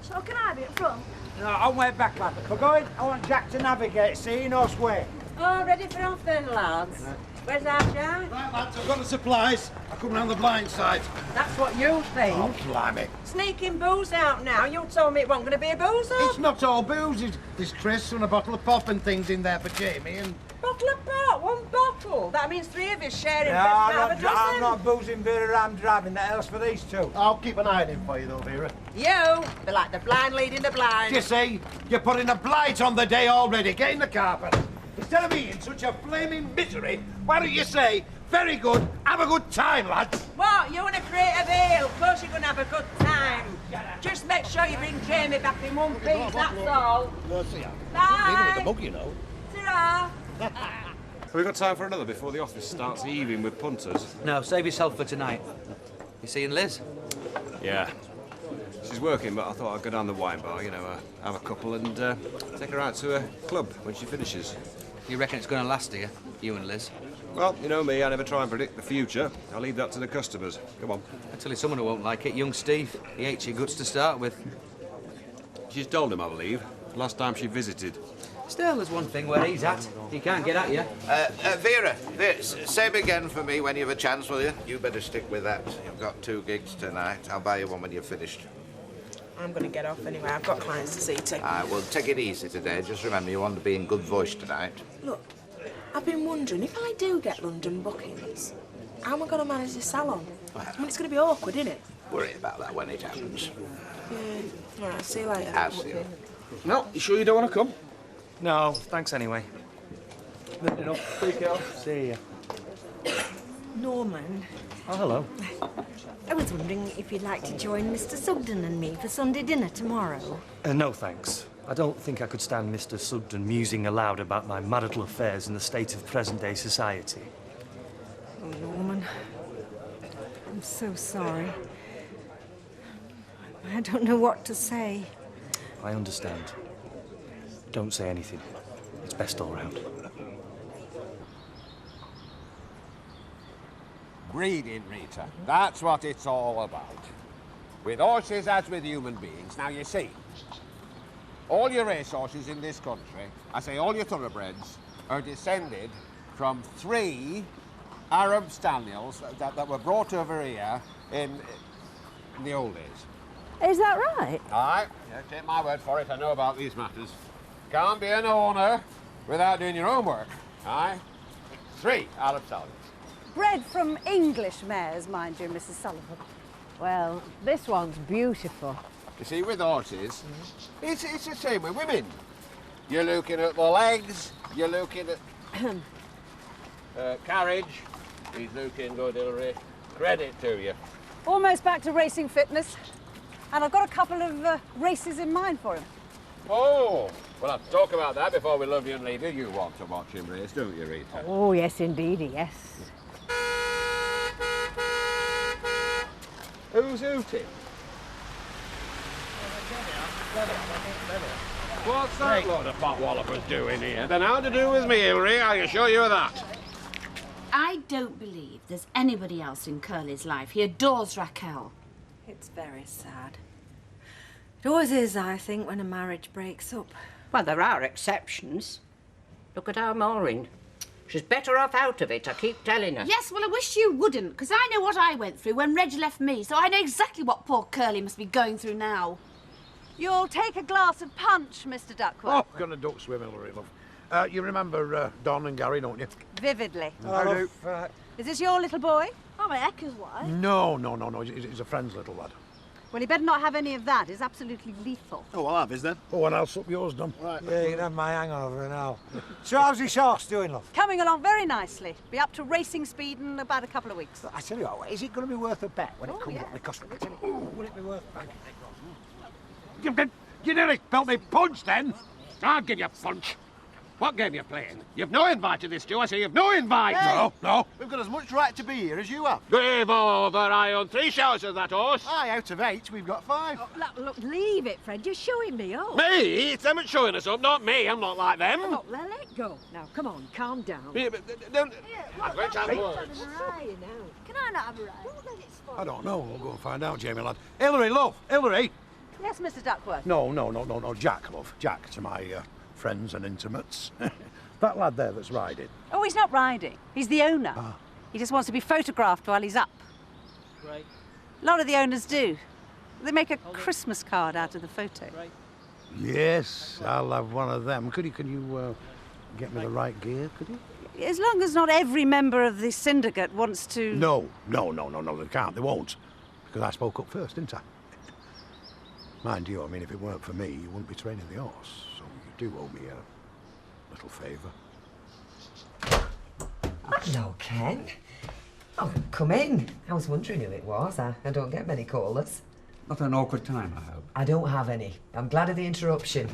So can I be up front? No, I'm way back, lad. We're going. I want Jack to navigate, so he knows where. Oh, ready for off then, lads? Where's our Jack? Right, lads, I've got the supplies. I come round the blind side. That's what you think. Oh, blimey. Sneaking booze out now. You told me it wasn't going to be a boozer. It's not all booze. There's crisps and a bottle of pop and things in there for Jamie and... Bottle of pop? One bottle? That means three of us sharing No, best out of a dozen. I'm not boozing Vera, I'm driving. That else for these two. I'll keep an eye on him for you, though, Vera. You be like the blind leading the blind. You see, you're putting a blight on the day already. Get in the carpet. Instead of being in such a flaming misery, why don't you say, very good, have a good time, lads? What? You want to create a veil? Of course you're going to have a good time. Just make sure you bring Jamie back in one piece, that's all. No, see, Bye. with the bug, you know. Ta-ra. Have we got time for another before the office starts heaving with punters? No, save yourself for tonight. You seeing Liz? Yeah. She's working, but I thought I'd go down the wine bar, you know, have a couple and take her out to a club when she finishes. You reckon it's going to last, do you? You and Liz? Well, you know me, I never try and predict the future. I leave that to the customers. Come on. I tell you someone who won't like it, young Steve. He hates your guts to start with. She's told him, I believe, last time she visited. Still, there's one thing where he's at. He can't get at you. Vera, same again for me when you have a chance, will you? You better stick with that. You've got 2 gigs tonight. I'll buy you one when you're finished. I'm going to get off anyway. I've got clients to see to. Well, take it easy today. Just remember, you want to be in good voice tonight. Look, I've been wondering, if I do get London bookings, how am I going to manage the salon? I mean, it's going to be awkward, isn't it? Worry about that when it happens. Yeah. All right, see you later. I'll see you. No, you sure you don't want to come? No, thanks anyway. Take it off. See ya. Norman, Oh, hello. I was wondering if you'd like to join Mr. Sugden and me for Sunday dinner tomorrow. No, thanks. I don't think I could stand Mr. Sugden musing aloud about my marital affairs and the state of present-day society. Oh, Norman, I'm so sorry. I don't know what to say. I understand. Don't say anything. It's best all round. Breeding, Rita. That's what it's all about. With horses as with human beings. Now, you see, all your racehorses in this country, I say all your thoroughbreds, are descended from 3 Arab stallions that were brought over here in the old days. Is that right? Aye, yeah, take my word for it, I know about these matters. Can't be an owner without doing your own work. Aye, 3 Arab stallions. Bred from English mares, mind you, Mrs. Sullivan. Well, this one's beautiful. You see, with horses, it's the same with women. You're looking at the legs, you're looking at carriage. He's looking good, Hilary. Credit to you. Almost back to racing fitness. And I've got a couple of races in mind for him. Oh, we'll have to talk about that before we love you and leave you. You want to watch him race, don't you, Rita? Oh, yes, indeedy, yes. Who's hooting? What's that lot of pot wallopers doing here? Then how to do with me, Hilary, I assure you of that. I don't believe there's anybody else in Curly's life. He adores Raquel. It's very sad. It always is, I think, when a marriage breaks up. Well, there are exceptions. Look at our Maureen. She's better off out of it, I keep telling her. Yes, well, I wish you wouldn't, because I know what I went through when Reg left me, so I know exactly what poor Curly must be going through now. You'll take a glass of punch, Mr. Duckworth. Oh, gonna duck swim, Hilary, love. You remember Don and Gary, don't you? Vividly. Hello. Is this your little boy? Oh, my Ecker's wife. No. He's a friend's little lad. Well, he better not have any of that. It's absolutely lethal. Oh, I'll have his then. Oh, and I'll sup yours, Dom. Right. Yeah, you can have my hangover now. So how's his horse doing, love? Coming along very nicely. Be up to racing speed in about a couple of weeks. I tell you what, is it going to be worth a bet when it comes up? Because I tell you, will it be worth a bet? You nearly felt me punch then. I'll give you a punch. What game you playing? You've no invite to this, Stu. I say you've no invite. Hey, No. We've got as much right to be here as you have. Give over. I own 3 showers of that horse. Aye, out of 8, we've got 5. Oh, look, leave it, Fred. You're showing me up. Me? It's them that's showing us up, not me. I'm not like them. Oh, look, let go. Now, come on, calm down. Yeah, but don't... I'm going to have words. Can I not have a ride? Don't let it spoil. I don't know. We'll go and find out, Jamie, lad. Hilary, love. Hilary. Yes, Mr. Duckworth. No. Jack, love. Jack, to my friends and intimates. That lad there that's riding. Oh, he's not riding. He's the owner. He just wants to be photographed while he's up. Right. A lot of the owners do. They make a Christmas card out of the photo. Right. Yes, I'll have one of them. Can you get me the right gear, could you? As long as not every member of the syndicate wants to... No, they can't, they won't. Because I spoke up first, didn't I? Mind you, I mean, if it weren't for me, you wouldn't be training the horse. So you do owe me a little favour. Hello, Ken. Oh, come in. I was wondering who it was. I don't get many callers. Not an awkward time, I hope. I don't have any. I'm glad of the interruption.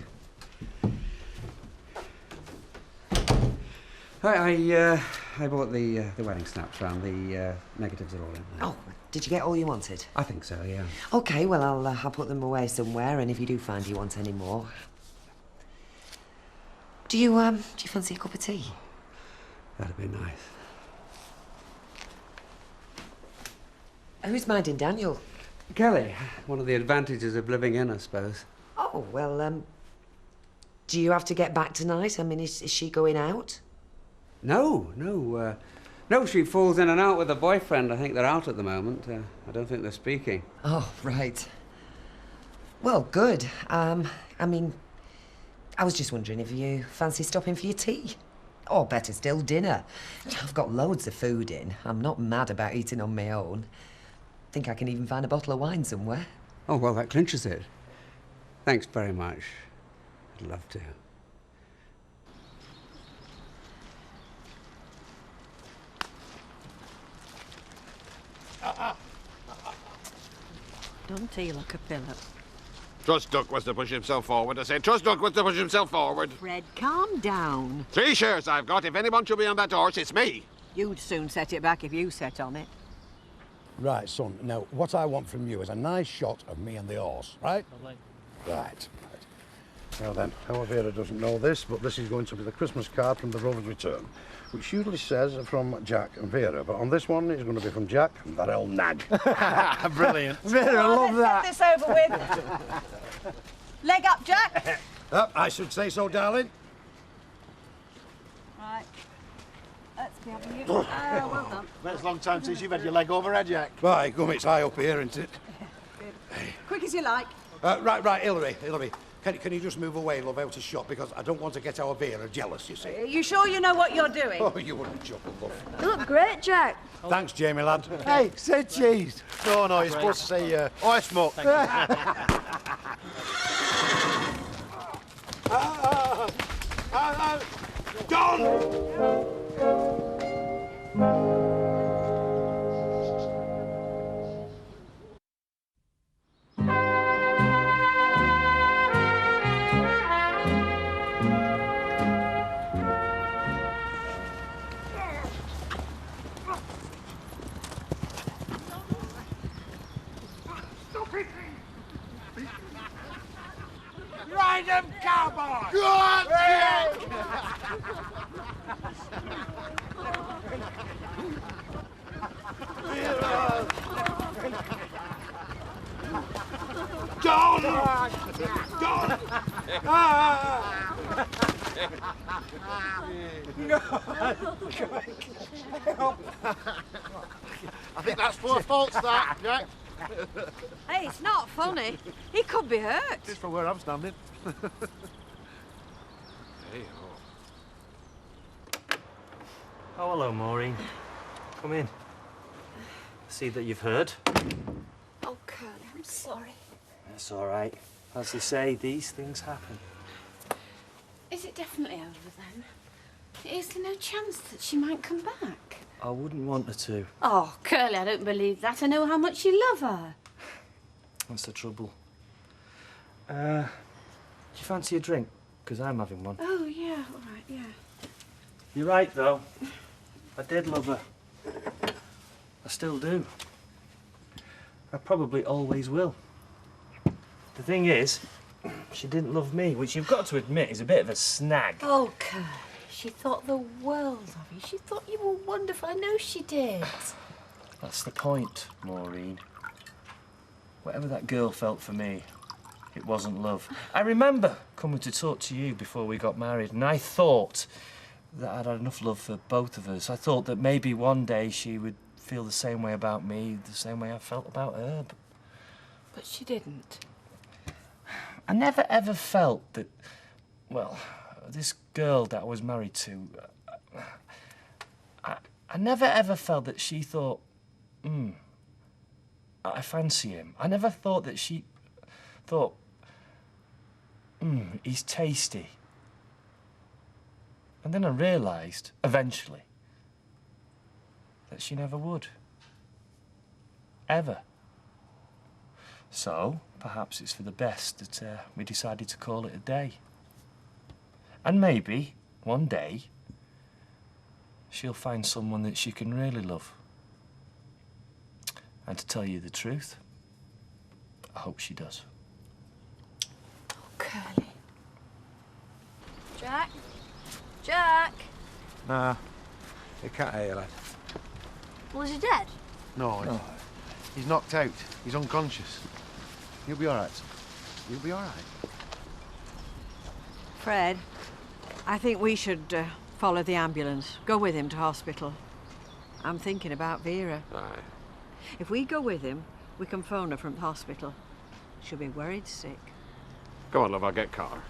I bought the wedding snaps round. The negatives are all in there. Oh, did you get all you wanted? I think so, yeah. OK, well, I'll put them away somewhere, and if you do find you want any more... Do you fancy a cup of tea? That'd be nice. Who's minding Daniel? Kelly. One of the advantages of living in, I suppose. Oh, well, do you have to get back tonight? I mean, is she going out? No, she falls in and out with a boyfriend. I think they're out at the moment. I don't think they're speaking. Oh, right. Well, good. I mean, I was just wondering if you fancy stopping for your tea. Or better still, dinner. I've got loads of food in. I'm not mad about eating on my own. Think I can even find a bottle of wine somewhere. Oh, well, that clinches it. Thanks very much. I'd love to. Don't he look a pillar? Trust Duckworth to push himself forward. I say, trust Duckworth to push himself forward. Fred, calm down. 3 shares I've got. If anyone should be on that horse, it's me. You'd soon set it back if you sat on it. Right, son. Now, what I want from you is a nice shot of me and the horse, right? Lovely. Right. Now then, our Vera doesn't know this, but this is going to be the Christmas card from the Rover's Return, which usually says from Jack and Vera, but on this one it's going to be from Jack and that old nag. Brilliant. Vera, I love that. Let's get this over with. Leg up, Jack. I should say so, darling. Right. Let's be having you. Well done. It's a long time since you've had your leg over, had Jack? Right, come, it's high up here, isn't it? Quick as you like. Right, Hilary, can you just move away, love, out of shot, because I don't want to get our Vera jealous, you see. Are you sure you know what you're doing? Oh, you wouldn't chuckle, love. You look great, Jack. Thanks, Jamie, lad. Hey, say cheese. No, you're supposed to say, I smoke. Ride them cowboys! Go on, Jack! John! John! I think that's four faults, that, Jack. Hey, it's not funny. He could be hurt. Just from where I'm standing. Oh, hello, Maureen. Come in. See that you've heard. Oh, Curly, I'm sorry. That's all right. As they say, these things happen. Is it definitely over then? Is there no chance that she might come back? I wouldn't want her to. Oh, Curly, I don't believe that. I know how much you love her. That's the trouble. Do you fancy a drink? Because I'm having one. Oh, yeah, all right, yeah. You're right, though. I did love her. I still do. I probably always will. The thing is, she didn't love me, which you've got to admit is a bit of a snag. Oh, Curly, she thought the world of you. She thought you were wonderful. I know she did. That's the point, Maureen. Whatever that girl felt for me, it wasn't love. I remember coming to talk to you before we got married, and I thought that I'd had enough love for both of us. I thought that maybe one day she would feel the same way about me, the same way I felt about her. But she didn't. I never ever felt that, well, this girl that I was married to, I never ever felt that she thought, I fancy him. I never thought that she thought, he's tasty. And then I realised, eventually, that she never would. Ever. So, perhaps it's for the best that we decided to call it a day. And maybe, one day, she'll find someone that she can really love. And to tell you the truth, I hope she does. Oh, Curly. Jack? Jack? Nah, he can't hear you, lad. Well, is he dead? No, he's knocked out. He's unconscious. You'll be all right, son. You'll be all right. Fred, I think we should follow the ambulance. Go with him to hospital. I'm thinking about Vera. Aye. If we go with him, we can phone her from the hospital. She'll be worried sick. Go on, love, I'll get car.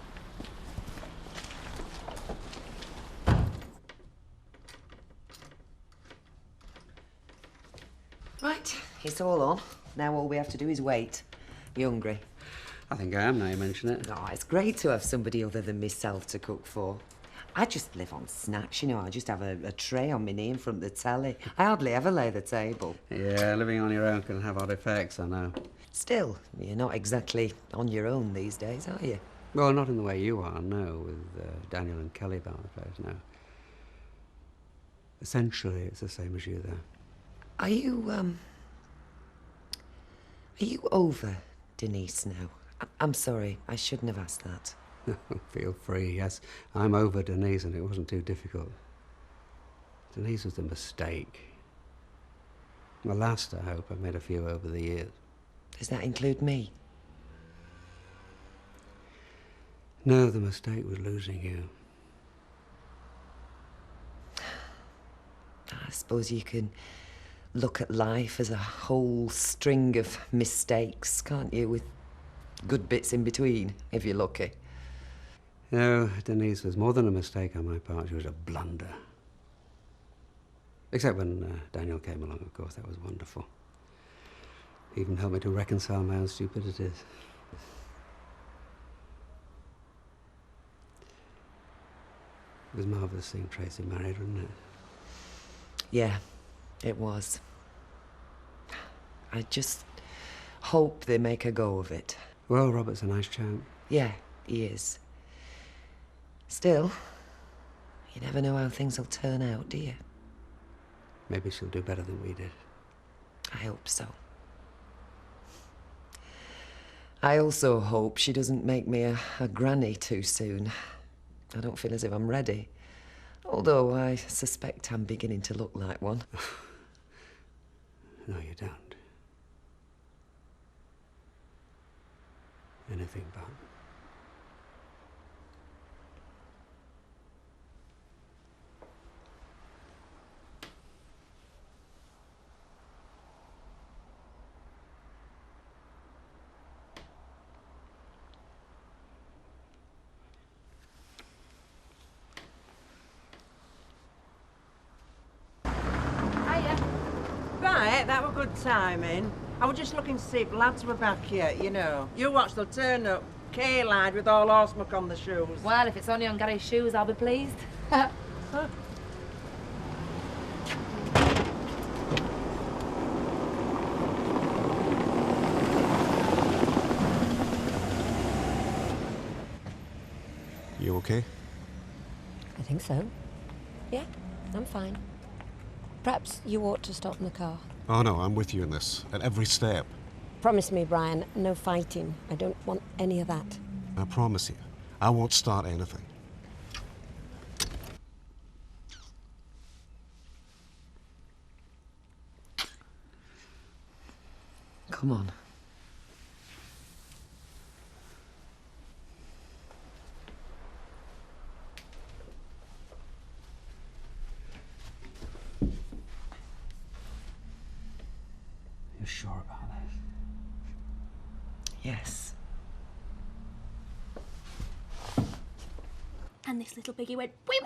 Right, it's all on. Now all we have to do is wait. You hungry? I think I am now you mention it. Oh, it's great to have somebody other than myself to cook for. I just live on snacks, you know. I just have a tray on my knee in front of the telly. I hardly ever lay the table. Yeah, living on your own can have odd effects, I know. Still, you're not exactly on your own these days, are you? Well, not in the way you are, no, with Daniel and Kelly by the place, no. Essentially, it's the same as you, though. Are you over Denise now? I'm sorry, I shouldn't have asked that. Feel free, yes. I'm over Denise, and it wasn't too difficult. Denise was a mistake. The last, I hope. I've made a few over the years. Does that include me? No, the mistake was losing you. I suppose you can look at life as a whole string of mistakes, can't you? With good bits in between, if you're lucky. No, Denise was more than a mistake on my part. She was a blunder. Except when Daniel came along, of course. That was wonderful. He even helped me to reconcile my own stupidities. It was marvellous seeing Tracy married, wasn't it? Yeah, it was. I just hope they make a go of it. Well, Robert's a nice chap. Yeah, he is. Still, you never know how things will turn out, do you? Maybe she'll do better than we did. I hope so. I also hope she doesn't make me a granny too soon. I don't feel as if I'm ready. Although I suspect I'm beginning to look like one. No, you don't. Anything but. Right, that were good timing. I was just looking to see if lads were back yet, you know. You watch, they'll turn up, K-lined with all horsemuck on the shoes. Well, if it's only on Gary's shoes, I'll be pleased. You okay? I think so. Yeah, I'm fine. Perhaps you ought to stop in the car. Oh no, I'm with you in this, at every step. Promise me, Brian, no fighting. I don't want any of that. I promise you, I won't start anything. Come on. You're sure about this? Yes. And this little piggy went, wee,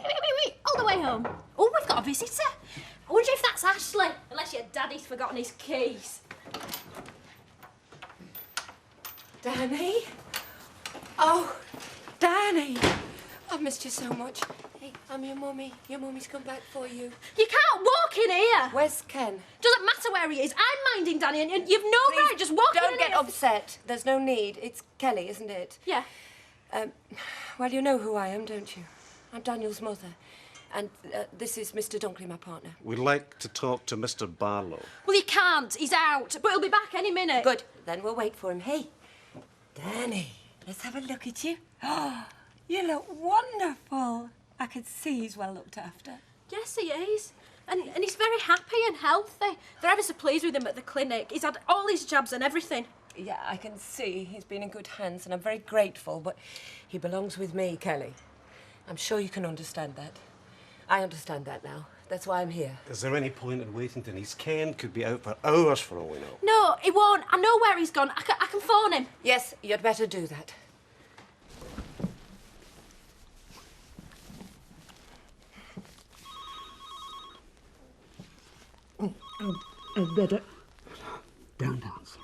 all the way home. Oh, we've got a visitor. I wonder if that's Ashley, unless your daddy's forgotten his keys. Danny? Oh, Danny! I've missed you so much. Hey, I'm your mummy. Your mummy's come back for you. You can't walk in here. Where's Ken? Doesn't matter where he is. I'm minding Danny, and you've no right just walking in Don't get here. upset. There's no need. It's Kelly, isn't it? Yeah. Well, you know who I am, don't you? I'm Daniel's mother. And this is Mr. Dunkley, my partner. We'd like to talk to Mr. Barlow. Well, he can't. He's out. But he'll be back any minute. Good. Then we'll wait for him. Hey, Danny, let's have a look at you. Oh, you look wonderful. I can see he's well looked after. Yes, he is. And he's very happy and healthy. They're ever so pleased with him at the clinic. He's had all his jabs and everything. Yeah, I can see he's been in good hands, and I'm very grateful, but he belongs with me, Kelly. I'm sure you can understand that. I understand that now. That's why I'm here. Is there any point in waiting, Denise? Ken could be out for hours for all we know. No, he won't. I know where he's gone. I can phone him. Yes, you'd better do that. I'd better. Don't answer it.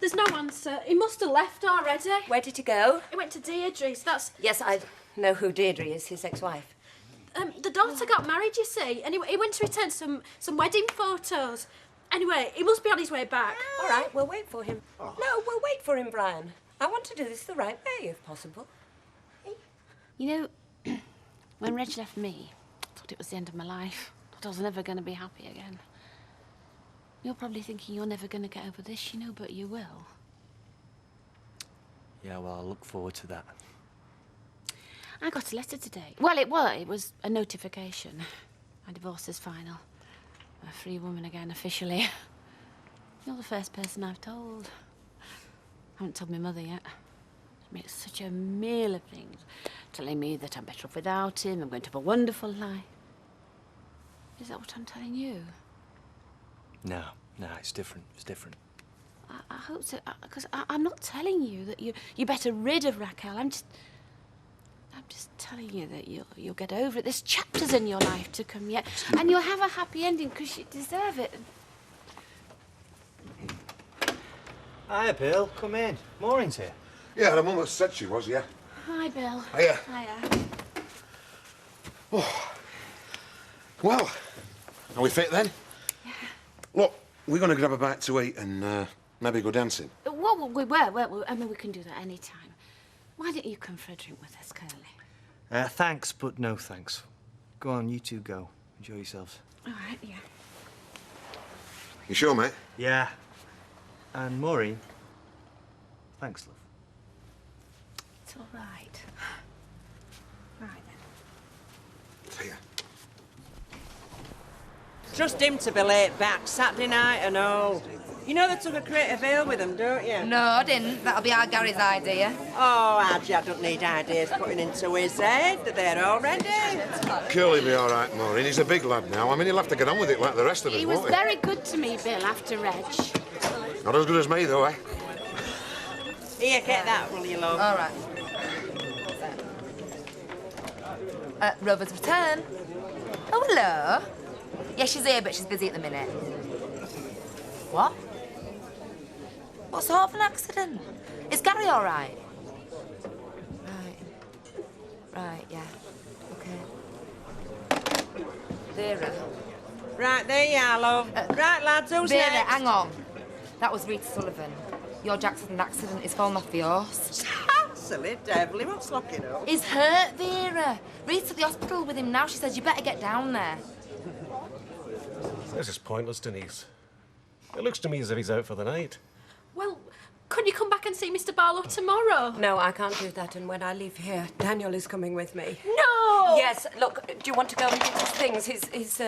There's no answer. He must have left already. Where did he go? He went to Deirdre's. That's... Yes, I know who Deirdre is, his ex-wife. The daughter got married, you see, and he went to return some wedding photos. Anyway, he must be on his way back. All right, we'll wait for him. No, we'll wait for him, Brian. I want to do this the right way, if possible. You know, when Reg left me, I thought it was the end of my life. I thought I was never going to be happy again. You're probably thinking you're never going to get over this, you know, but you will. Yeah, well, I'll look forward to that. I got a letter today. Well, it was a notification. My divorce is final. I'm a free woman again, officially. You're the first person I've told. I haven't told my mother yet. She makes such a meal of things, telling me that I'm better off without him, I'm going to have a wonderful life. Is that what I'm telling you? No, it's different. It's different. I hope so, because I'm not telling you that you're better rid of Raquel. I'm just telling you that you'll get over it. There's chapters in your life to come yet, and you'll have a happy ending because you deserve it. Hiya, Bill. Come in. Maureen's here. Yeah, the mum said she was, yeah. Hi, Bill. Hiya. Hiya. Oh. Well, are we fit then? Yeah. Look, we're going to grab a bite to eat and maybe go dancing. Well, we were. I mean, we can do that any time. Why don't you come for a drink with us, Curly? Thanks, but no thanks. Go on, you two go. Enjoy yourselves. All right, yeah. You sure, mate? Yeah. And Maureen, thanks, love. It's all right. Right then. See ya. Trust him to be late back Saturday night and all. You know they took a crate of ale with them, don't you? No, I didn't. That'll be our Gary's idea. Oh, Adja don't need ideas putting into his head. They're there already. Curly'll be all right, Maureen. He's a big lad now. I mean, he'll have to get on with it like the rest of us, He was won't he? very good to me, Bill, after Reg. Not as good as me, though, eh? Here, get that, will you, love? All right. Rover's return. Oh, hello. Yeah, she's here, but she's busy at the minute. What? What sort of an accident? Is Gary all right? Right, yeah. Okay. Vera. Right, there you are, love. Right, lads, who's Vera, next? hang on. That was Rita Sullivan. Your Jackson accident is falling off the horse. Silly devil, what's locking up? He's hurt, Vera. Rita's at the hospital with him now. She says you better get down there. This is pointless, Denise. It looks to me as if he's out for the night. Well, couldn't you come back and see Mr. Barlow tomorrow? No, I can't do that, and when I leave here, Daniel is coming with me. No! Yes, look, do you want to go and get his things, his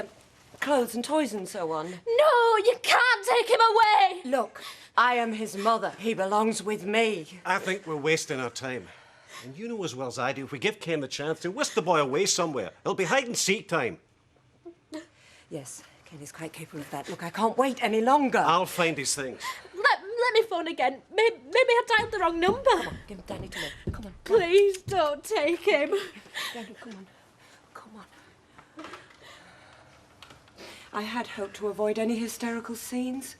clothes and toys and so on? No, you can't take him away! Look, I am his mother. He belongs with me. I think we're wasting our time. And you know as well as I do, if we give Ken the chance to whisk the boy away somewhere, it'll be hide-and-seek time. Yes, Ken is quite capable of that. Look, I can't wait any longer. I'll find his things. Let me phone again. Maybe I dialed the wrong number. Come on, give Danny to me. Come on. Please don't take him. Danny, come on. Come on. I had hoped to avoid any hysterical scenes.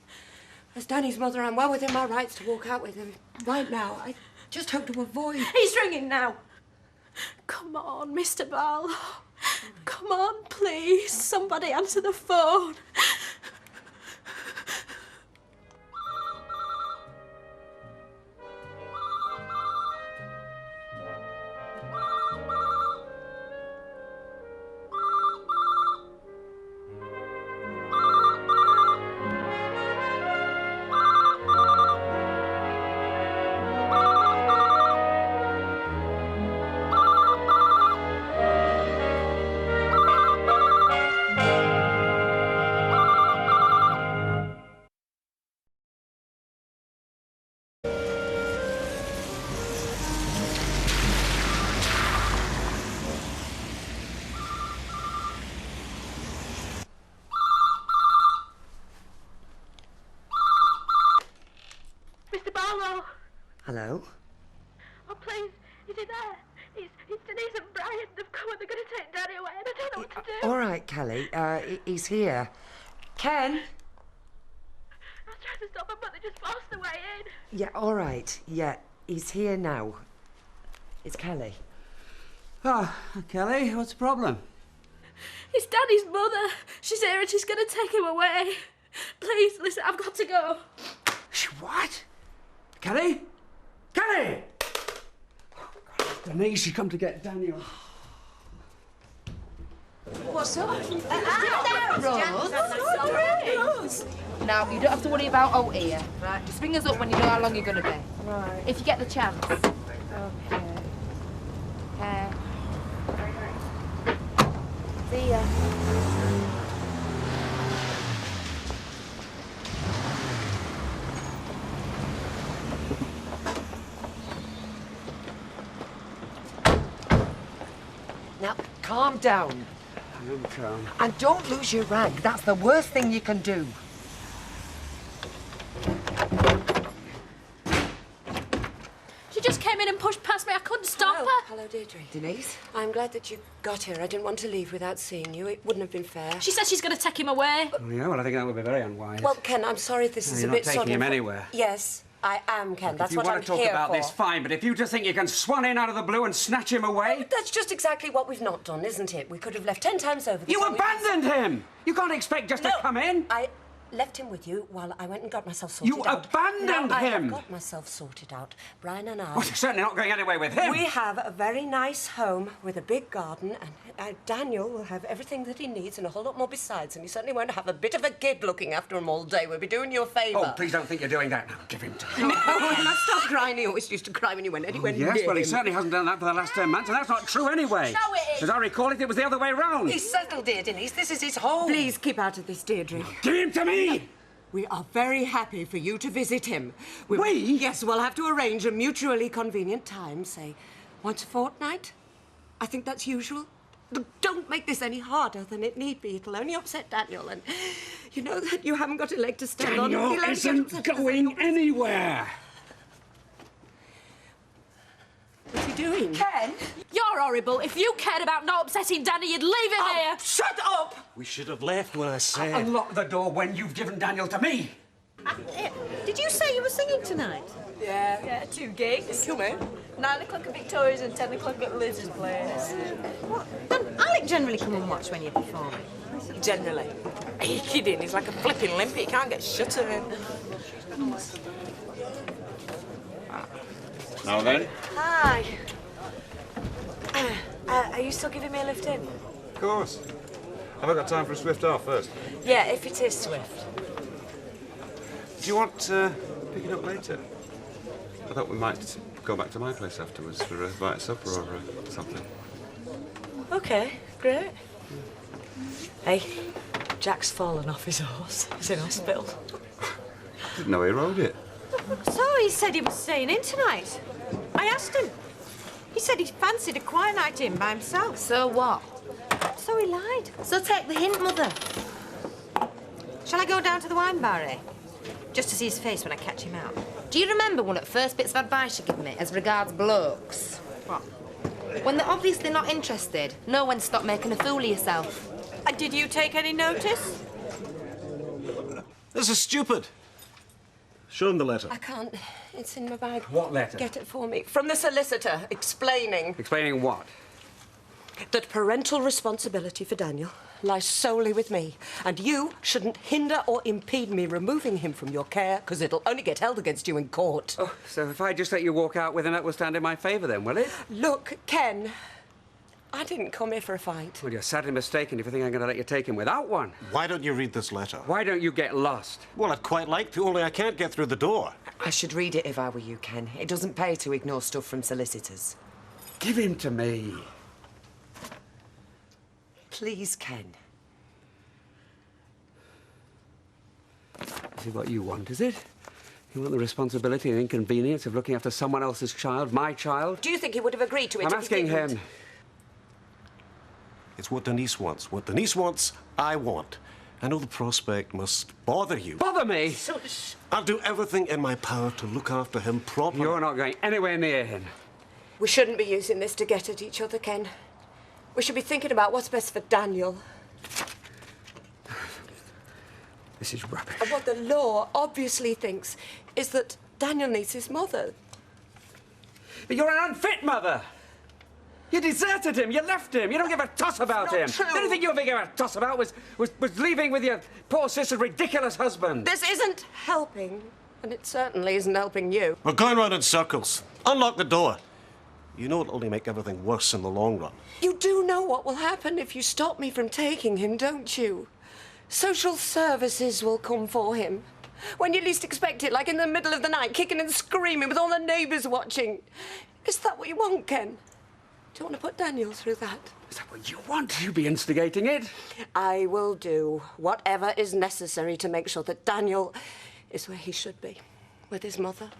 As Danny's mother, I'm well within my rights to walk out with him. Right now, I just hope to avoid... He's ringing now. Come on, Mr. Barlow. Come on, please. Somebody answer the phone. Hello? Oh, please, is he there? It's Denise and Brian. They've come and they're going to take Daddy away and I don't know what to do. All right, Kelly. He's here. Ken? I was trying to stop him, but they just forced their way in. Yeah, all right. Yeah, he's here now. It's Kelly. Oh, Kelly, what's the problem? It's Daddy's mother. She's here and she's going to take him away. Please, listen, I've got to go. What? Kelly? Kelly! Oh, God, Denise, you come to get Daniel. What's up? Rose. Now, you don't have to worry about out here. Right. Just ring us up when you know how long you're going to be. Right. If you get the chance. Okay. See ya. Now, calm down. I am calm. And don't lose your rag. That's the worst thing you can do. She just came in and pushed past me. I couldn't stop her. Hello, Deirdre. Denise? I'm glad that you got here. I didn't want to leave without seeing you. It wouldn't have been fair. She says she's going to take him away. Oh, yeah, well, I think that would be very unwise. Well, Ken, I'm sorry this No, is you're a not bit taking sort of... him anywhere. Yes, I am, Ken. Look, That's if you what I'm want to talk here about for. this, fine, but if you just think you can swan in out of the blue and snatch him away... Well, that's just exactly what we've not done, isn't it? We could have left 10 times over. You abandoned him! You can't expect just to come in. I left him with you while I went and got myself sorted out. You abandoned I have him! got myself sorted out. Brian and I... Well, you're certainly not going anywhere with him. We have a very nice home with a big garden, and Daniel will have everything that he needs and a whole lot more besides, and he certainly won't have a bit of a kid looking after him all day. We'll be doing you a favour. Oh, please don't think you're doing that. Now, give him to me. No, stop crying. He always used to cry when you went anywhere Yes, near well, he him. certainly hasn't done that for the last 10 months, and that's not true anyway. No, it is. As I recall it, it was the other way round. He's settled here, Denise. This is his home. Please keep out of this, Deirdre. Give him to me! We are very happy for you to visit him. We? Yes, we'll have to arrange a mutually convenient time, say, once a fortnight. I think that's usual. Don't make this any harder than it need be. It'll only upset Daniel, and you know that you haven't got a leg to stand on. Daniel He'll only get isn't upset. going anywhere. What's he doing? Ken, you're horrible. If you cared about not upsetting Danny, you'd leave him here. Shut up! We should have left when I said. Unlock the door when you've given Daniel to me. Did you say you were singing tonight? Yeah. Yeah, 2 gigs. Come in. 9 o'clock at Victoria's and 10 o'clock at Liz's place. What? Don't Alec generally come and watch when you're performing? Generally. Are you kidding? He's like a flipping limpet. He can't get shut of him. Now then? Hi. Are you still giving me a lift in? Of course. Have I got time for a swift off first? Yeah, if it is swift. Do you want pick it up later? I thought we might go back to my place afterwards for a bite of supper or something. Okay, great. Hey, Jack's fallen off his horse. He's in hospital. Didn't know he rode it. So he said he was staying in tonight. I asked him. He said he fancied a quiet night in by himself. So what? So he lied. So take the hint, Mother. Shall I go down to the wine bar, eh? Just to see his face when I catch him out. Do you remember one of the first bits of advice you gave me as regards blokes? What? When they're obviously not interested, know when to stop making a fool of yourself. And did you take any notice? This is stupid. Show him the letter. I can't. It's in my bag. What letter? Get it for me. From the solicitor, explaining Explaining what? that parental responsibility for Daniel lies solely with me, and you shouldn't hinder or impede me removing him from your care, because it'll only get held against you in court. Oh, so if I just let you walk out with him, that will stand in my favour then, will it? Look, Ken, I didn't come here for a fight. Well, you're sadly mistaken if you think I'm going to let you take him without one. Why don't you read this letter? Why don't you get lost? Well, I'd quite like to, only I can't get through the door. I should read it if I were you, Ken. It doesn't pay to ignore stuff from solicitors. Give him to me. Please, Ken. This is what you want, is it? You want the responsibility and inconvenience of looking after someone else's child, my child? Do you think he would have agreed to it? I'm if he asking didn't? him. It's what Denise wants. What Denise wants, I want. I know the prospect must bother you. Bother me? I'll do everything in my power to look after him properly. You're not going anywhere near him. We shouldn't be using this to get at each other, Ken. We should be thinking about what's best for Daniel. This is rubbish. And what the law obviously thinks is that Daniel needs his mother. But you're an unfit mother. You deserted him. You left him. You don't give a toss about him. True. The only thing you ever gave a toss about was leaving with your poor sister's ridiculous husband. This isn't helping, and it certainly isn't helping you. We're going round in circles. Unlock the door. You know it'll only make everything worse in the long run. You do know what will happen if you stop me from taking him, don't you? Social services will come for him. When you least expect it, like in the middle of the night, kicking and screaming with all the neighbours watching. Is that what you want, Ken? Do you want to put Daniel through that? Is that what you want? You be instigating it. I will do whatever is necessary to make sure that Daniel is where he should be, with his mother.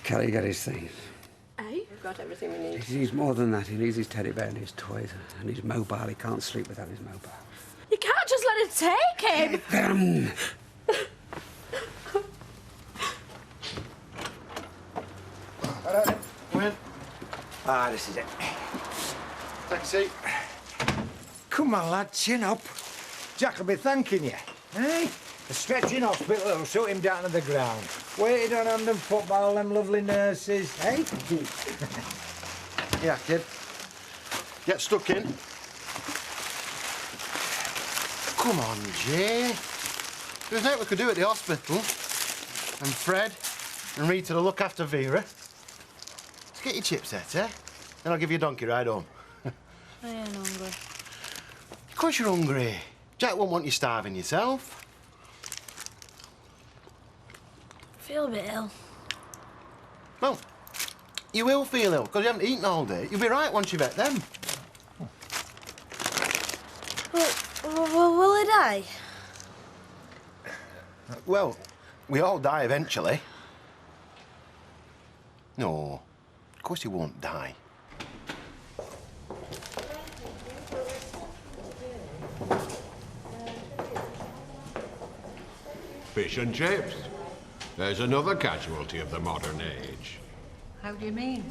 Kelly got his things. Eh? We've got everything we need. He needs more than that. He needs his teddy bear and his toys and his mobile. He can't sleep without his mobile. You can't just let her take him. All right, then. Come in. Ah, this is it. Taxi. Come on, lad, chin up. Jack will be thanking you, eh? A stretch in hospital will shut him down to the ground. Waited on hand and foot by all them lovely nurses, eh? Yeah, kid. Get stuck in. Come on, Jay. There's nothing we could do at the hospital. And Fred and Rita to look after Vera. Let's get your chips set, eh? Then I'll give you a donkey ride home. I ain't hungry. Of course you're hungry. Jack won't want you starving yourself. I feel a bit ill. Well, you will feel ill because you haven't eaten all day. You'll be right once you've ate them. Well, will I die? Well, we all die eventually. No, of course you won't die. Fish and chips. There's another casualty of the modern age. How do you mean?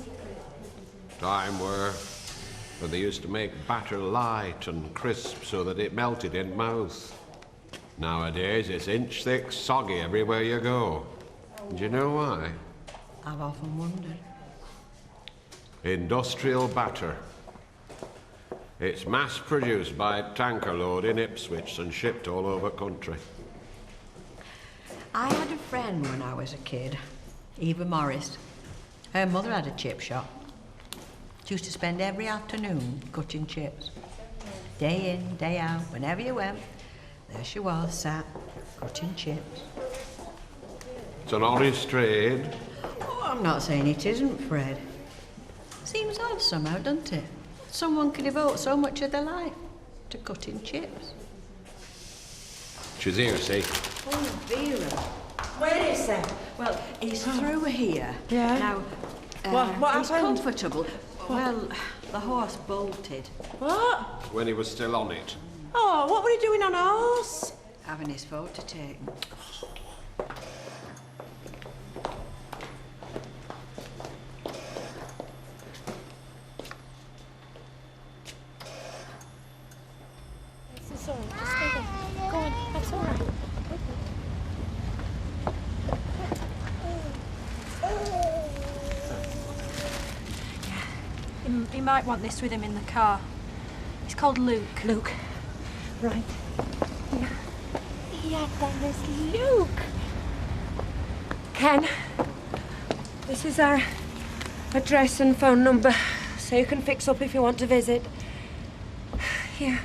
Time when they used to make batter light and crisp so that it melted in mouth. Nowadays, it's inch-thick, soggy everywhere you go. Do you know why? I've often wondered. Industrial batter. It's mass-produced by tanker load in Ipswich and shipped all over country. I had a friend when I was a kid, Eva Morris. Her mother had a chip shop. She used to spend every afternoon cutting chips. Day in, day out, whenever you went, there she was, sat, cutting chips. It's an honest trade. Oh, I'm not saying it isn't, Fred. Seems odd somehow, doesn't it? Someone can devote so much of their life to cutting chips. She's here, see? Oh, Vera. Where is he? Well, he's through here. Yeah? Now, what he's happened? comfortable. Well, the horse bolted. What? When he was still on it. Oh, what were you doing on a horse? Having his photo taken. It's all right. Just go on. That's all right. He might want this with him in the car. He's called Luke. Luke. Right. Yeah, that is Luke. Ken, this is our address and phone number, so you can fix up if you want to visit. Here.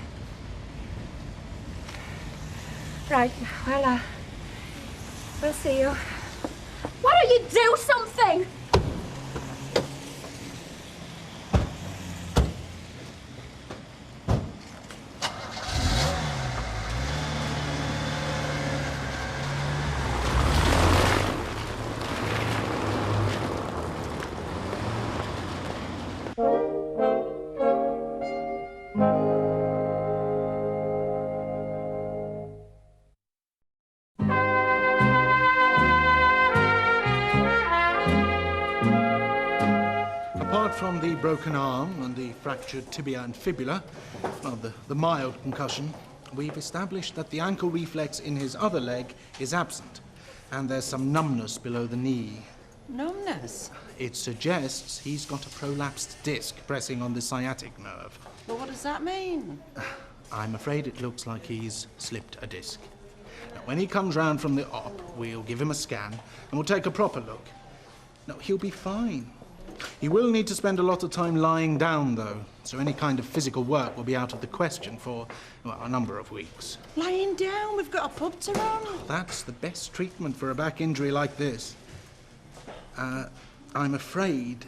Right, well, we'll see you. Why don't you do something? Apart from the broken arm and the fractured tibia and fibula, well, the mild concussion, we've established that the ankle reflex in his other leg is absent, and there's some numbness below the knee. Numbness? It suggests he's got a prolapsed disc pressing on the sciatic nerve. But what does that mean? I'm afraid it looks like he's slipped a disc. Now, when he comes round from the op, we'll give him a scan and we'll take a proper look. No, he'll be fine. He will need to spend a lot of time lying down, though, so any kind of physical work will be out of the question for, well, a number of weeks. Lying down? We've got a pub to run. That's the best treatment for a back injury like this. I'm afraid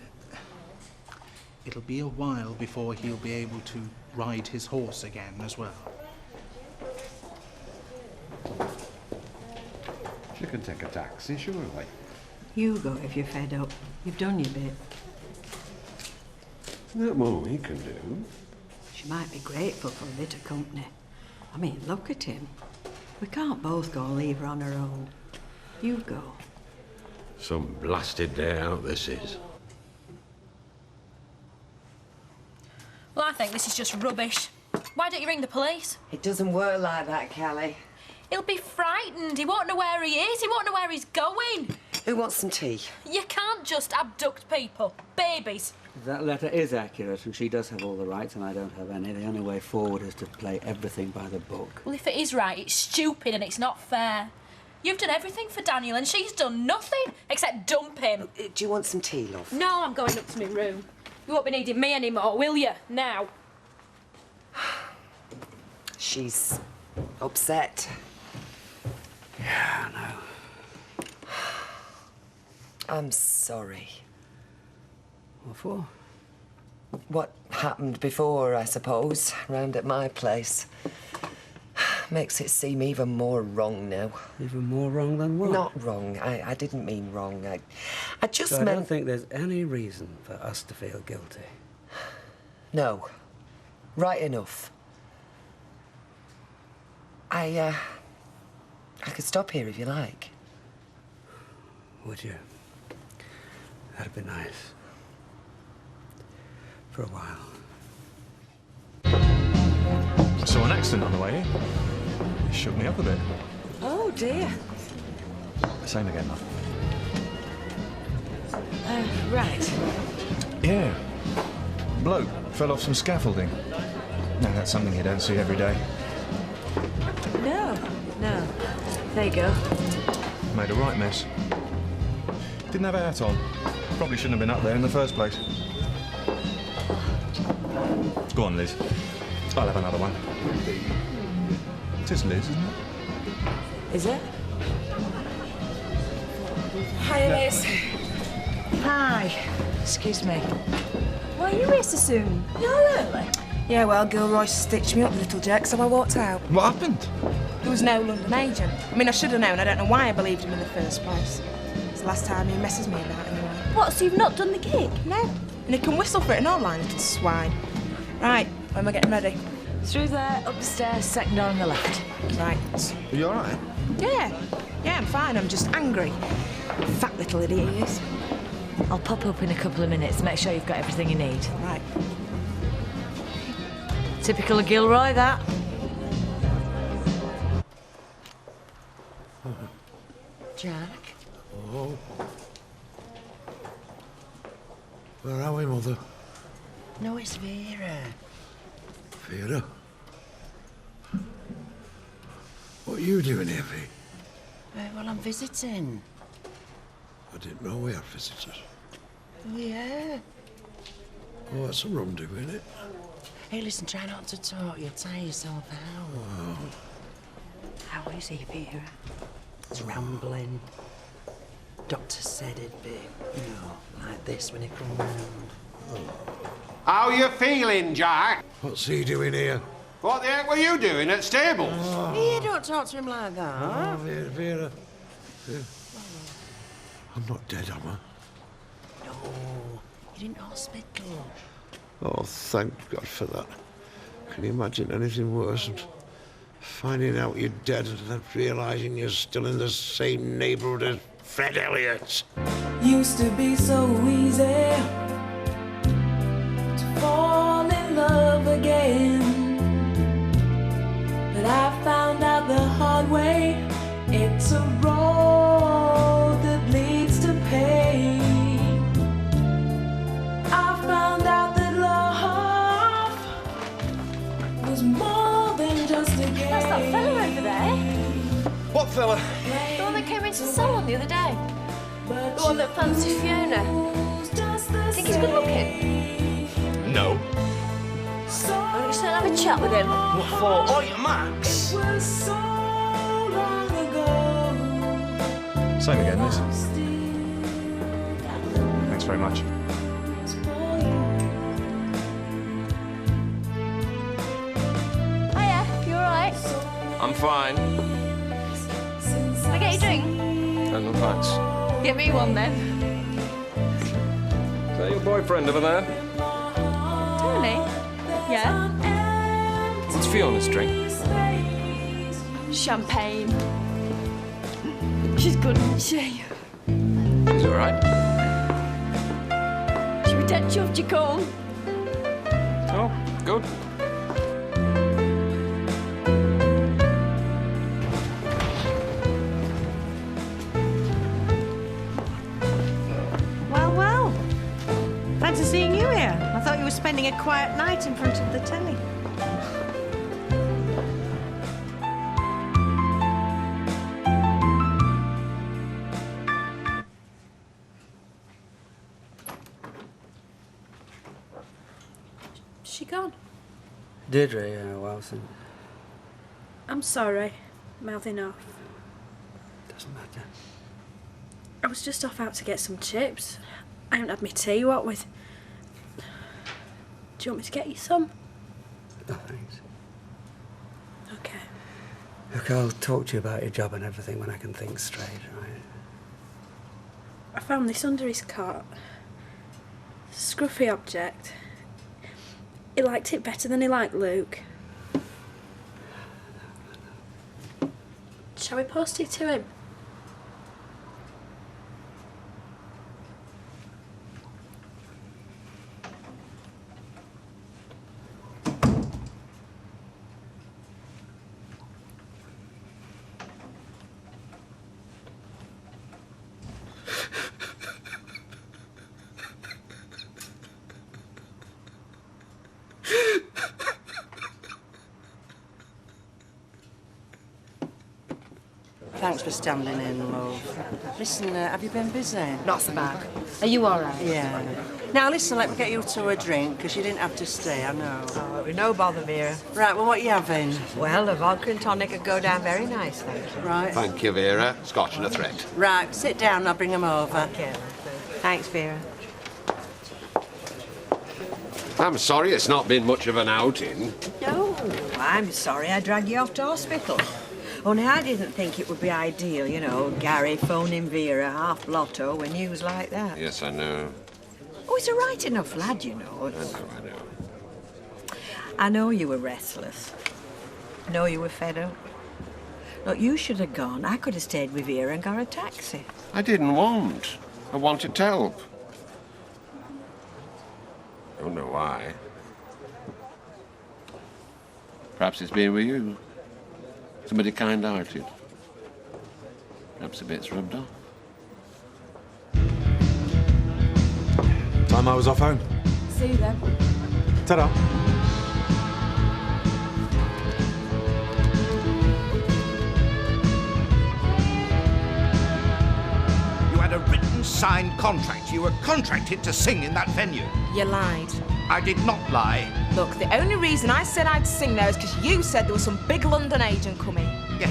it'll be a while before he'll be able to ride his horse again as well. She can take a taxi, surely. You go if you're fed up. You've done your bit. That more we can do. She might be grateful for a bit of company. I mean, look at him. We can't both go and leave her on her own. You go. Some blasted day out this is. Well, I think this is just rubbish. Why don't you ring the police? It doesn't work like that, Kelly. He'll be frightened. He won't know where he is. He won't know where he's going. Who wants some tea? You can't just abduct people. Babies. That letter is accurate, and she does have all the rights, and I don't have any. The only way forward is to play everything by the book. Well, if it is right, it's stupid and it's not fair. You've done everything for Daniel, and she's done nothing except dump him. Do you want some tea, love? No, I'm going up to my room. You won't be needing me anymore, will you? Now. She's upset. Yeah, I know. I'm sorry. What for? What happened before, I suppose, round at my place. Makes it seem even more wrong now. Even more wrong than what? Not wrong. I didn't mean wrong. I just So meant... I don't think there's any reason for us to feel guilty. No. Right enough. I could stop here if you like. Would you? That'd be nice. For a while. I saw an accident on the way here. It shook me up a bit. Oh, dear. Same again, love. Right. Yeah. Bloke fell off some scaffolding. Now, that's something you don't see every day. No. There you go. Made a right mess. Didn't have a hat on. Probably shouldn't have been up there in the first place. Go on, Liz. I'll have another one. It is Liz, isn't it? Is it? Hi, Liz. Hi. Excuse me. Why are you here so soon? You're early. Yeah, well, Gilroy stitched me up, the little jerk, so I walked out. What happened? There was no London agent. I mean, I should have known. I don't know why I believed him in the first place. It's the last time he messes me about, anyway. What, so you've not done the gig? No. And he can whistle for it and all, line, little swine. Right, when am I getting ready? Through there, up the stairs, second door on the left. Right. Are you all right? Yeah. Yeah, I'm fine. I'm just angry. Fat little idiot he is. I'll pop up in a couple of minutes. Make sure you've got everything you need. Right. Typical of Gilroy, that. Jack? Oh. Where are we, Mother? No, it's Vera. Vera? What are you doing here, V? Well, I'm visiting. I didn't know we had visitors. Oh, yeah. Oh, that's a rum do, isn't it? Hey, listen, try not to talk. You'll tire yourself out. Oh. How is he, Vera? It's rambling. Doctor said it'd be, like this when he come round. How you feeling, Jack? What's he doing here? What the heck were you doing at stables? Here, don't talk to him like that. Oh, Vera. I'm not dead, am I? No, you're in hospital. Oh, thank God for that. Can you imagine anything worse than finding out you're dead and then realising you're still in the same neighbourhood as Fred Elliott? Used to be so easy to fall in love again, but I found out the hard way it's a road that leads to pain. That's that fella over there. What fella? The one that came into the salon the other day. The one that fancied Fiona. Think he's good looking? No. Why don't you sit and have a chat with him? What for? Oi, Max! Same again, Liz. Thanks very much. Hiya, you alright? I'm fine. Can I get you a drink? No, thanks. Get me one then. Is that your boyfriend over there? Tony? Yeah? What's Fiona's drink? Champagne. She's good, isn't she? She's all right. She was dead chuffed you come. Oh, good. Well, well. Fancy seeing you here. I thought you were spending a quiet night in front of the telly. She gone? Deirdre, well, since. I'm sorry. Mouthing off. Doesn't matter. I was just off out to get some chips. I haven't had my tea, what with? Do you want me to get you some? No, thanks. Okay. Look, I'll talk to you about your job and everything when I can think straight, right? I found this under his cot. Scruffy object. He liked it better than he liked Luke. Shall we post it to him? Thanks for standing in, love. Listen, have you been busy? Not so bad. Are you all right? Yeah. Now, listen, let me get you to a drink, because you didn't have to stay, I know. Oh, no bother, Vera. Right, well, what are you having? Well, a vodka and tonic would go down very nice, thank you. Right. Thank you, Vera. Scotch and a threat. Right, sit down and I'll bring them over. Okay. Thanks, Vera. I'm sorry it's not been much of an outing. No, I'm sorry I dragged you off to hospital. Only I didn't think it would be ideal, you know, Gary phoning Vera half blotto with news like that. Yes, I know. Oh, he's a right enough lad, you know. I know. I know you were restless. I know you were fed up. Look, you should have gone. I could have stayed with Vera and got a taxi. I didn't want. I wanted to help. I don't know why. Perhaps it's being with you. Somebody kind-hearted. Perhaps a bit's rubbed off. Time I was off home. See you then. Ta-da. You had a written, signed contract. You were contracted to sing in that venue. You lied. I did not lie. Look, the only reason I said I'd sing there is because you said there was some big London agent coming. Yeah,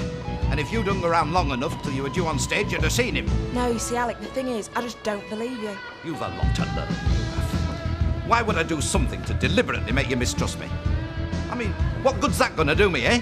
and if you'd hung around long enough till you were due on stage, you'd have seen him. No, you see, Alec, the thing is, I just don't believe you. You've a lot to learn. Why would I do something to deliberately make you mistrust me? I mean, what good's that gonna do me, eh?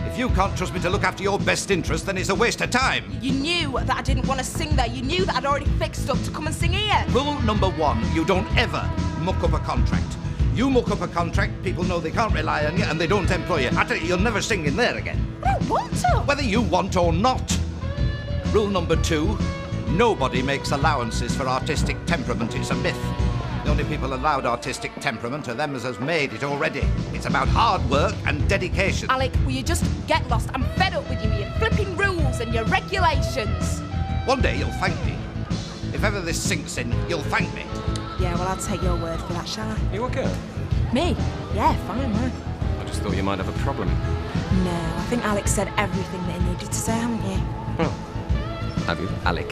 If you can't trust me to look after your best interest, then it's a waste of time. You knew that I didn't want to sing there. You knew that I'd already fixed up to come and sing here. Rule number one, you don't ever muck up a contract. You muck up a contract, people know they can't rely on you and they don't employ you. I tell you, you'll never sing in there again. I don't want to. Whether you want or not. Rule number two, nobody makes allowances for artistic temperament. It's a myth. The only people allowed artistic temperament are them as has made it already. It's about hard work and dedication. Alec, will you just get lost? I'm fed up with you, your flipping rules and your regulations. One day you'll thank me. If ever this sinks in, you'll thank me. Yeah, well, I'll take your word for that, shall I? You okay? Me? Yeah, fine, man. I Just thought you might have a problem. No, I think Alex said everything that he needed to say, haven't you? Oh. Have you, Alec?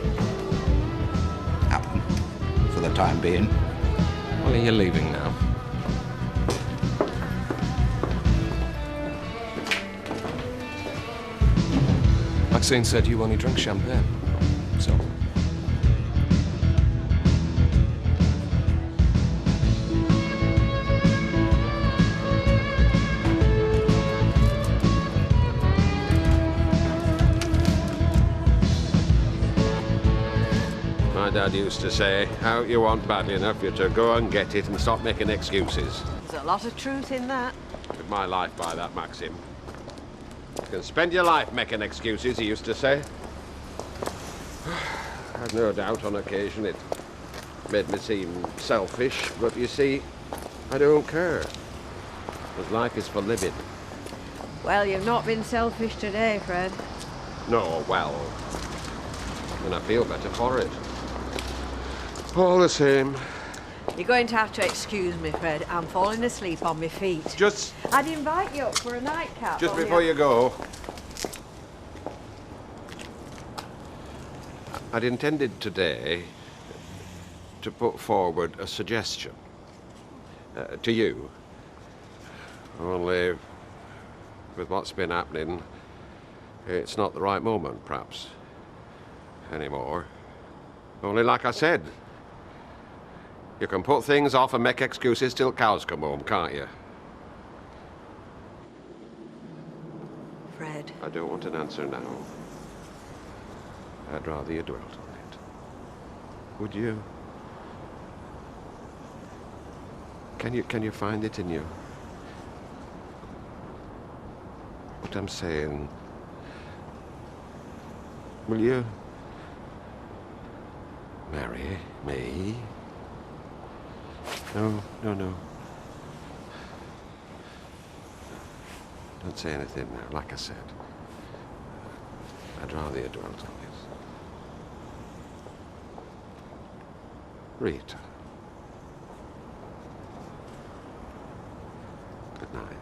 For the time being. Well, are you leaving now? Maxine said you only drink champagne. So? My dad used to say, how you want badly enough, you to go and get it and stop making excuses. There's a lot of truth in that. Live my life by that maxim. You can spend your life making excuses, he used to say. I've no doubt on occasion it made me seem selfish, but you see, I don't care. Because life is for living. Well, you've not been selfish today, Fred. No, well, and I feel better for it. All the same. You're going to have to excuse me, Fred. I'm falling asleep on my feet. Just... I'd invite you up for a nightcap. Just only before you go, I'd intended today to put forward a suggestion to you. Only, with what's been happening, it's not the right moment, perhaps, anymore. Only, like I said, you can put things off and make excuses till cows come home, can't you? Fred. I don't want an answer now. I'd rather you dwelt on it. Would you? Can you find it in you? What I'm saying. Will you marry me? No. Don't say anything now, like I said. I'd rather you dwelt on it. Rita. Good night.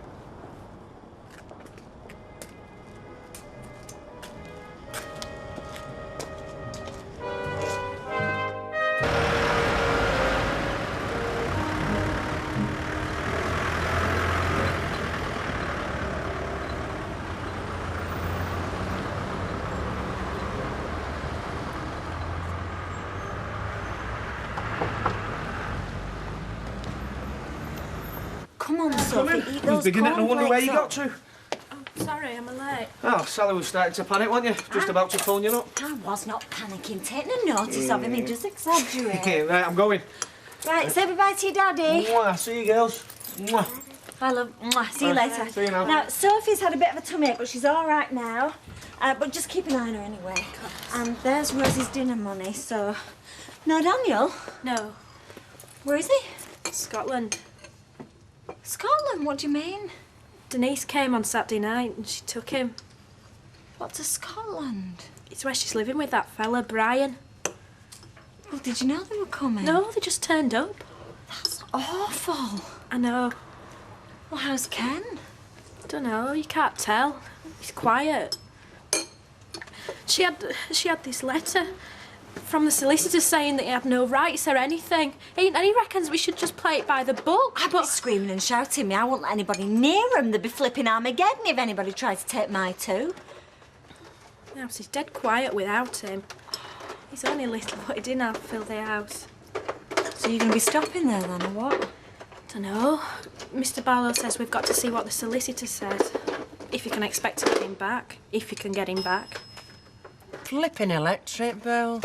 Come on, Sophie, eat He's those beginning to wonder where you got cornflakes to. Oh, sorry, I'm late. Oh, Sally was starting to panic, wasn't you? Just about to phone you up. I was not panicking. Take no notice of him. He does exaggerate. Right, I'm going. Right, say bye-bye to your daddy. Mwah, see you, girls. Mwah. I love. Mwah. See you Right, later. see you now. Now, Sophie's had a bit of a tummy ache, but she's all right now. But just keep an eye on her anyway. And there's Rosie's dinner money, so... No, Daniel? No. Where is he? Scotland. Scotland? What do you mean? Denise came on Saturday night and she took him. What, to Scotland? It's where she's living with that fella, Brian. Well, did you know they were coming? No, they just turned up. That's awful. I know. Well, how's Ken? Don't know, you can't tell. He's quiet. She had this letter from the solicitor saying that he had no rights or anything. And he reckons we should just play it by the book. I'd be screaming and shouting me. I wouldn't let anybody near him. They'd be flipping Armageddon if anybody tried to take my two. The house is dead quiet without him. He's only little, but he didn't have a filthy house. So you're going to be stopping there then, or what? Dunno. Mr. Barlow says we've got to see what the solicitor says. If you can expect to get him back. If you can get him back. Flipping electric bill.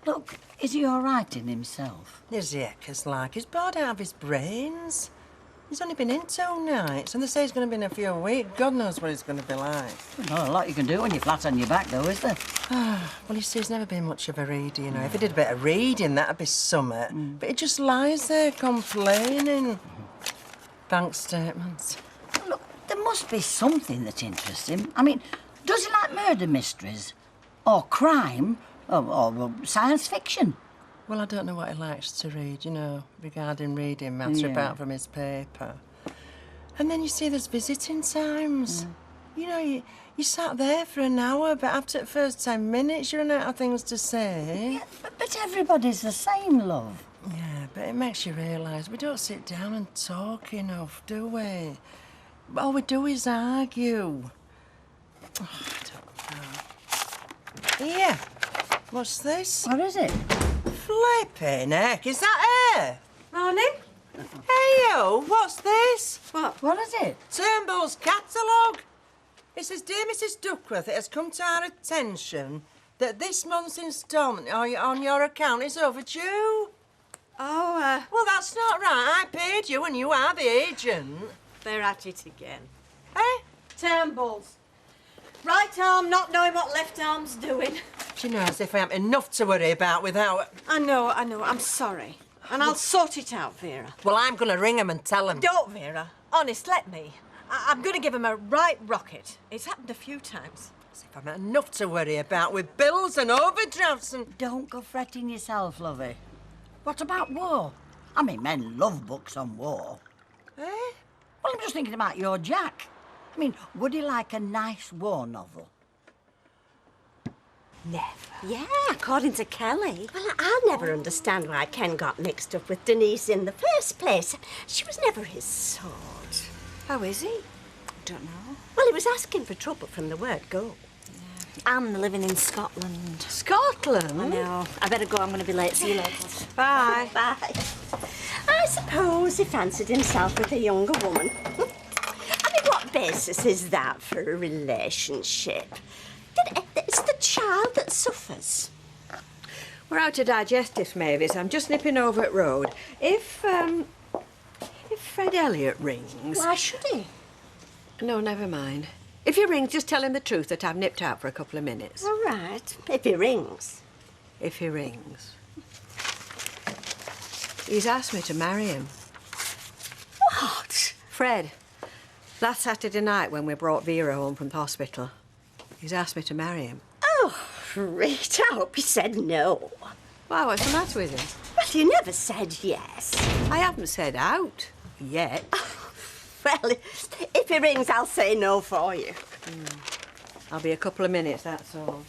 Look, is he all right in himself? There's the echoes like he's bored out of his brains. He's only been in 2 nights, and they say he's going to be in a few weeks. God knows what he's going to be like. Not a lot you can do when you're flat on your back, though, is there? Well, you see, he's never been much of a reader, you know. If he did a bit of reading, that'd be summit. But he just lies there complaining. Bank statements. Look, there must be something that interests him. I mean, does he like murder mysteries? Or crime? Or science fiction? Well, I don't know what he likes to read, you know, regarding reading matter Yeah. about from his paper. And then you see there's visiting times. You know, you sat there for an hour, but after the first 10 minutes, you're running out of things to say. Yeah, but everybody's the same, love. Yeah, but it makes you realise we don't sit down and talk enough, do we? All we do is argue. Oh, I don't know. Here, what's this? What is it? Flipping heck, is that her? Morning. Hey, yo, what's this? What is it? Turnbull's catalogue. It says, Dear Mrs Duckworth, it has come to our attention that this month's instalment on your account is overdue. Oh, Well, that's not right. I paid you and you are the agent. they're at it again. Eh? Turnbulls. Right arm not knowing what left arm's doing. Do you know, as if I have enough to worry about without... I know. I'm sorry. And I'll sort it out, Vera. Well, I'm going to ring him and tell him. Don't, Vera. Honest, let me. I'm going to give him a right rocket. It's happened a few times. As if I've got enough to worry about with bills and overdrafts and... Don't go fretting yourself, lovey. What about war? I mean, men love books on war. Eh? Well, I'm just thinking about your Jack. I mean, would he like a nice war novel? Never. Yeah, according to Kelly. Well, I'll never understand why Ken got mixed up with Denise in the first place. She was never his sort. How is he? Don't know. Well, he was asking for trouble from the word go. Yeah. And living in Scotland. Scotland? I know. I better go. I'm going to be late. See you later. Bye. Bye. I suppose he fancied himself with a younger woman. I mean, what basis is that for a relationship? It's the child that suffers. We're out to digest this, Mavis. I'm just nipping over at Road. If Fred Elliot rings... Why should he? No, never mind. If he rings, just tell him the truth that I've nipped out for a couple of minutes. All right. If he rings. If he rings. He's asked me to marry him. What? Fred, last Saturday night when we brought Vera home from the hospital, he's asked me to marry him. Oh, Rita, I hope he said no. Why, what's the matter with him? Well, you never said yes. I haven't said out yet. Well, if he rings, I'll say no for you. I'll be a couple of minutes, that's all.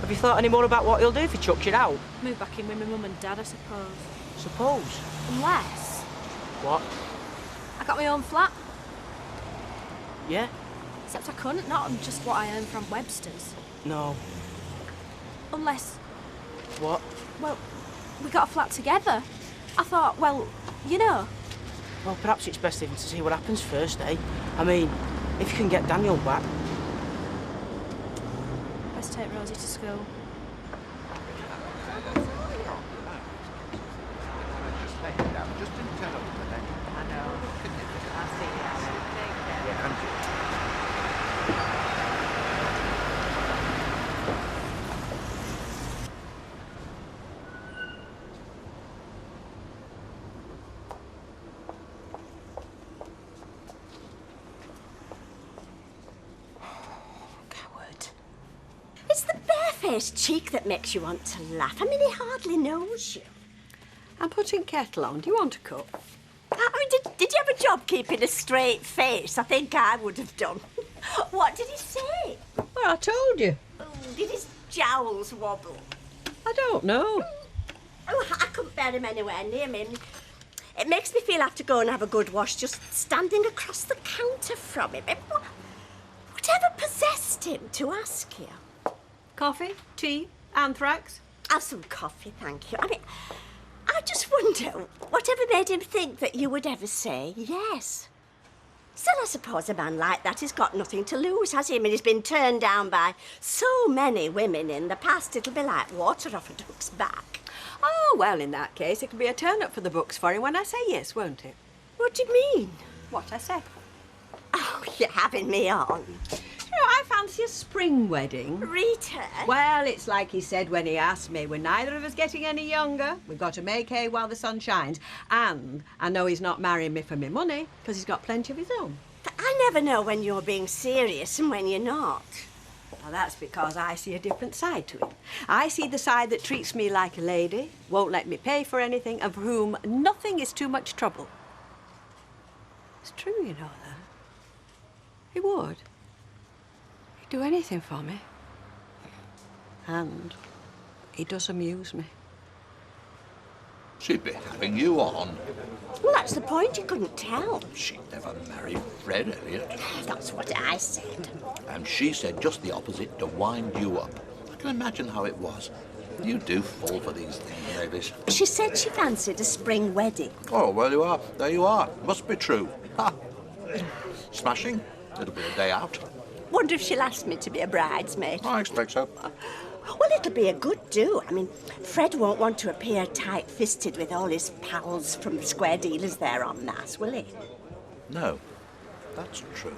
Have you thought any more about what he'll do if he chucks you out? Move back in with my mum and dad, I suppose. Suppose. Unless What? I got my own flat. Yeah? Except I couldn't, not on just what I earn from Webster's. No. Unless, What? well, we got a flat together. I thought, well, you know. Well, perhaps it's best even to see what happens first, eh? I mean, if you can get Daniel back. Best take Rosie to school. It's the barefaced cheek that makes you want to laugh. I mean, he hardly knows you. I'm putting kettle on. Do you want a cup? I mean, did you have a job keeping a straight face? I think I would have done. What did he say? Well, I told you. Oh, did his jowls wobble? I don't know. Oh, I couldn't bear him anywhere near me. It makes me feel I have to go and have a good wash just standing across the counter from him. Whatever possessed him to ask you? Coffee? Tea? Anthrax? Have some coffee, thank you. I mean, I just wonder, whatever made him think that you would ever say yes? Still, I suppose a man like that has got nothing to lose, has he? I mean, he's been turned down by so many women in the past, it'll be like water off a duck's back. Oh, well, in that case, it can be a turn-up for the books for him when I say yes, won't it? What do you mean? What I said. Oh, you're having me on. You know, I fancy a spring wedding. Rita? Well, it's like he said when he asked me, we're neither of us getting any younger. We've got to make hay while the sun shines. And I know he's not marrying me for me money, because he's got plenty of his own. I never know when you're being serious and when you're not. Well, that's because I see a different side to it. I see the side that treats me like a lady, won't let me pay for anything, and for whom nothing is too much trouble. It's true, you know that. He would. He'd do anything for me. And he does amuse me. She'd be having you on. Well, that's the point. You couldn't tell. She'd never marry Fred Elliot. That's what I said. And she said just the opposite, to wind you up. I can imagine how it was. You do fall for these things, Mavis. She said she fancied a spring wedding. Oh, well, you are. There you are. Must be true. Ha! Smashing. It'll be a day out. Wonder if she'll ask me to be a bridesmaid. I expect so. Well, it'll be a good do. I mean, Fred won't want to appear tight-fisted with all his pals from the square dealers there en masse, will he? No, that's true.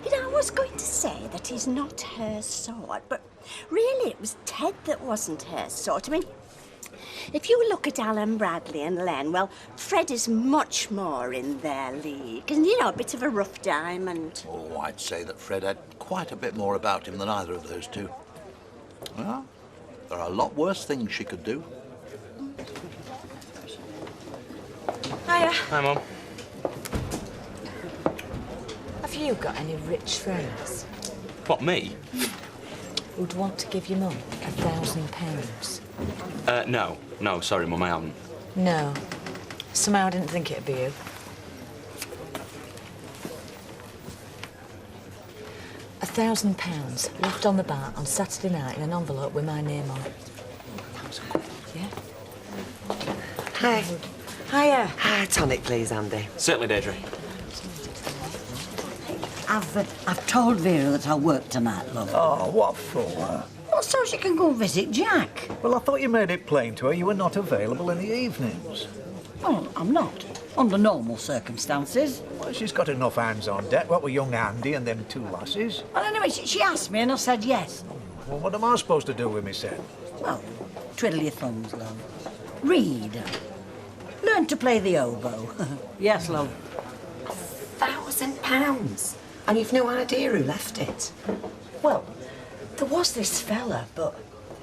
You know, I was going to say that he's not her sort, but really it was Ted that wasn't her sort. I mean, if you look at Alan Bradley and Len, well, Fred is much more in their league. And, you know, a bit of a rough diamond. Oh, I'd say that Fred had quite a bit more about him than either of those two. Well, there are a lot worse things she could do. Hiya. Hi, Mum. Have you got any rich friends What, me? who'd want to give your mum £1,000? No. No, sorry, Mum, I haven't. No. Somehow I didn't think it'd be you. £1,000 left on the bar on Saturday night in an envelope with my name on it. Yeah? Hi. Hiya. Hi, tonic, please, Andy. Certainly, Deirdre. I've told Vera that I'll work tonight, love. Oh, what for? Well, so she can go visit Jack. Well, I thought you made it plain to her you were not available in the evenings. Oh, I'm not. Under normal circumstances. Well, she's got enough hands on deck. What with young Andy and them two lasses? Well, anyway, she asked me and I said yes. Well, what am I supposed to do with myself? Well, twiddle your thumbs, love. Read. Learn to play the oboe. Yes, love. £1,000? And you've no idea who left it? Well, there was this fella, but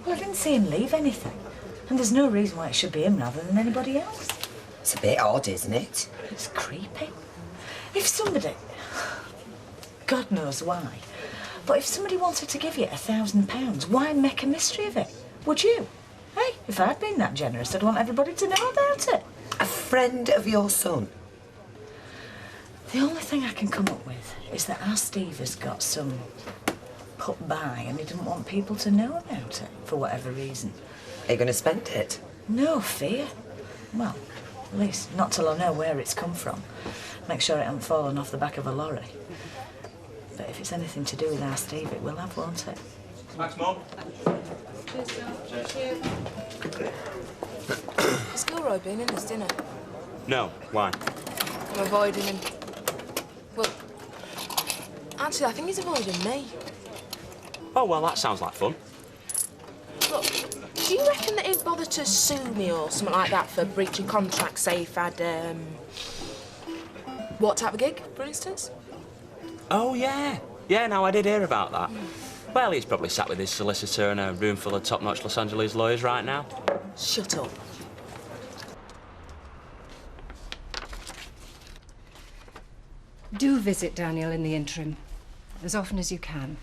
well, I didn't see him leave anything. And there's no reason why it should be him rather than anybody else. It's a bit odd, isn't it? It's creepy. If somebody... God knows why. But if somebody wanted to give you £1,000, why make a mystery of it? Would you? Hey, if I'd been that generous, I'd want everybody to know about it. A friend of your son? The only thing I can come up with is that our Steve has got some put by and he didn't want people to know about it, for whatever reason. Are you going to spend it? No fear. Well, at least not till I know where it's come from. Make sure it hasn't fallen off the back of a lorry. But if it's anything to do with our Steve, it will have, won't it? Thanks, Mum. Has Gilroy been in this dinner? No, why? I'm avoiding him. Well, actually, I think he's avoiding me. Oh, well, that sounds like fun. Look, do you reckon that he'd bother to sue me or something like that for breach of contract, say if I'd, what type of gig, for instance? Oh, yeah. Yeah, no, I did hear about that. Well, he's probably sat with his solicitor in a room full of top-notch Los Angeles lawyers right now. Shut up. Do visit Daniel in the interim, as often as you can.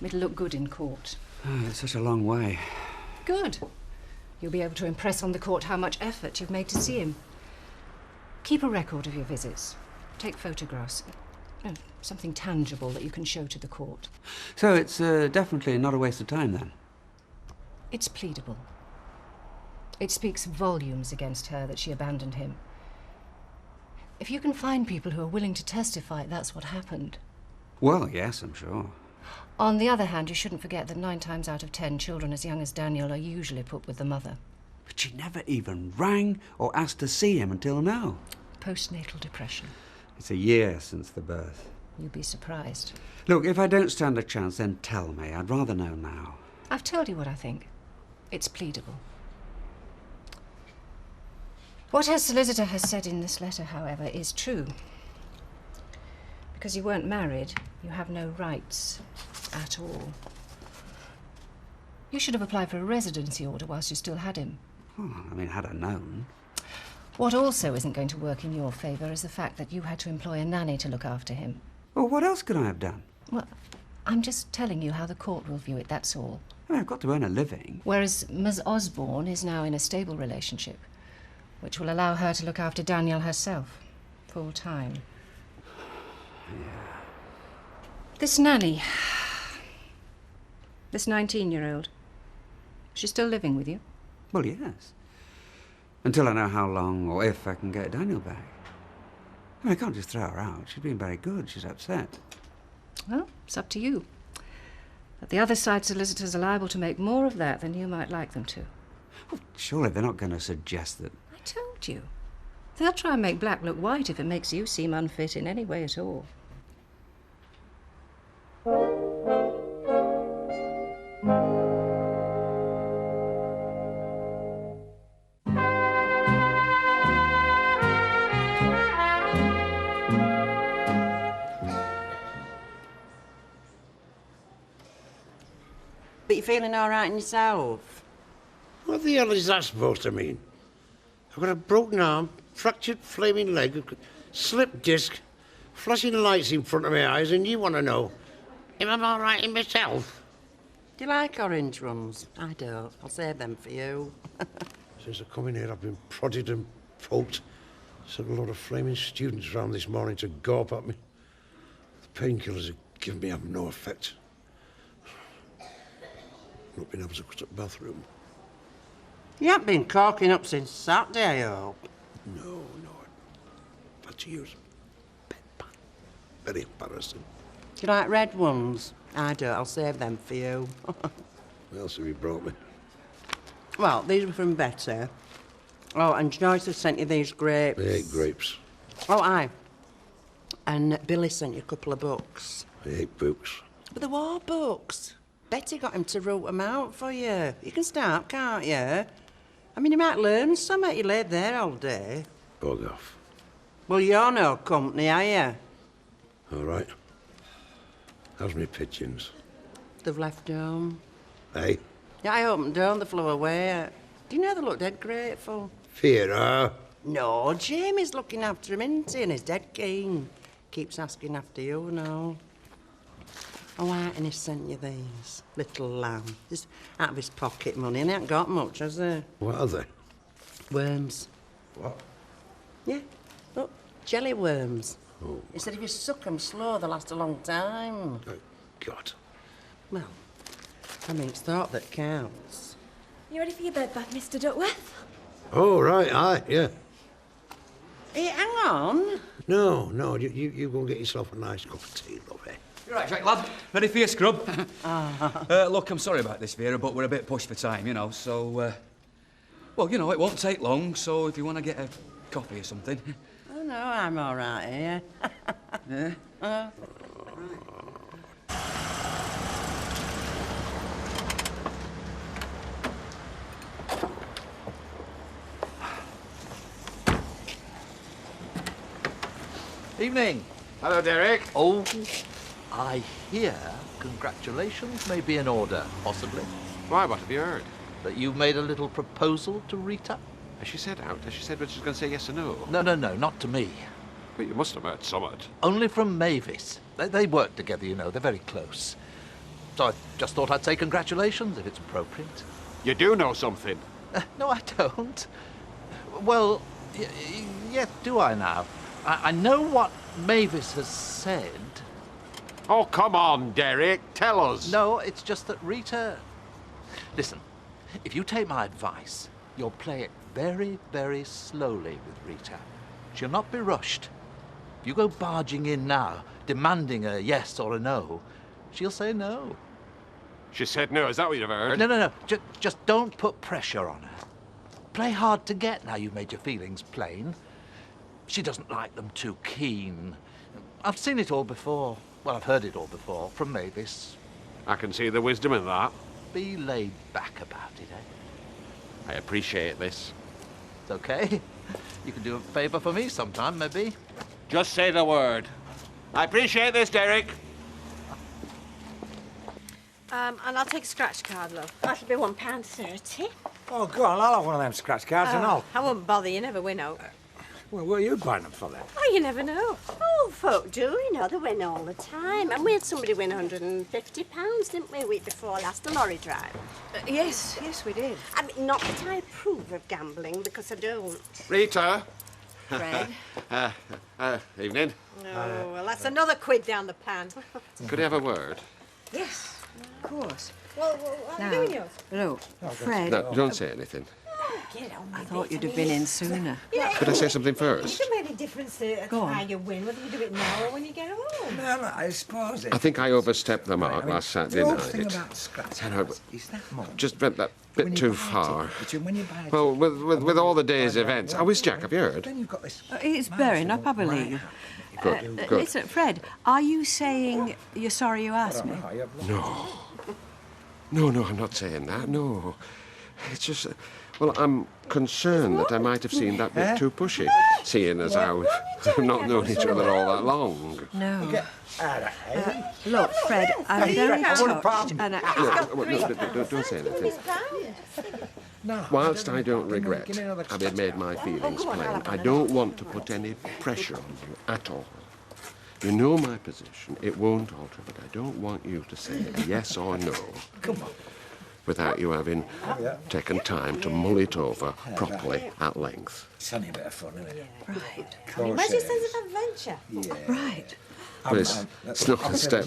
It'll look good in court. Oh, it's such a long way. Good. You'll be able to impress on the court how much effort you've made to see him. Keep a record of your visits. Take photographs. Something tangible that you can show to the court. So it's definitely not a waste of time, then? It's pleadable. It speaks volumes against her that she abandoned him. If you can find people who are willing to testify, that's what happened. Well, yes, I'm sure. On the other hand, you shouldn't forget that 9 times out of 10, children as young as Daniel are usually put with the mother. But she never even rang or asked to see him until now. Postnatal depression. It's a year since the birth. You'd be surprised. Look, if I don't stand a chance, then tell me. I'd rather know now. I've told you what I think. It's pleadable. What her solicitor has said in this letter, however, is true. Because you weren't married, you have no rights at all. You should have applied for a residency order whilst you still had him. Well, I mean, had I known. What also isn't going to work in your favour is the fact that you had to employ a nanny to look after him. Well, what else could I have done? Well, I'm just telling you how the court will view it, that's all. I mean, I've got to earn a living. Whereas Ms. Osborne is now in a stable relationship, which will allow her to look after Daniel herself, full time. Yeah. This nanny, this 19-year-old, she's still living with you? Well, yes. Until I know how long or if I can get Daniel back. I can't just throw her out. She's been very good. She's upset. Well, it's up to you. But the other side solicitors are liable to make more of that than you might like them to. Well, surely they're not going to suggest that... I told you. They'll try and make black look white if it makes you seem unfit in any way at all. But you feeling all right in yourself? What the hell is that supposed to mean? I've got a broken arm, fractured flaming leg, slipped disc, flashing lights in front of my eyes, and you want to know if I'm all right in myself? Do you like orange runs? I don't. I'll save them for you. Since I've come in here, I've been prodded and poked. Sent a lot of flaming students round this morning to gawp at me. The painkillers have given me no effect. Not been able to go to the bathroom. You haven't been corking up since Saturday, I hope. No. I've had to use a bedpan. Very embarrassing. Do you like red ones? I don't. I'll save them for you. What else have you brought me? Well, these were from Betty. Oh, and Joyce has sent you these grapes. I hate grapes. Oh, aye. And Billy sent you a couple of books. I hate books. But they were books. Betty got him to root them out for you. You can start, can't you? I mean, you might learn something. You laid there all day. Bug off. Well, you're no company, are you? All right. How's my pigeons? They've left home. Hey? Yeah, I opened the door and they flew away. Do you know they look dead grateful? Vera? No, Jamie's looking after him, isn't he? And he's dead keen. Keeps asking after you and all. Oh, Anthony sent you these. Little lamb. Just out of his pocket money, and he ain't got much, has he? What are they? Worms. What? Yeah. Look, jelly worms. Oh. He said if you suck 'em slow, they'll last a long time. Oh, God. Well, I mean, it's thought that counts. You ready for your bed bath, Mr. Duckworth? Oh, right, aye, yeah. Hey, hang on. No, you go and get yourself a nice cup of tea, love, eh? You're right, Jack, lad. Ready for your scrub? Look, I'm sorry about this, Vera, but we're a bit pushed for time, you know, so... well, you know, it won't take long, so if you want to get a coffee or something... Oh, no, I'm all right here. Yeah? Evening. Hello, Derek. Oh, I hear congratulations may be in order, possibly. Why, what have you heard? That you've made a little proposal to Rita? Has she said out? Has she said whether she's going to say yes or no? No, not to me. Well, you must have heard somewhat. Only from Mavis. They work together, you know. They're very close. So I just thought I'd say congratulations, if it's appropriate. You do know something. No, I don't. Well, yes, do I now? I know what Mavis has said. Oh, come on, Derek. Tell us. No, it's just that Rita... Listen, if you take my advice, you'll play it very, very slowly with Rita. She'll not be rushed. If you go barging in now, demanding a yes or a no, she'll say no. She said no. Is that what you've heard? No. Just don't put pressure on her. Play hard to get now you've made your feelings plain. She doesn't like them too keen. I've seen it all before. Well, I've heard it all before, from Mavis. I can see the wisdom in that. Be laid back about it, eh? I appreciate this. It's okay. You can do a favour for me sometime, maybe. Just say the word. I appreciate this, Derek. And I'll take a scratch card, love. That'll be £1.30. Oh, go on, I'll have one of them scratch cards and all. I won't bother, you never win out. Well, what are you buying them for then? Oh, you never know. Oh, folk do, you know, they win all the time. And we had somebody win £150, didn't we, week before last, a lorry drive? Yes, we did. I mean, not that I approve of gambling, because I don't. Rita. Fred. Evening. Oh, well, that's another quid down the pan. Could I have a word? Yes, of course. Well, I'm doing yours. Look, Fred. No, don't say anything. Get on I thought you'd have been in sooner. Could I say something It first? doesn't make any difference how you win, whether you do it now or when you get home. No, I suppose it. I think I overstepped the mark last Saturday The whole night. thing about scratch cards is that much. Just went that bit too far. When you buy Well, with all the day's events. How is Jack? Have you heard? then you've got this. It's bearing up, I believe. Good, good. Listen, Fred, are you saying you're sorry you asked me? No, I'm not saying that, no. It's just, well, I'm concerned that I might have seemed that bit too pushy, seeing as how we've not known each other all that long. No. Look, Fred, I'm very touched, and Don't say anything. Whilst I don't regret having made my feelings plain, I don't want to put any pressure on you at all. You know my position. It won't alter, but I don't want you to say yes or no without you having taken time to mull it over properly at length. It's only a bit of fun, isn't it? Right. Imagine sense of adventure. Yeah. Right. But it's not a step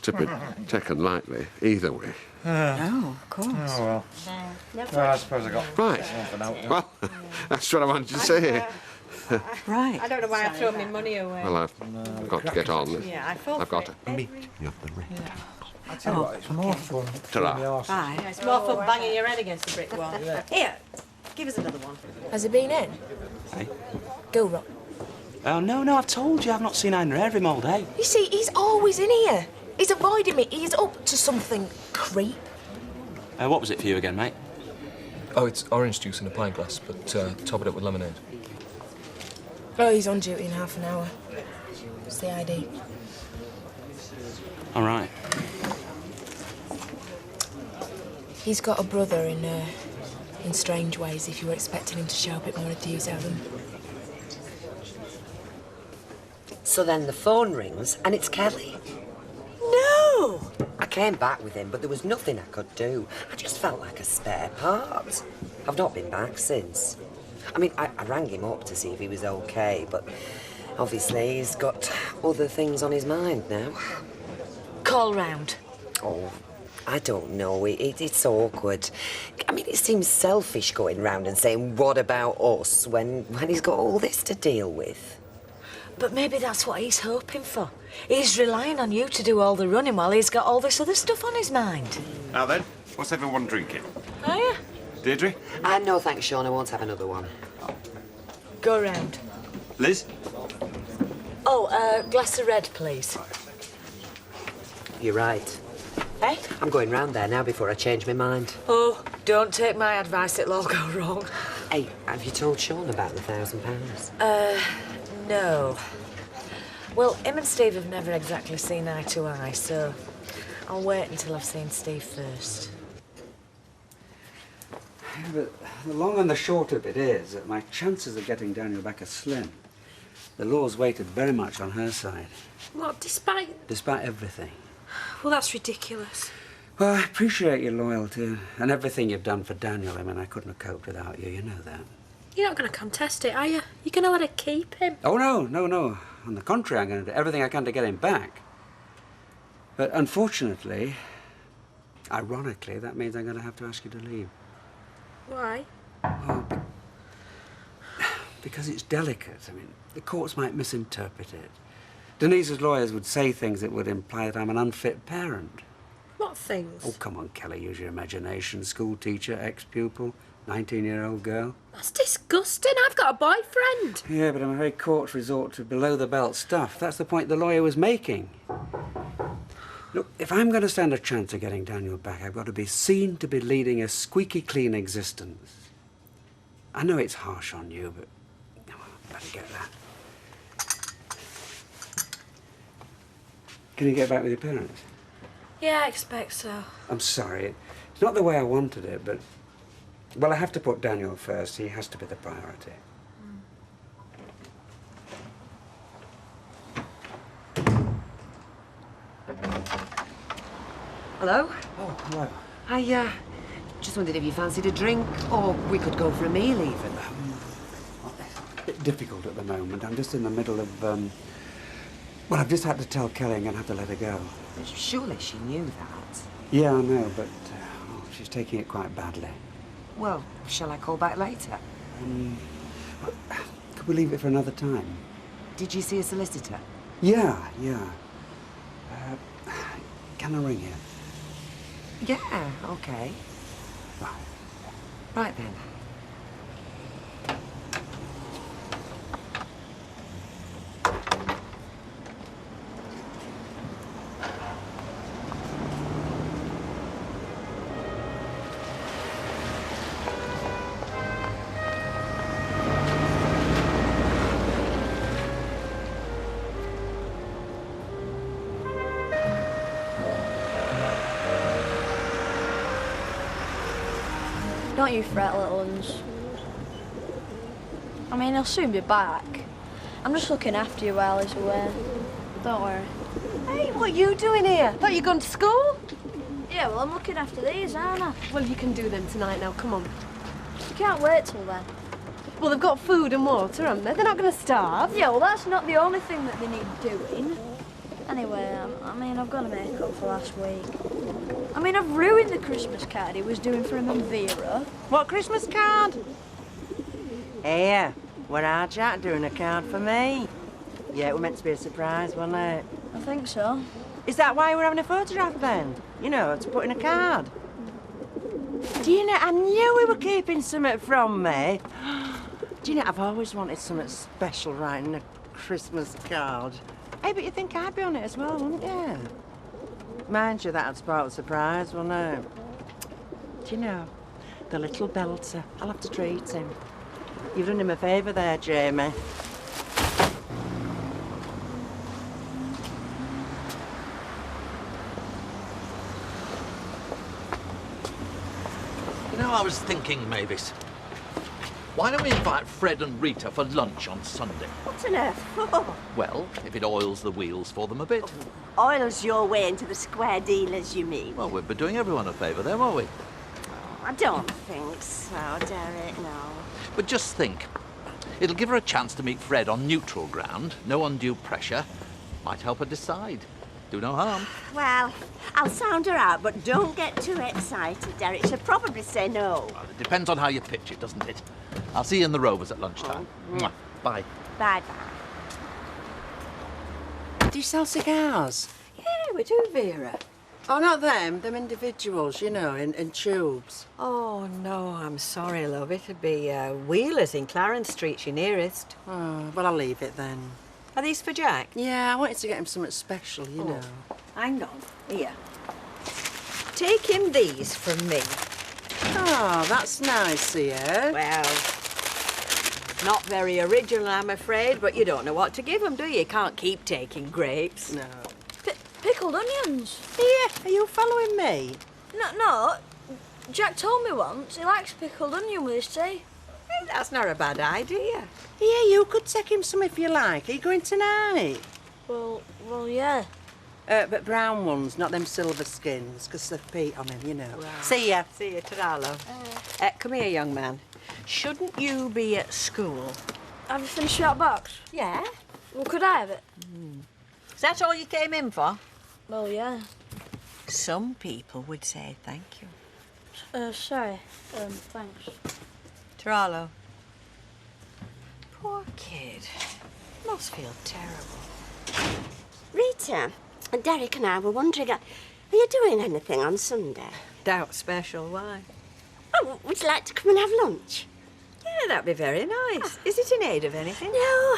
to be taken lightly, either way. No, of course. Oh, well. I suppose I got Right. something out there. Well, that's what I wanted to say. Right. I don't know why I've thrown my money away. Well, I've got to get on. Yeah, I fall I've got for to it meet you at the ring. I tell you what, it's more fun. Ta-ra. Yeah, it's more fun banging your head against the brick wall. Here, give us another one. Has he been in? Hey? Go, Rob. Oh, no, I've told you I've not seen either of him all day. You see, he's always in here. He's avoiding me. He's up to something, creep. What was it for you again, mate? Oh, it's orange juice in a pint glass, but top it up with lemonade. Oh, he's on duty in half an hour. It's the ID. All right. He's got a brother in strange ways, if you were expecting him to show a bit more enthusiasm. So then the phone rings and it's Kelly. No! I came back with him, but there was nothing I could do. I just felt like a spare part. I've not been back since. I mean, I rang him up to see if he was okay, but obviously he's got other things on his mind now. Call round. Oh, I don't know. It's awkward. I mean, it seems selfish going round and saying, what about us, when he's got all this to deal with. But maybe that's what he's hoping for. He's relying on you to do all the running while he's got all this other stuff on his mind. Now then, what's everyone drinking? Are you? Deirdre? No, thanks, Sean. I won't have another one. Go round. Liz? Oh, glass of red, please. You're right. Eh? I'm going round there now before I change my mind. Oh, don't take my advice, it'll all go wrong. Hey, have you told Sean about the £1,000? No. Well, him and Steve have never exactly seen eye to eye, so I'll wait until I've seen Steve first. But the long and the short of it is that my chances of getting Daniel back are slim. The law's weighted very much on her side. What, despite... Despite everything. Well, that's ridiculous. Well, I appreciate your loyalty and everything you've done for Daniel. I mean, I couldn't have coped without you, you know that. You're not going to contest it, are you? You're going to let her keep him? Oh, no. On the contrary, I'm going to do everything I can to get him back. But unfortunately, ironically, that means I'm going to have to ask you to leave. Why? Oh, because it's delicate. I mean, the courts might misinterpret it. Denise's lawyers would say things that would imply that I'm an unfit parent. What things? Oh, come on, Kelly, use your imagination. School teacher, ex-pupil, 19-year-old girl. That's disgusting. I've got a boyfriend. Yeah, but I'm afraid courts resort to below-the-belt stuff. That's the point the lawyer was making. Look, if I'm going to stand a chance of getting Daniel back, I've got to be seen to be leading a squeaky clean existence. I know it's harsh on you, but... Oh, I better get that. Can you get back with your parents? Yeah, I expect so. I'm sorry. It's not the way I wanted it, but... Well, I have to put Daniel first. He has to be the priority. Hello? Oh, hello. I just wondered if you fancied a drink, or we could go for a meal even. A bit difficult at the moment. I'm just in the middle of, Well, I've just had to tell Kelly I'm going to have to let her go. Surely she knew that. Yeah, I know, but she's taking it quite badly. Well, shall I call back later? Could we leave it for another time? Did you see a solicitor? Yeah. Can I ring you? Yeah, okay. Right then. Don't you fret, little uns. I mean, he'll soon be back. I'm just looking after you while he's away. Don't worry. Hey, what are you doing here? Thought you gone to school? Yeah, well, I'm looking after these, aren't I? Well, you can do them tonight now, come on. You can't wait till then. Well, they've got food and water, haven't they? They're not going to starve. Yeah, well, that's not the only thing that they need doing. Anyway, I mean, I've got to make up for last week. I mean, I've ruined the Christmas card he was doing for him and Vera. What Christmas card? Here, were our Jack doing a card for me? Yeah, it was meant to be a surprise, wasn't it? I think so. Is that why we're having a photograph then? You know, to put in a card. Do you know, I knew we were keeping something from me. Do you know, I've always wanted something special writing a Christmas card. Hey, but you think I'd be on it as well, wouldn't you? Mind you, that'd spoil the surprise, wouldn't it? Do you know, the little belter, I'll have to treat him. You've done him a favour there, Jamie. You know, I was thinking, Mavis, why don't we invite Fred and Rita for lunch on Sunday? What on earth for? Well, if it oils the wheels for them a bit. Oils your way into the square dealers, you mean? Well, we'd be doing everyone a favour then, won't we? I don't think so, Derek, no. But just think, it'll give her a chance to meet Fred on neutral ground, no undue pressure. Might help her decide. Do no harm. Well, I'll sound her out, but don't get too excited, Derek. She'll probably say no. Well, it depends on how you pitch it, doesn't it? I'll see you in the Rovers at lunchtime. Mwah. Bye. Bye-bye. Do you sell cigars? Yeah, we do, Vera. Oh, not them individuals, you know, in tubes. Oh, no, I'm sorry, love. It'd be Wheeler's in Clarence Street, your nearest. Oh, well, I'll leave it then. Are these for Jack? Yeah, I wanted to get him something special, you know. Hang on. Here. Take him these from me. Oh, that's nice of you. Well, not very original, I'm afraid, but you don't know what to give him, do you? You can't keep taking grapes. No. Pickled onions. Here, are you following me? No. Jack told me once he likes pickled onion with his tea. Hey, that's not a bad idea. Yeah, you could take him some if you like. Are you going tonight? Well, yeah. But brown ones, not them silver skins, because they've peat on him, you know. Right. See ya. See you, ta-da, come here, young man. Shouldn't you be at school? Have you finished that box? Yeah. Well, could I have it? Is that all you came in for? Well, yeah. Some people would say thank you. Sorry. Thanks. Taralo. Poor kid. Must feel terrible. Rita, Derek and I were wondering, are you doing anything on Sunday? Doubt special, why? Oh, would you like to come and have lunch? Yeah, that'd be very nice. Is it in aid of anything? No,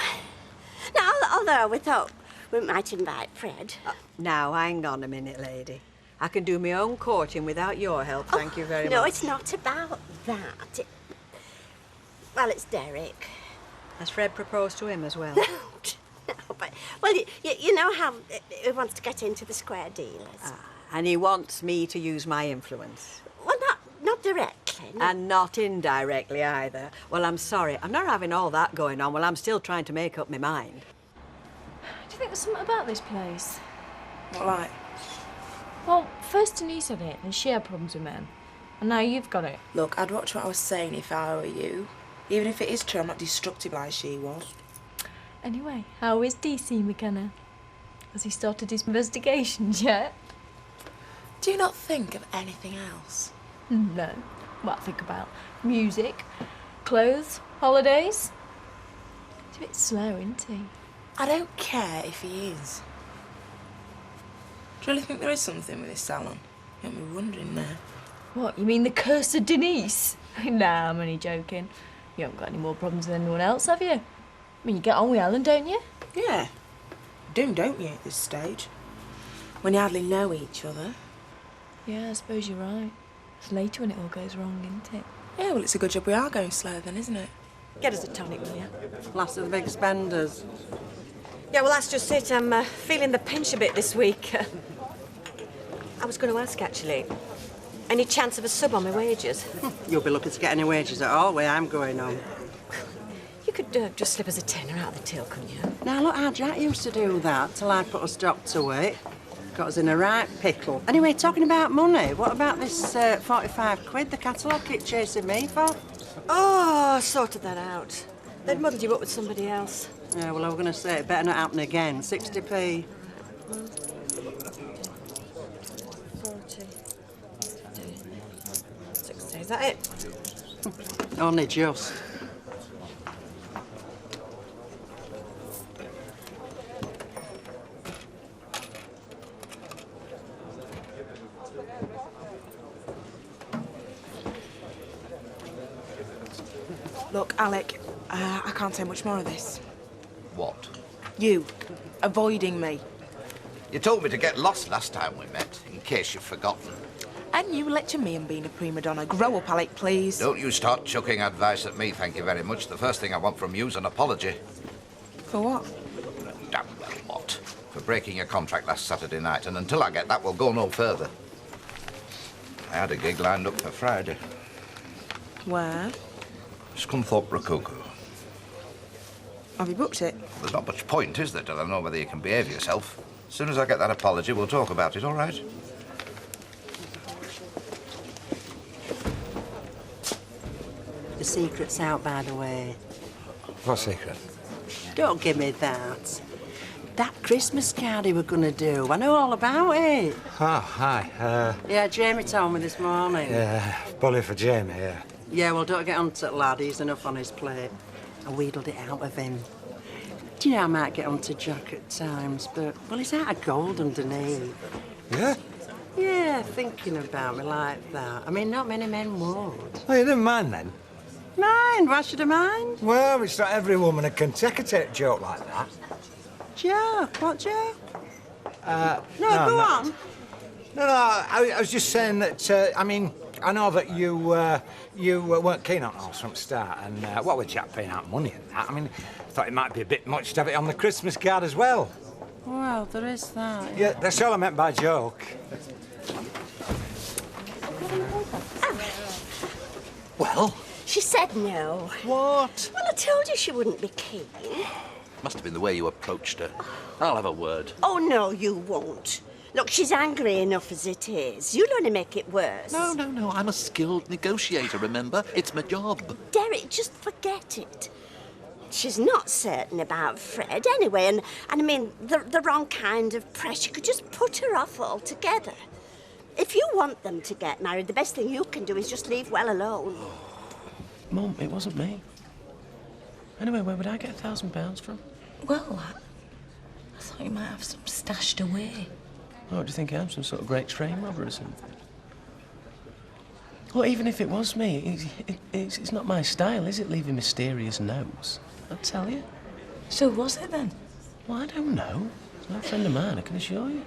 although we thought we might invite Fred. Now, hang on a minute, lady. I can do my own courting without your help, thank you very much. No, it's not about that. Well, it's Derek. Has Fred proposed to him as well? No, Well, you know how he wants to get into the square dealers. And he wants me to use my influence. Well, not directly. No. And not indirectly either. Well, I'm sorry. I'm not having all that going on while I'm still trying to make up my mind. Do you think there's something about this place? What like? Well, first Denise had it, and she had problems with men. And now you've got it. Look, I'd watch what I was saying if I were you. Even if it is true, I'm not destructive like she was. Anyway, how is DC McKenna? Has he started his investigations yet? Do you not think of anything else? No. Well, think about music, clothes, holidays. It's a bit slow, isn't he? I don't care if he is. Do you really think there is something with this salon? You got me wondering now. What, you mean the curse of Denise? Nah, I'm only joking. You haven't got any more problems than anyone else, have you? I mean, you get on with Ellen, don't you? Yeah. Do, don't you, at this stage? When you hardly know each other. Yeah, I suppose you're right. It's later when it all goes wrong, isn't it? Yeah, well, it's a good job we are going slow then, isn't it? Get us a tonic, will you? Last of the big spenders. Yeah, well, that's just it. I'm feeling the pinch a bit this week. I was going to ask, actually, any chance of a sub on my wages? You'll be looking to get any wages at all where I'm going on. You could just slip us a tenner out of the till, couldn't you? Now, look, our Jack used to do that till I put a stop to it. Got us in a right pickle. Anyway, talking about money, what about this 45 quid the catalogue keep chasing me for? Oh, I sorted that out. They'd muddled you up with somebody else. Yeah, well, I was going to say, it better not happen again. 60p. 40. 60. Is that it? Only just. Look, Alec, I can't say much more of this. What? You, avoiding me. You told me to get lost last time we met, in case you've forgotten. And you lecture me on being a prima donna. Grow up, Alec, please. Don't you start chucking advice at me, thank you very much. The first thing I want from you's an apology. For what? Damn well what? For breaking your contract last Saturday night, and until I get that, we'll go no further. I had a gig lined up for Friday. Where? Scunthorpe Rococo. Have you booked it? There's not much point, is there, till I know whether you can behave yourself. As soon as I get that apology, we'll talk about it, all right? The secret's out, by the way. What secret? Don't give me that. That Christmas card he were going to do. I know all about it. Oh, hi. Yeah, Jamie told me this morning. Yeah, bully for Jamie, yeah. Yeah, well, don't get on to it, lad. He's enough on his plate. I wheedled it out of him. Do you know I might get on to Jack at times, but, well, he's out of gold underneath. Yeah? Yeah, thinking about me like that. I mean, not many men would. Oh, you didn't mind then? Mind? Why should I mind? Well, it's not every woman that can take a joke like that. Joke? What joke? No, go on. No, I was just saying that, I mean, I know that you weren't keen on us from the start, and what with Jack paying out money and that, I mean, I thought it might be a bit much to have it on the Christmas card as well. Well, there is that. Yeah, that's all I meant by joke. Well? She said no. What? Well, I told you she wouldn't be keen. Must have been the way you approached her. I'll have a word. Oh, no, you won't. Look, she's angry enough as it is. You'll only make it worse. No. I'm a skilled negotiator, remember? It's my job. Derek, just forget it. She's not certain about Fred anyway, and I mean, the wrong kind of pressure could just put her off altogether. If you want them to get married, the best thing you can do is just leave well alone. Mum, it wasn't me. Anyway, where would I get £1,000 from? Well, I thought you might have some stashed away. Oh, do you think I'm some sort of great train robber or something? Well, even if it was me, it's not my style, is it, leaving mysterious notes? I'll tell you. So who was it then? Well, I don't know. It's no friend of mine, I can assure you.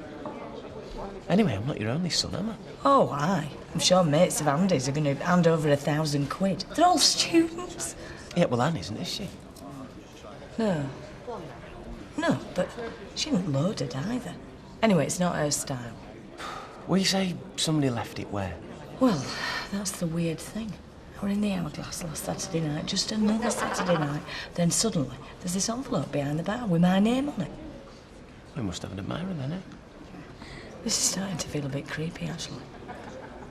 Anyway, I'm not your only son, am I? Oh, aye. I'm sure mates of Andy's are going to hand over 1,000 quid. They're all students. Yeah, well, Anne isn't, is she? No. No, but she ain't loaded either. Anyway, it's not her style. Well, you say somebody left it where? Well, that's the weird thing. We're in the Hourglass last Saturday night, just another Saturday night. Then suddenly, there's this envelope behind the bar with my name on it. We must have an admirer then, eh? This is starting to feel a bit creepy, actually.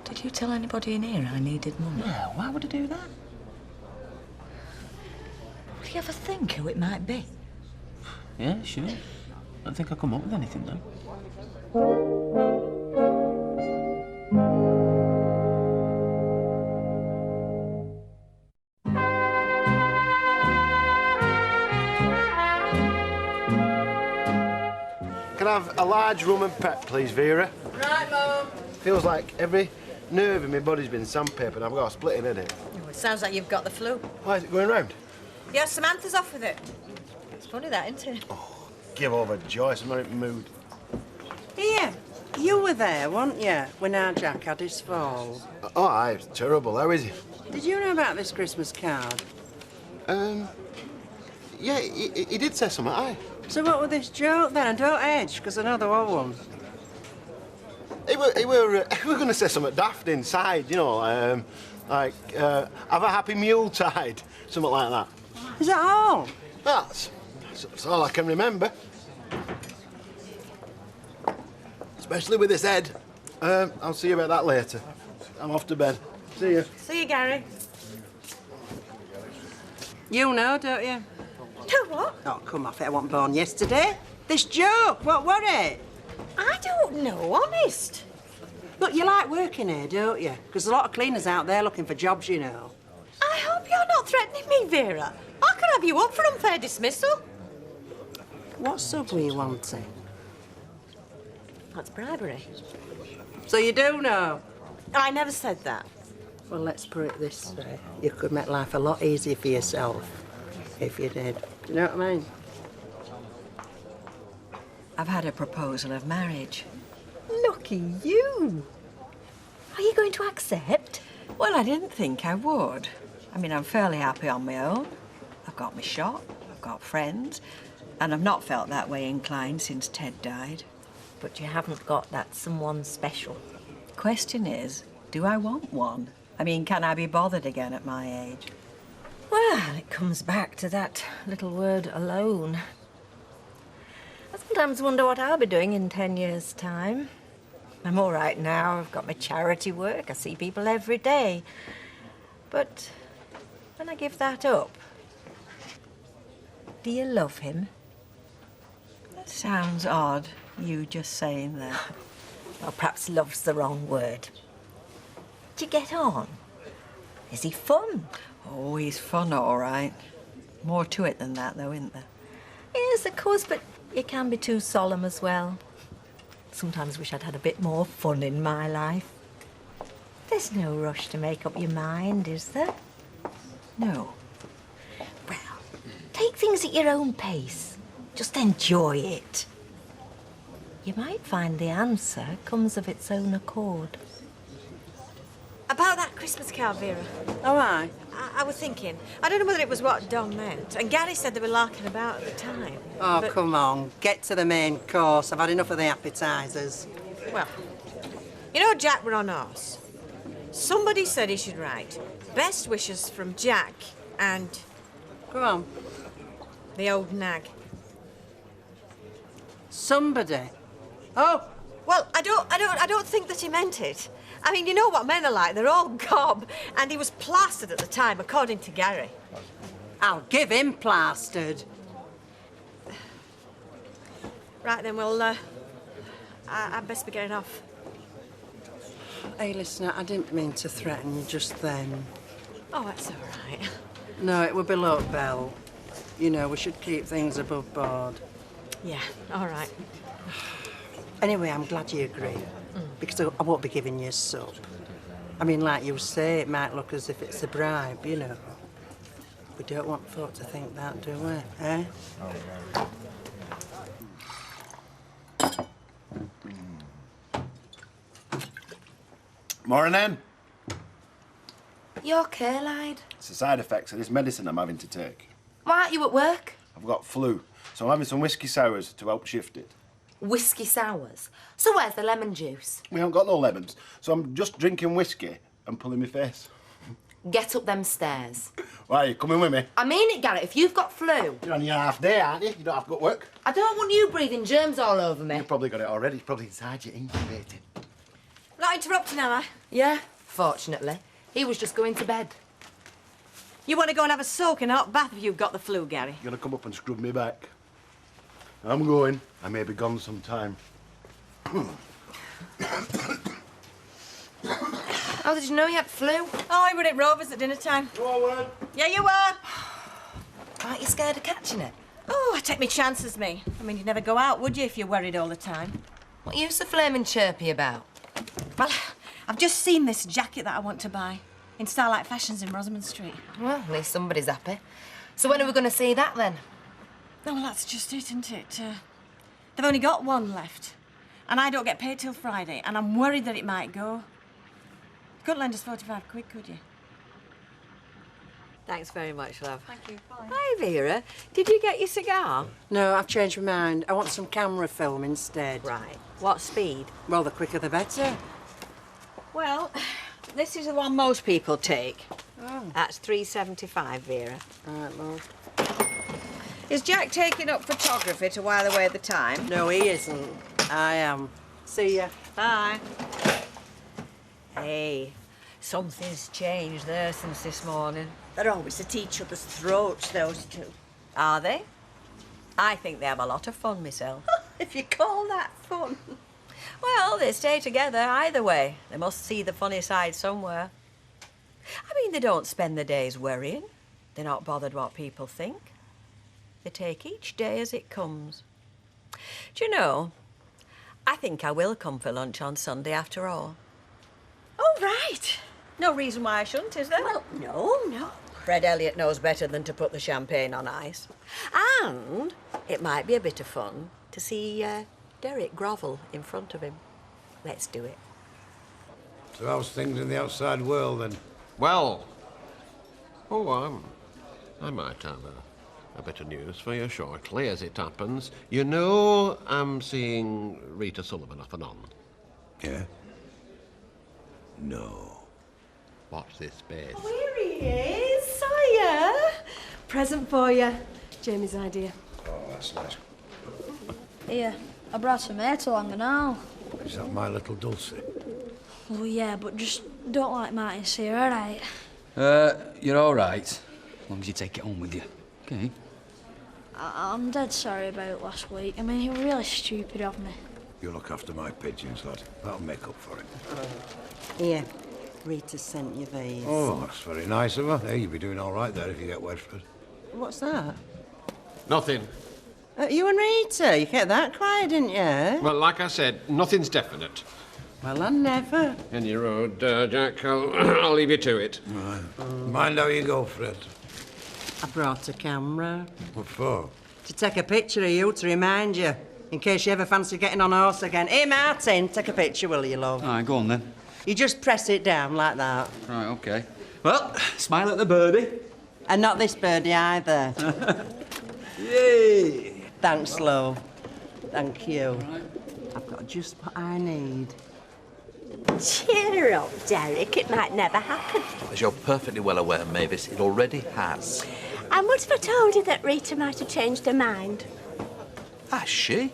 Did you tell anybody in here I needed money? Yeah, why would I do that? Do you ever think who it might be? Yeah, sure. I don't think I'll come up with anything, though. Can I have a large rum and pep, please, Vera? Right, Mum. Feels like every nerve in my body's been sandpapered and I've got a splitting headache. Oh, it sounds like you've got the flu. Why is it going round? Yeah, Samantha's off with it. It's funny that, isn't it? Give over, Joyce. I'm not in the mood. Here, you were there, weren't you, when our Jack had his fall? Oh, aye, it's terrible. How is he? Did you know about this Christmas card? Yeah, he did say something, aye. So what was this joke then? And don't edge, because I know the old one. He were going to say something daft inside, you know, like, have a happy mule tide, something like that. Is that all? That's all I can remember. Especially with this head. I'll see you about that later. I'm off to bed. See you. See you, Gary. You know, don't you? No, what? Oh, come off it. I wasn't born yesterday. This joke, what were it? I don't know, honest. Look, you like working here, don't you? Because there's a lot of cleaners out there looking for jobs, you know. I hope you're not threatening me, Vera. I can have you up for unfair dismissal. What sub were you wanting? That's bribery. So you do know? I never said that. Well, let's put it this way. You could make life a lot easier for yourself if you did. Do you know what I mean? I've had a proposal of marriage. Lucky you. Are you going to accept? Well, I didn't think I would. I mean, I'm fairly happy on my own. I've got my shop, I've got friends, and I've not felt that way inclined since Ted died. But you haven't got that someone special. Question is, do I want one? I mean, can I be bothered again at my age? Well, it comes back to that little word alone. I sometimes wonder what I'll be doing in 10 years' time. I'm all right now. I've got my charity work. I see people every day. But when I give that up, do you love him? That sounds odd, you just saying that. Well, perhaps love's the wrong word. Do you get on? Is he fun? Oh, he's fun, all right. More to it than that, though, isn't there? Yes, of course, but you can be too solemn as well. Sometimes wish I'd had a bit more fun in my life. There's no rush to make up your mind, is there? No. Well, take things at your own pace. Just enjoy it. You might find the answer comes of its own accord. About that Christmas card, Vera. Oh, aye? I was thinking. I don't know whether it was what Don meant. And Gary said they were larking about at the time. Oh, but... come on. Get to the main course. I've had enough of the appetisers. Well, you know Jack were on us. Somebody said he should write best wishes from Jack and... Go on. The old nag. Somebody? Oh! Well, I don't think that he meant it. I mean, you know what men are like. They're all gob. And he was plastered at the time, according to Gary. I'll give him plastered. Right, then, well, I'd best be getting off. Hey, listen, I didn't mean to threaten you just then. Oh, that's all right. No, it would be low, Belle. You know, we should keep things above board. Yeah, all right. Anyway, I'm glad you agree. Because I won't be giving you a sub. I mean, like you say, it might look as if it's a bribe, you know. We don't want folk to think that, do we? Eh? Morning, then. You okay, lad? It's the side effects of this medicine I'm having to take. Why aren't you at work? I've got flu. So I'm having some whiskey sours to help shift it. Whiskey sours? So where's the lemon juice? We haven't got no lemons, so I'm just drinking whiskey and pulling my face. Get up them stairs. Why, you coming with me? I mean it, Garrett, if you've got flu. You're on your half day, aren't you? You don't have to go to work. I don't want you breathing germs all over me. You've probably got it already. It's probably inside you, incubated. Not interrupting, am I? Yeah, fortunately. He was just going to bed. You want to go and have a soaking hot bath if you've got the flu, Gary? You're gonna come up and scrub me back. I'm going. I may be gone some time. How did you know you had flu? Oh, I were at Rovers at dinner time. You all were? Yeah, you were. Aren't you scared of catching it? Oh, I take me chances, me. I mean, you'd never go out, would you, if you're worried all the time? What are you so flaming chirpy about? Well, I've just seen this jacket that I want to buy in Starlight Fashions in Rosamond Street. Well, at least somebody's happy. So when are we going to see that, then? Oh, well, that's just it, isn't it? They've only got one left. And I don't get paid till Friday, and I'm worried that it might go. You couldn't lend us 45 quid, could you? Thanks very much, love. Thank you. Bye. Hi, Vera. Did you get your cigar? No, I've changed my mind. I want some camera film instead. Right. What speed? Well, the quicker the better. Well, this is the one most people take. Oh. That's $3.75, Vera. Right, love. Is Jack taking up photography to while away the time? No, he isn't. I am. See ya. Bye. Hey, something's changed there since this morning. They're always at each other's throats, those two. Are they? I think they have a lot of fun myself. If you call that fun. Well, they stay together either way. They must see the funny side somewhere. I mean, they don't spend their days worrying. They're not bothered what people think. They take each day as it comes. Do you know, I think I will come for lunch on Sunday after all. Oh, right. No reason why I shouldn't, is there? Well, no. Fred Elliott knows better than to put the champagne on ice. And it might be a bit of fun to see Derek grovel in front of him. Let's do it. So how's things in the outside world, then? Well, I might have a bit of news for you shortly, as it happens. You know, I'm seeing Rita Sullivan off and on. Yeah? No. Watch this space. Here he is. Hiya. Present for you. Jamie's idea. Oh, that's nice. Here, I brought some mates along now. Is that my little Dulcie? Oh, yeah, but just don't like Martin see her, all right? You're all right. As long as you take it home with you. Okay? I'm dead sorry about last week. I mean, you were really stupid of me. You look after my pigeons, lad. That'll make up for it. Here, Rita sent you these. Oh, that's very nice of her. Hey, you'll be doing all right there if you get Wedgford. What's that? Nothing. You and Rita, you kept that quiet, didn't you? Well, like I said, nothing's definite. Well, I never. Any road, Jack. I'll leave you to it. Right. Mind how you go, Fred. I brought a camera. What for? To take a picture of you to remind you, in case you ever fancy getting on a horse again. Hey, Martin, take a picture, will you, love? All right, go on then. You just press it down like that. Right, okay. Well, smile at the birdie. And not this birdie either. Yay! Thanks, love. Thank you. I've got just what I need. Cheer up, Derek. It might never happen. As you're perfectly well aware, Mavis, it already has. And what if I told you that Rita might have changed her mind? Has she?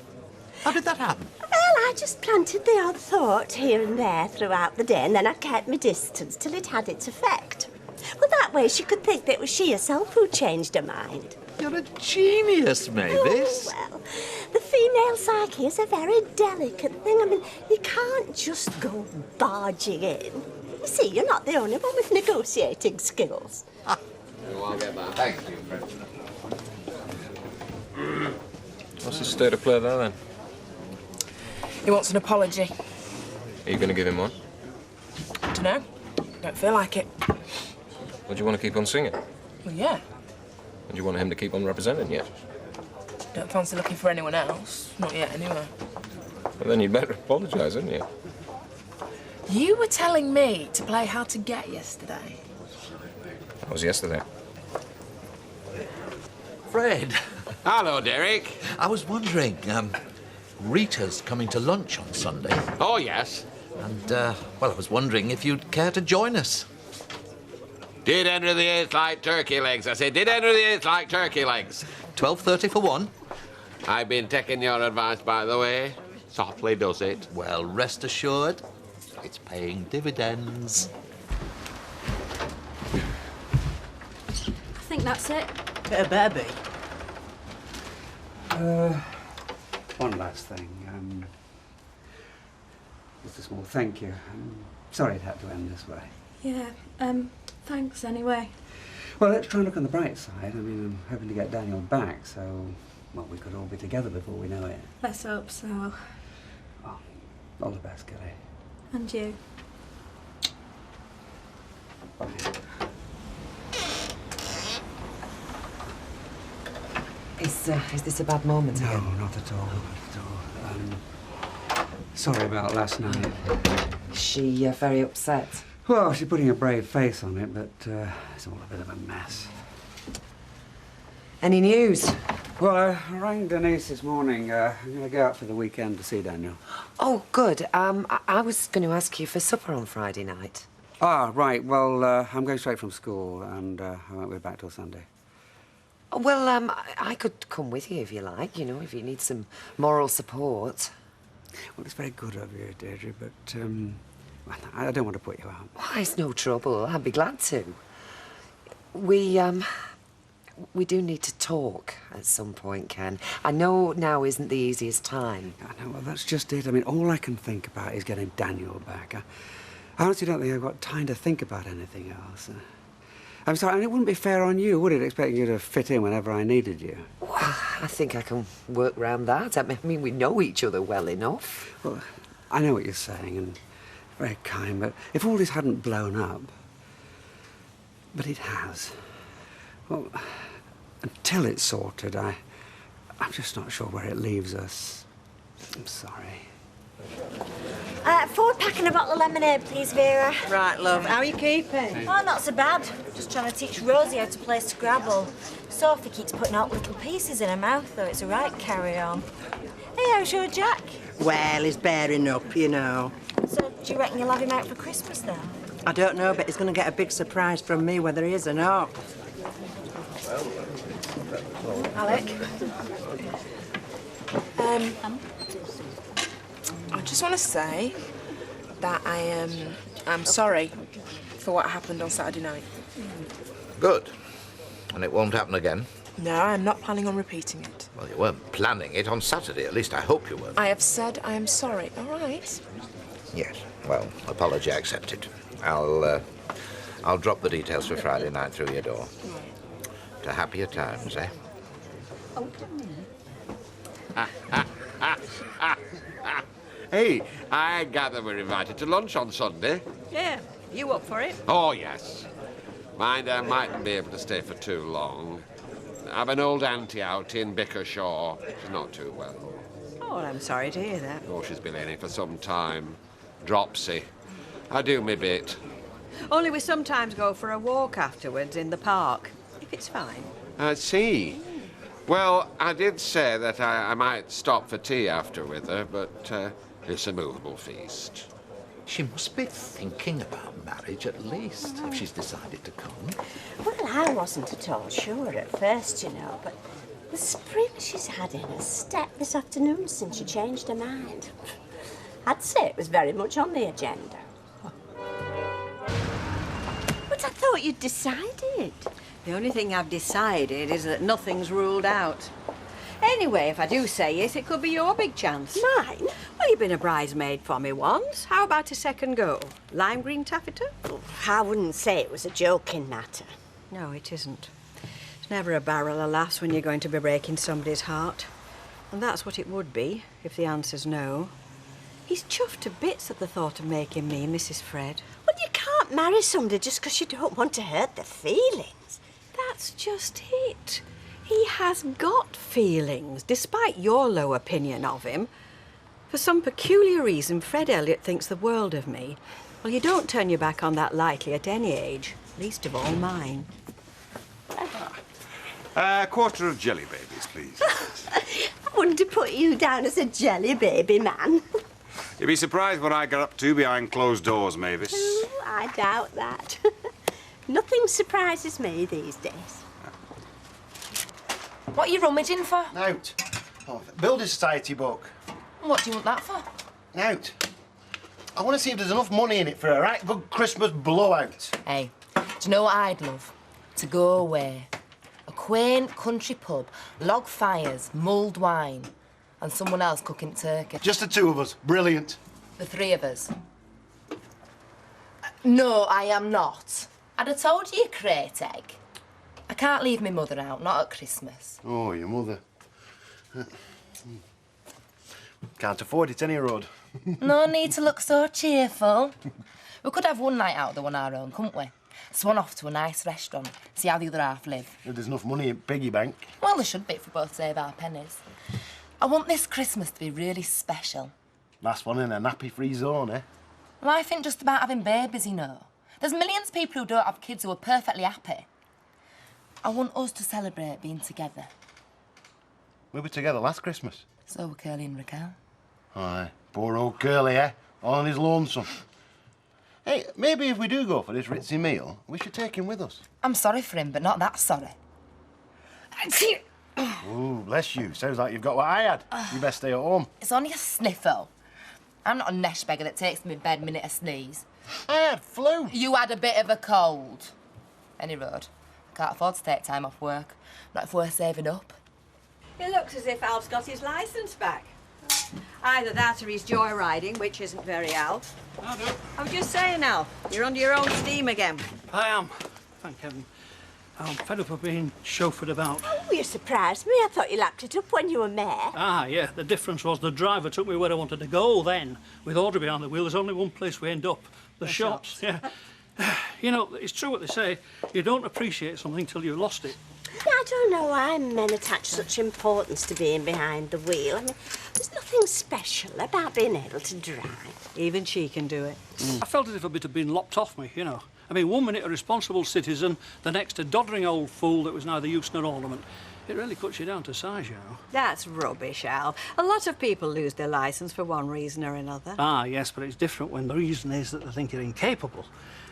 How did that happen? Well, I just planted the odd thought here and there throughout the day, and then I kept my distance till it had its effect. Well, that way she could think that it was she herself who changed her mind. You're a genius, Mavis. Oh, well, the female psyche is a very delicate thing. I mean, you can't just go barging in. You see, you're not the only one with negotiating skills. I'll get that. Thank you, Fred. What's the state of play there, then? He wants an apology. Are you going to give him one? Dunno. Don't feel like it. Or do you want to keep on singing? Well, yeah. And do you want him to keep on representing you? Don't fancy looking for anyone else. Not yet, anyway. Well, then you'd better apologise, hadn't you? You were telling me to play Hard to Get yesterday. That was yesterday. Fred, Hello, Derek. I was wondering, Rita's coming to lunch on Sunday. Oh, yes. And, well, I was wondering if you'd care to join us. Did Henry VIII like turkey legs? I said, did Henry VIII like turkey legs? 12:30 for one. I've been taking your advice, by the way. Softly does it. Well, rest assured, it's paying dividends. I think that's it. Bit of baby. One last thing. Just a small thank you. I'm sorry it had to end this way. Yeah, thanks anyway. Well, let's try and look on the bright side. I mean, I'm hoping to get Daniel back, so, well, we could all be together before we know it. Let's hope so. All the best, Kelly. And you. Bye. Is this a bad moment No, again? not at all. Not at all. Sorry about last night. Is she very upset? Well, she's putting a brave face on it, but it's all a bit of a mess. Any news? Well, I rang Denise this morning. I'm going to go out for the weekend to see Daniel. Oh, good. I was going to ask you for supper on Friday night. Ah, right. Well, I'm going straight from school, and I won't be back till Sunday. Well, I could come with you if you like, you know, if you need some moral support. Well, it's very good of you, Deirdre, but well, I don't want to put you out. Why, it's no trouble. I'd be glad to. We do need to talk at some point, Ken. I know now isn't the easiest time. I know, well, that's just it. I mean, all I can think about is getting Daniel back. I honestly don't think I've got time to think about anything else. I'm sorry, and it wouldn't be fair on you, would it, expecting you to fit in whenever I needed you? Well, I think I can work round that. I mean, we know each other well enough. Well, I know what you're saying, and very kind, but if all this hadn't blown up... But it has. Well, until it's sorted, I'm just not sure where it leaves us. I'm sorry. 4 pack and a bottle of lemonade, please, Vera. Right, love. How are you keeping? Oh, not so bad. Just trying to teach Rosie how to play Scrabble. Sophie keeps putting out little pieces in her mouth, though. It's a right carry-on. Hey, how's your Jack? Well, he's bearing up, you know. So, do you reckon you'll have him out for Christmas, then? I don't know, but he's going to get a big surprise from me, whether he is or not. Alec? I just want to say that I'm sorry for what happened on Saturday night. Good. And it won't happen again? No, I'm not planning on repeating it. Well, you weren't planning it on Saturday. At least I hope you weren't. I have said I am sorry, all right? Yes. Well, apology accepted. I'll drop the details for Friday night through your door. To happier times, eh? Hey, I gather we're invited to lunch on Sunday. Yeah, you up for it? Oh, yes. Mind, I mightn't be able to stay for too long. I've an old auntie out in Bickershaw. She's not too well. Oh, well, I'm sorry to hear that. Oh, she's been ailing for some time. Dropsy. I do me bit. Only we sometimes go for a walk afterwards in the park, if it's fine. I see. Well, I did say that I might stop for tea after with her, but it's a movable feast. She must be thinking about marriage at least, if she's decided to come. Well, I wasn't at all sure at first, you know, but the spring she's had in her step this afternoon since she changed her mind. I'd say it was very much on the agenda. But I thought you'd decided. The only thing I've decided is that nothing's ruled out. Anyway, if I do say it, it could be your big chance. Mine? Well, you've been a bridesmaid for me once. How about a second go? Lime green taffeta? I wouldn't say it was a joking matter. No, it isn't. It's never a barrel, alas, when you're going to be breaking somebody's heart. And that's what it would be, if the answer's no. He's chuffed to bits at the thought of making me Mrs. Fred. Well, you can't marry somebody just because you don't want to hurt their feelings. That's just it. He has got feelings, despite your low opinion of him. For some peculiar reason, Fred Elliot thinks the world of me. Well, you don't turn your back on that lightly at any age, least of all mine. Quarter of jelly babies, please. I wouldn't have put you down as a jelly baby man. You'd be surprised what I got up to behind closed doors, Mavis. Ooh, I doubt that. Nothing surprises me these days. What are you rummaging for? Out. Oh, Building Society book. What do you want that for? Out. I want to see if there's enough money in it for a right good Christmas blowout. Hey, do you know what I'd love? To go away. A quaint country pub, log fires, mulled wine, and someone else cooking turkey. Just the two of us. Brilliant. The three of us. No, I am not. I'd have told you, you crate egg. I can't leave my mother out, not at Christmas. Oh, your mother. Can't afford it any road. No need to look so cheerful. We could have one night out though on our own, couldn't we? Swan off to a nice restaurant, see how the other half live. If there's enough money in piggy bank. Well, there should be if we both save our pennies. I want this Christmas to be really special. Last one in a nappy-free zone, eh? Life ain't just about having babies, you know. There's millions of people who don't have kids who are perfectly happy. I want us to celebrate being together. We were together last Christmas. So were Curly and Raquel. Aye, poor old Curly, eh? All on his lonesome. Hey, maybe if we do go for this ritzy meal, we should take him with us. I'm sorry for him, but not that sorry. Ooh, bless you. Sounds like you've got what I had. You best stay at home. It's only a sniffle. I'm not a nesh beggar that takes me in bed minute I sneeze. I had flu. You had a bit of a cold. Any road. I can't afford to take time off work. Not if we're saving up. It looks as if Alf's got his licence back. Either that or he's joyriding, which isn't very Alf. I was just saying, Alf, you're under your own steam again. I am, thank heaven. I'm fed up of being chauffeured about. Oh, you surprised me. I thought you lapped it up when you were mayor. Ah, yeah, the difference was the driver took me where I wanted to go then. With Audrey behind the wheel, there's only one place we end up. The shops, yeah. You know, it's true what they say. You don't appreciate something till you've lost it. I don't know why men attach such importance to being behind the wheel. I mean, there's nothing special about being able to drive. Even she can do it. I felt as if a bit had been lopped off me, you know. I mean, 1 minute a responsible citizen, the next a doddering old fool that was neither use nor ornament. It really cuts you down to size, you know. That's rubbish, Al. A lot of people lose their licence for one reason or another. Ah, yes, but it's different when the reason is that they think you're incapable.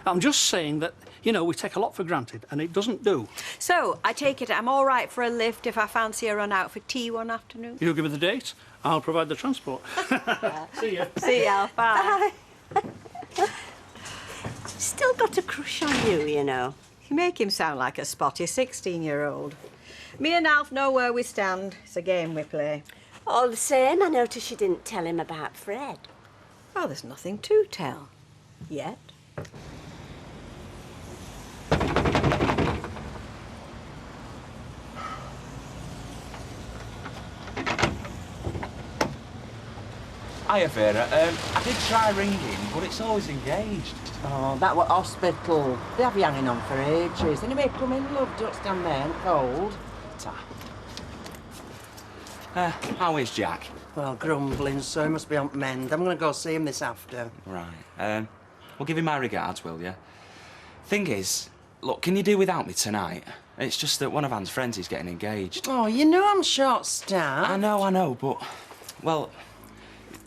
I'm just saying that, you know, we take a lot for granted, and it doesn't do. So, I take it I'm all right for a lift if I fancy a run out for tea one afternoon? You give me the date, I'll provide the transport. See ya. See you, Al. Bye. Still got a crush on you, you know. You make him sound like a spotty 16-year-old. Me and Alf know where we stand. It's a game we play. All the same, I noticed you didn't tell him about Fred. Oh, there's nothing to tell. Yet. Hiya, Vera. I did try ringing, but it's always engaged. Oh, that were hospital. They have you hanging on for ages. Anyway, come in, love. Don't stand there and cold. How is Jack? Well, grumbling, so he must be on mend. I'm going to go see him this after. Right. Well, give him my regards, will you? Thing is, look, can you do without me tonight? It's just that one of Anne's friends is getting engaged. Oh, you know I'm short-staffed. I know, but... Well,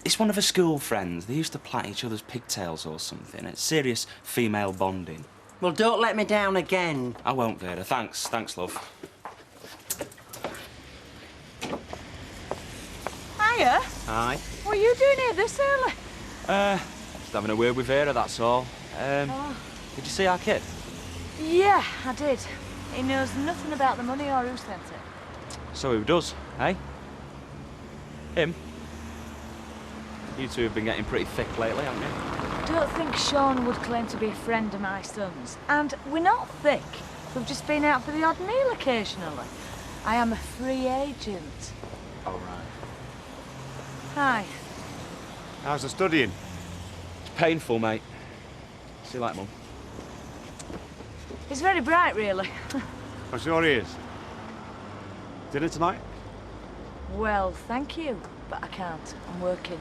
it's one of her school friends. They used to plait each other's pigtails or something. It's serious female bonding. Well, don't let me down again. I won't, Vera. Thanks, love. Hiya. Hi. What are you doing here this early? Just having a word with Vera, that's all. Did you see our kid? Yeah, I did. He knows nothing about the money or who sent it. So who does, eh? Him? You two have been getting pretty thick lately, haven't you? I don't think Sean would claim to be a friend of my son's. And we're not thick. We've just been out for the odd meal occasionally. I am a free agent. Oh, right. Hi. How's the studying? It's painful, mate. See you later, Mum. It's very bright, really. I'm sure he is. Dinner tonight? Well, thank you, but I can't. I'm working.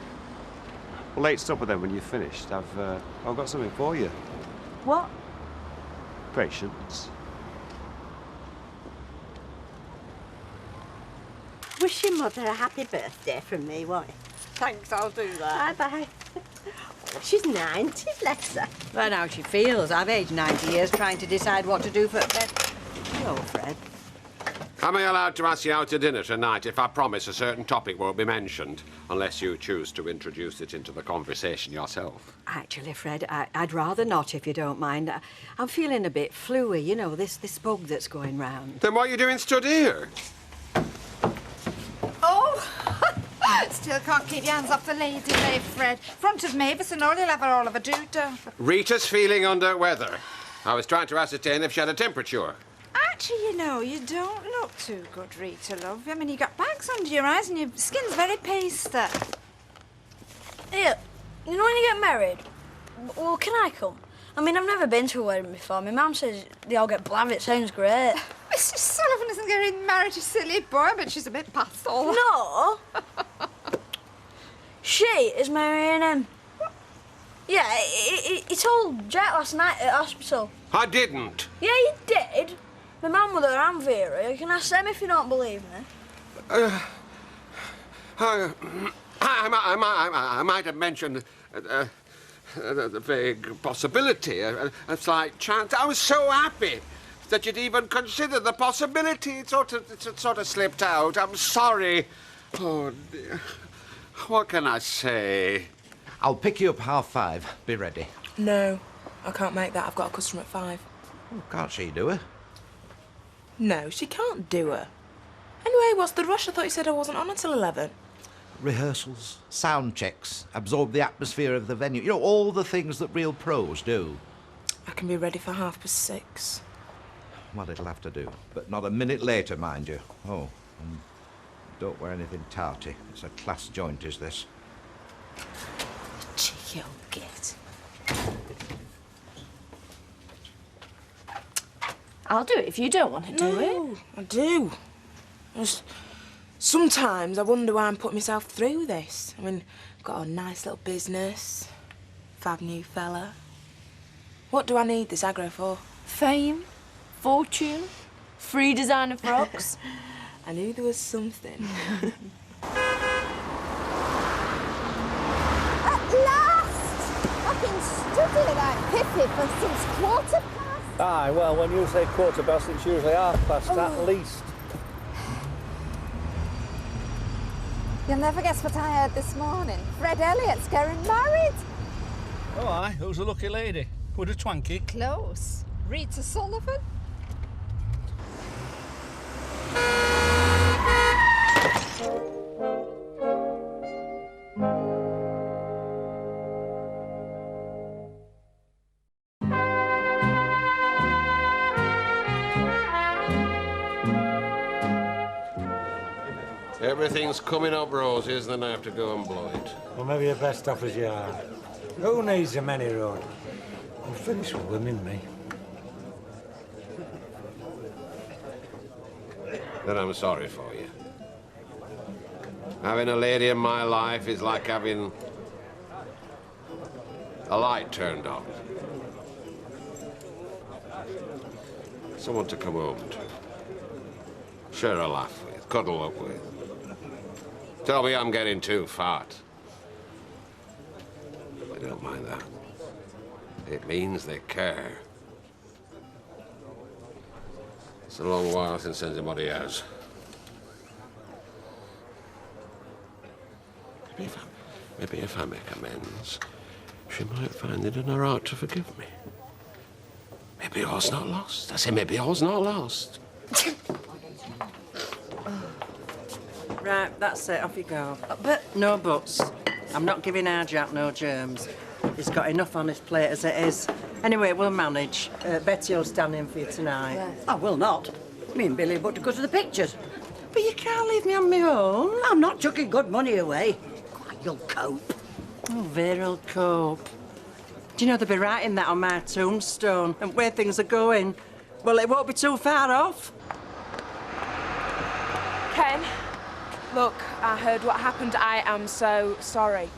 Well, late supper then when you're finished. I've got something for you. What? Patience. wish your mother a happy birthday from me, won't you? Thanks, I'll do that. Bye-bye. She's 90, bless her. Learn how she feels. I've aged 90 years trying to decide what to do for bed. Hello, Fred. Am I allowed to ask you out to dinner tonight if I promise a certain topic won't be mentioned, unless you choose to introduce it into the conversation yourself? Actually, Fred, I'd rather not, if you don't mind. I'm feeling a bit fluey, you know, this bug that's going round. Then what are you doing stood here? Oh! Still can't keep your hands off the lady, Fred. Front of Mavis and all, you'll have her all of a doodah. Rita's feeling under weather. I was trying to ascertain if she had a temperature. Actually, you know, you don't look too good, Rita, love. I mean, you got bags under your eyes and your skin's very pasty. Yeah, you know when you get married? Well, can I come? I mean, I've never been to a wedding before. My mum says they all get blamed. It sounds great. Mrs. Sullivan isn't getting married, you silly boy, but she's a bit past all. No! She is marrying him. Yeah, he told Jack last night at hospital. I didn't. Yeah, he did. My mum with her and Vera. You can ask them if you don't believe me. I might have mentioned the vague possibility, a slight chance. I was so happy that you'd even consider the possibility. It sort of slipped out. I'm sorry. Oh, dear. What can I say? I'll pick you up 5:30. Be ready. No, I can't make that. I've got a customer at 5. Oh, can't she do it? No, she can't do her. Anyway, what's the rush? I thought you said I wasn't on until 11. Rehearsals, sound checks, absorb the atmosphere of the venue. You know, all the things that real pros do. I can be ready for 6:30. Well, it'll have to do. But not a minute later, mind you. Oh, and don't wear anything tarty. It's a class joint, is this? Cheeky old git. I'll do it if you don't want to do it. No, I do. Sometimes I wonder why I'm putting myself through this. I mean, I've got a nice little business, fab new fella. What do I need this aggro for? Fame, fortune, free designer frocks. I knew there was something. At last! I've been studying like Pippi for since 1:15. Aye, well, when you say 1:15, it's usually 1/2 at least. You'll never guess what I heard this morning. Fred Elliott's getting married. Oh, aye, who's the lucky lady? With a twanky? Close. Rita Sullivan. Everything's coming up roses, then I have to go and blow it. Well, maybe you're best off as you are. Who needs a many road? I'm finished with women, me. Then I'm sorry for you. Having a lady in my life is like having a light turned on. Someone to come home to. Share a laugh with, cuddle up with. Tell me I'm getting too fat. I don't mind that. It means they care. It's a long while since anybody has. Maybe if I make amends, she might find it in her heart to forgive me. Maybe all's not lost. I say maybe all's not lost. Right, that's it. Off you go. But no buts. I'm not giving our Jack no germs. He's got enough on his plate as it is. Anyway, we'll manage. Betty will stand in for you tonight. I will not. Me and Billy but to go to the pictures. But you can't leave me on my own. I'm not chucking good money away. Quite, you'll cope. Oh, Vera'll cope. Do you know they'll be writing that on my tombstone and where things are going? Well, it won't be too far off. Ken, look, I heard what happened. I am so sorry.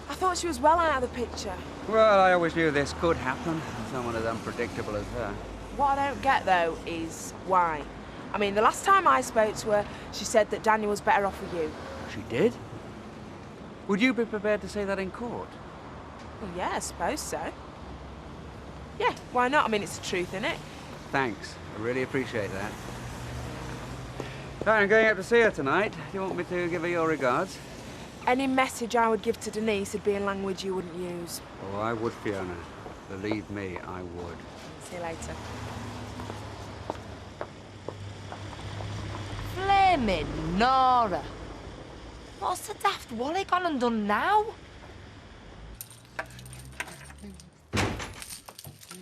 I thought she was well out of the picture. Well, I always knew this could happen. Someone as unpredictable as her. What I don't get, though, is why. I mean, the last time I spoke to her, she said that Daniel was better off with you. She did? Would you be prepared to say that in court? Well, yeah, I suppose so. Yeah, why not? I mean, it's the truth, isn't it? Thanks. I really appreciate that. I'm going up to see her tonight. Do you want me to give her your regards? Any message I would give to Denise would be in language you wouldn't use. Oh, I would, Fiona. Believe me, I would. See you later. Flaming Nora. What's the daft Wally gone and done now?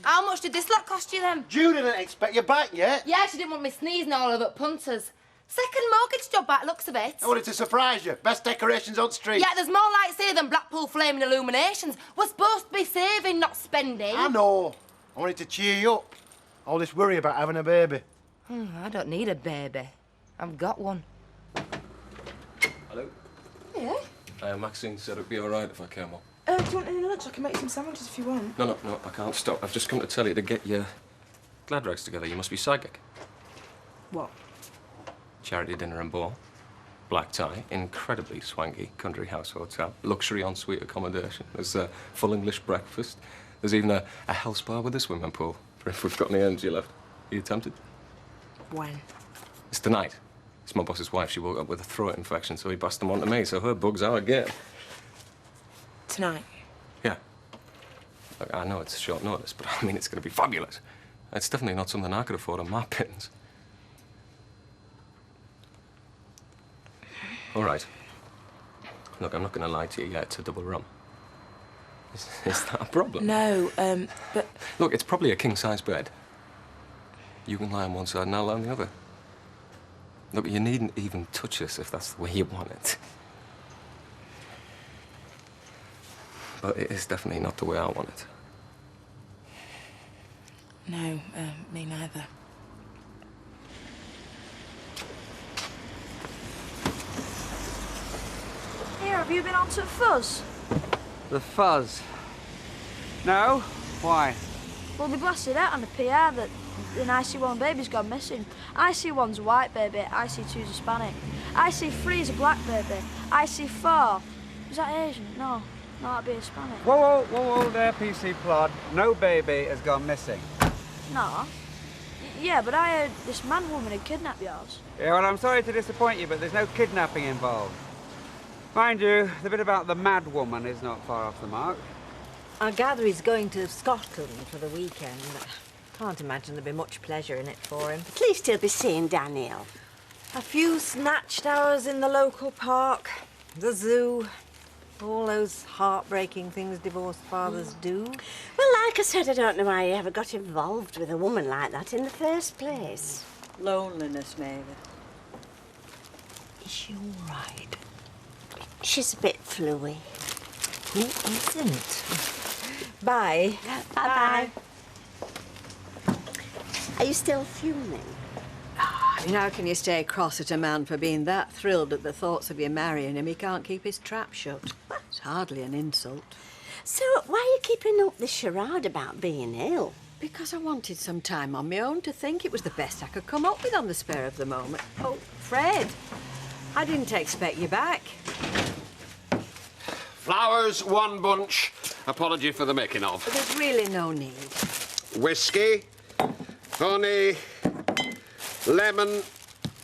How much did this lot cost you then? Judy didn't expect you back yet. Yeah, she didn't want me sneezing all over at punters. Second mortgage job by the looks of it. I wanted to surprise you. Best decorations on street. Yeah, there's more lights here than Blackpool Flaming Illuminations. We're supposed to be saving, not spending. I know. I wanted to cheer you up. All this worry about having a baby. I don't need a baby. I've got one. Hello? Yeah? Maxine said it'd be all right if I came up. Do you want any lunch? I can make you some sandwiches if you want. No, I can't stop. I've just come to tell you to get your glad rags together. You must be psychic. What? Charity dinner and ball. Black tie, incredibly swanky country house hotel, luxury ensuite accommodation. There's a full English breakfast. There's even a health spa with a swimming pool, for if we've got any energy left. Are you tempted? When? It's tonight. It's my boss's wife. She woke up with a throat infection, so he passed them on to me, so her bug's our game. Tonight? Yeah. Look, I know it's short notice, but I mean, it's going to be fabulous. It's definitely not something I could afford on my pittance. All right. Look, I'm not going to lie to you yet. It's a double rum. Is that a problem? No, but... Look, it's probably a king-size bed. You can lie on one side and I'll lie on the other. Look, you needn't even touch this if that's the way you want it. But it is definitely not the way I want it. No, me neither. Here, have you been on to Fuzz? The fuzz. No? Why? Well, they blasted out on the PR that an IC1 baby's gone missing. IC1's a white baby, IC2's Hispanic. IC3 is a black baby. IC4, is that Asian? No, that'd be Hispanic. Whoa there, PC Plod. No baby has gone missing. No. Yeah, but I heard this man-woman had kidnapped yours. Yeah, well, I'm sorry to disappoint you, but there's no kidnapping involved. Mind you, the bit about the mad woman is not far off the mark. I gather he's going to Scotland for the weekend. Can't imagine there'll be much pleasure in it for him. At least he'll be seeing Daniel. A few snatched hours in the local park, the zoo, all those heartbreaking things divorced fathers do. Well, like I said, I don't know why he ever got involved with a woman like that in the first place. Loneliness, maybe. Is she all right? She's a bit fluey. Who isn't? Bye. Bye-bye. Are you still fuming? I mean, how can you stay cross at a man for being that thrilled at the thoughts of you marrying him? He can't keep his trap shut. It's hardly an insult. So, why are you keeping up this charade about being ill? Because I wanted some time on my own to think. It was the best I could come up with on the spur of the moment. Oh, Fred, I didn't expect you back. Flowers, one bunch. Apology for the making of. But there's really no need. Whiskey, honey, lemon,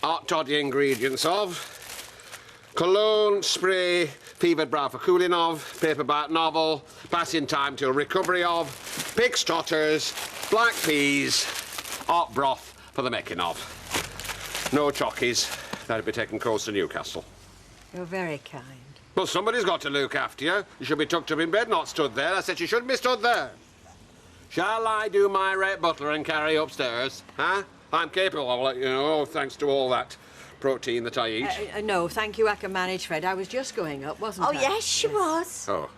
hot toddy ingredients of, cologne, spray, fevered brow for cooling of, paperback novel, passing time till recovery of, pig's trotters, black peas, hot broth for the making of. No chockies. That'd be taken close to Newcastle. You're very kind. Well, somebody's got to look after you. You should be tucked up in bed, not stood there. I said you shouldn't be stood there. Shall I do my Rhett Butler and carry upstairs? Huh? I'm capable of it, you know, thanks to all that protein that I eat. No, thank you, I can manage, Fred. I was just going up, wasn't I? Oh, yes, she was. Oh,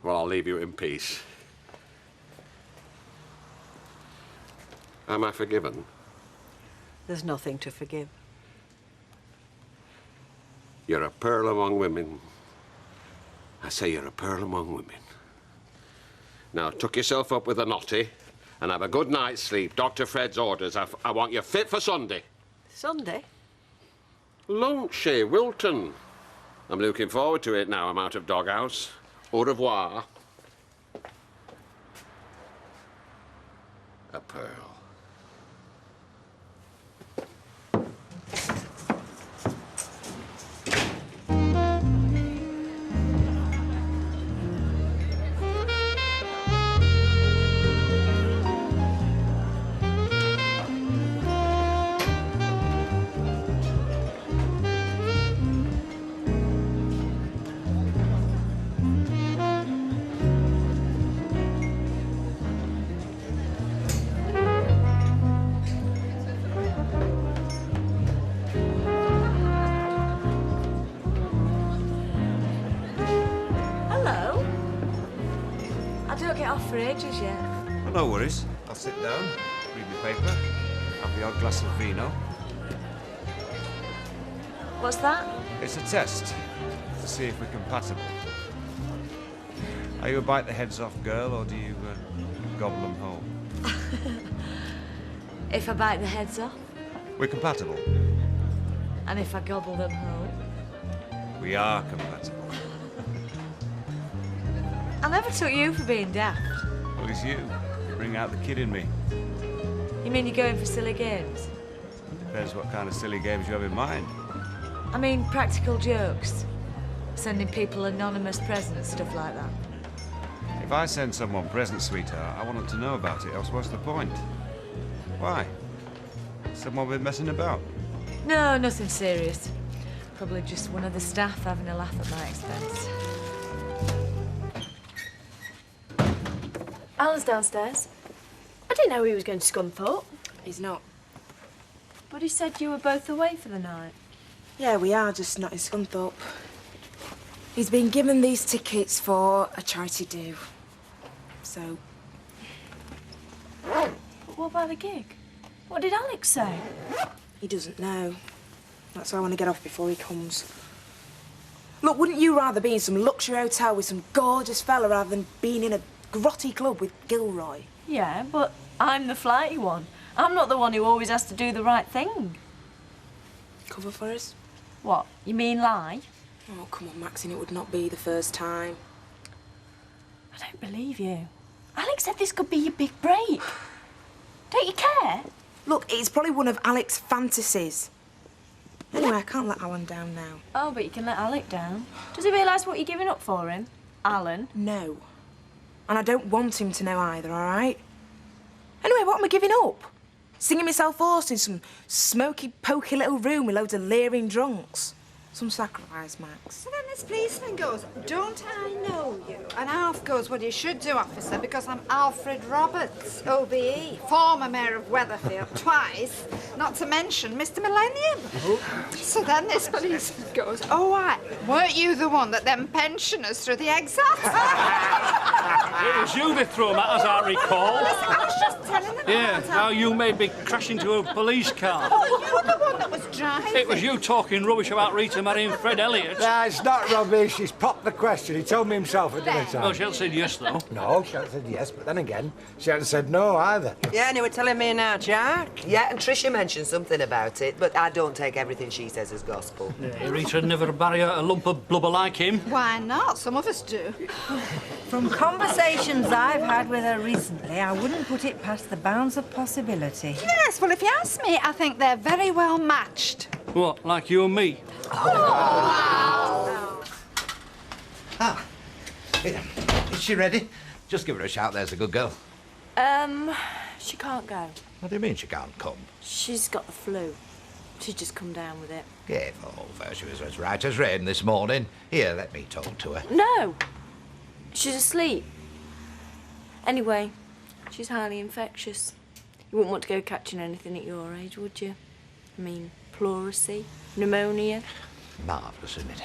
well, I'll leave you in peace. Am I forgiven? There's nothing to forgive. You're a pearl among women. I say you're a pearl among women. Now, tuck yourself up with a knotty and have a good night's sleep. Dr. Fred's orders. I want you fit for Sunday. Sunday? Lunchy, Wilton. I'm looking forward to it now I'm out of doghouse. Au revoir. A pearl. Hello. I don't get off for ages yet. Well, no worries. I'll sit down, read my paper, have the odd glass of vino. What's that? It's a test to see if we're compatible. Are you a bite the heads off girl, or do you gobble them whole? If I bite the heads off, We're compatible. and if I gobble them whole. We are compatible. I never took you for being daft. Well, it's you. You bring out the kid in me. You mean you're going for silly games? Depends what kind of silly games you have in mind. I mean practical jokes. Sending people anonymous presents, stuff like that. If I send someone presents, sweetheart, I want them to know about it, else what's the point? Why? Someone been messing about? No, nothing serious. Probably just one of the staff having a laugh at my expense. Alan's downstairs. I didn't know he was going to Scunthorpe. He's not. But he said you were both away for the night. Yeah, we are, just not in Scunthorpe. He's been given these tickets for a charity do. So... But what about the gig? What did Alex say? He doesn't know. That's why I want to get off before he comes. Look, wouldn't you rather be in some luxury hotel with some gorgeous fella rather than being in a grotty club with Gilroy? Yeah, but I'm the flighty one. I'm not the one who always has to do the right thing. Cover for us? What, you mean lie? Oh, come on, Maxine, it would not be the first time. I don't believe you. Alex said this could be your big break. Don't you care? Look, it's probably one of Alex's fantasies. Anyway, I can't let Alan down now. Oh, but you can let Alec down. Does he realise what you're giving up for him? Alan? No. And I don't want him to know either, all right? Anyway, what am I giving up? Singing myself hoarse in some smoky, pokey little room with loads of leering drunks. Some sacrifice, Max. So then this policeman goes, don't I know you? And Alf goes, well, you should do, officer, because I'm Alfred Roberts, OBE, former mayor of Weatherfield, twice, not to mention Mr. Millennium. So then this policeman goes, oh, weren't you the one that then pensioned us through the exile? It was you that threw him at us, I recall. Listen, I was just telling them Yeah, about how you made me crash into a police car. Oh, you were the one that was driving. It was you talking rubbish about Rita marrying Fred Elliott. Nah, it's not rubbish. He's popped the question. He told me himself at dinner time. Well, she hasn't said yes, though. No, she hasn't said yes, but then again, she hasn't said no either. Yeah, and you were telling me now, Jack? Yeah, and Tricia mentioned something about it, but I don't take everything she says as gospel. Yeah, Rita never marry a lump of blubber like him. Why not? Some of us do. From conversations I've had with her recently, I wouldn't put it past the bounds of possibility. Yes, well, if you ask me, I think they're very well matched. What, like you and me? Ah, is she ready? Just give her a shout, there's a good girl. She can't go. What do you mean she can't come? She's got the flu. She's just come down with it. Give over, she was as right as rain this morning. Here, let me talk to her. No! She's asleep. Anyway, she's highly infectious. You wouldn't want to go catching anything at your age, would you? I mean, pleurisy, pneumonia. Marvellous, isn't it?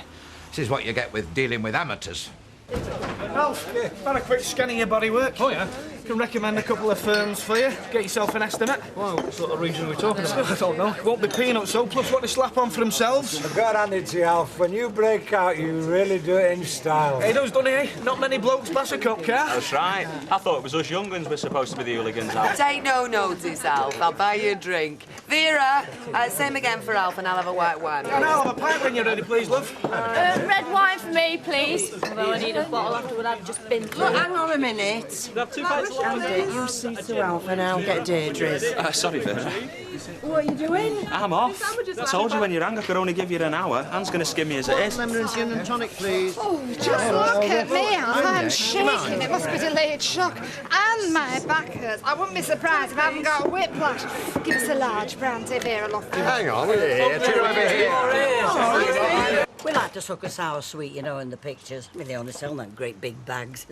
This is what you get with dealing with amateurs. Alf, had a quick scan of your bodywork. Oh, yeah? Can recommend a couple of firms for you. Get yourself an estimate. Well, what sort of region are we talking about? I don't know. It won't be peanuts, so plus what they slap on for themselves. I've got to hand it to you, Alf. When you break out, you really do it in style. Hey, those done eh? Not many blokes pass a cop car. That's right. I thought it was us young uns were supposed to be the hooligans, Alf. Take no notice, Alf. I'll buy you a drink. Vera, same again for Alf, and I'll have a white wine. And I'll have a pint when you're ready, please, love. Red wine for me, please. Although I need a bottle after what I've just been through. Look, hang on a minute. Have 2 pints of wine. Andy, you see to Alf and I'll get Deirdre's. Sorry, Vera. What are you doing? I'm off. I told you when you rang I could only give you an hour. Anne's going to skin me as it is. Lemon and gin and tonic, please. Oh, just look at me, Alf. I'm shaking. It must be delayed shock. And my back hurts. I wouldn't be surprised if I haven't got a whiplash. Give us a large brandy, Vera, love. Hang on, we're here. Two over here. We like to suck a sour sweet, you know, in the pictures. I mean, they only sell them great big bags.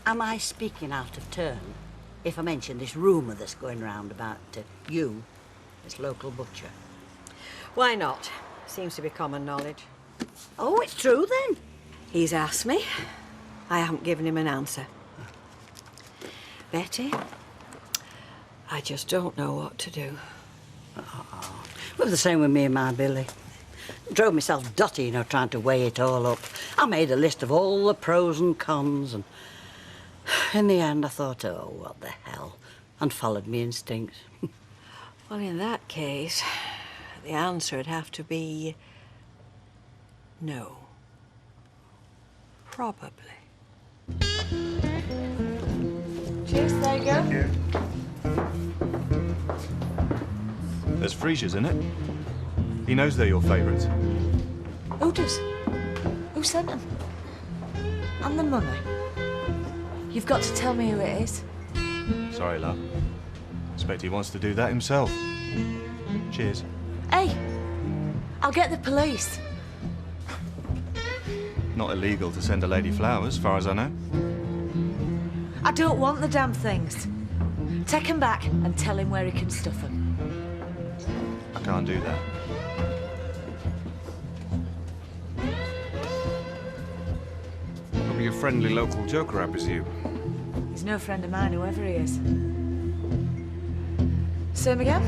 Am I speaking out of turn if I mention this rumour that's going round about you, this local butcher? Why not? Seems to be common knowledge. Oh, it's true then? He's asked me. I haven't given him an answer. Betty, I just don't know what to do. Oh, well, the same with me and my Billy. Drove myself dotty, you know, trying to weigh it all up. I made a list of all the pros and cons, and in the end I thought, oh, what the hell, and followed my instincts. Well, in that case, the answer would have to be no. Probably. Cheers, there you go. There's freesias in it. He knows they're your favourites. Who does? Who sent them? And the money? You've got to tell me who it is. Sorry, love. Expect he wants to do that himself. Cheers. Hey, I'll get the police. Not illegal to send a lady flowers, as far as I know. I don't want the damn things. Take him back and tell him where he can stuff them. I can't do that. Probably a friendly local joker, I presume. He's no friend of mine, whoever he is. Same again?